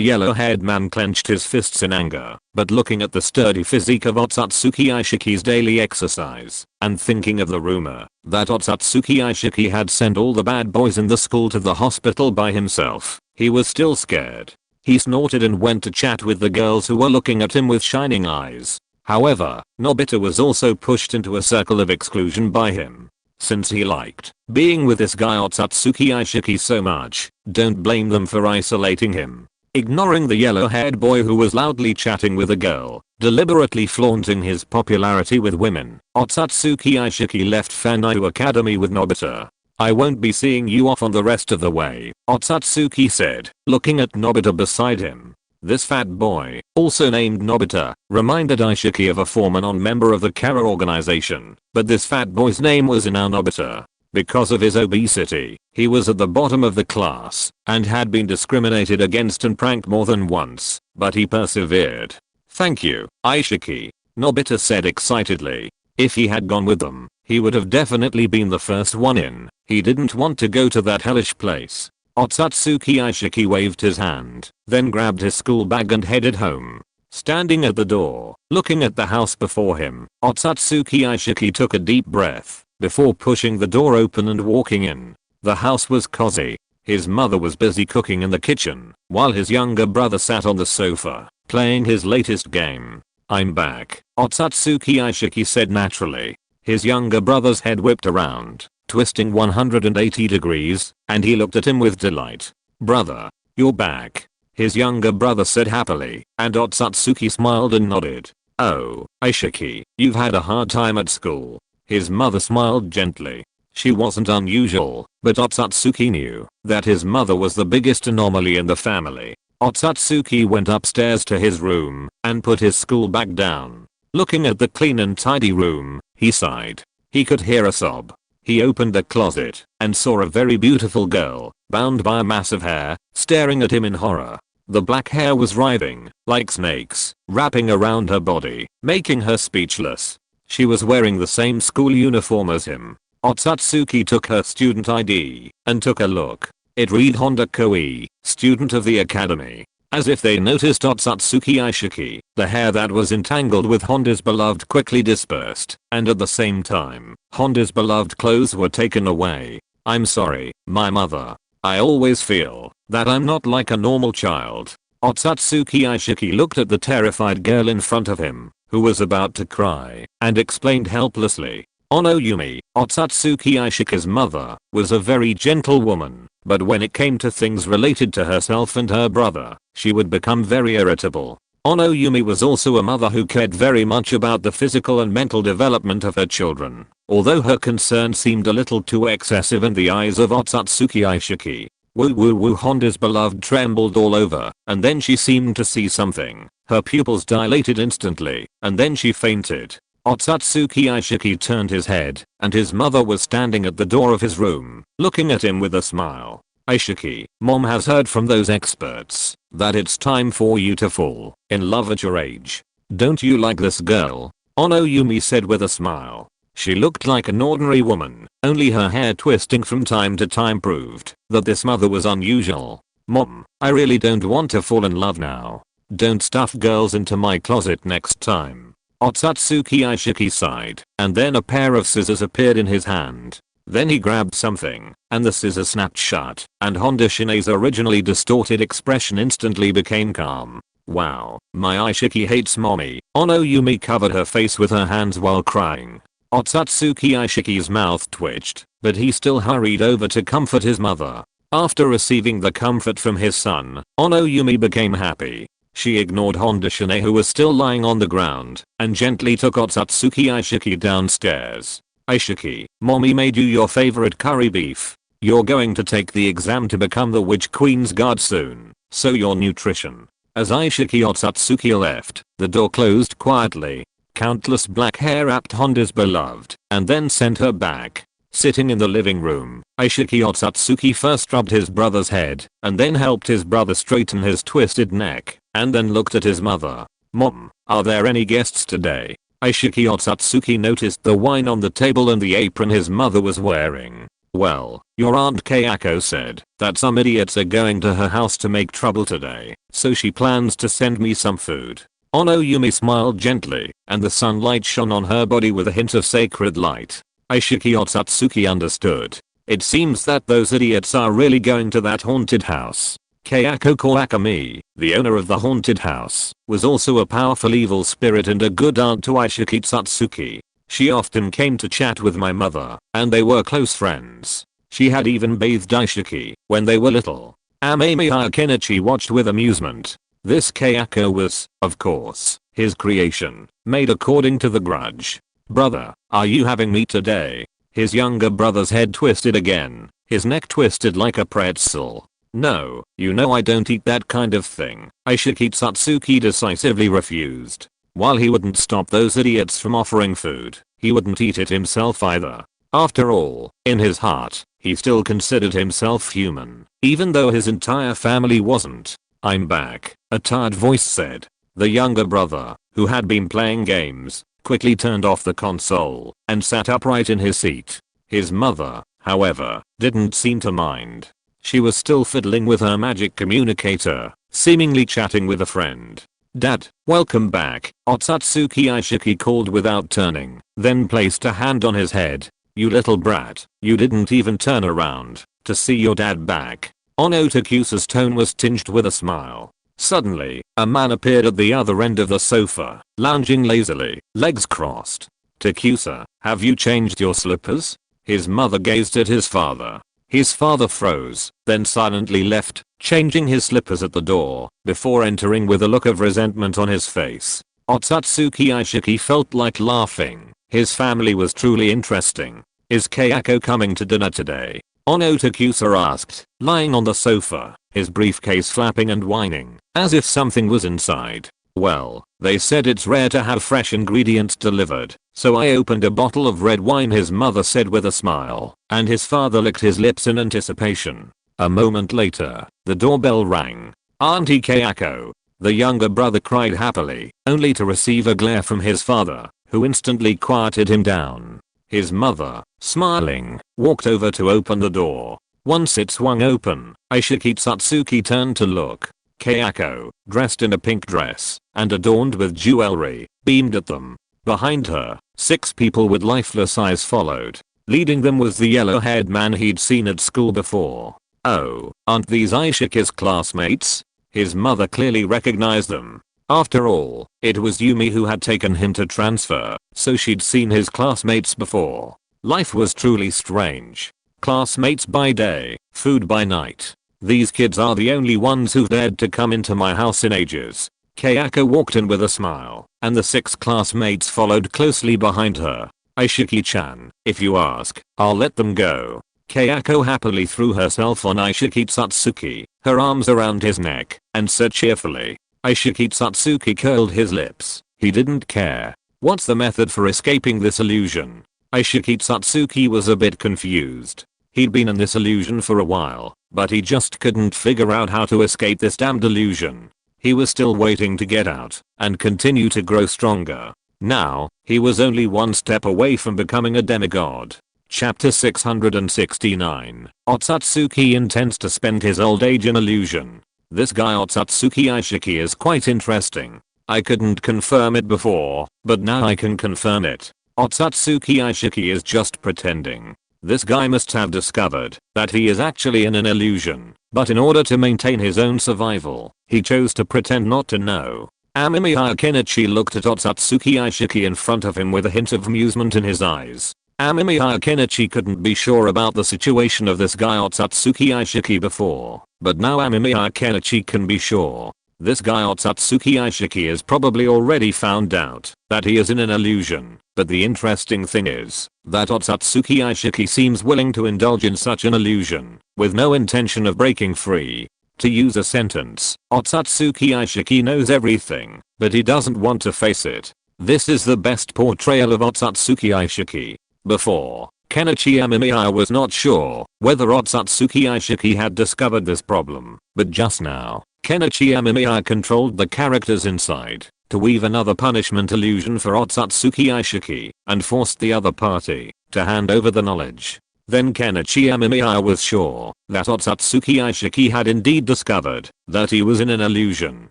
A: yellow-haired man clenched his fists in anger, but looking at the sturdy physique of Otsutsuki Aishiki's daily exercise, and thinking of the rumor that Otsutsuki Aishiki had sent all the bad boys in the school to the hospital by himself, he was still scared. He snorted and went to chat with the girls who were looking at him with shining eyes. However, Nobita was also pushed into a circle of exclusion by him. Since he liked being with this guy Otsutsuki Aishiki so much, don't blame them for isolating him. Ignoring the yellow-haired boy who was loudly chatting with a girl, deliberately flaunting his popularity with women, Otsutsuki Aishiki left Fanyu Academy with Nobita. I won't be seeing you off on the rest of the way, Otsutsuki said, looking at Nobita beside him. This fat boy, also named Nobita, reminded Aishiki of a former non-member of the Kara organization, but this fat boy's name was now Nobita. Because of his obesity, he was at the bottom of the class and had been discriminated against and pranked more than once, but he persevered. Thank you, Aishiki, Nobita said excitedly. If he had gone with them, he would have definitely been the first one in. He didn't want to go to that hellish place. Otsutsuki Aishiki waved his hand, then grabbed his school bag and headed home. Standing at the door, looking at the house before him, Otsutsuki Aishiki took a deep breath before pushing the door open and walking in. The house was cozy. His mother was busy cooking in the kitchen, while his younger brother sat on the sofa, playing his latest game. I'm back, Otsutsuki Aishiki said naturally. His younger brother's head whipped around, twisting 180 degrees, and he looked at him with delight. Brother, you're back, his younger brother said happily, and Otsutsuki smiled and nodded. Oh, Aishiki, you've had a hard time at school. His mother smiled gently. She wasn't unusual, but Otsutsuki knew that his mother was the biggest anomaly in the family. Otsutsuki went upstairs to his room and put his school bag down. Looking at the clean and tidy room, he sighed. He could hear a sob. He opened the closet and saw a very beautiful girl, bound by a mass of hair, staring at him in horror. The black hair was writhing, like snakes, wrapping around her body, making her speechless. She was wearing the same school uniform as him. Otsutsuki took her student ID and took a look. It read Honda Koi, student of the academy. As if they noticed Otsutsuki Aishiki, the hair that was entangled with Honda's beloved quickly dispersed, and at the same time, Honda's beloved clothes were taken away. I'm sorry, my mother. I always feel that I'm not like a normal child. Otsutsuki Aishiki looked at the terrified girl in front of him, who was about to cry, and explained helplessly. Ono Yumi, Otsutsuki Aishiki's mother, was a very gentle woman, but when it came to things related to herself and her brother, she would become very irritable. Ono Yumi was also a mother who cared very much about the physical and mental development of her children, although her concern seemed a little too excessive in the eyes of Otsutsuki Aishiki. Woo woo woo. Honda's beloved trembled all over, and then she seemed to see something. Her pupils dilated instantly, and then she fainted. Otsutsuki Aishiki turned his head, and his mother was standing at the door of his room, looking at him with a smile. Aishiki, mom has heard from those experts that it's time for you to fall in love at your age. Don't you like this girl? Ono Yumi said with a smile. She looked like an ordinary woman, only her hair twisting from time to time proved that this mother was unusual. Mom, I really don't want to fall in love now. Don't stuff girls into my closet next time. Otsutsuki Aishiki sighed, and then a pair of scissors appeared in his hand. Then he grabbed something, and the scissors snapped shut, and Honda Shine's originally distorted expression instantly became calm. Wow, my Aishiki hates mommy. Ono Yumi covered her face with her hands while crying. Otsutsuki Aishiki's mouth twitched, but he still hurried over to comfort his mother. After receiving the comfort from his son, Ono Yumi became happy. She ignored Honda Shine, who was still lying on the ground, and gently took Otsutsuki Aishiki downstairs. Aishiki, mommy made you your favorite curry beef. You're going to take the exam to become the Witch Queen's guard soon, so your nutrition. As Aishiki Otsutsuki left, the door closed quietly. Countless black hair wrapped Honda's beloved, and then sent her back. Sitting in the living room, Aishiki Otsutsuki first rubbed his brother's head, and then helped his brother straighten his twisted neck, and then looked at his mother. Mom, are there any guests today? Aishiki Otsutsuki noticed the wine on the table and the apron his mother was wearing. Well, your Aunt Kayako said that some idiots are going to her house to make trouble today, so she plans to send me some food. Ono Yumi smiled gently, and the sunlight shone on her body with a hint of sacred light. Aishiki Otsutsuki understood. It seems that those idiots are really going to that haunted house. Kayako Kawakami, the owner of the haunted house, was also a powerful evil spirit and a good aunt to Aishiki Otsutsuki. She often came to chat with my mother, and they were close friends. She had even bathed Aishiki when they were little. Amemiya Kenichi watched with amusement. This Kayako was, of course, his creation, made according to the grudge. Brother, are you having me today? His younger brother's head twisted again, his neck twisted like a pretzel. No, you know I don't eat that kind of thing. Aishiki Otsutsuki decisively refused. While he wouldn't stop those idiots from offering food, he wouldn't eat it himself either. After all, in his heart, he still considered himself human, even though his entire family wasn't. I'm back, a tired voice said. The younger brother, who had been playing games, quickly turned off the console and sat upright in his seat. His mother, however, didn't seem to mind. She was still fiddling with her magic communicator, seemingly chatting with a friend. Dad, welcome back, Otsutsuki Aishiki called without turning, then placed a hand on his head. You little brat, you didn't even turn around to see your dad back. Ono Takusa's tone was tinged with a smile. Suddenly, a man appeared at the other end of the sofa, lounging lazily, legs crossed. Takusa, have you changed your slippers? His mother gazed at his father. His father froze, then silently left, changing his slippers at the door, before entering with a look of resentment on his face. Otsutsuki Aishiki felt like laughing. His family was truly interesting. Is Kayako coming to dinner today? Ono Takusa asked, lying on the sofa, his briefcase flapping and whining, as if something was inside. Well, they said it's rare to have fresh ingredients delivered, so I opened a bottle of red wine, his mother said with a smile, and his father licked his lips in anticipation. A moment later, the doorbell rang. Auntie Kayako. The younger brother cried happily, only to receive a glare from his father, who instantly quieted him down. His mother, smiling, walked over to open the door. Once it swung open, Aishiki Otsutsuki turned to look. Kayako, dressed in a pink dress and adorned with jewelry, beamed at them. Behind her, 6 people with lifeless eyes followed. Leading them was the yellow-haired man he'd seen at school before. Oh, aren't these Aishiki's classmates? His mother clearly recognized them. After all, it was Yumi who had taken him to transfer, so she'd seen his classmates before. Life was truly strange. Classmates by day, food by night. These kids are the only ones who've dared to come into my house in ages. Kayako walked in with a smile, and the 6 classmates followed closely behind her. Aishiki-chan, if you ask, I'll let them go. Kayako happily threw herself on Aishiki Satsuki, her arms around his neck, and said cheerfully. Aishiki Satsuki curled his lips. He didn't care. What's the method for escaping this illusion? Aishiki Satsuki was a bit confused. He'd been in this illusion for a while, but he just couldn't figure out how to escape this damned illusion. He was still waiting to get out and continue to grow stronger. Now, he was only one step away from becoming a demigod. Chapter 669. Otsutsuki intends to spend his old age in illusion. This guy Otsutsuki Aishiki is quite interesting. I couldn't confirm it before, but now I can confirm it. Otsutsuki Aishiki is just pretending. This guy must have discovered that he is actually in an illusion, but in order to maintain his own survival, he chose to pretend not to know. Amemiya Kenichi looked at Otsutsuki Aishiki in front of him with a hint of amusement in his eyes. Amemiya Kenichi couldn't be sure about the situation of this guy Otsutsuki Aishiki before, but now Amemiya Kenichi can be sure. This guy Otsutsuki Aishiki is probably already found out that he is in an illusion, but the interesting thing is that Otsutsuki Aishiki seems willing to indulge in such an illusion, with no intention of breaking free. To use a sentence, Otsutsuki Aishiki knows everything, but he doesn't want to face it. This is the best portrayal of Otsutsuki Aishiki. Before, Kenichi Amemiya was not sure whether Otsutsuki Aishiki had discovered this problem, but just now, Kenichi Amemiya controlled the characters inside to weave another punishment illusion for Otsutsuki Aishiki and forced the other party to hand over the knowledge. Then Kenichi Amemiya was sure that Otsutsuki Aishiki had indeed discovered that he was in an illusion,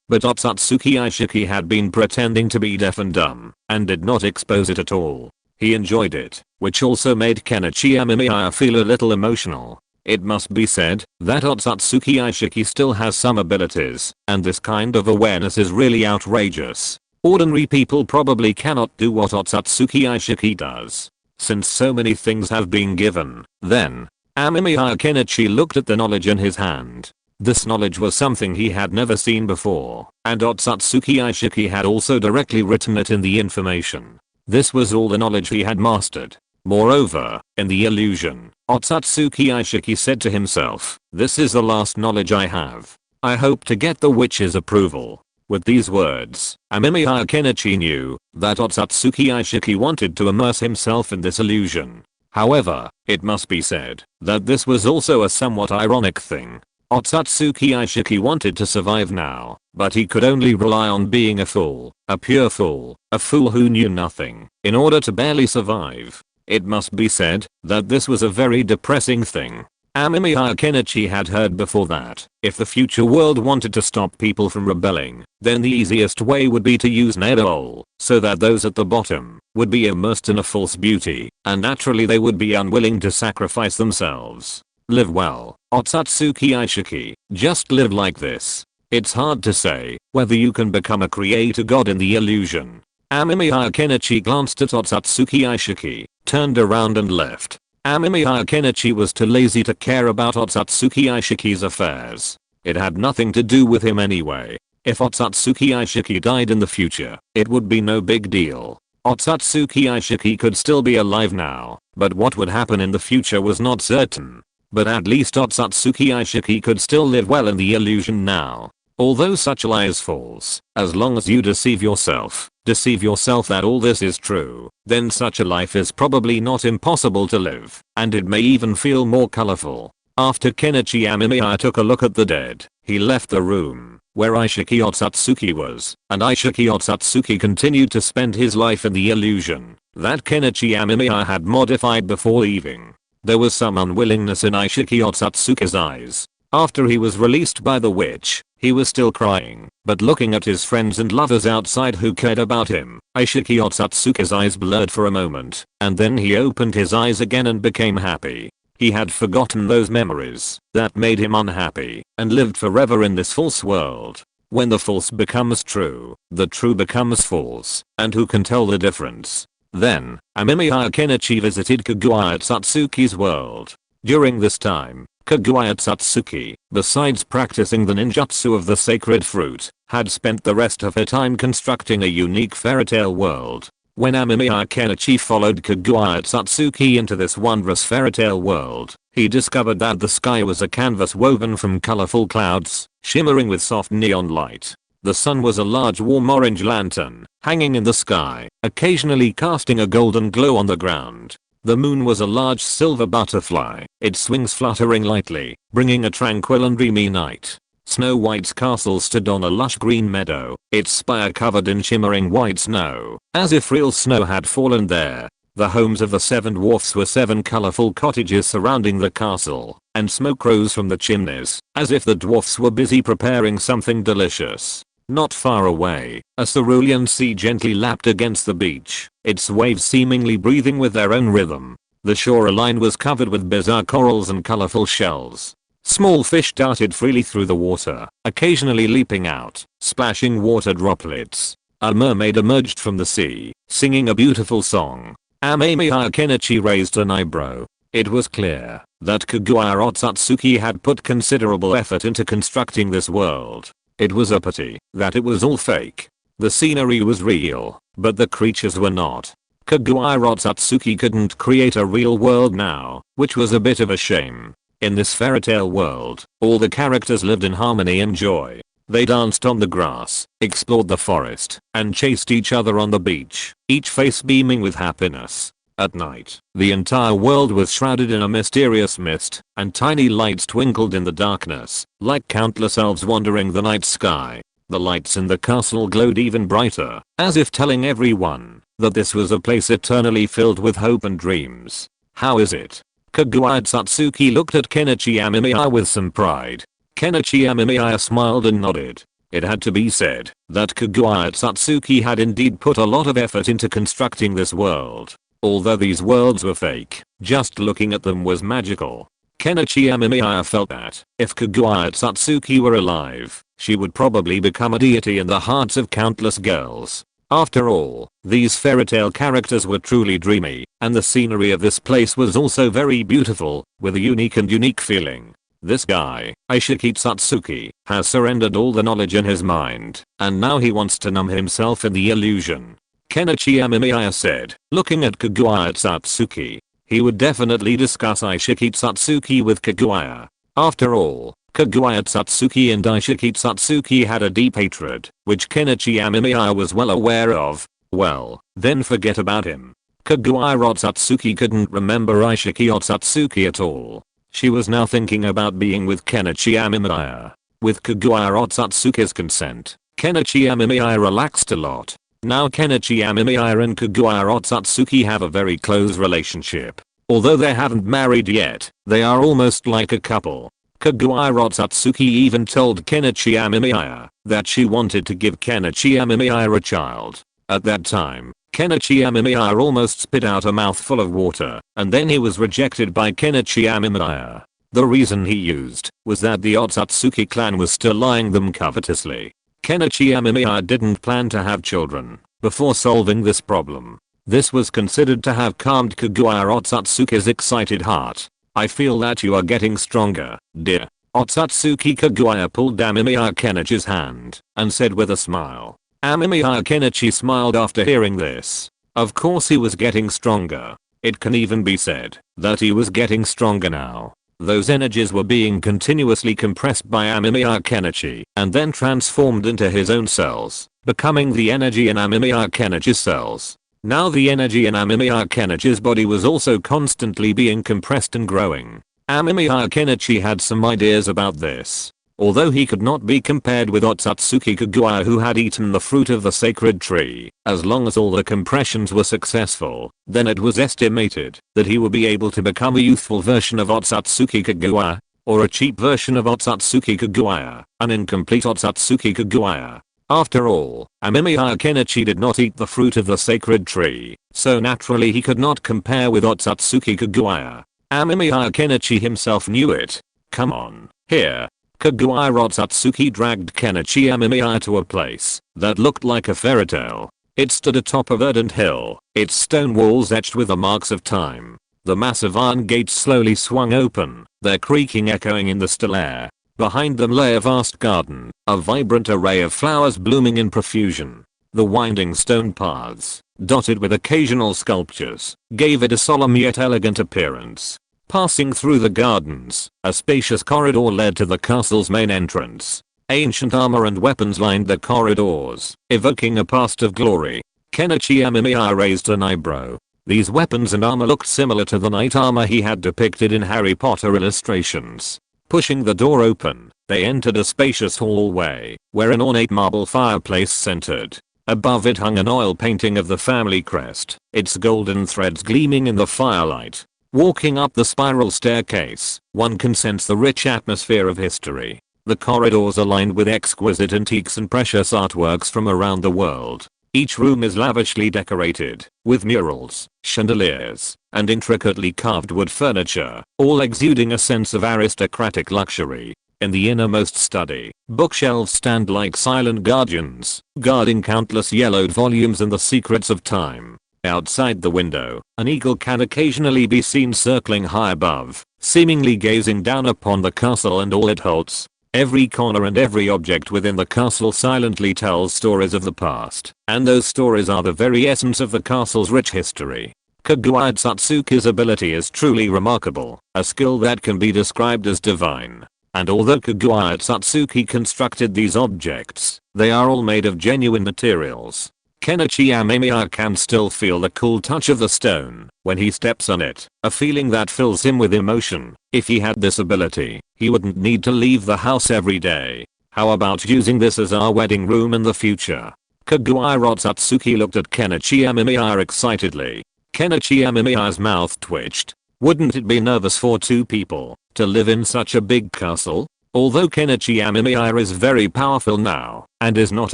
A: but Otsutsuki Aishiki had been pretending to be deaf and dumb and did not expose it at all. He enjoyed it, which also made Kenichi Amemiya feel a little emotional. It must be said that Otsutsuki Aishiki still has some abilities, and this kind of awareness is really outrageous. Ordinary people probably cannot do what Otsutsuki Aishiki does. Since so many things have been given, then, Amemiya Kenichi looked at the knowledge in his hand. This knowledge was something he had never seen before, and Otsutsuki Aishiki had also directly written it in the information. This was all the knowledge he had mastered. Moreover, in the illusion, Otsutsuki Aishiki said to himself, "This is the last knowledge I have. I hope to get the witch's approval." With these words, Amemiya Kenichi knew that Otsutsuki Aishiki wanted to immerse himself in this illusion. However, it must be said that this was also a somewhat ironic thing. Otsutsuki Aishiki wanted to survive now, but he could only rely on being a fool, a pure fool, a fool who knew nothing, in order to barely survive. It must be said that this was a very depressing thing. Amemiya Kenichi had heard before that if the future world wanted to stop people from rebelling, then the easiest way would be to use Nedol, so that those at the bottom would be immersed in a false beauty, and naturally they would be unwilling to sacrifice themselves. Live well, Otsutsuki Aishiki, just live like this. It's hard to say whether you can become a creator god in the illusion. Amemiya Kenichi glanced at Otsutsuki Aishiki, turned around and left. Amemiya Kenichi was too lazy to care about Otsutsuki Aishiki's affairs. It had nothing to do with him anyway. If Otsutsuki Aishiki died in the future, it would be no big deal. Otsutsuki Aishiki could still be alive now, but what would happen in the future was not certain. But at least Otsutsuki Aishiki could still live well in the illusion now. Although such a lie is false, as long as you deceive yourself that all this is true, then such a life is probably not impossible to live, and it may even feel more colorful. After Kenichi Amemiya took a look at the dead, he left the room where Aishiki Otsutsuki was, and Aishiki Otsutsuki continued to spend his life in the illusion that Kenichi Amemiya had modified before leaving. There was some unwillingness in Aishiki Otsutsuki's eyes. After he was released by the witch, he was still crying, but looking at his friends and lovers outside who cared about him, Aishiki Otsutsuki's eyes blurred for a moment, and then he opened his eyes again and became happy. He had forgotten those memories that made him unhappy, and lived forever in this false world. When the false becomes true, the true becomes false, and who can tell the difference? Then, Amemiya Kenichi visited Kaguya Otsutsuki's world. During this time, Kaguya Otsutsuki, besides practicing the ninjutsu of the sacred fruit, had spent the rest of her time constructing a unique fairytale world. When Amemiya Kenichi followed Kaguya Otsutsuki into this wondrous fairytale world, he discovered that the sky was a canvas woven from colorful clouds, shimmering with soft neon light. The sun was a large warm orange lantern, hanging in the sky, occasionally casting a golden glow on the ground. The moon was a large silver butterfly, its wings fluttering lightly, bringing a tranquil and dreamy night. Snow White's castle stood on a lush green meadow, its spire covered in shimmering white snow, as if real snow had fallen there. The homes of the 7 dwarfs were 7 colorful cottages surrounding the castle, and smoke rose from the chimneys, as if the dwarfs were busy preparing something delicious. Not far away, a cerulean sea gently lapped against the beach, its waves seemingly breathing with their own rhythm. The shoreline was covered with bizarre corals and colorful shells. Small fish darted freely through the water, occasionally leaping out, splashing water droplets. A mermaid emerged from the sea, singing a beautiful song. Amemiya Kenichi raised an eyebrow. It was clear that Kaguya Otsutsuki had put considerable effort into constructing this world. It was a pity that it was all fake. The scenery was real, but the creatures were not. Kaguya Otsutsuki couldn't create a real world now, which was a bit of a shame. In this fairytale world, all the characters lived in harmony and joy. They danced on the grass, explored the forest, and chased each other on the beach, each face beaming with happiness. At night, the entire world was shrouded in a mysterious mist, and tiny lights twinkled in the darkness, like countless elves wandering the night sky. The lights in the castle glowed even brighter, as if telling everyone that this was a place eternally filled with hope and dreams. How is it? Kaguya Otsutsuki looked at Kenichi Amemiya with some pride. Kenichi Amemiya smiled and nodded. It had to be said that Kaguya Otsutsuki had indeed put a lot of effort into constructing this world. Although these worlds were fake, just looking at them was magical. Kenichi Amemiya felt that if Kaguya Otsutsuki were alive, she would probably become a deity in the hearts of countless girls. After all, these fairytale characters were truly dreamy, and the scenery of this place was also very beautiful, with a unique feeling. This guy, Aishiki Otsutsuki, has surrendered all the knowledge in his mind, and now he wants to numb himself in the illusion. Kenichi Amemiya said, looking at Kaguya Otsutsuki. He would definitely discuss Aishiki Otsutsuki with Kaguya. After all, Kaguya Otsutsuki and Aishiki Otsutsuki had a deep hatred, which Kenichi Amemiya was well aware of. Well, then forget about him. Kaguya Otsutsuki couldn't remember Aishiki Otsutsuki at all. She was now thinking about being with Kenichi Amemiya. With Kaguya Otsutsuki's consent, Kenichi Amemiya relaxed a lot. Now Kenichi Amemiya and Kaguya Otsutsuki have a very close relationship. Although they haven't married yet, they are almost like a couple. Kaguya Otsutsuki even told Kenichi Amemiya that she wanted to give Kenichi Amemiya a child. At that time, Kenichi Amemiya almost spit out a mouthful of water, and then he was rejected by Kenichi Amemiya. The reason he used was that the Otsutsuki clan was still eyeing them covetously. Kenichi Amemiya didn't plan to have children before solving this problem. This was considered to have calmed Kaguya Otsutsuki's excited heart. I feel that you are getting stronger, dear. Otsutsuki. Kaguya pulled Amemiya Kenichi's hand and said with a smile. Amemiya Kenichi smiled after hearing this. Of course he was getting stronger. It can even be said that he was getting stronger now. Those energies were being continuously compressed by Amemiya Kenichi and then transformed into his own cells, becoming the energy in Amemiya Kenichi's cells. Now the energy in Amemiya Kenichi's body was also constantly being compressed and growing. Amemiya Kenichi had some ideas about this. Although he could not be compared with Otsutsuki Kaguya who had eaten the fruit of the sacred tree, as long as all the compressions were successful, then it was estimated that he would be able to become a youthful version of Otsutsuki Kaguya, or a cheap version of Otsutsuki Kaguya, an incomplete Otsutsuki Kaguya. After all, Amemiya Kenichi did not eat the fruit of the sacred tree, so naturally he could not compare with Otsutsuki Kaguya. Amemiya Kenichi himself knew it. Come on, here. Kaguya Otsutsuki dragged Kenichi Amemiya to a place that looked like a fairy tale. It stood atop a verdant hill, its stone walls etched with the marks of time. The massive iron gates slowly swung open, their creaking echoing in the still air. Behind them lay a vast garden, a vibrant array of flowers blooming in profusion. The winding stone paths, dotted with occasional sculptures, gave it a solemn yet elegant appearance. Passing through the gardens, a spacious corridor led to the castle's main entrance. Ancient armor and weapons lined the corridors, evoking a past of glory. Kenichi Amemiya raised an eyebrow. These weapons and armor looked similar to the knight armor he had depicted in Harry Potter illustrations. Pushing the door open, they entered a spacious hallway, where an ornate marble fireplace centered. Above it hung an oil painting of the family crest, its golden threads gleaming in the firelight. Walking up the spiral staircase, one can sense the rich atmosphere of history. The corridors are lined with exquisite antiques and precious artworks from around the world. Each room is lavishly decorated, with murals, chandeliers, and intricately carved wood furniture, all exuding a sense of aristocratic luxury. In the innermost study, bookshelves stand like silent guardians, guarding countless yellowed volumes and the secrets of time. Outside the window, an eagle can occasionally be seen circling high above, seemingly gazing down upon the castle and all it holds. Every corner and every object within the castle silently tells stories of the past, and those stories are the very essence of the castle's rich history. Kaguya Satsuki's ability is truly remarkable, a skill that can be described as divine. And although Kaguya Satsuki constructed these objects, they are all made of genuine materials. Kenichi Amemiya can still feel the cool touch of the stone when he steps on it, a feeling that fills him with emotion. If he had this ability, he wouldn't need to leave the house every day. How about using this as our wedding room in the future? Kaguya Satsuki looked at Kenichi Amemiya excitedly. Kenichi Amemiya's mouth twitched. Wouldn't it be nervous for two people to live in such a big castle? Although Kenichi Amemiya is very powerful now, and is not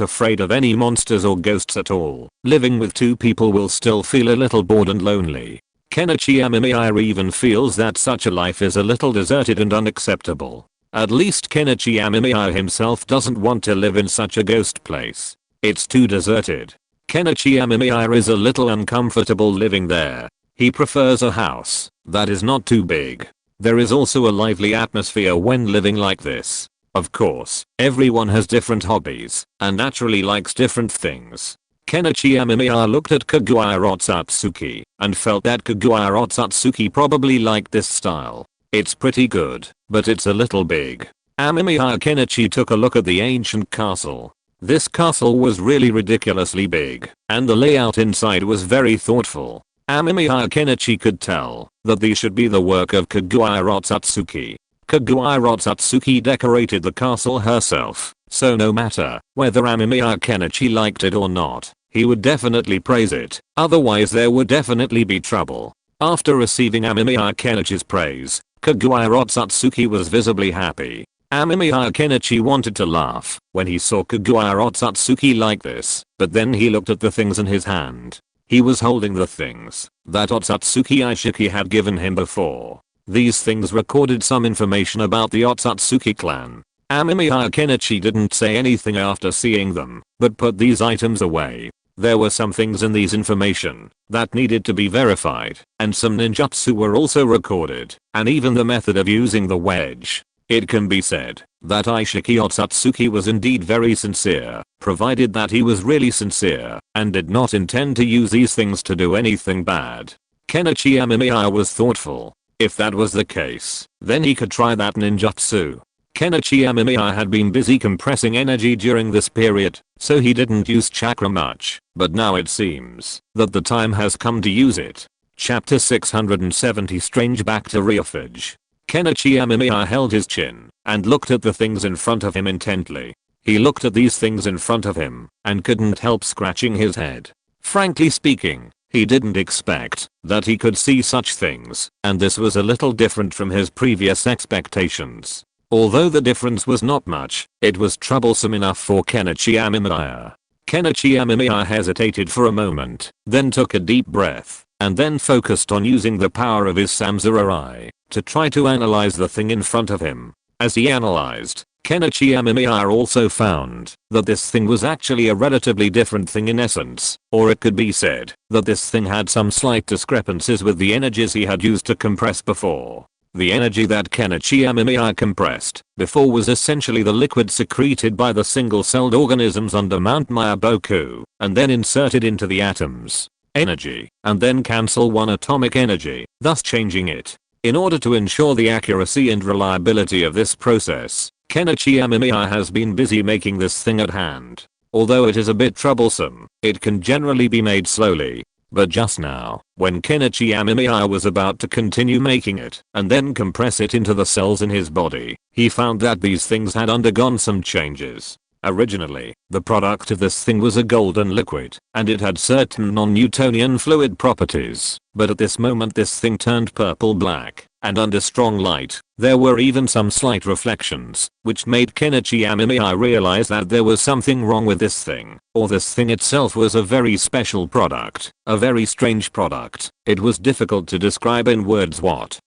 A: afraid of any monsters or ghosts at all, living with two people will still feel a little bored and lonely. Kenichi Amemiya even feels that such a life is a little deserted and unacceptable. At least Kenichi Amemiya himself doesn't want to live in such a ghost place. It's too deserted. Kenichi Amemiya is a little uncomfortable living there. He prefers a house that is not too big. There is also a lively atmosphere when living like this. Of course, everyone has different hobbies and naturally likes different things. Kenichi Amemiya looked at Kaguya Satsuki and felt that Kaguya Satsuki probably liked this style. It's pretty good, but it's a little big. Amemiya Kenichi took a look at the ancient castle. This castle was really ridiculously big, and the layout inside was very thoughtful. Amemiya Kenichi could tell that these should be the work of Kaguya Satsuki. Kaguya Satsuki decorated the castle herself, so no matter whether Amemiya Kenichi liked it or not, he would definitely praise it, otherwise there would definitely be trouble. After receiving Amemiya Kenichi's praise, Kaguya Satsuki was visibly happy. Amemiya Kenichi wanted to laugh when he saw Kaguya Satsuki like this, but then he looked at the things in his hand. He was holding the things that Otsutsuki Ishiki had given him before. These things recorded some information about the Otsutsuki clan. Amemiya Kenichi didn't say anything after seeing them, but put these items away. There were some things in these information that needed to be verified, and some ninjutsu were also recorded, and even the method of using the wedge. It can be said that Ishiki Otsutsuki was indeed very sincere, provided that he was really sincere and did not intend to use these things to do anything bad. Kenichi Amemiya was thoughtful. If that was the case, then he could try that ninjutsu. Kenichi Amemiya had been busy compressing energy during this period, so he didn't use chakra much, but now it seems that the time has come to use it. Chapter 670 Strange Bacteriophage. Kenichi Amemiya held his chin and looked at the things in front of him intently. He looked at these things in front of him and couldn't help scratching his head. Frankly speaking, he didn't expect that he could see such things, and this was a little different from his previous expectations. Although the difference was not much, it was troublesome enough for Kenichi Amemiya. Kenichi Amemiya hesitated for a moment, then took a deep breath, and then focused on using the power of his Samsara to try to analyze the thing in front of him. As he analyzed, Kenichi Amemiya also found that this thing was actually a relatively different thing in essence, or it could be said that this thing had some slight discrepancies with the energies he had used to compress before. The energy that Kenichi Amemiya compressed before was essentially the liquid secreted by the single-celled organisms under Mount Myaboku, and then inserted into the atoms. Energy, and then cancel one atomic energy, thus changing it. In order to ensure the accuracy and reliability of this process, Kenichi Amemiya has been busy making this thing at hand. Although it is a bit troublesome, it can generally be made slowly. But just now, when Kenichi Amemiya was about to continue making it and then compress it into the cells in his body, he found that these things had undergone some changes. Originally, the product of this thing was a golden liquid, and it had certain non-Newtonian fluid properties, but at this moment this thing turned purple-black, and under strong light, there were even some slight reflections, which made Kenichi Amemiya realize that there was something wrong with this thing, or this thing itself was a very special product, a very strange product. It was difficult to describe in words what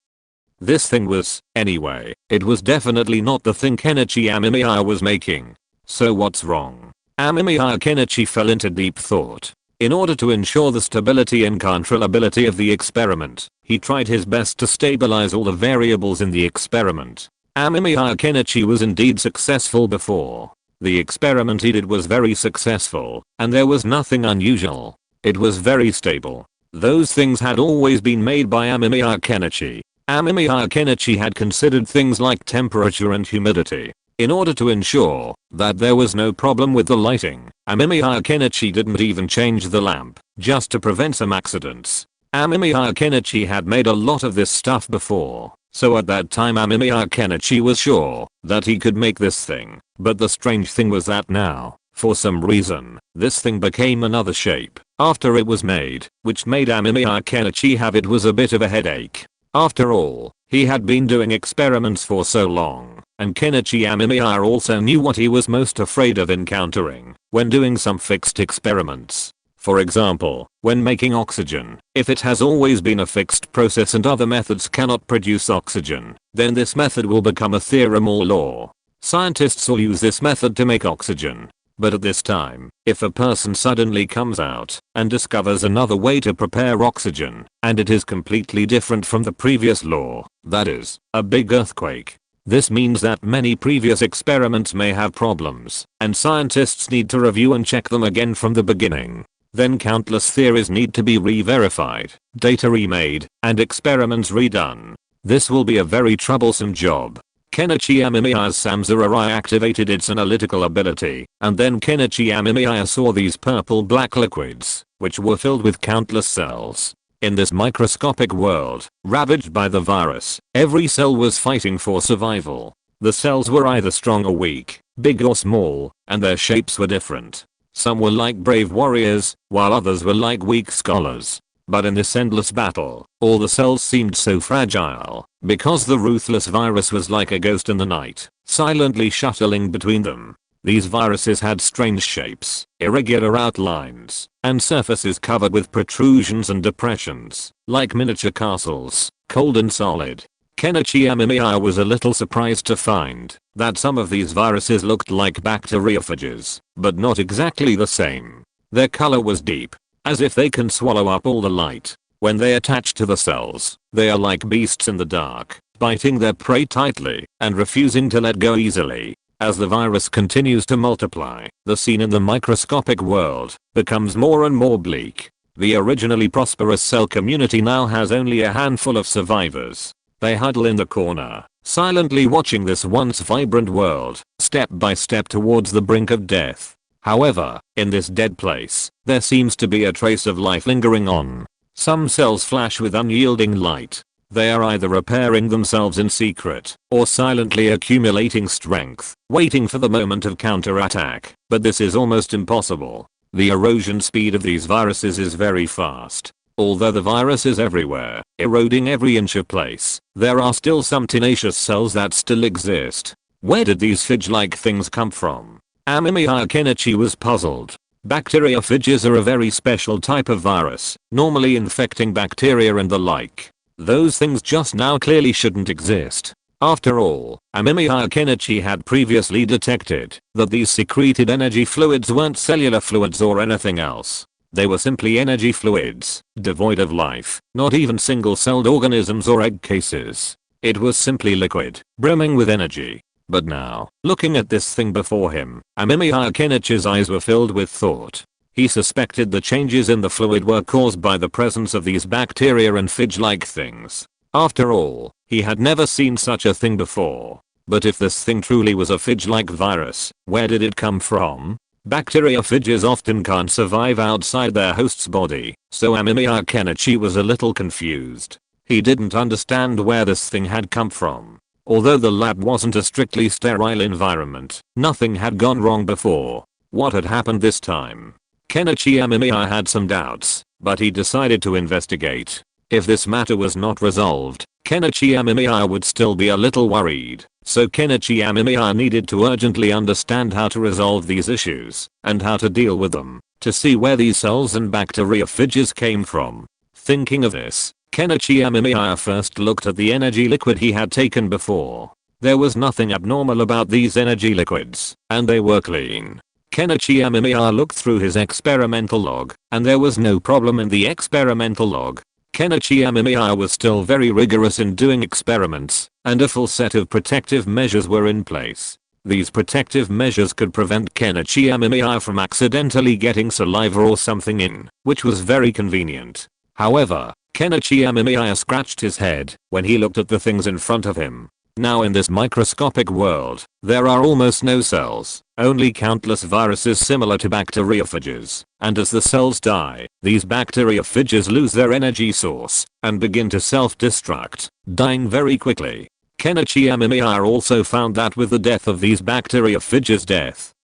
A: this thing was. Anyway, it was definitely not the thing Kenichi Amemiya was making. So what's wrong? Amemiya Kenichi fell into deep thought. In order to ensure the stability and controllability of the experiment, he tried his best to stabilize all the variables in the experiment. Amemiya Kenichi was indeed successful before. The experiment he did was very successful, and there was nothing unusual. It was very stable. Those things had always been made by Amemiya Kenichi. Amemiya Kenichi had considered things like temperature and humidity. In order to ensure that there was no problem with the lighting, Amemiya Kenichi didn't even change the lamp, just to prevent some accidents. Amemiya Kenichi had made a lot of this stuff before, so at that time Amemiya Kenichi was sure that he could make this thing. But the strange thing was that now, for some reason, this thing became another shape after it was made, which made Amemiya Kenichi have it was a bit of a headache. After all, he had been doing experiments for so long, and Kenichi Amemiya also knew what he was most afraid of encountering when doing some fixed experiments. For example, when making oxygen, if it has always been a fixed process and other methods cannot produce oxygen, then this method will become a theorem or law. Scientists will use this method to make oxygen. But at this time, if a person suddenly comes out and discovers another way to prepare oxygen, and it is completely different from the previous law, that is, a big earthquake, this means that many previous experiments may have problems, and scientists need to review and check them again from the beginning. Then countless theories need to be re-verified, data remade, and experiments redone. This will be a very troublesome job. Kenichi Amemiya's Samsara activated its analytical ability, and then Kenichi Amemiya saw these purple-black liquids, which were filled with countless cells. In this microscopic world, ravaged by the virus, every cell was fighting for survival. The cells were either strong or weak, big or small, and their shapes were different. Some were like brave warriors, while others were like weak scholars. But in this endless battle, all the cells seemed so fragile, because the ruthless virus was like a ghost in the night, silently shuttling between them. These viruses had strange shapes, irregular outlines, and surfaces covered with protrusions and depressions, like miniature castles, cold and solid. Kenichi Amemiya was a little surprised to find that some of these viruses looked like bacteriophages, but not exactly the same. Their color was deep, as if they can swallow up all the light. When they attach to the cells, they are like beasts in the dark, biting their prey tightly and refusing to let go easily. As the virus continues to multiply, the scene in the microscopic world becomes more and more bleak. The originally prosperous cell community now has only a handful of survivors. They huddle in the corner, silently watching this once vibrant world, step by step towards the brink of death. However, in this dead place, there seems to be a trace of life lingering on. Some cells flash with unyielding light. They are either repairing themselves in secret, or silently accumulating strength, waiting for the moment of counterattack. But this is almost impossible. The erosion speed of these viruses is very fast. Although the virus is everywhere, eroding every inch of place, there are still some tenacious cells that still exist. Where did these fidge-like things come from? Amemiya Kenichi was puzzled. Bacteriophages are a very special type of virus, normally infecting bacteria and the like. Those things just now clearly shouldn't exist. After all, Amemiya Kenichi had previously detected that these secreted energy fluids weren't cellular fluids or anything else. They were simply energy fluids, devoid of life, not even single-celled organisms or egg cases. It was simply liquid, brimming with energy. But now, looking at this thing before him, Amemiya Kenichi's eyes were filled with thought. He suspected the changes in the fluid were caused by the presence of these bacteria and fidge-like things. After all, he had never seen such a thing before. But if this thing truly was a phage-like virus, where did it come from? Bacteriophages often can't survive outside their host's body, so Amemiya Kenichi was a little confused. He didn't understand where this thing had come from. Although the lab wasn't a strictly sterile environment, nothing had gone wrong before. What had happened this time? Kenichi Amemiya had some doubts, but he decided to investigate. If this matter was not resolved, Kenichi Amemiya would still be a little worried, so Kenichi Amemiya needed to urgently understand how to resolve these issues, and how to deal with them, to see where these cells and bacteriophages came from. Thinking of this, Kenichi Amemiya first looked at the energy liquid he had taken before. There was nothing abnormal about these energy liquids, and they were clean. Kenichi Amemiya looked through his experimental log, and there was no problem in the experimental log. Kenichi Amemiya was still very rigorous in doing experiments, and a full set of protective measures were in place. These protective measures could prevent Kenichi Amemiya from accidentally getting saliva or something in, which was very convenient. However, Kenichi Amemiya scratched his head when he looked at the things in front of him. Now in this microscopic world, there are almost no cells, only countless viruses similar to bacteriophages, and as the cells die, these bacteriophages lose their energy source and begin to self-destruct, dying very quickly. Kenichi Amemiya also found that with the death of these bacteriophages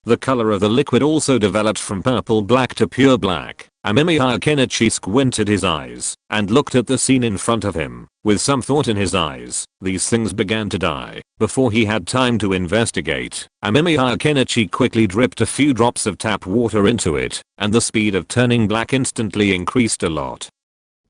A: the color of the liquid also developed from purple-black to pure black. Amemiya Kenichi squinted his eyes and looked at the scene in front of him. With some thought in his eyes, these things began to die. Before he had time to investigate, Amemiya Kenichi quickly dripped a few drops of tap water into it, and the speed of turning black instantly increased a lot.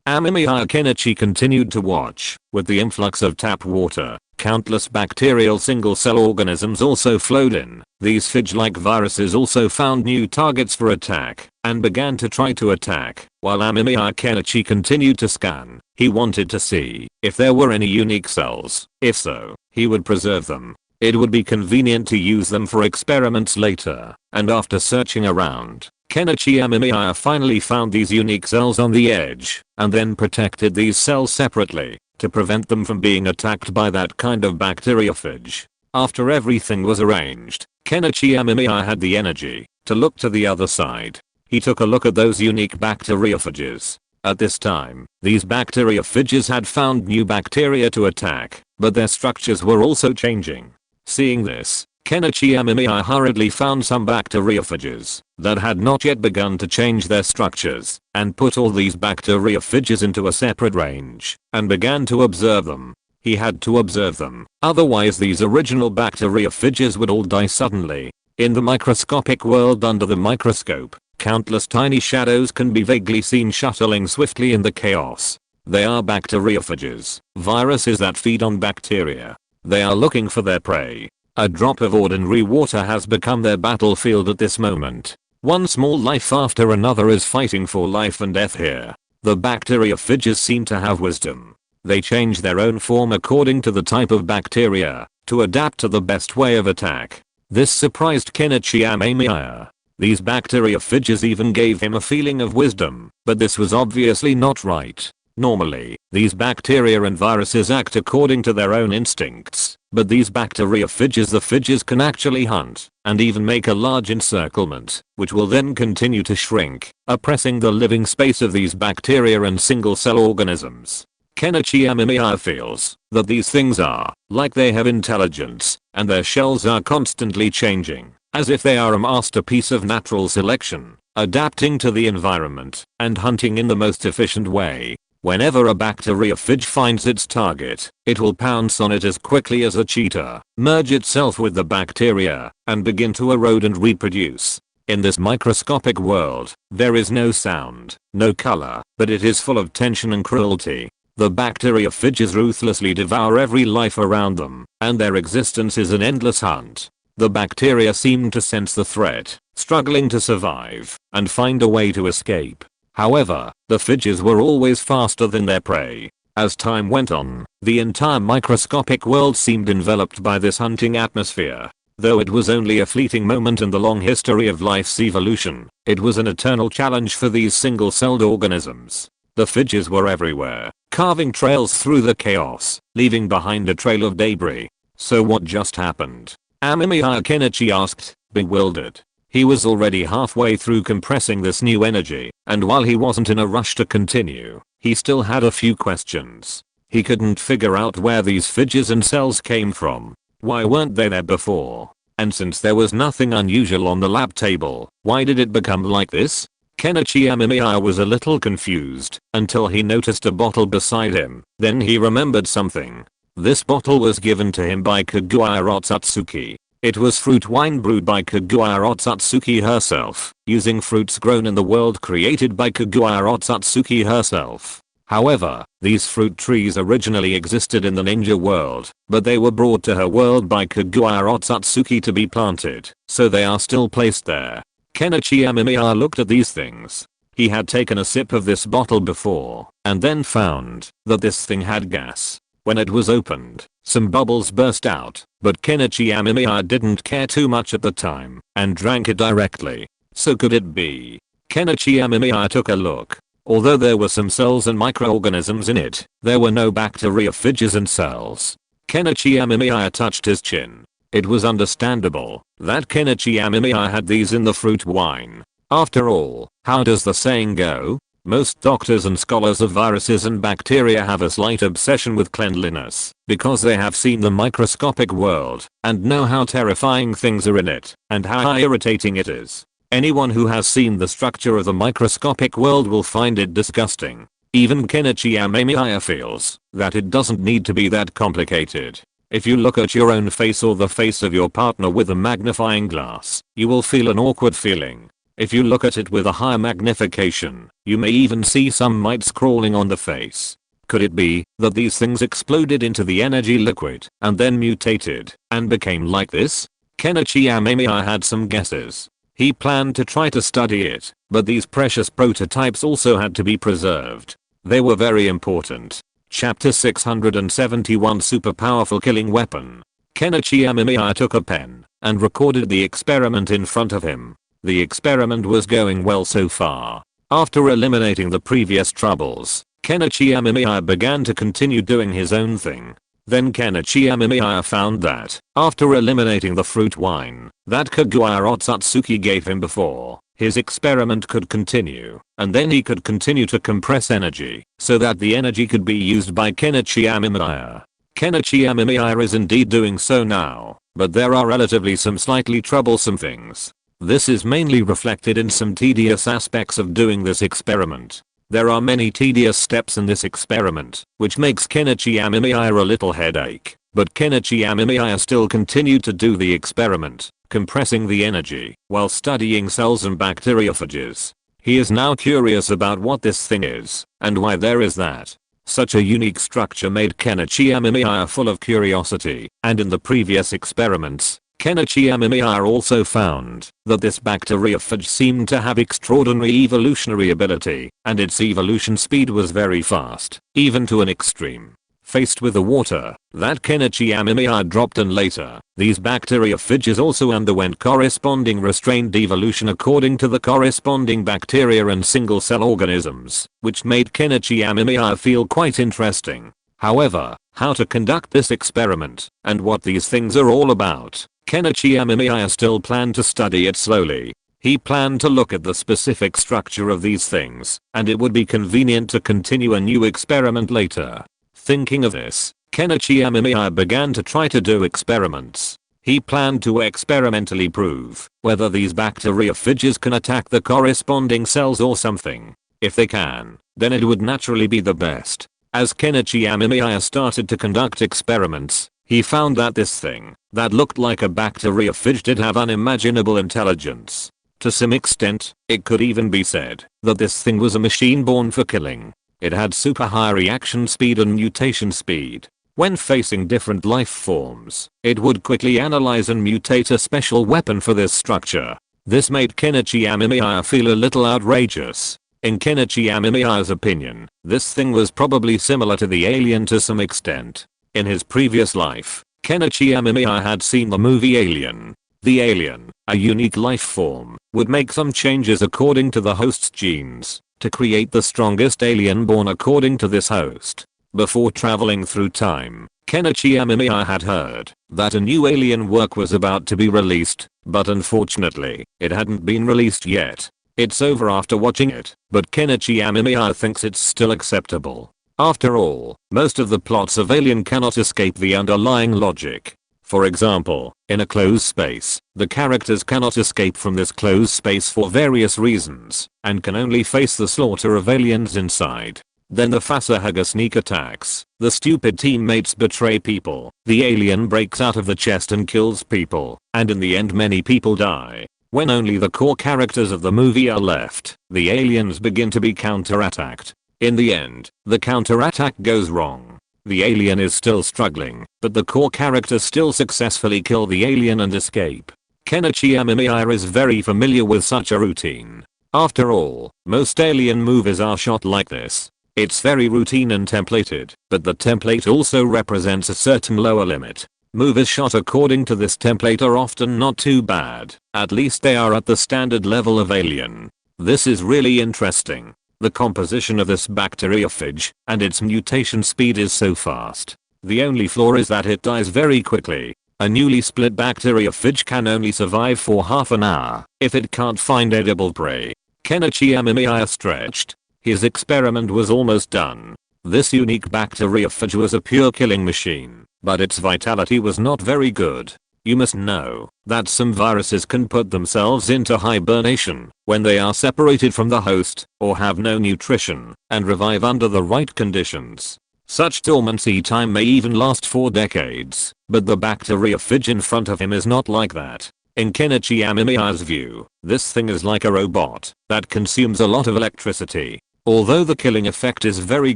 A: Amemiya Kenichi continued to watch. With the influx of tap water, countless bacterial single-cell organisms also flowed in. These phage-like viruses also found new targets for attack, and began to try to attack, while Amemiya Kenichi continued to scan. He wanted to see if there were any unique cells. If so, he would preserve them. It would be convenient to use them for experiments later, and after searching around, Kenichi Amemiya finally found these unique cells on the edge, and then protected these cells separately, to prevent them from being attacked by that kind of bacteriophage. After everything was arranged, Kenichi Amemiya had the energy to look to the other side. He took a look at those unique bacteriophages. At this time, these bacteriophages had found new bacteria to attack, but their structures were also changing. Seeing this, Kenichi Amemiya hurriedly found some bacteriophages that had not yet begun to change their structures, and put all these bacteriophages into a separate range, and began to observe them. He had to observe them, otherwise these original bacteriophages would all die suddenly. In the microscopic world under the microscope, countless tiny shadows can be vaguely seen shuttling swiftly in the chaos. They are bacteriophages, viruses that feed on bacteria. They are looking for their prey. A drop of ordinary water has become their battlefield at this moment. One small life after another is fighting for life and death here. The bacteriophages seem to have wisdom. They change their own form according to the type of bacteria, to adapt to the best way of attack. This surprised Kenichi Amemiya. These bacteriophages even gave him a feeling of wisdom, but this was obviously not right. Normally, these bacteria and viruses act according to their own instincts, but these bacteriophages can actually hunt, and even make a large encirclement, which will then continue to shrink, oppressing the living space of these bacteria and single-cell organisms. Kenichi Amemiya feels that these things are like they have intelligence, and their shells are constantly changing, as if they are a masterpiece of natural selection, adapting to the environment, and hunting in the most efficient way. Whenever a bacteriophage finds its target, it will pounce on it as quickly as a cheetah, merge itself with the bacteria, and begin to erode and reproduce. In this microscopic world, there is no sound, no color, but it is full of tension and cruelty. The bacteriophages ruthlessly devour every life around them, and their existence is an endless hunt. The bacteria seem to sense the threat, struggling to survive, and find a way to escape. However, the phages were always faster than their prey. As time went on, the entire microscopic world seemed enveloped by this hunting atmosphere. Though it was only a fleeting moment in the long history of life's evolution, it was an eternal challenge for these single-celled organisms. The fidges were everywhere, carving trails through the chaos, leaving behind a trail of debris. So what just happened? Amemiya Kenichi asked, bewildered. He was already halfway through compressing this new energy, and while he wasn't in a rush to continue, he still had a few questions. He couldn't figure out where these fidges and cells came from. Why weren't they there before? And since there was nothing unusual on the lab table, why did it become like this? Kenichi Amemiya was a little confused until he noticed a bottle beside him. Then he remembered something. This bottle was given to him by Kaguya Otsutsuki. It was fruit wine brewed by Kaguya Otsutsuki herself, using fruits grown in the world created by Kaguya Otsutsuki herself. However, these fruit trees originally existed in the ninja world, but they were brought to her world by Kaguya Otsutsuki to be planted, so they are still placed there. Kenichi Amemiya looked at these things. He had taken a sip of this bottle before, and then found that this thing had gas. When it was opened, some bubbles burst out, but Kenichi Amemiya didn't care too much at the time, and drank it directly. So could it be? Kenichi Amemiya took a look. Although there were some cells and microorganisms in it, there were no bacteria, fidges and cells. Kenichi Amemiya touched his chin. It was understandable that Kenichi Amemiya had these in the fruit wine. After all, how does the saying go? Most doctors and scholars of viruses and bacteria have a slight obsession with cleanliness because they have seen the microscopic world and know how terrifying things are in it and how irritating it is. Anyone who has seen the structure of the microscopic world will find it disgusting. Even Kenichi Amemiya feels that it doesn't need to be that complicated. If you look at your own face or the face of your partner with a magnifying glass, you will feel an awkward feeling. If you look at it with a higher magnification, you may even see some mites crawling on the face. Could it be that these things exploded into the energy liquid and then mutated and became like this? Kenichi Amemiya had some guesses. He planned to try to study it, but these precious prototypes also had to be preserved. They were very important. Chapter 671 Super Powerful Killing Weapon. Kenichi Amemiya took a pen and recorded the experiment in front of him. The experiment was going well so far. After eliminating the previous troubles, Kenichi Amemiya began to continue doing his own thing. Then Kenichi Amemiya found that, after eliminating the fruit wine that Kaguya Otsutsuki gave him before, his experiment could continue, and then he could continue to compress energy, so that the energy could be used by Kenichi Amemiya. Kenichi Amemiya is indeed doing so now, but there are relatively some slightly troublesome things. This is mainly reflected in some tedious aspects of doing this experiment. There are many tedious steps in this experiment, which makes Kenichi Amemiya a little headache. But Kenichi Amemiya still continued to do the experiment, compressing the energy, while studying cells and bacteriophages. He is now curious about what this thing is, and why there is that. Such a unique structure made Kenichi Amemiya full of curiosity, and in the previous experiments, Kenichi Amemiya also found that this bacteriophage seemed to have extraordinary evolutionary ability, and its evolution speed was very fast, even to an extreme. Faced with the water that Kenichi Amemiya dropped in later, these bacteriophages also underwent corresponding restrained evolution according to the corresponding bacteria and single-cell organisms, which made Kenichi Amemiya feel quite interesting. However, how to conduct this experiment, and what these things are all about, Kenichi Amemiya still planned to study it slowly. He planned to look at the specific structure of these things, and it would be convenient to continue a new experiment later. Thinking of this, Kenichi Amemiya began to try to do experiments. He planned to experimentally prove whether these bacteriophages can attack the corresponding cells or something. If they can, then it would naturally be the best. As Kenichi Amemiya started to conduct experiments, he found that this thing that looked like a bacteriophage did have unimaginable intelligence. To some extent, it could even be said that this thing was a machine born for killing. It had super high reaction speed and mutation speed. When facing different life forms, it would quickly analyze and mutate a special weapon for this structure. This made Kenichi Amemiya feel a little outrageous. In Kenichi Amemiya's opinion, this thing was probably similar to the alien to some extent. In his previous life, Kenichi Amemiya had seen the movie Alien. The alien, a unique life form, would make some changes according to the host's genes. to create the strongest alien born according to this host. Before traveling through time, Kenichi Amemiya had heard that a new alien work was about to be released, but unfortunately, it hadn't been released yet. It's over after watching it, but Kenichi Amemiya thinks it's still acceptable. After all, most of the plots of Alien cannot escape the underlying logic. For example, in a closed space, the characters cannot escape from this closed space for various reasons, and can only face the slaughter of aliens inside. Then the Facehugger sneak attacks, the stupid teammates betray people, the alien breaks out of the chest and kills people, and in the end many people die. When only the core characters of the movie are left, the aliens begin to be counterattacked. In the end, the counterattack goes wrong. The alien is still struggling, but the core characters still successfully kill the alien and escape. Kenichi Amemiya is very familiar with such a routine. After all, most alien movies are shot like this. It's very routine and templated, but the template also represents a certain lower limit. Movies shot according to this template are often not too bad, at least they are at the standard level of Alien. This is really interesting. The composition of this bacteriophage and its mutation speed is so fast. The only flaw is that it dies very quickly. A newly split bacteriophage can only survive for half an hour if it can't find edible prey. Kenichi Amemiya stretched. His experiment was almost done. This unique bacteriophage was a pure killing machine, but its vitality was not very good. You must know that some viruses can put themselves into hibernation when they are separated from the host or have no nutrition and revive under the right conditions. Such dormancy time may even last for decades, but the bacteriophage in front of him is not like that. In Kenichi Amemiya's view, this thing is like a robot that consumes a lot of electricity. Although the killing effect is very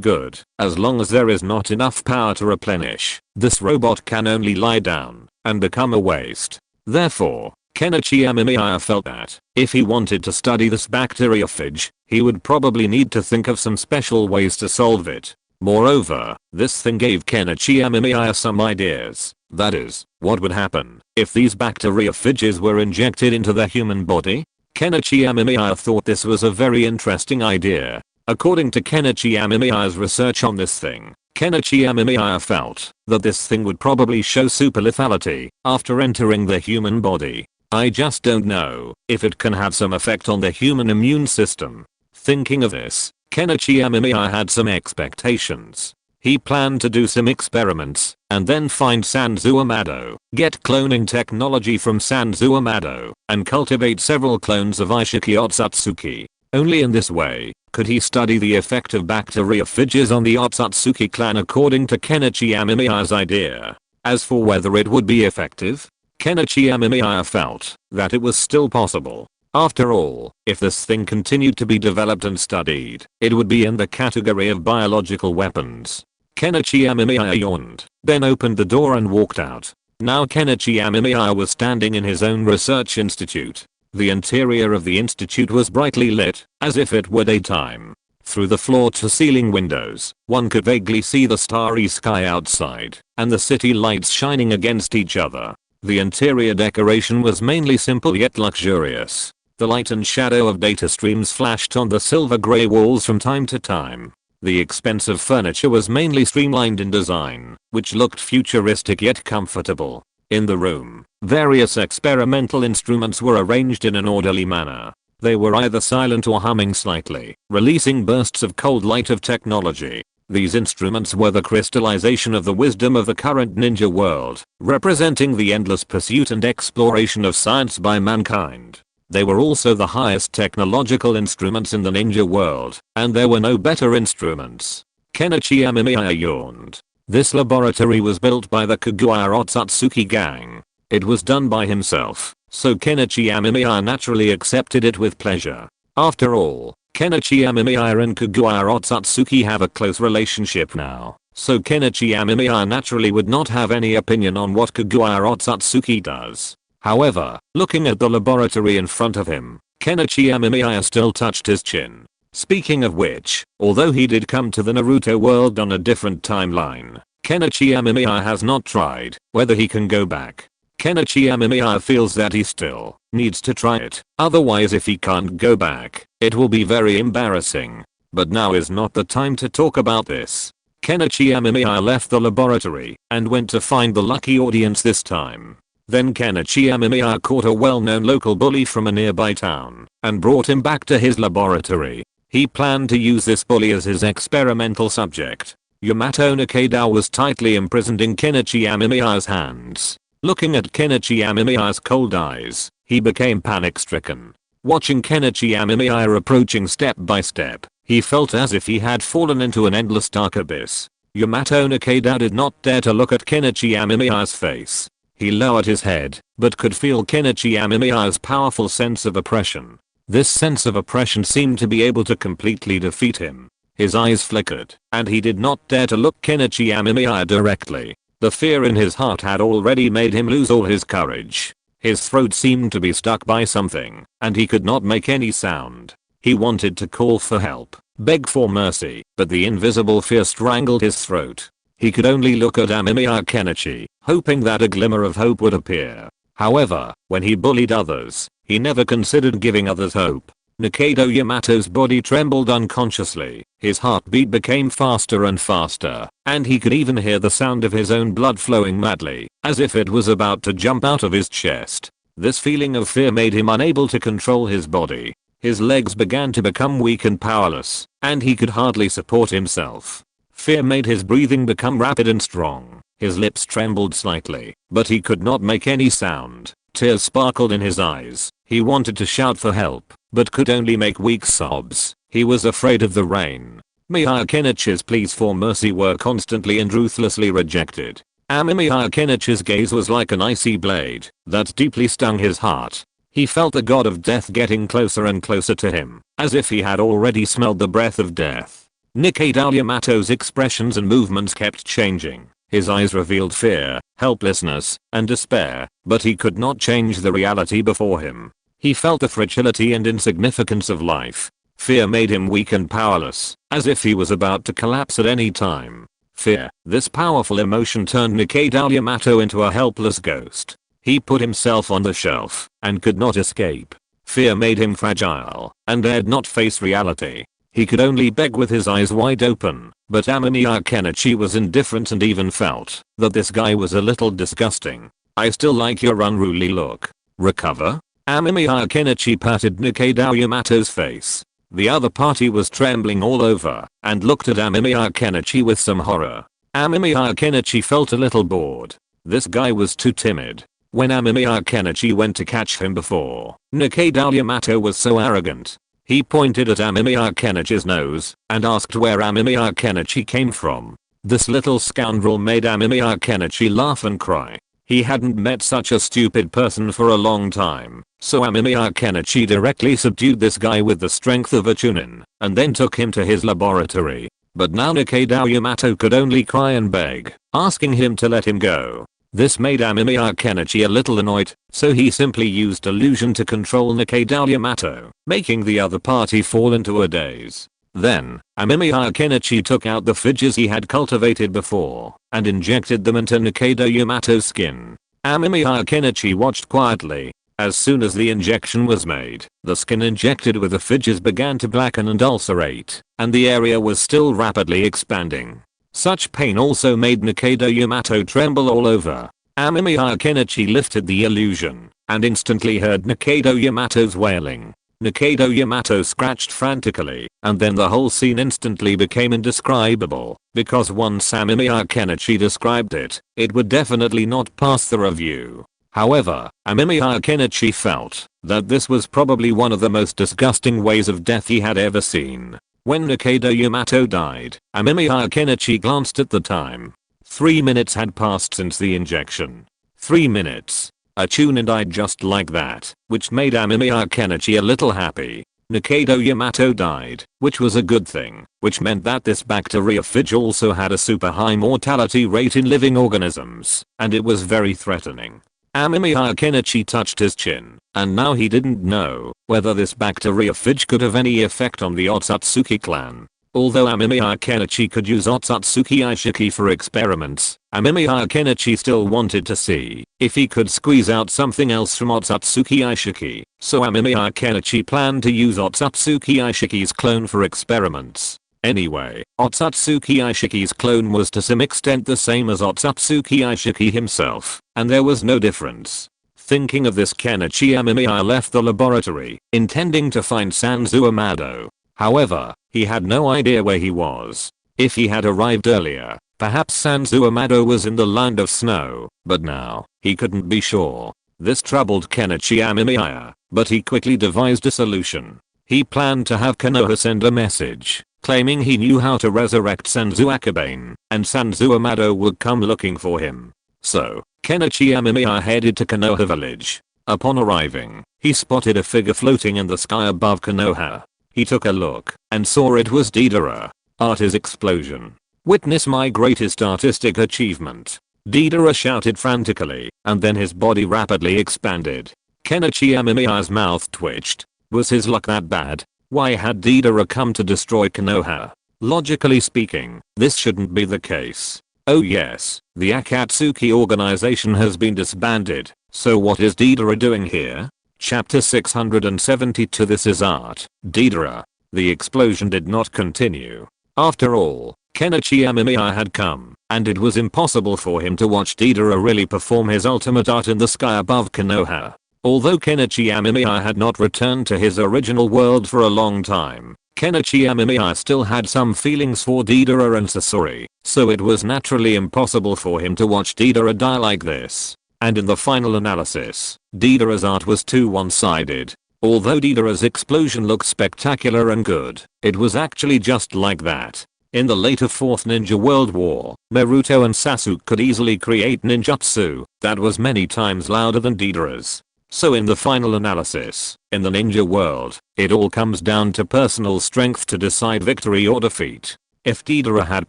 A: good, as long as there is not enough power to replenish, this robot can only lie down and become a waste. Therefore, Kenichi Amemiya felt that if he wanted to study this bacteriophage, he would probably need to think of some special ways to solve it. Moreover, this thing gave Kenichi Amemiya some ideas. That is, what would happen if these bacteriophages were injected into the human body? Kenichi Amemiya thought this was a very interesting idea. According to Kenichi Amemiya's research on this thing, Kenichi Amemiya felt that this thing would probably show super lethality after entering the human body. I just don't know if it can have some effect on the human immune system. Thinking of this, Kenichi Amemiya had some expectations. He planned to do some experiments and then find Sanzu Amado, get cloning technology from Sanzu Amado, and cultivate several clones of Ishiki Otsutsuki. Only in this way could he study the effect of bacteriophages on the Otsutsuki clan according to Kenichi Amemiya's idea. As for whether it would be effective, Kenichi Amemiya felt that it was still possible. After all, if this thing continued to be developed and studied, it would be in the category of biological weapons. Kenichi Amemiya yawned, then opened the door and walked out. Now Kenichi Amemiya was standing in his own research institute. The interior of the institute was brightly lit, as if it were daytime. Through the floor-to-ceiling windows, one could vaguely see the starry sky outside, and the city lights shining against each other. The interior decoration was mainly simple yet luxurious. The light and shadow of data streams flashed on the silver-gray walls from time to time. The expensive furniture was mainly streamlined in design, which looked futuristic yet comfortable. In the room, various experimental instruments were arranged in an orderly manner. They were either silent or humming slightly, releasing bursts of cold light of technology. These instruments were the crystallization of the wisdom of the current ninja world, representing the endless pursuit and exploration of science by mankind. They were also the highest technological instruments in the ninja world, and there were no better instruments. Kenichi Amemiya yawned. This laboratory was built by the Kaguya Otsutsuki gang. It was done by himself, so Kenichi Amemiya naturally accepted it with pleasure. After all, Kenichi Amemiya and Kaguya Otsutsuki have a close relationship now, so Kenichi Amemiya naturally would not have any opinion on what Kaguya Otsutsuki does. However, looking at the laboratory in front of him, Kenichi Amemiya still touched his chin. Speaking of which, although he did come to the Naruto world on a different timeline, Kenichi Amemiya has not tried whether he can go back. Kenichi Amemiya feels that he still needs to try it, otherwise if he can't go back, it will be very embarrassing. But now is not the time to talk about this. Kenichi Amemiya left the laboratory and went to find the lucky audience this time. Then Kenichi Amemiya caught a well-known local bully from a nearby town and brought him back to his laboratory. He planned to use this bully as his experimental subject. Yamato Nikaido was tightly imprisoned in Kenichi Amemiya's hands. Looking at Kenichi Amemiya's cold eyes, he became panic-stricken. Watching Kenichi Amemiya approaching step by step, he felt as if he had fallen into an endless dark abyss. Yamato Nikaido did not dare to look at Kenichi Amemiya's face. He lowered his head, but could feel Kenichi Amemiya's powerful sense of oppression. This sense of oppression seemed to be able to completely defeat him. His eyes flickered, and he did not dare to look Kenichi Amemiya directly. The fear in his heart had already made him lose all his courage. His throat seemed to be stuck by something, and he could not make any sound. He wanted to call for help, beg for mercy, but the invisible fear strangled his throat. He could only look at Amemiya Kenichi, hoping that a glimmer of hope would appear. However, when he bullied others, he never considered giving others hope. Nikaido Yamato's body trembled unconsciously, his heartbeat became faster and faster, and he could even hear the sound of his own blood flowing madly, as if it was about to jump out of his chest. This feeling of fear made him unable to control his body. His legs began to become weak and powerless, and he could hardly support himself. Fear made his breathing become rapid and strong. His lips trembled slightly, but he could not make any sound. Tears sparkled in his eyes. He wanted to shout for help, but could only make weak sobs. He was afraid of the rain. Amemiya Kenichi's pleas for mercy were constantly and ruthlessly rejected. Amemiya Kenichi's gaze was like an icy blade that deeply stung his heart. He felt the god of death getting closer and closer to him, as if he had already smelled the breath of death. Nikaido Yamato's expressions and movements kept changing. His eyes revealed fear, helplessness, and despair, but he could not change the reality before him. He felt the fragility and insignificance of life. Fear made him weak and powerless, as if he was about to collapse at any time. Fear, this powerful emotion turned Nikaido Yamato into a helpless ghost. He put himself on the shelf and could not escape. Fear made him fragile and dared not face reality. He could only beg with his eyes wide open, but Amemiya Kenichi was indifferent and even felt that this guy was a little disgusting. I still like your unruly look. Recover? Amemiya Kenichi patted Nikaido Yamato's face. The other party was trembling all over and looked at Amemiya Kenichi with some horror. Amemiya Kenichi felt a little bored. This guy was too timid. When Amemiya Kenichi went to catch him before, Nikaido Yamato was so arrogant. He pointed at Amemiya Kenichi's nose and asked where Amemiya Kenichi came from. This little scoundrel made Amemiya Kenichi laugh and cry. He hadn't met such a stupid person for a long time, so Amemiya Kenichi directly subdued this guy with the strength of a chunin, and then took him to his laboratory. But now Nikaido Yamato could only cry and beg, asking him to let him go. This made Amemiya Kenichi a little annoyed, so he simply used illusion to control Nikaido Yamato, making the other party fall into a daze. Then, Amemiya Kenichi took out the fidgets he had cultivated before and injected them into Nikaido Yamato's skin. Amemiya Kenichi watched quietly. As soon as the injection was made, the skin injected with the fidgets began to blacken and ulcerate, and the area was still rapidly expanding. Such pain also made Nikaido Yamato tremble all over. Amemiya Kenichi lifted the illusion and instantly heard Nikaido Yamato's wailing. Nikaido Yamato scratched frantically, and then the whole scene instantly became indescribable, because once Amemiya Kenichi described it, it would definitely not pass the review. However, Amemiya Kenichi felt that this was probably one of the most disgusting ways of death he had ever seen. When Nikaido Yamato died, Amemiya Kenichi glanced at the time. 3 minutes had passed since the injection. 3 minutes. A chunin died just like that, which made Amemiya Kenichi a little happy. Nikaido Yamato died, which was a good thing, which meant that this bacteriophage also had a super high mortality rate in living organisms, and it was very threatening. Amemiya Kenichi touched his chin, and now he didn't know whether this bacteriophage could have any effect on the Otsutsuki clan. Although Amemiya Kenichi could use Otsutsuki Aishiki for experiments, Amemiya Kenichi still wanted to see if he could squeeze out something else from Otsutsuki Aishiki, so Amemiya Kenichi planned to use Otsutsuki Aishiki's clone for experiments. Anyway, Otsutsuki Aishiki's clone was to some extent the same as Otsutsuki Aishiki himself, and there was no difference. Thinking of this, Kenichi Amemiya left the laboratory, intending to find Sanzo Amado. However, he had no idea where he was. If he had arrived earlier, perhaps Sanzo Amado was in the land of snow, but now, he couldn't be sure. This troubled Kenichi Amemiya, but he quickly devised a solution. He planned to have Konoha send a message, claiming he knew how to resurrect Sanzo Akabane, and Sanzo Amado would come looking for him. So, Kenichi Amemiya headed to Konoha village. Upon arriving, he spotted a figure floating in the sky above Konoha. He took a look, and saw it was Deidara. Art is explosion. Witness my greatest artistic achievement. Deidara shouted frantically, and then his body rapidly expanded. Kenichi Amemiya's mouth twitched. Was his luck that bad? Why had Deidara come to destroy Konoha? Logically speaking, this shouldn't be the case. Oh yes, the Akatsuki organization has been disbanded, so what is Deidara doing here? Chapter 672. This is art. Deidara. The explosion did not continue. After all, Kenichi Amemiya had come, and it was impossible for him to watch Deidara really perform his ultimate art in the sky above Konoha. Although Kenichi Amemiya had not returned to his original world for a long time, Kenichi Amemiya still had some feelings for Deidara and Sasori, so it was naturally impossible for him to watch Deidara die like this. And in the final analysis, Deidara's art was too one-sided. Although Deidara's explosion looked spectacular and good, it was actually just like that. In the later 4th Ninja World War, Naruto and Sasuke could easily create ninjutsu that was many times louder than Deidara's. So in the final analysis, in the ninja world, it all comes down to personal strength to decide victory or defeat. If Deidara had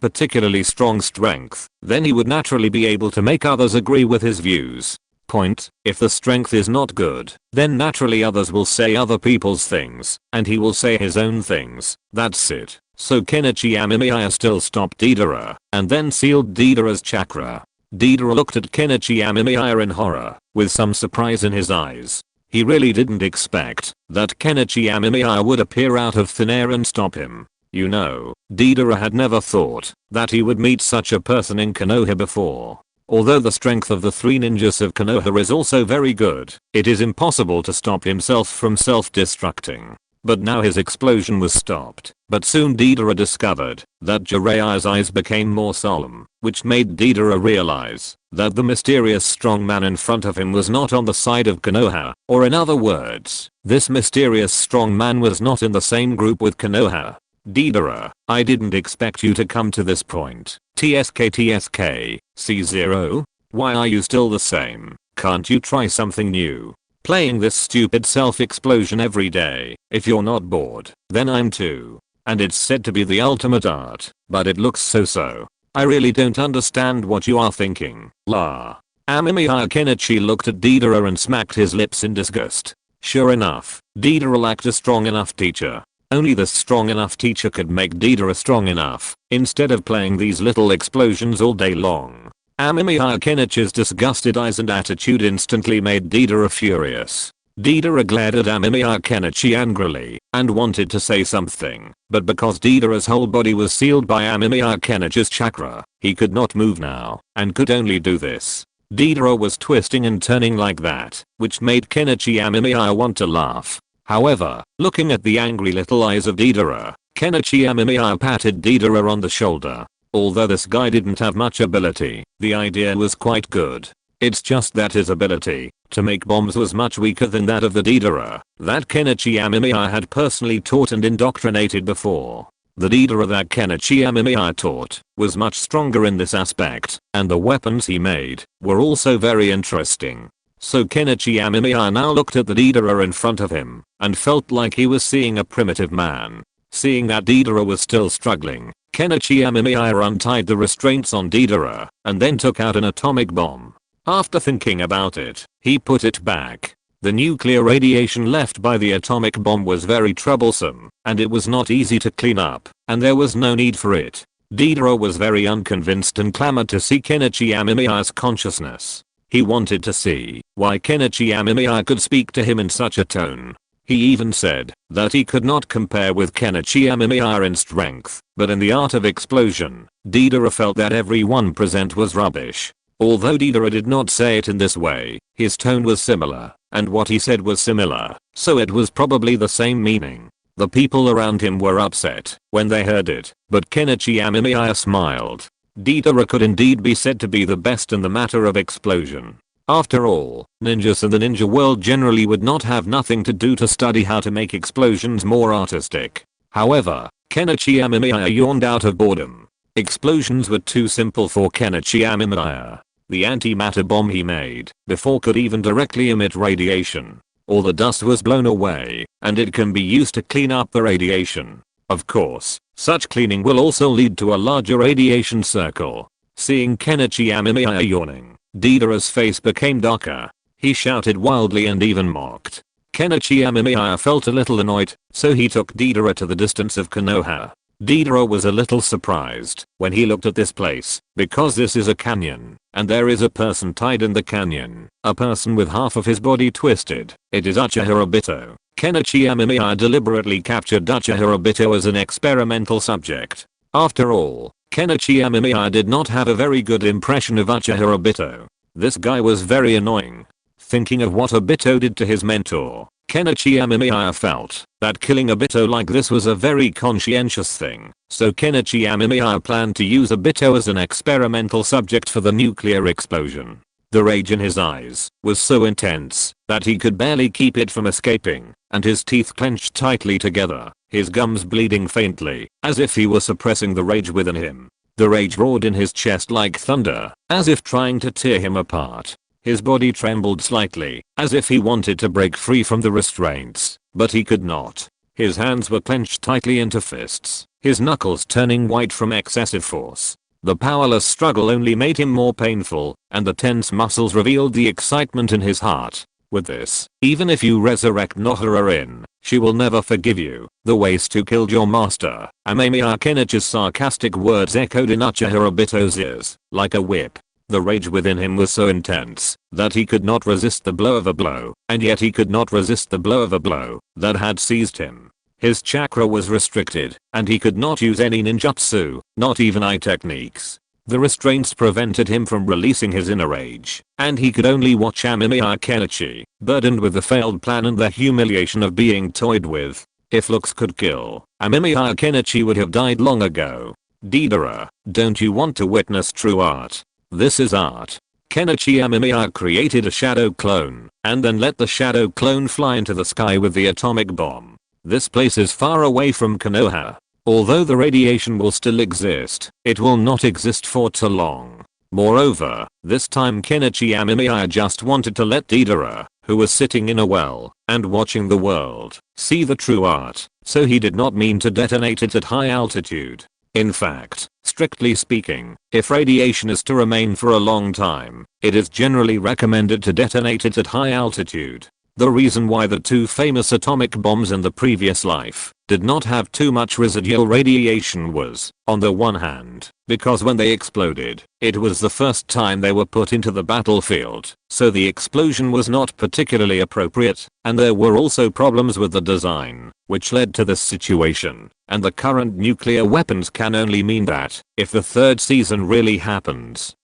A: particularly strong strength, then he would naturally be able to make others agree with his views. Point: if the strength is not good, then naturally others will say other people's things, and he will say his own things. That's it. So Kenichi Amemiya still stopped Deidara, and then sealed Deidara's chakra. Deidara looked at Kenichi Amemiya in horror, with some surprise in his eyes. He really didn't expect that Kenichi Amemiya would appear out of thin air and stop him. You know, Deidara had never thought that he would meet such a person in Konoha before. Although the strength of the 3 ninjas of Konoha is also very good, it is impossible to stop himself from self-destructing. But now his explosion was stopped. But soon Deidara discovered that Jiraiya's eyes became more solemn, which made Deidara realize that the mysterious strong man in front of him was not on the side of Konoha, or in other words, this mysterious strong man was not in the same group with Konoha. Deidara, I didn't expect you to come to this point. TSK C0? Why are you still the same? Can't you try something new? Playing this stupid self-explosion every day. If you're not bored, then I'm too. And it's said to be the ultimate art, but it looks so. I really don't understand what you are thinking. La. Amemiya Kenichi looked at Deidara and smacked his lips in disgust. Sure enough, Deidara lacked a strong enough teacher. Only the strong enough teacher could make Deidara strong enough, instead of playing these little explosions all day long. Amemiya Kenichi's disgusted eyes and attitude instantly made Deidara furious. Deidara glared at Amemiya Kenichi angrily, and wanted to say something, but because Deidara's whole body was sealed by Amemiya Kenichi's chakra, he could not move now, and could only do this. Deidara was twisting and turning like that, which made Kenichi Amemiya want to laugh. However, looking at the angry little eyes of Deidara, Kenichi Amemiya patted Deidara on the shoulder. Although this guy didn't have much ability, the idea was quite good. It's just that his ability to make bombs was much weaker than that of the Deidara that Kenichi Amemiya had personally taught and indoctrinated before. The Deidara that Kenichi Amemiya taught was much stronger in this aspect, and the weapons he made were also very interesting. So Kenichi Amemiya now looked at the Deidara in front of him, and felt like he was seeing a primitive man. Seeing that Deidara was still struggling, Kenichi Amemiya untied the restraints on Deidara, and then took out an atomic bomb. After thinking about it, he put it back. The nuclear radiation left by the atomic bomb was very troublesome, and it was not easy to clean up, and there was no need for it. Deidara was very unconvinced and clamored to see Kenichi Amemiya's consciousness. He wanted to see why Kenichi Amemiya could speak to him in such a tone. He even said that he could not compare with Kenichi Amemiya in strength, but in the art of explosion, Deidara felt that everyone present was rubbish. Although Deidara did not say it in this way, his tone was similar, and what he said was similar, so it was probably the same meaning. The people around him were upset when they heard it, but Kenichi Amemiya smiled. Deidara could indeed be said to be the best in the matter of explosion. After all, ninjas in the ninja world generally would not have nothing to do to study how to make explosions more artistic. However, Kenichi Amemiya yawned out of boredom. Explosions were too simple for Kenichi Amemiya. The antimatter bomb he made before could even directly emit radiation. All the dust was blown away, and it can be used to clean up the radiation. Of course, such cleaning will also lead to a larger radiation circle. Seeing Kenichi Amemiya yawning, Deidara's face became darker. He shouted wildly and even mocked. Kenichi Amemiya felt a little annoyed, so he took Deidara to the distance of Konoha. Deidara was a little surprised when he looked at this place, because this is a canyon, and there is a person tied in the canyon, a person with half of his body twisted. It is Uchiha Obito. Kenichi Amemiya deliberately captured Uchiha Obito as an experimental subject. After all, Kenichi Amemiya did not have a very good impression of Uchiha Obito. This guy was very annoying. Thinking of what Obito did to his mentor, Kenichi Amemiya felt that killing Obito like this was a very conscientious thing, so Kenichi Amemiya planned to use Obito as an experimental subject for the nuclear explosion. The rage in his eyes was so intense that he could barely keep it from escaping, and his teeth clenched tightly together, his gums bleeding faintly, as if he were suppressing the rage within him. The rage roared in his chest like thunder, as if trying to tear him apart. His body trembled slightly, as if he wanted to break free from the restraints, but he could not. His hands were clenched tightly into fists, his knuckles turning white from excessive force. The powerless struggle only made him more painful, and the tense muscles revealed the excitement in his heart. With this, even if you resurrect Nohara, she will never forgive you. The waste who killed your master. Amemiya Kenichi's sarcastic words echoed in Uchiha Obito's ears, like a whip. The rage within him was so intense that he could not resist the blow of a blow, and yet he could not resist the blow of a blow that had seized him. His chakra was restricted, and he could not use any ninjutsu, not even eye techniques. The restraints prevented him from releasing his inner rage, and he could only watch Amemiya Kenichi, burdened with the failed plan and the humiliation of being toyed with. If looks could kill, Amemiya Kenichi would have died long ago. Deidara, don't you want to witness true art? This is art. Kenichi Amemiya created a shadow clone, and then let the shadow clone fly into the sky with the atomic bomb. This place is far away from Konoha. Although the radiation will still exist, it will not exist for too long. Moreover, this time Kenichi Amemiya just wanted to let Deidara, who was sitting in a well and watching the world, see the true art, so he did not mean to detonate it at high altitude. In fact, strictly speaking, if radiation is to remain for a long time, it is generally recommended to detonate it at high altitude. The reason why the two famous atomic bombs in the previous life did not have too much residual radiation was, on the one hand, because when they exploded, it was the first time they were put into the battlefield, so the explosion was not particularly appropriate, and there were also problems with the design, which led to this situation, and the current nuclear weapons can only mean that, if the third season really happens,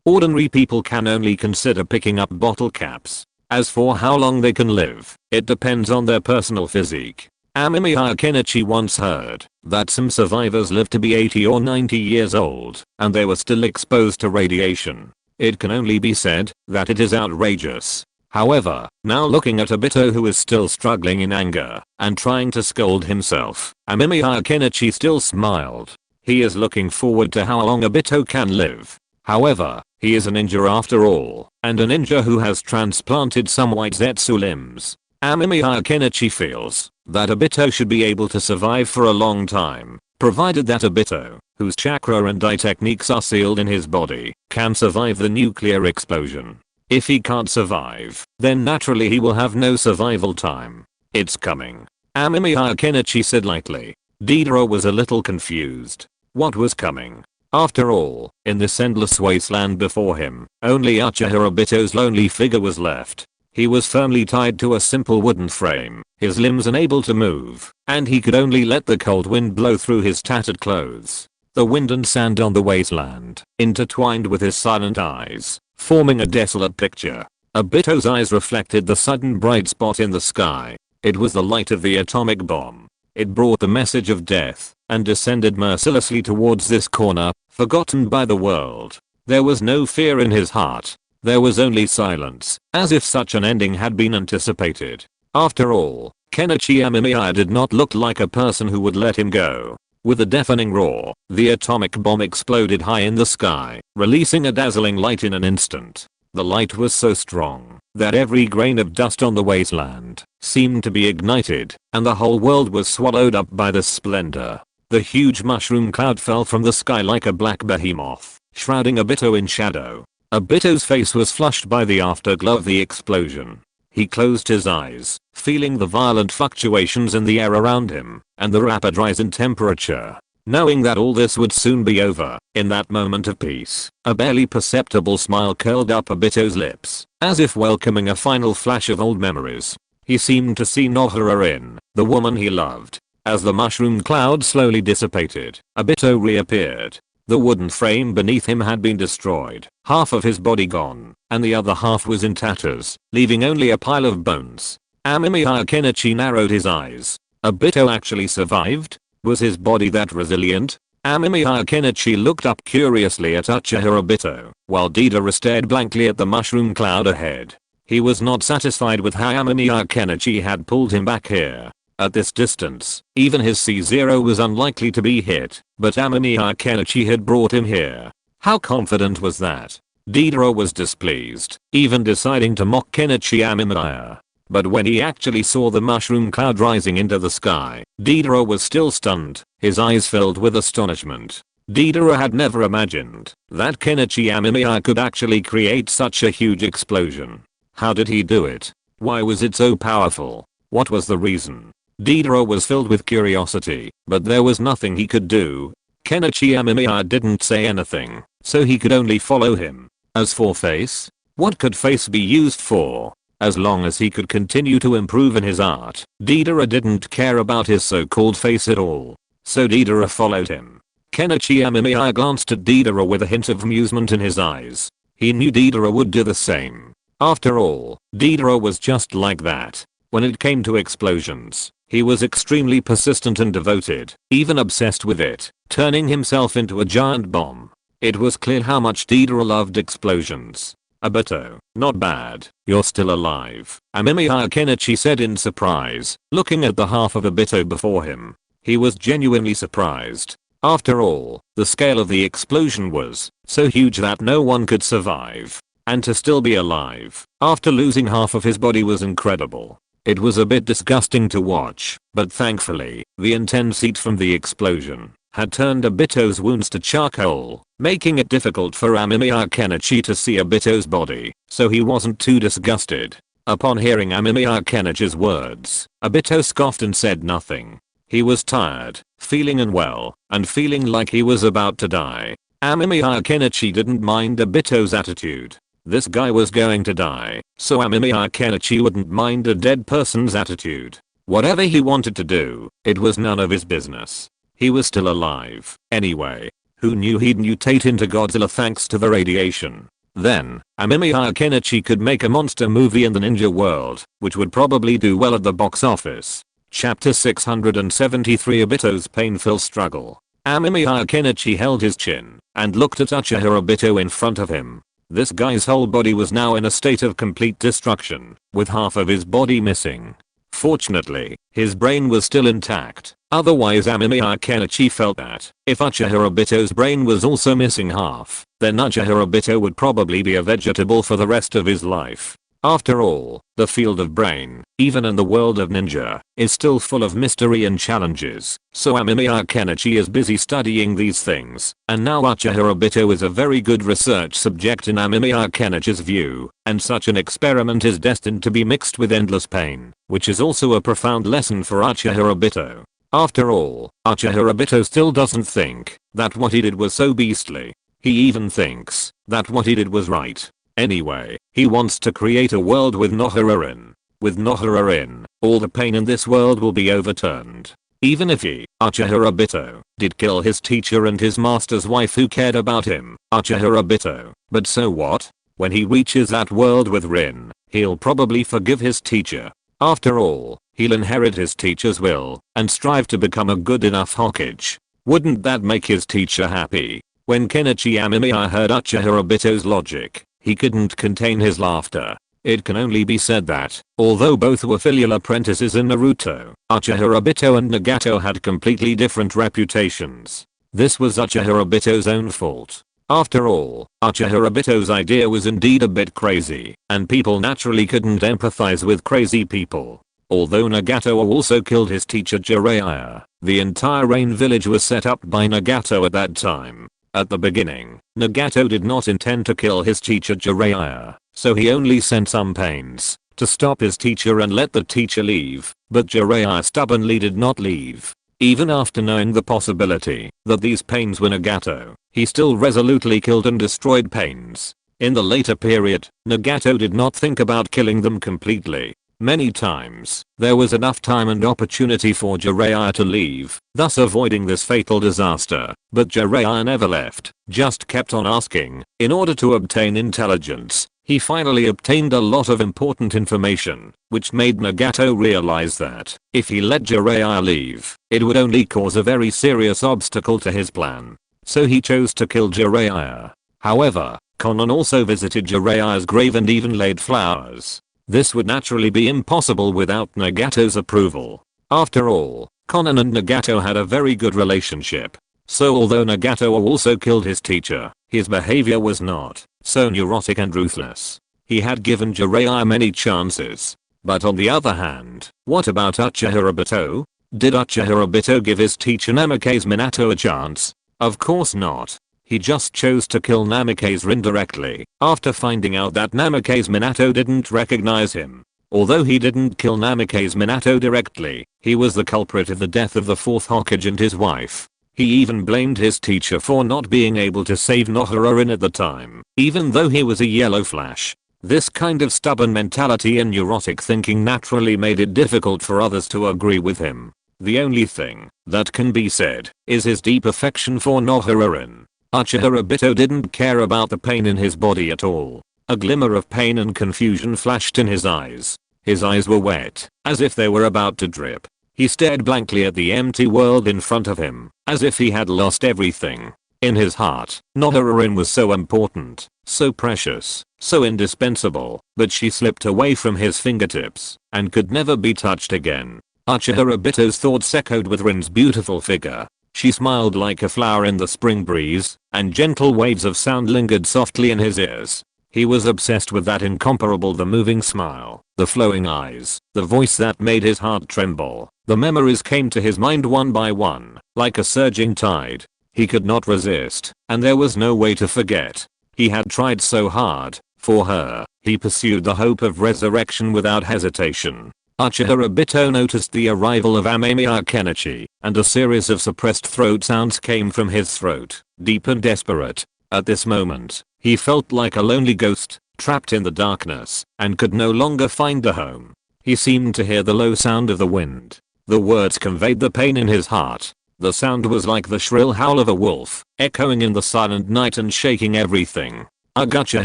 A: ordinary people can only consider picking up bottle caps. As for how long they can live, it depends on their personal physique. Amemiya Kenichi once heard that some survivors lived to be 80 or 90 years old, and they were still exposed to radiation. It can only be said that it is outrageous. However, now looking at Obito, who is still struggling in anger and trying to scold himself, Amemiya Kenichi still smiled. He is looking forward to how long Obito can live. However, he is a ninja after all, and a ninja who has transplanted some white zetsu limbs. Amemiya Kenichi feels that Obito should be able to survive for a long time, provided that Obito, whose chakra and eye techniques are sealed in his body, can survive the nuclear explosion. If he can't survive, then naturally he will have no survival time. It's coming. Amemiya Kenichi said lightly. Deidara was a little confused. What was coming? After all, in this endless wasteland before him, only Uchiha Obito's lonely figure was left. He was firmly tied to a simple wooden frame, his limbs unable to move, and he could only let the cold wind blow through his tattered clothes. The wind and sand on the wasteland intertwined with his silent eyes, forming a desolate picture. Obito's eyes reflected the sudden bright spot in the sky. It was the light of the atomic bomb. It brought the message of death and descended mercilessly towards this corner, forgotten by the world. There was no fear in his heart. There was only silence, as if such an ending had been anticipated. After all, Kenichi Amemiya did not look like a person who would let him go. With a deafening roar, the atomic bomb exploded high in the sky, releasing a dazzling light in an instant. The light was so strong that every grain of dust on the wasteland seemed to be ignited, and the whole world was swallowed up by the splendor. The huge mushroom cloud fell from the sky like a black behemoth, shrouding Obito in shadow. Obito's face was flushed by the afterglow of the explosion. He closed his eyes, feeling the violent fluctuations in the air around him, and the rapid rise in temperature. Knowing that all this would soon be over, in that moment of peace, a barely perceptible smile curled up Obito's lips, as if welcoming a final flash of old memories. He seemed to see Nohara, the woman he loved. As the mushroom cloud slowly dissipated, Obito reappeared. The wooden frame beneath him had been destroyed, half of his body gone, and the other half was in tatters, leaving only a pile of bones. Amemiya Kenichi narrowed his eyes. Obito actually survived? Was his body that resilient? Amemiya Kenichi looked up curiously at Uchiha Obito, while Deidara stared blankly at the mushroom cloud ahead. He was not satisfied with how Amemiya Kenichi had pulled him back here. At this distance, even his C0 was unlikely to be hit, but Amemiya Kenichi had brought him here. How confident was that? Deidara was displeased, even deciding to mock Kenichi Amemiya. But when he actually saw the mushroom cloud rising into the sky, Deidara was still stunned, his eyes filled with astonishment. Deidara had never imagined that Kenichi Amemiya could actually create such a huge explosion. How did he do it? Why was it so powerful? What was the reason? Deidara was filled with curiosity, but there was nothing he could do. Kenichi Amemiya didn't say anything, so he could only follow him. As for face? What could face be used for? As long as he could continue to improve in his art, Deidara didn't care about his so-called face at all. So Deidara followed him. Kenichi Amemiya glanced at Deidara with a hint of amusement in his eyes. He knew Deidara would do the same. After all, Deidara was just like that. When it came to explosions, he was extremely persistent and devoted, even obsessed with it, turning himself into a giant bomb. It was clear how much Deidara loved explosions. Obito, not bad, you're still alive, Amemiya Kenichi said in surprise, looking at the half of Obito before him. He was genuinely surprised. After all, the scale of the explosion was so huge that no one could survive. And to still be alive after losing half of his body was incredible. It was a bit disgusting to watch, but thankfully, the intense heat from the explosion had turned Obito's wounds to charcoal, making it difficult for Amemiya Kenichi to see Obito's body, so he wasn't too disgusted. Upon hearing Amemiya Kenichi's words, Obito scoffed and said nothing. He was tired, feeling unwell, and feeling like he was about to die. Amemiya Kenichi didn't mind Obito's attitude. This guy was going to die, so Amemiya Kenichi wouldn't mind a dead person's attitude. Whatever he wanted to do, it was none of his business. He was still alive. Anyway, who knew he'd mutate into Godzilla thanks to the radiation? Then, Amemiya Kenichi could make a monster movie in the ninja world, which would probably do well at the box office. Chapter 673 Obito's Painful Struggle. Amemiya Kenichi held his chin and looked at Uchiha Obito in front of him. This guy's whole body was now in a state of complete destruction, with half of his body missing. Fortunately, his brain was still intact. Otherwise Amemiya Kenichi felt that, if Uchiha Obito's brain was also missing half, then Uchiha Obito would probably be a vegetable for the rest of his life. After all, the field of brain, even in the world of ninja, is still full of mystery and challenges, so Amemiya Kenichi is busy studying these things, and now Uchiha Obito is a very good research subject in Amemiya Kenichi's view, and such an experiment is destined to be mixed with endless pain, which is also a profound lesson for Uchiha Obito. After all, Uchiha Obito still doesn't think that what he did was so beastly. He even thinks that what he did was right. Anyway, he wants to create a world with Nohara in. With Nohara in, all the pain in this world will be overturned. Even if he, Uchiha Obito, did kill his teacher and his master's wife who cared about him, Uchiha Obito, but so what? When he reaches that world with Rin, he'll probably forgive his teacher. After all, he'll inherit his teacher's will and strive to become a good enough Hokage. Wouldn't that make his teacher happy? When Kenichi Amemiya heard Uchiha Obito's logic, he couldn't contain his laughter. It can only be said that, although both were filial apprentices in Naruto, Uchiha Obito and Nagato had completely different reputations. This was Uchiha Obito's own fault. After all, Uchiha Obito's idea was indeed a bit crazy, and people naturally couldn't empathize with crazy people. Although Nagato also killed his teacher Jiraiya, the entire Rain village was set up by Nagato at that time. At the beginning, Nagato did not intend to kill his teacher Jiraiya, so he only sent some pains to stop his teacher and let the teacher leave, but Jiraiya stubbornly did not leave. Even after knowing the possibility that these pains were Nagato, he still resolutely killed and destroyed pains. In the later period, Nagato did not think about killing them completely. Many times, there was enough time and opportunity for Jiraiya to leave, thus avoiding this fatal disaster, but Jiraiya never left, just kept on asking. In order to obtain intelligence, he finally obtained a lot of important information, which made Nagato realize that, if he let Jiraiya leave, it would only cause a very serious obstacle to his plan. So he chose to kill Jiraiya. However, Konan also visited Jiraiya's grave and even laid flowers. This would naturally be impossible without Nagato's approval. After all, Konan and Nagato had a very good relationship. So although Nagato also killed his teacher, his behavior was not so neurotic and ruthless. He had given Jiraiya many chances. But on the other hand, what about Uchiha Obito? Did Uchiha Obito give his teacher Namikaze Minato a chance? Of course not. He just chose to kill Namikaze Rin directly, after finding out that Namikaze Minato didn't recognize him. Although he didn't kill Namikaze Minato directly, he was the culprit of the death of the fourth Hokage and his wife. He even blamed his teacher for not being able to save Nohara Rin at the time, even though he was a yellow flash. This kind of stubborn mentality and neurotic thinking naturally made it difficult for others to agree with him. The only thing that can be said is his deep affection for Nohara Rin. Uchiha Obito didn't care about the pain in his body at all. A glimmer of pain and confusion flashed in his eyes. His eyes were wet, as if they were about to drip. He stared blankly at the empty world in front of him, as if he had lost everything. In his heart, Nohara Rin was so important, so precious, so indispensable, but she slipped away from his fingertips, and could never be touched again. Uchiha Obito's thoughts echoed with Rin's beautiful figure. She smiled like a flower in the spring breeze, and gentle waves of sound lingered softly in his ears. He was obsessed with that incomparable the moving smile, the flowing eyes, the voice that made his heart tremble. The memories came to his mind one by one, like a surging tide. He could not resist, and there was no way to forget. He had tried so hard, for her. He pursued the hope of resurrection without hesitation. Uchiha Obito noticed the arrival of Amemiya Kenichi, and a series of suppressed throat sounds came from his throat, deep and desperate. At this moment, he felt like a lonely ghost, trapped in the darkness, and could no longer find a home. He seemed to hear the low sound of the wind. The words conveyed the pain in his heart. The sound was like the shrill howl of a wolf, echoing in the silent night and shaking everything. Uchiha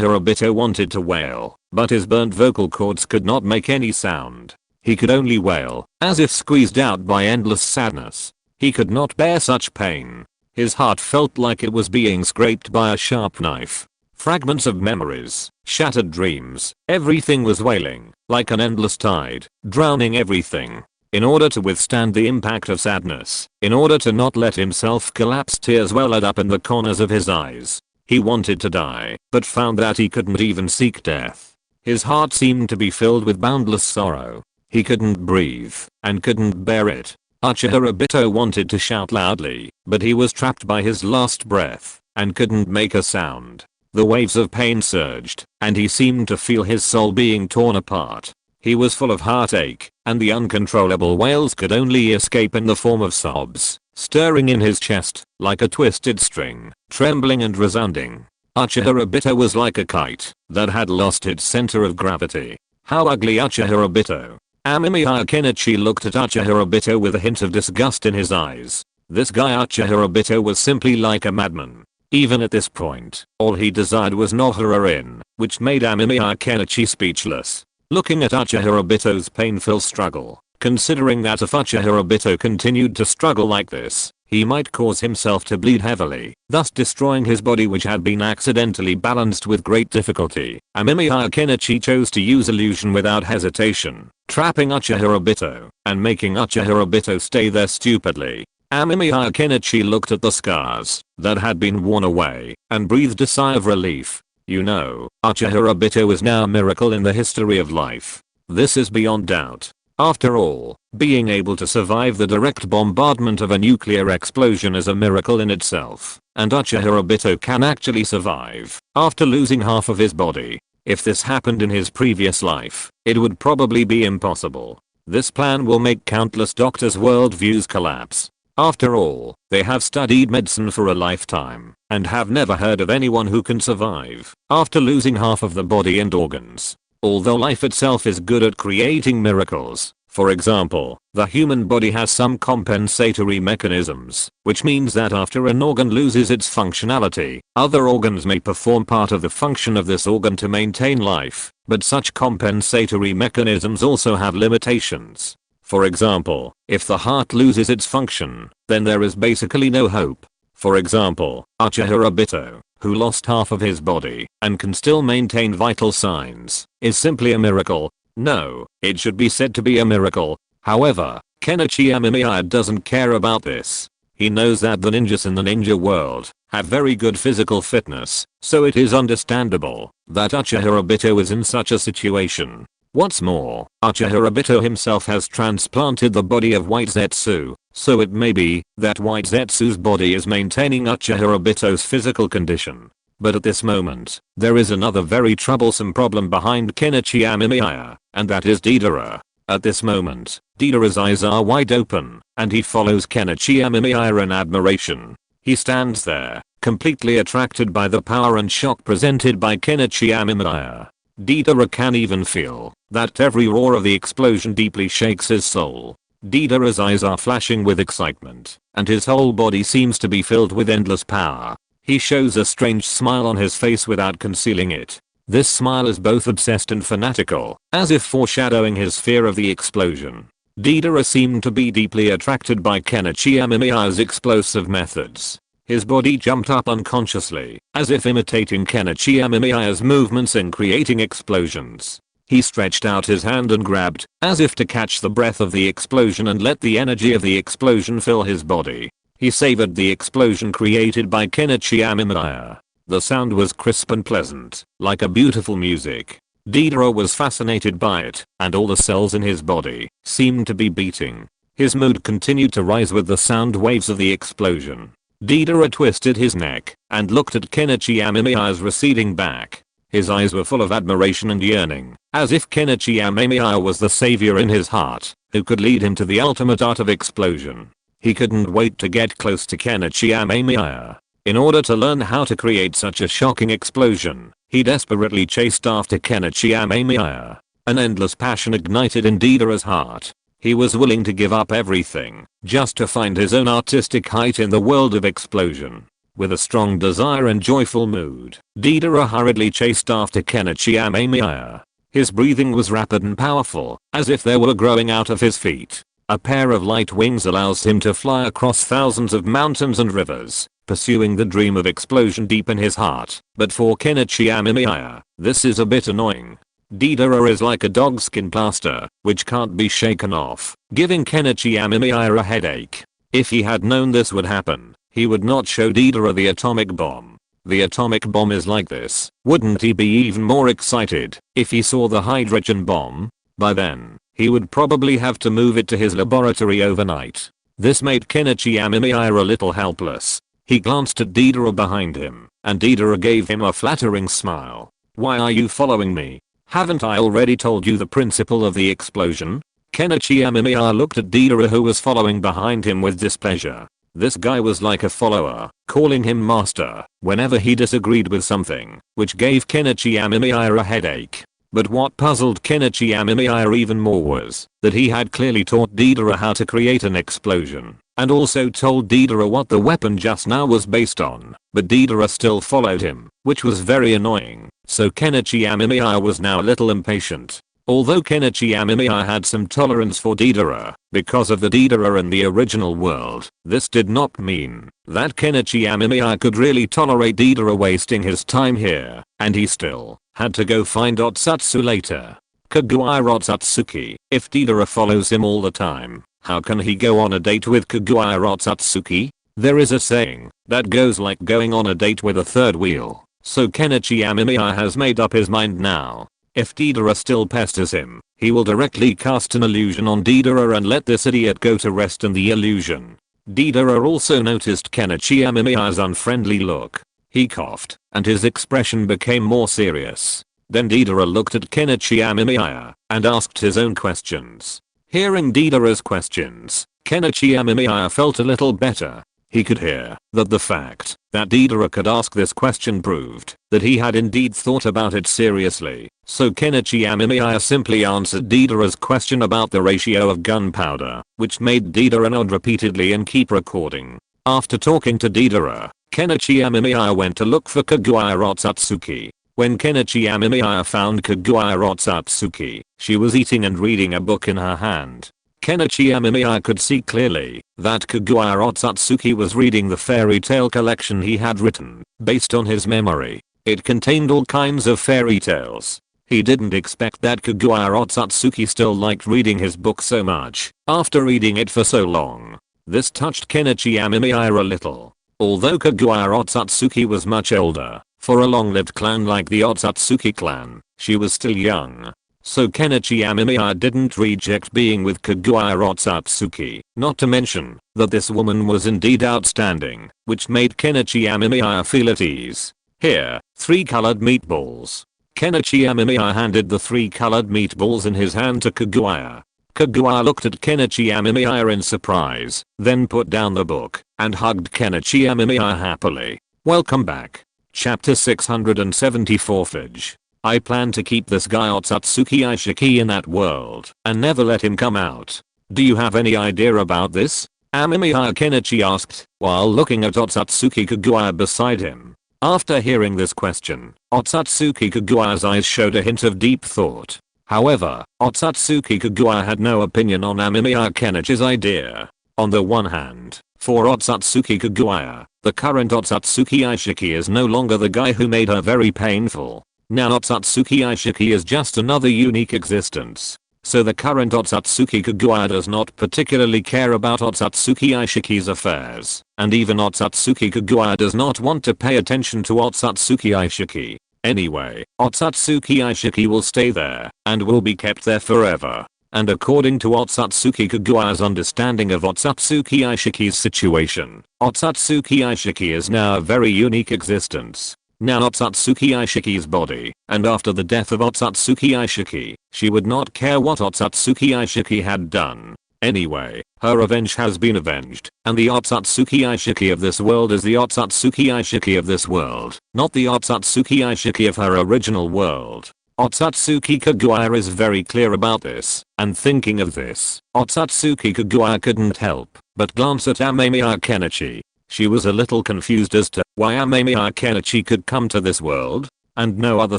A: Obito wanted to wail, but his burnt vocal cords could not make any sound. He could only wail, as if squeezed out by endless sadness. He could not bear such pain. His heart felt like it was being scraped by a sharp knife. Fragments of memories, shattered dreams, everything was wailing, like an endless tide, drowning everything. In order to withstand the impact of sadness, in order to not let himself collapse, tears welled up in the corners of his eyes. He wanted to die, but found that he couldn't even seek death. His heart seemed to be filled with boundless sorrow. He couldn't breathe and couldn't bear it. Uchiha Obito wanted to shout loudly, but he was trapped by his last breath and couldn't make a sound. The waves of pain surged, and he seemed to feel his soul being torn apart. He was full of heartache, and the uncontrollable wails could only escape in the form of sobs, stirring in his chest like a twisted string, trembling and resounding. Uchiha Obito was like a kite that had lost its center of gravity. How ugly Uchiha Obito. Amemiya Kenichi looked at Uchiha Obito with a hint of disgust in his eyes. This guy Uchiha Obito was simply like a madman. Even at this point, all he desired was Nohara, which made Amemiya Kenichi speechless. Looking at Uchiha Obito's painful struggle, considering that if Uchiha Obito continued to struggle like this, he might cause himself to bleed heavily, thus destroying his body which had been accidentally balanced with great difficulty. Amemiya Kenichi chose to use illusion without hesitation, trapping Uchiha Obito and making Uchiha Obito stay there stupidly. Amemiya Kenichi looked at the scars that had been worn away and breathed a sigh of relief. You know, Uchiha Obito is now a miracle in the history of life. This is beyond doubt. After all, being able to survive the direct bombardment of a nuclear explosion is a miracle in itself, and Uchiha Obito can actually survive after losing half of his body. If this happened in his previous life, it would probably be impossible. This plan will make countless doctors' worldviews collapse. After all, they have studied medicine for a lifetime and have never heard of anyone who can survive after losing half of the body and organs. Although life itself is good at creating miracles, for example, the human body has some compensatory mechanisms, which means that after an organ loses its functionality, other organs may perform part of the function of this organ to maintain life, but such compensatory mechanisms also have limitations. For example, if the heart loses its function, then there is basically no hope. For example, Uchiha Obito, who lost half of his body and can still maintain vital signs, is simply a miracle. No, it should be said to be a miracle. However, Kenichi Amemiya doesn't care about this. He knows that the ninjas in the ninja world have very good physical fitness, so it is understandable that Uchiha Obito is in such a situation. What's more, Uchiha Obito himself has transplanted the body of White Zetsu, so it may be that White Zetsu's body is maintaining Uchiha Obito's physical condition. But at this moment, there is another very troublesome problem behind Kenichi Amemiya, and that is Deidara. At this moment, Deidara's eyes are wide open, and he follows Kenichi Amemiya in admiration. He stands there, completely attracted by the power and shock presented by Kenichi Amemiya. Deidara can even feel that every roar of the explosion deeply shakes his soul. Deidara's eyes are flashing with excitement, and his whole body seems to be filled with endless power. He shows a strange smile on his face without concealing it. This smile is both obsessed and fanatical, as if foreshadowing his fear of the explosion. Deidara seemed to be deeply attracted by Kenichi Amemiya's explosive methods. His body jumped up unconsciously, as if imitating Kenichi Amemiya's movements in creating explosions. He stretched out his hand and grabbed, as if to catch the breath of the explosion and let the energy of the explosion fill his body. He savored the explosion created by Kenichi Amemiya. The sound was crisp and pleasant, like a beautiful music. Deidara was fascinated by it, and all the cells in his body seemed to be beating. His mood continued to rise with the sound waves of the explosion. Deidara twisted his neck and looked at Kenichi Amemiya's receding back. His eyes were full of admiration and yearning, as if Kenichi Amemiya was the savior in his heart, who could lead him to the ultimate art of explosion. He couldn't wait to get close to Kenichi Amemiya. In order to learn how to create such a shocking explosion, he desperately chased after Kenichi Amemiya. An endless passion ignited in Deidara's heart. He was willing to give up everything, just to find his own artistic height in the world of explosion. With a strong desire and joyful mood, Deidara hurriedly chased after Kenichi Amemiya. His breathing was rapid and powerful, as if there were growing out of his feet. A pair of light wings allows him to fly across thousands of mountains and rivers, pursuing the dream of explosion deep in his heart. But for Kenichi Amemiya, this is a bit annoying. Deidara is like a dogskin plaster, which can't be shaken off, giving Kenichi Amemiya a headache. If he had known this would happen, he would not show Deidara the atomic bomb. the atomic bomb is like this. Wouldn't he be even more excited if he saw the hydrogen bomb? By then, he would probably have to move it to his laboratory overnight. This made Kenichi Amemiya a little helpless. He glanced at Deidara behind him, and Deidara gave him a flattering smile. "Why are you following me? Haven't I already told you the principle of the explosion?" Kenichi Amemiya looked at Deidara, who was following behind him, with displeasure. This guy was like a follower, calling him master whenever he disagreed with something, which gave Kenichi Amemiya a headache. But what puzzled Kenichi Amemiya even more was that he had clearly taught Deidara how to create an explosion, and also told Deidara what the weapon just now was based on, but Deidara still followed him, which was very annoying. So Kenichi Amemiya was now a little impatient. Although Kenichi Amemiya had some tolerance for Deidara because of the Deidara in the original world, this did not mean that Kenichi Amemiya could really tolerate Deidara wasting his time here, and he still had to go find Otsutsu later. Kaguya Otsutsuki, if Deidara follows him all the time, how can he go on a date with Kaguya Otsutsuki? There is a saying that goes like going on a date with a third wheel, so Kenichi Amemiya has made up his mind now. If Deidara still pesters him, he will directly cast an illusion on Deidara and let this idiot go to rest in the illusion. Deidara also noticed Kenichi Amemiya's unfriendly look. He coughed, and his expression became more serious. Then Deidara looked at Kenichi Amemiya and asked his own questions. Hearing Deidara's questions, Kenichi Amemiya felt a little better. He could hear that the fact that Deidara could ask this question proved that he had indeed thought about it seriously. So Kenichi Amemiya simply answered Deidara's question about the ratio of gunpowder, which made Deidara nod repeatedly and keep recording. After talking to Deidara, Kenichi Amemiya went to look for Kaguya Otsutsuki. When Kenichi Amemiya found Kaguya Otsutsuki, she was eating and reading a book in her hand. Kenichi Amemiya could see clearly that Kaguya Otsutsuki was reading the fairy tale collection he had written, based on his memory. It contained all kinds of fairy tales. He didn't expect that Kaguya Otsutsuki still liked reading his book so much after reading it for so long. This touched Kenichi Amemiya a little. Although Kaguya Otsutsuki was much older, for a long-lived clan like the Otsutsuki clan, she was still young. So Kenichi Amemiya didn't reject being with Kaguya Otsutsuki, not to mention that this woman was indeed outstanding, which made Kenichi Amemiya feel at ease. Here, 3 colored meatballs. Kenichi Amemiya handed the 3 colored meatballs in his hand to Kaguya. Kaguya looked at Kenichi Amemiya in surprise, then put down the book and hugged Kenichi Amemiya happily. Welcome back. Chapter 674 Fidge. I plan to keep this guy Otsutsuki Ishiki in that world and never let him come out. Do you have any idea about this? Amemiya Kenichi asked while looking at Otsutsuki Kaguya beside him. After hearing this question, Otsutsuki Kaguya's eyes showed a hint of deep thought. However, Otsutsuki Kaguya had no opinion on Amemiya Kenichi's idea. On the one hand, for Otsutsuki Kaguya, the current Otsutsuki Ishiki is no longer the guy who made her very painful. Now Otsutsuki Ishiki is just another unique existence. So the current Otsutsuki Kaguya does not particularly care about Otsutsuki Ishiki's affairs, and even Otsutsuki Kaguya does not want to pay attention to Otsutsuki Ishiki. Anyway, Otsutsuki Ishiki will stay there, and will be kept there forever. And according to Otsutsuki Kaguya's understanding of Otsutsuki Ishiki's situation, Otsutsuki Ishiki is now a very unique existence. Now Otsutsuki Ishiki's body, and after the death of Otsutsuki Ishiki, she would not care what Otsutsuki Ishiki had done. Anyway, her revenge has been avenged, and the Otsutsuki Ishiki of this world is the Otsutsuki Ishiki of this world, not the Otsutsuki Ishiki of her original world. Otsutsuki Kaguya is very clear about this, and thinking of this, Otsutsuki Kaguya couldn't help but glance at Amemiya Kenichi. She was a little confused as to why Amemiya Kenichi could come to this world, and no other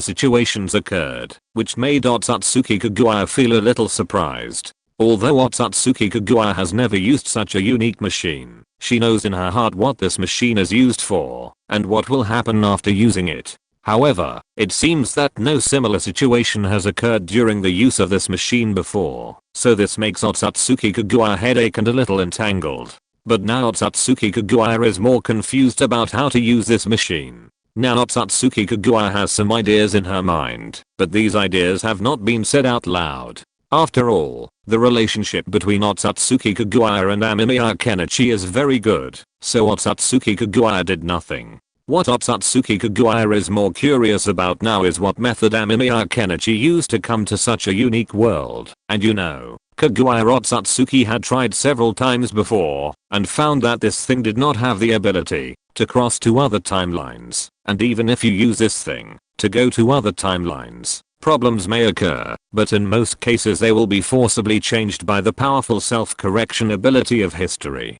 A: situations occurred, which made Otsutsuki Kaguya feel a little surprised. Although Otsutsuki Kaguya has never used such a unique machine, she knows in her heart what this machine is used for, and what will happen after using it. However, it seems that no similar situation has occurred during the use of this machine before, so this makes Otsutsuki Kaguya headache and a little entangled. But now Otsutsuki Kaguya is more confused about how to use this machine. Now Otsutsuki Kagura has some ideas in her mind, but these ideas have not been said out loud. After all, the relationship between Otsutsuki Kagura and Amemiya Kenichi is very good, so Otsutsuki Kagura did nothing. What Otsutsuki Kagura is more curious about now is what method Amemiya Kenichi used to come to such a unique world, and you know, Kagura Otsutsuki had tried several times before, and found that this thing did not have the ability to cross to other timelines, and even if you use this thing to go to other timelines, problems may occur, but in most cases they will be forcibly changed by the powerful self-correction ability of history.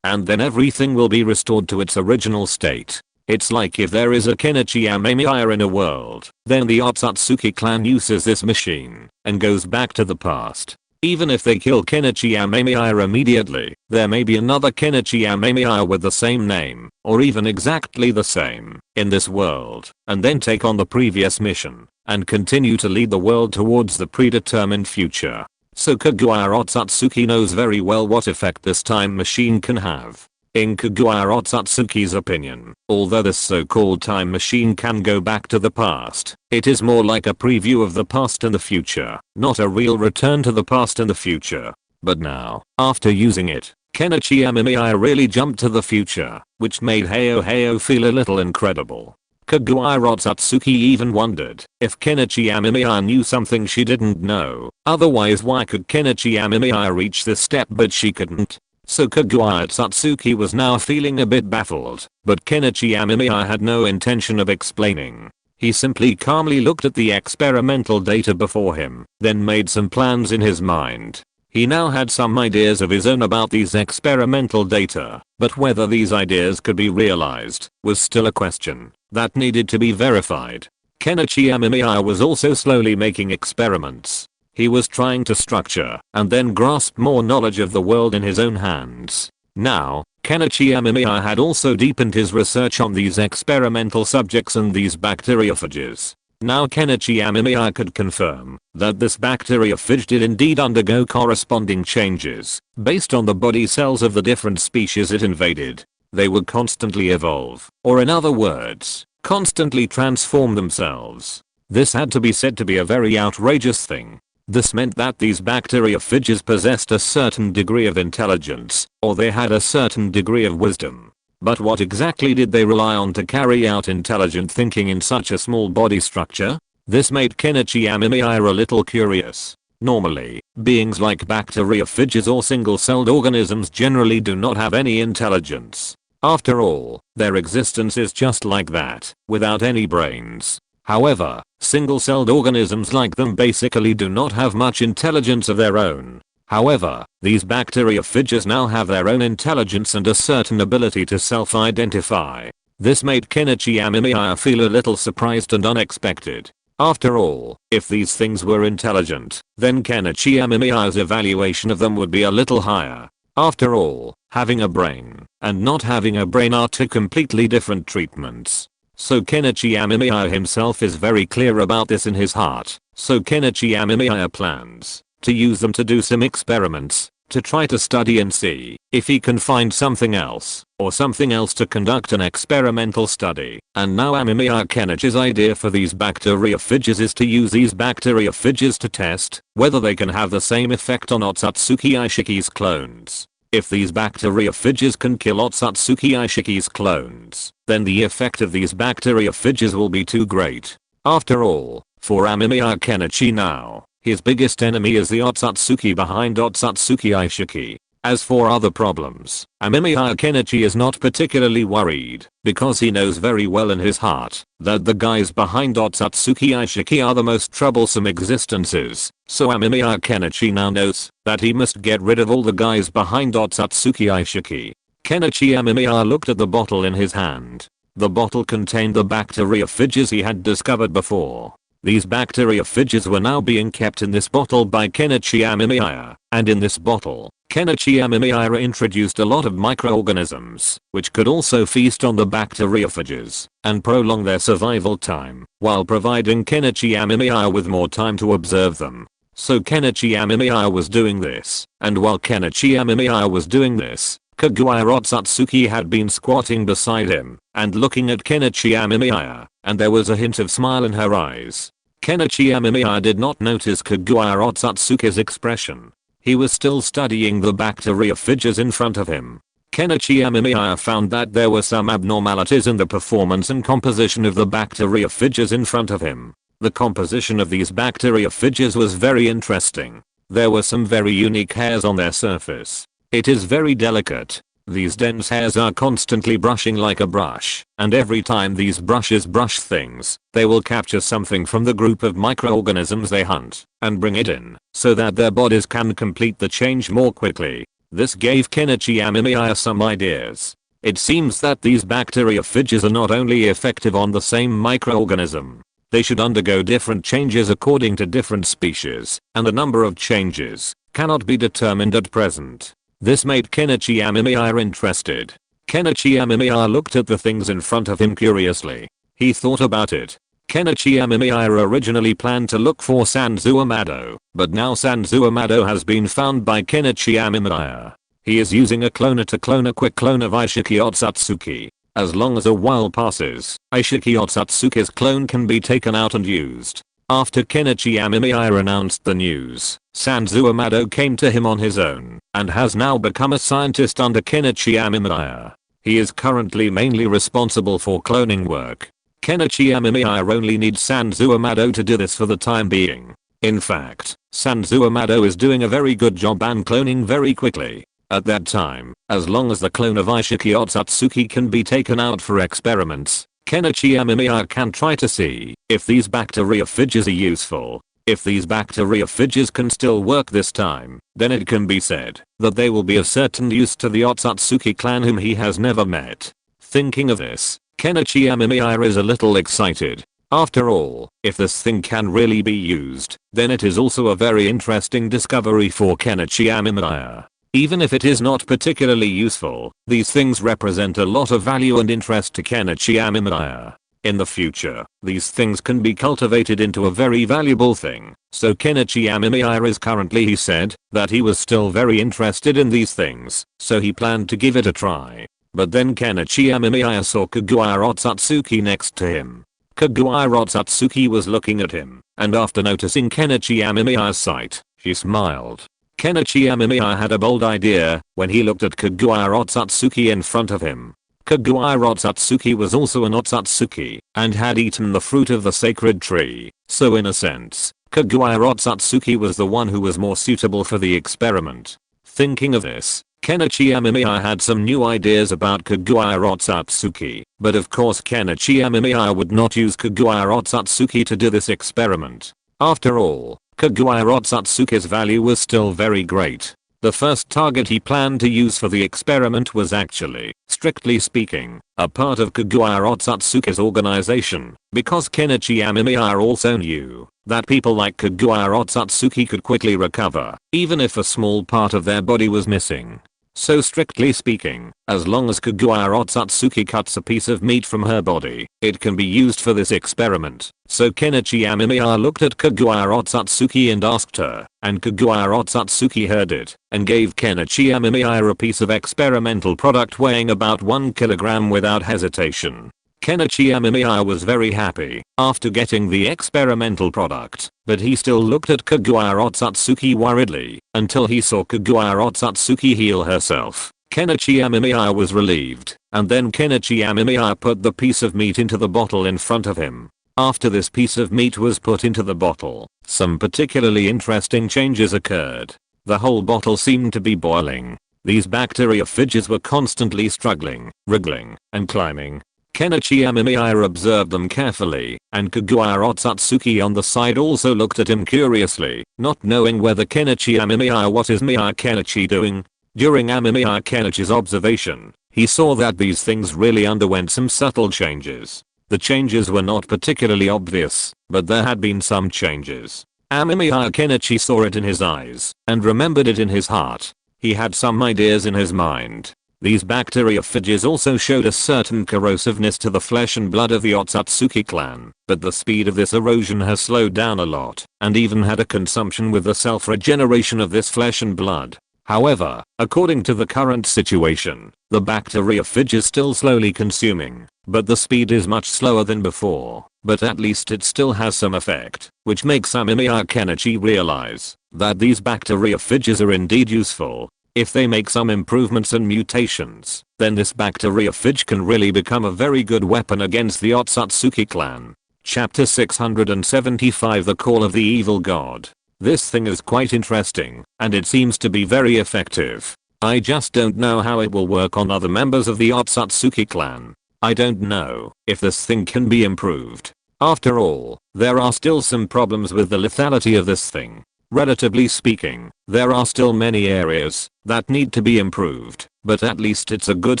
A: And then everything will be restored to its original state. It's like if there is a Kenichi Amemiya in a world, then the Otsutsuki clan uses this machine and goes back to the past. Even if they kill Kenichi Amemiya immediately, there may be another Kenichi Amemiya with the same name, or even exactly the same, in this world, and then take on the previous mission, and continue to lead the world towards the predetermined future. So Kagura Otsutsuki knows very well what effect this time machine can have. In Kagura Otsutsuki's opinion, although this so-called time machine can go back to the past, it is more like a preview of the past and the future, not a real return to the past and the future. But now, after using it, Kenichi Amemiya really jumped to the future, which made Heyo feel a little incredible. Kagura Otsutsuki even wondered if Kenichi Amemiya knew something she didn't know, otherwise why could Kenichi Amemiya reach this step but she couldn't? So Kagura Otsutsuki was now feeling a bit baffled, but Kenichi Amemiya had no intention of explaining. He simply calmly looked at the experimental data before him, then made some plans in his mind. He now had some ideas of his own about these experimental data, but whether these ideas could be realized was still a question that needed to be verified. Kenichi Amemiya was also slowly making experiments. He was trying to structure and then grasp more knowledge of the world in his own hands. Now, Kenichi Amemiya had also deepened his research on these experimental subjects and these bacteriophages. Now Kenichi Amemiya could confirm that this bacteriophage did indeed undergo corresponding changes based on the body cells of the different species it invaded. They would constantly evolve, or in other words, constantly transform themselves. This had to be said to be a very outrageous thing. This meant that these bacteriophages possessed a certain degree of intelligence, or they had a certain degree of wisdom. But what exactly did they rely on to carry out intelligent thinking in such a small body structure? This made Kenichi Amemiya a little curious. Normally, beings like bacteriophages or single-celled organisms generally do not have any intelligence. After all, their existence is just like that, without any brains. However, single-celled organisms like them basically do not have much intelligence of their own. However, these bacteriophages now have their own intelligence and a certain ability to self-identify. This made Kenichi Amemiya feel a little surprised and unexpected. After all, if these things were intelligent, then Kenichi Amemiya's evaluation of them would be a little higher. After all, having a brain and not having a brain are two completely different treatments. So Kenichi Amemiya himself is very clear about this in his heart. So Kenichi Amemiya plans to use them to do some experiments, to try to study and see if he can find something else, or something else to conduct an experimental study. And now Amemiya Kenichi's idea for these bacteriophages is to use these bacteriophages to test whether they can have the same effect on Otsutsuki Aishiki's clones. If these bacteriophages can kill Otsutsuki Aishiki's clones, then the effect of these bacteriophages will be too great. After all, for Amemiya Kenichi now, his biggest enemy is the Otsutsuki behind Otsutsuki Aishiki. As for other problems, Amemiya Kenichi is not particularly worried, because he knows very well in his heart that the guys behind Otsutsuki Aishiki are the most troublesome existences. So Amemiya Kenichi now knows that he must get rid of all the guys behind Otsutsuki Aishiki. Kenichi Amemiya looked at the bottle in his hand. The bottle contained the bacteriophages he had discovered before. These bacteriophages were now being kept in this bottle by Kenichi Amemiya, and in this bottle, Kenichi Amemiya introduced a lot of microorganisms, which could also feast on the bacteriophages and prolong their survival time, while providing Kenichi Amemiya with more time to observe them. So Kenichi Amemiya was doing this, and while Kenichi Amemiya was doing this, Kaguya Otsutsuki had been squatting beside him and looking at Kenichi Amemiya, and there was a hint of smile in her eyes. Kenichi Amemiya did not notice Kaguya Otsutsuki's expression. He was still studying the bacteria figures in front of him. Kenichi Amemiya found that there were some abnormalities in the performance and composition of the bacteria figures in front of him. The composition of these bacteria figures was very interesting. There were some very unique hairs on their surface. It is very delicate. These dense hairs are constantly brushing like a brush, and every time these brushes brush things, they will capture something from the group of microorganisms they hunt and bring it in, so that their bodies can complete the change more quickly. This gave Kenichi Amemiya some ideas. It seems that these bacteria figures are not only effective on the same microorganism. They should undergo different changes according to different species, and the number of changes cannot be determined at present. This made Kenichi Amemiya interested. Kenichi Amemiya looked at the things in front of him curiously. He thought about it. Kenichi Amemiya originally planned to look for Sanzu Amado, but now Sanzu Amado has been found by Kenichi Amemiya. He is using a cloner to clone a quick clone of Ishiki Otsutsuki. As long as a while passes, Ishiki Otsutsuki's clone can be taken out and used. After Kenichi Amemiya announced the news, Sanzu Amado came to him on his own and has now become a scientist under Kenichi Amemiya. He is currently mainly responsible for cloning work. Kenichi Amemiya only needs Sanzu Amado to do this for the time being. In fact, Sanzu Amado is doing a very good job and cloning very quickly. At that time, as long as the clone of Ishiki Otsutsuki can be taken out for experiments, Kenichi Amemiya can try to see if these bacteria figures are useful. If these bacteria figures can still work this time, then it can be said that they will be of certain use to the Otsutsuki clan whom he has never met. Thinking of this, Kenichi Amemiya is a little excited. After all, if this thing can really be used, then it is also a very interesting discovery for Kenichi Amemiya. Even if it is not particularly useful, these things represent a lot of value and interest to Kenichi Amemiya. In the future, these things can be cultivated into a very valuable thing. So Kenichi Amemiya is currently, he said, that he was still very interested in these things, so he planned to give it a try. But then Kenichi Amemiya saw Kaguya Otsutsuki next to him. Kaguya Otsutsuki was looking at him, and after noticing Kenichi Amemiya's sight, she smiled. Kenichi Amemiya had a bold idea when he looked at Kaguya Otsutsuki in front of him. Kaguya Otsutsuki was also an Otsutsuki and had eaten the fruit of the sacred tree, so in a sense, Kaguya Otsutsuki was the one who was more suitable for the experiment. Thinking of this, Kenichi Amemiya had some new ideas about Kaguya Otsutsuki, but of course Kenichi Amemiya would not use Kaguya Otsutsuki to do this experiment. After all, Kaguya Otsutsuki's value was still very great. The first target he planned to use for the experiment was actually, strictly speaking, a part of Kaguya Otsutsuki's organization, because Kenichi Amemiya also knew that people like Kaguya Otsutsuki could quickly recover, even if a small part of their body was missing. So strictly speaking, as long as Kaguya Otsutsuki cuts a piece of meat from her body, it can be used for this experiment. So Kenichi Amemiya looked at Kaguya Otsutsuki and asked her, and Kaguya Otsutsuki heard it, and gave Kenichi Amemiya a piece of experimental product weighing about 1 kilogram without hesitation. Kenichi Amemiya was very happy after getting the experimental product, but he still looked at Kaguya Otsutsuki worriedly until he saw Kaguya Otsutsuki heal herself. Kenichi Amemiya was relieved, and then Kenichi Amemiya put the piece of meat into the bottle in front of him. After this piece of meat was put into the bottle, some particularly interesting changes occurred. The whole bottle seemed to be boiling. These bacteria figures were constantly struggling, wriggling, and climbing. Kenichi Amemiya observed them carefully, and Kaguya Otsutsuki on the side also looked at him curiously, not knowing whether Kenichi Amemiya what is Miya Kenichi doing. During Amemiya Kenichi's observation, he saw that these things really underwent some subtle changes. The changes were not particularly obvious, but there had been some changes. Amemiya Kenichi saw it in his eyes, and remembered it in his heart. He had some ideas in his mind. These bacteria figures also showed a certain corrosiveness to the flesh and blood of the Otsutsuki clan, but the speed of this erosion has slowed down a lot, and even had a consumption with the self-regeneration of this flesh and blood. However, according to the current situation, the bacteriophage is still slowly consuming, but the speed is much slower than before, but at least it still has some effect, which makes Amemiya Kenichi realize that these bacteriophages are indeed useful. If they make some improvements and mutations, then this bacteriophage can really become a very good weapon against the Otsutsuki clan. Chapter 675 The Call of the Evil God. This thing is quite interesting, and it seems to be very effective. I just don't know how it will work on other members of the Otsutsuki clan. I don't know if this thing can be improved. After all, there are still some problems with the lethality of this thing. Relatively speaking, there are still many areas that need to be improved, but at least it's a good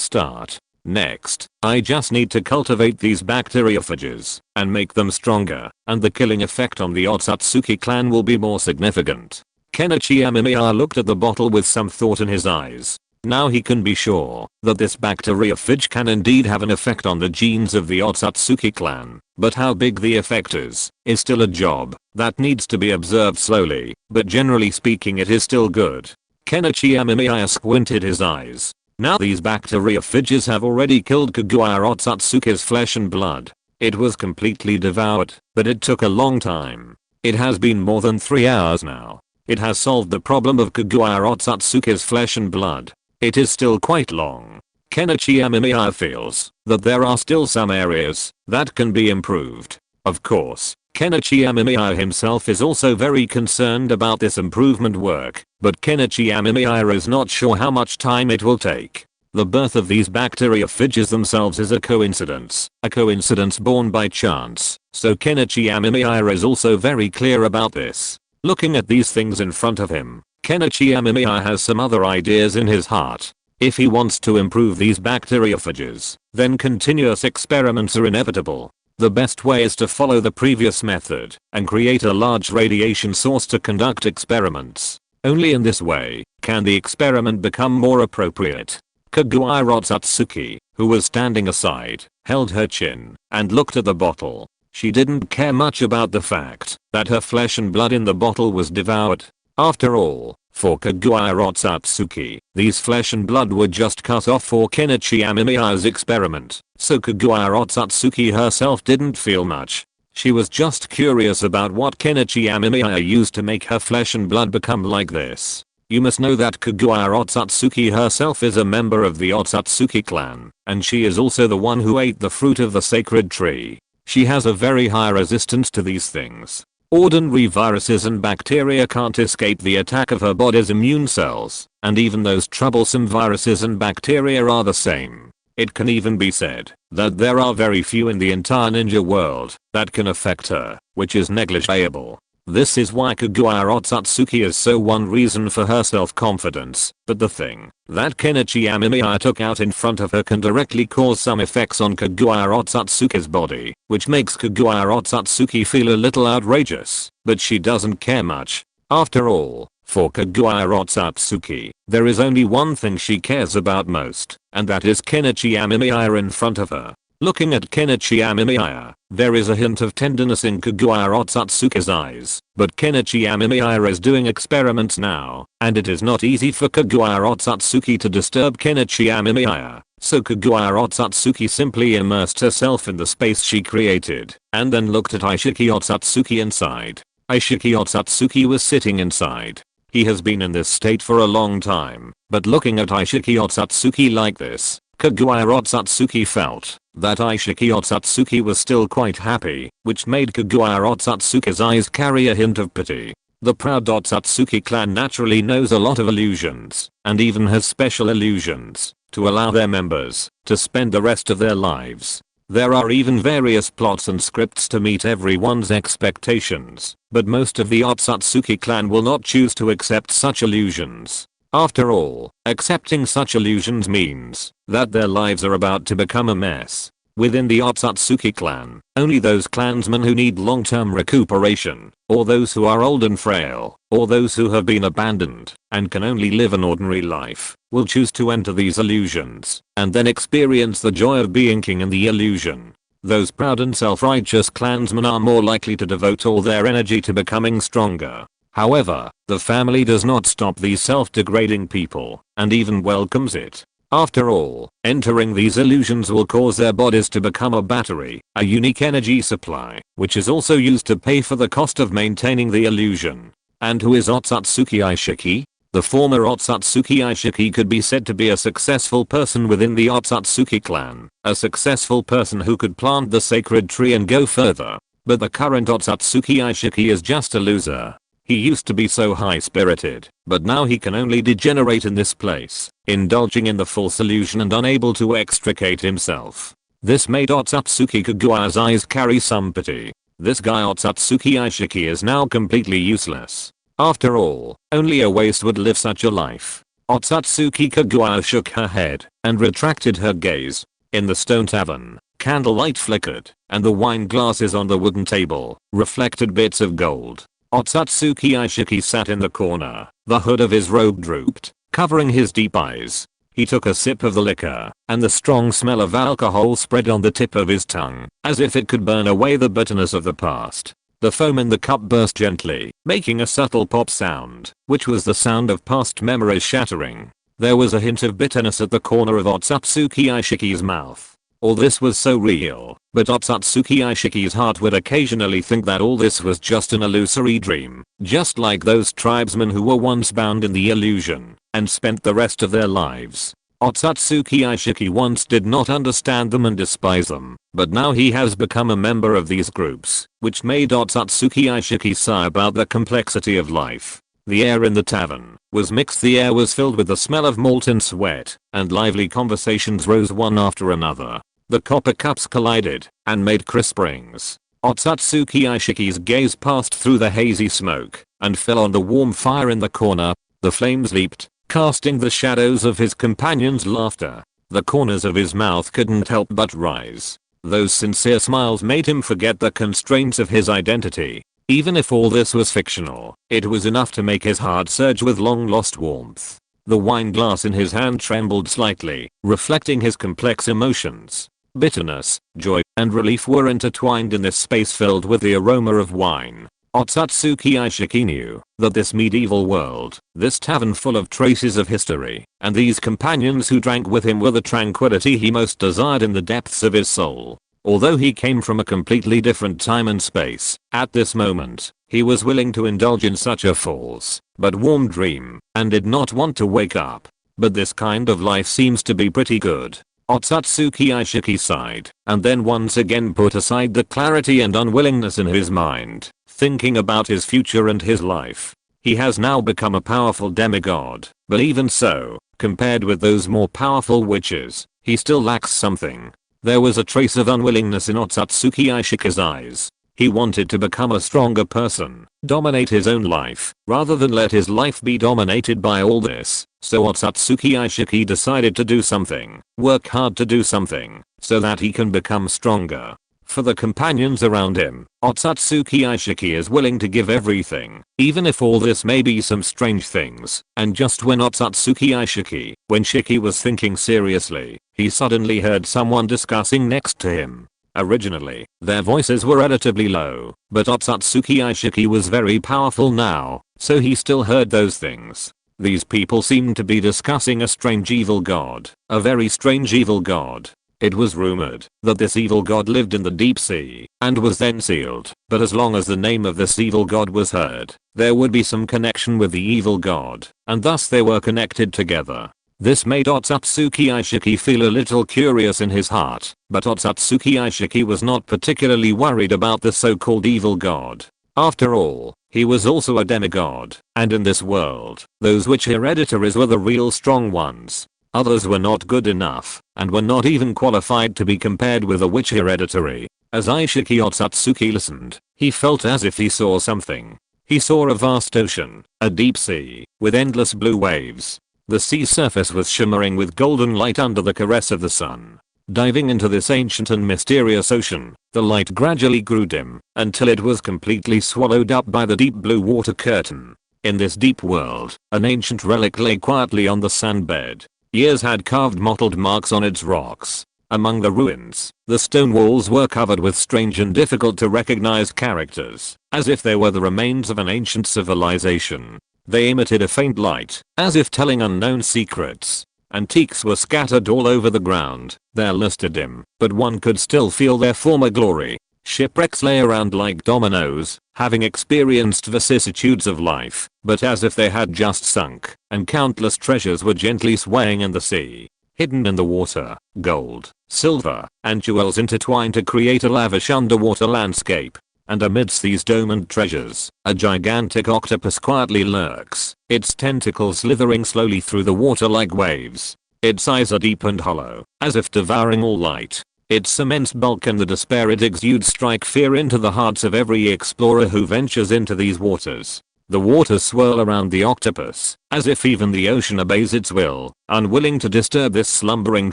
A: start. Next, I just need to cultivate these bacteriophages and make them stronger, and the killing effect on the Otsutsuki clan will be more significant. Kenichi Amemiya looked at the bottle with some thought in his eyes. Now he can be sure that this bacteriophage can indeed have an effect on the genes of the Otsutsuki clan, but how big the effect is still a job that needs to be observed slowly, but generally speaking it is still good. Kenichi Amemiya squinted his eyes. Now these bacteriophages have already killed Kaguya Otsutsuki's flesh and blood. It was completely devoured, but it took a long time. It has been more than 3 hours now. It has solved the problem of Kaguya Otsutsuki's flesh and blood. It is still quite long. Kenichi Amemiya feels that there are still some areas that can be improved. Of course, Kenichi Amemiya himself is also very concerned about this improvement work, but Kenichi Amemiya is not sure how much time it will take. The birth of these bacteriophages themselves is a coincidence born by chance, so Kenichi Amemiya is also very clear about this. Looking at these things in front of him, Kenichi Amemiya has some other ideas in his heart. If he wants to improve these bacteriophages, then continuous experiments are inevitable. The best way is to follow the previous method and create a large radiation source to conduct experiments. Only in this way can the experiment become more appropriate. Kaguya Otsutsuki, who was standing aside, held her chin and looked at the bottle. She didn't care much about the fact that her flesh and blood in the bottle was devoured. After all, for Kaguya Otsutsuki, these flesh and blood were just cut off for Kenichi Amemiya's experiment, so Kaguya Otsutsuki herself didn't feel much. She was just curious about what Kenichi Amemiya used to make her flesh and blood become like this. You must know that Kaguya Otsutsuki herself is a member of the Otsutsuki clan, and she is also the one who ate the fruit of the sacred tree. She has a very high resistance to these things. Ordinary viruses and bacteria can't escape the attack of her body's immune cells, and even those troublesome viruses and bacteria are the same. It can even be said that there are very few in the entire ninja world that can affect her, which is negligible. This is why Kaguya Otsutsuki is so one reason for her self-confidence, but the thing that Kenichi Amemiya took out in front of her can directly cause some effects on Kaguya Otsutsuki's body, which makes Kaguya Otsutsuki feel a little outrageous, but she doesn't care much. After all, for Kaguya Otsutsuki, there is only one thing she cares about most, and that is Kenichi Amemiya in front of her. Looking at Kenichi Amemiya, there is a hint of tenderness in Kaguya Otsutsuki's eyes, but Kenichi Amemiya is doing experiments now, and it is not easy for Kaguya Otsutsuki to disturb Kenichi Amemiya, so Kaguya Otsutsuki simply immersed herself in the space she created, and then looked at Ishiki Otsutsuki inside. Ishiki Otsutsuki was sitting inside. He has been in this state for a long time, but looking at Ishiki Otsutsuki like this, Kaguya Otsutsuki felt that Ishiki Otsutsuki was still quite happy, which made Kaguya Otsutsuki's eyes carry a hint of pity. The proud Otsutsuki clan naturally knows a lot of illusions, and even has special illusions, to allow their members to spend the rest of their lives. There are even various plots and scripts to meet everyone's expectations, but most of the Otsutsuki clan will not choose to accept such illusions. After all, accepting such illusions means that their lives are about to become a mess. Within the Otsutsuki clan, only those clansmen who need long-term recuperation, or those who are old and frail, or those who have been abandoned and can only live an ordinary life, will choose to enter these illusions and then experience the joy of being king in the illusion. Those proud and self-righteous clansmen are more likely to devote all their energy to becoming stronger. However, the family does not stop these self-degrading people, and even welcomes it. After all, entering these illusions will cause their bodies to become a battery, a unique energy supply, which is also used to pay for the cost of maintaining the illusion. And who is Otsutsuki Aishiki? The former Otsutsuki Aishiki could be said to be a successful person within the Otsutsuki clan, a successful person who could plant the sacred tree and go further. But the current Otsutsuki Aishiki is just a loser. He used to be so high-spirited, but now he can only degenerate in this place, indulging in the false illusion and unable to extricate himself. This made Otsutsuki Kagawa's eyes carry some pity. This guy Otsutsuki Aishiki is now completely useless. After all, only a waste would live such a life. Otsutsuki Kagawa shook her head and retracted her gaze. In the stone tavern, candlelight flickered, and the wine glasses on the wooden table reflected bits of gold. Otsutsuki Aishiki sat in the corner, the hood of his robe drooped, covering his deep eyes. He took a sip of the liquor, and the strong smell of alcohol spread on the tip of his tongue, as if it could burn away the bitterness of the past. The foam in the cup burst gently, making a subtle pop sound, which was the sound of past memories shattering. There was a hint of bitterness at the corner of Otsutsuki Aishiki's mouth. All this was so real, but Otsutsuki Aishiki's heart would occasionally think that all this was just an illusory dream, just like those tribesmen who were once bound in the illusion, and spent the rest of their lives. Otsutsuki Aishiki once did not understand them and despise them, but now he has become a member of these groups, which made Otsutsuki Aishiki sigh about the complexity of life. The air in the tavern was mixed. The air was filled with the smell of molten sweat, and lively conversations rose one after another. The copper cups collided and made crisp rings. Otsutsuki Aishiki's gaze passed through the hazy smoke and fell on the warm fire in the corner. The flames leaped, casting the shadows of his companions' laughter. The corners of his mouth couldn't help but rise. Those sincere smiles made him forget the constraints of his identity. Even if all this was fictional, it was enough to make his heart surge with long-lost warmth. The wine glass in his hand trembled slightly, reflecting his complex emotions. Bitterness, joy, and relief were intertwined in this space filled with the aroma of wine. Otsutsuki Aishiki knew that this medieval world, this tavern full of traces of history, and these companions who drank with him were the tranquility he most desired in the depths of his soul. Although he came from a completely different time and space, at this moment, he was willing to indulge in such a false, but warm dream, and did not want to wake up. But this kind of life seems to be pretty good. Otsutsuki Aishiki sighed, and then once again put aside the clarity and unwillingness in his mind, thinking about his future and his life. He has now become a powerful demigod, but even so, compared with those more powerful witches, he still lacks something. There was a trace of unwillingness in Otsutsuki Aishiki's eyes. He wanted to become a stronger person, dominate his own life, rather than let his life be dominated by all this. So Otsutsuki Aishiki decided to do something, work hard to do something, so that he can become stronger. For the companions around him, Otsutsuki Aishiki is willing to give everything, even if all this may be some strange things. And just when when Shiki was thinking seriously, he suddenly heard someone discussing next to him. Originally, their voices were relatively low, but Otsutsuki Aishiki was very powerful now, so he still heard those things. These people seemed to be discussing a strange evil god, a very strange evil god. It was rumored that this evil god lived in the deep sea and was then sealed, but as long as the name of this evil god was heard, there would be some connection with the evil god, and thus they were connected together. This made Otsutsuki Aishiki feel a little curious in his heart, but Otsutsuki Aishiki was not particularly worried about the so-called evil god. After all, he was also a demigod, and in this world, those witch hereditaries were the real strong ones. Others were not good enough, and were not even qualified to be compared with a witch hereditary. As Aishiki Otsutsuki listened, he felt as if he saw something. He saw a vast ocean, a deep sea, with endless blue waves. The sea surface was shimmering with golden light under the caress of the sun. Diving into this ancient and mysterious ocean, the light gradually grew dim, until it was completely swallowed up by the deep blue water curtain. In this deep world, an ancient relic lay quietly on the sandbed. Years had carved mottled marks on its rocks. Among the ruins, the stone walls were covered with strange and difficult to recognize characters, as if they were the remains of an ancient civilization. They emitted a faint light, as if telling unknown secrets. Antiques were scattered all over the ground, their luster dim, but one could still feel their former glory. Shipwrecks lay around like dominoes, having experienced vicissitudes of life, but as if they had just sunk, and countless treasures were gently swaying in the sea. Hidden in the water, gold, silver, and jewels intertwine to create a lavish underwater landscape. And amidst these domed treasures, a gigantic octopus quietly lurks, its tentacles slithering slowly through the water like waves. Its eyes are deep and hollow, as if devouring all light. Its immense bulk and the despair it exudes strike fear into the hearts of every explorer who ventures into these waters. The waters swirl around the octopus, as if even the ocean obeys its will, unwilling to disturb this slumbering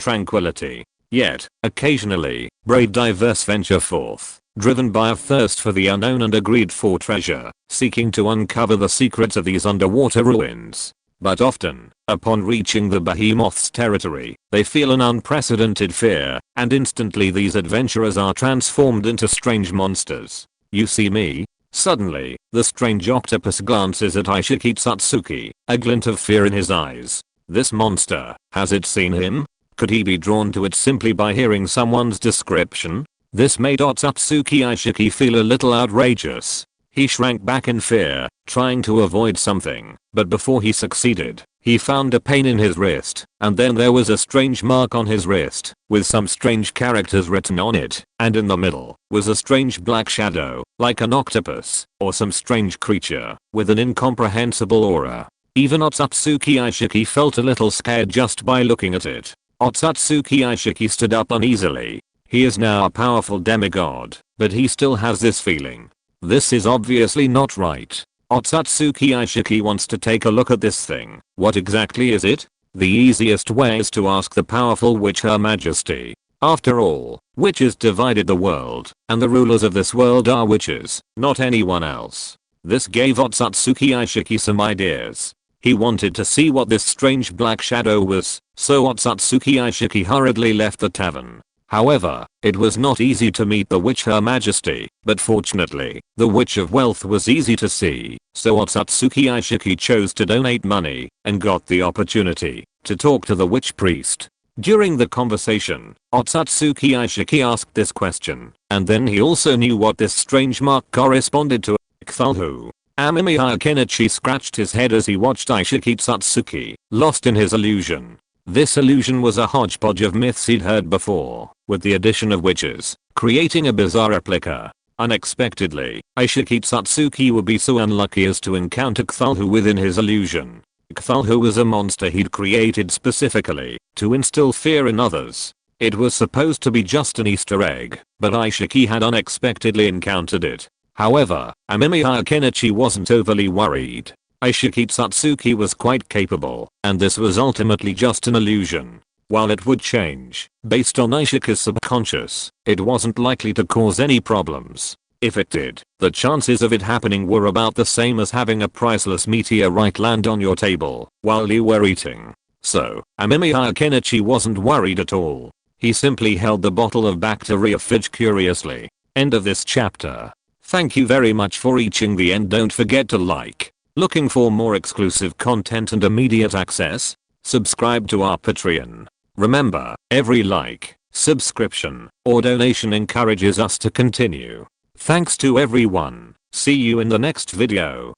A: tranquility. Yet, occasionally, brave divers venture forth, driven by a thirst for the unknown and a greed for treasure, seeking to uncover the secrets of these underwater ruins. But often, upon reaching the behemoth's territory, they feel an unprecedented fear, and instantly these adventurers are transformed into strange monsters. You see me? Suddenly, the strange octopus glances at Aishiki Satsuki, a glint of fear in his eyes. This monster, has it seen him? Could he be drawn to it simply by hearing someone's description? This made Otsutsuki Aishiki feel a little outrageous. He shrank back in fear, trying to avoid something, but before he succeeded, he found a pain in his wrist, and then there was a strange mark on his wrist, with some strange characters written on it, and in the middle, was a strange black shadow, like an octopus, or some strange creature, with an incomprehensible aura. Even Otsutsuki Aishiki felt a little scared just by looking at it. Otsutsuki Aishiki stood up uneasily. He is now a powerful demigod, but he still has this feeling. This is obviously not right. Otsutsuki Aishiki wants to take a look at this thing. What exactly is it? The easiest way is to ask the powerful witch Her Majesty. After all, witches divided the world, and the rulers of this world are witches, not anyone else. This gave Otsutsuki Aishiki some ideas. He wanted to see what this strange black shadow was, so Otsutsuki Aishiki hurriedly left the tavern. However, it was not easy to meet the witch Her Majesty, but fortunately, the witch of wealth was easy to see, so Otsutsuki Aishiki chose to donate money, and got the opportunity to talk to the witch priest. During the conversation, Otsutsuki Aishiki asked this question, and then he also knew what this strange mark corresponded to. Kthulhu. Amemiya Kenichi scratched his head as he watched Aishiki Satsuki, lost in his illusion. This illusion was a hodgepodge of myths he'd heard before, with the addition of witches, creating a bizarre replica. Unexpectedly, Aishiki Satsuki would be so unlucky as to encounter Kthulhu within his illusion. Kthulhu was a monster he'd created specifically to instill fear in others. It was supposed to be just an Easter egg, but Aishiki had unexpectedly encountered it. However, Amemiya Kenichi wasn't overly worried. Aishiki Satsuki was quite capable, and this was ultimately just an illusion. While it would change, based on Aishiki's subconscious, it wasn't likely to cause any problems. If it did, the chances of it happening were about the same as having a priceless meteorite land on your table while you were eating. So, Amemiya Kenichi wasn't worried at all. He simply held the bottle of bacteriophage curiously. End of this chapter. Thank you very much for reaching the end. Don't forget to like. Looking for more exclusive content and immediate access? Subscribe to our Patreon. Remember, every like, subscription, or donation encourages us to continue. Thanks to everyone. See you in the next video.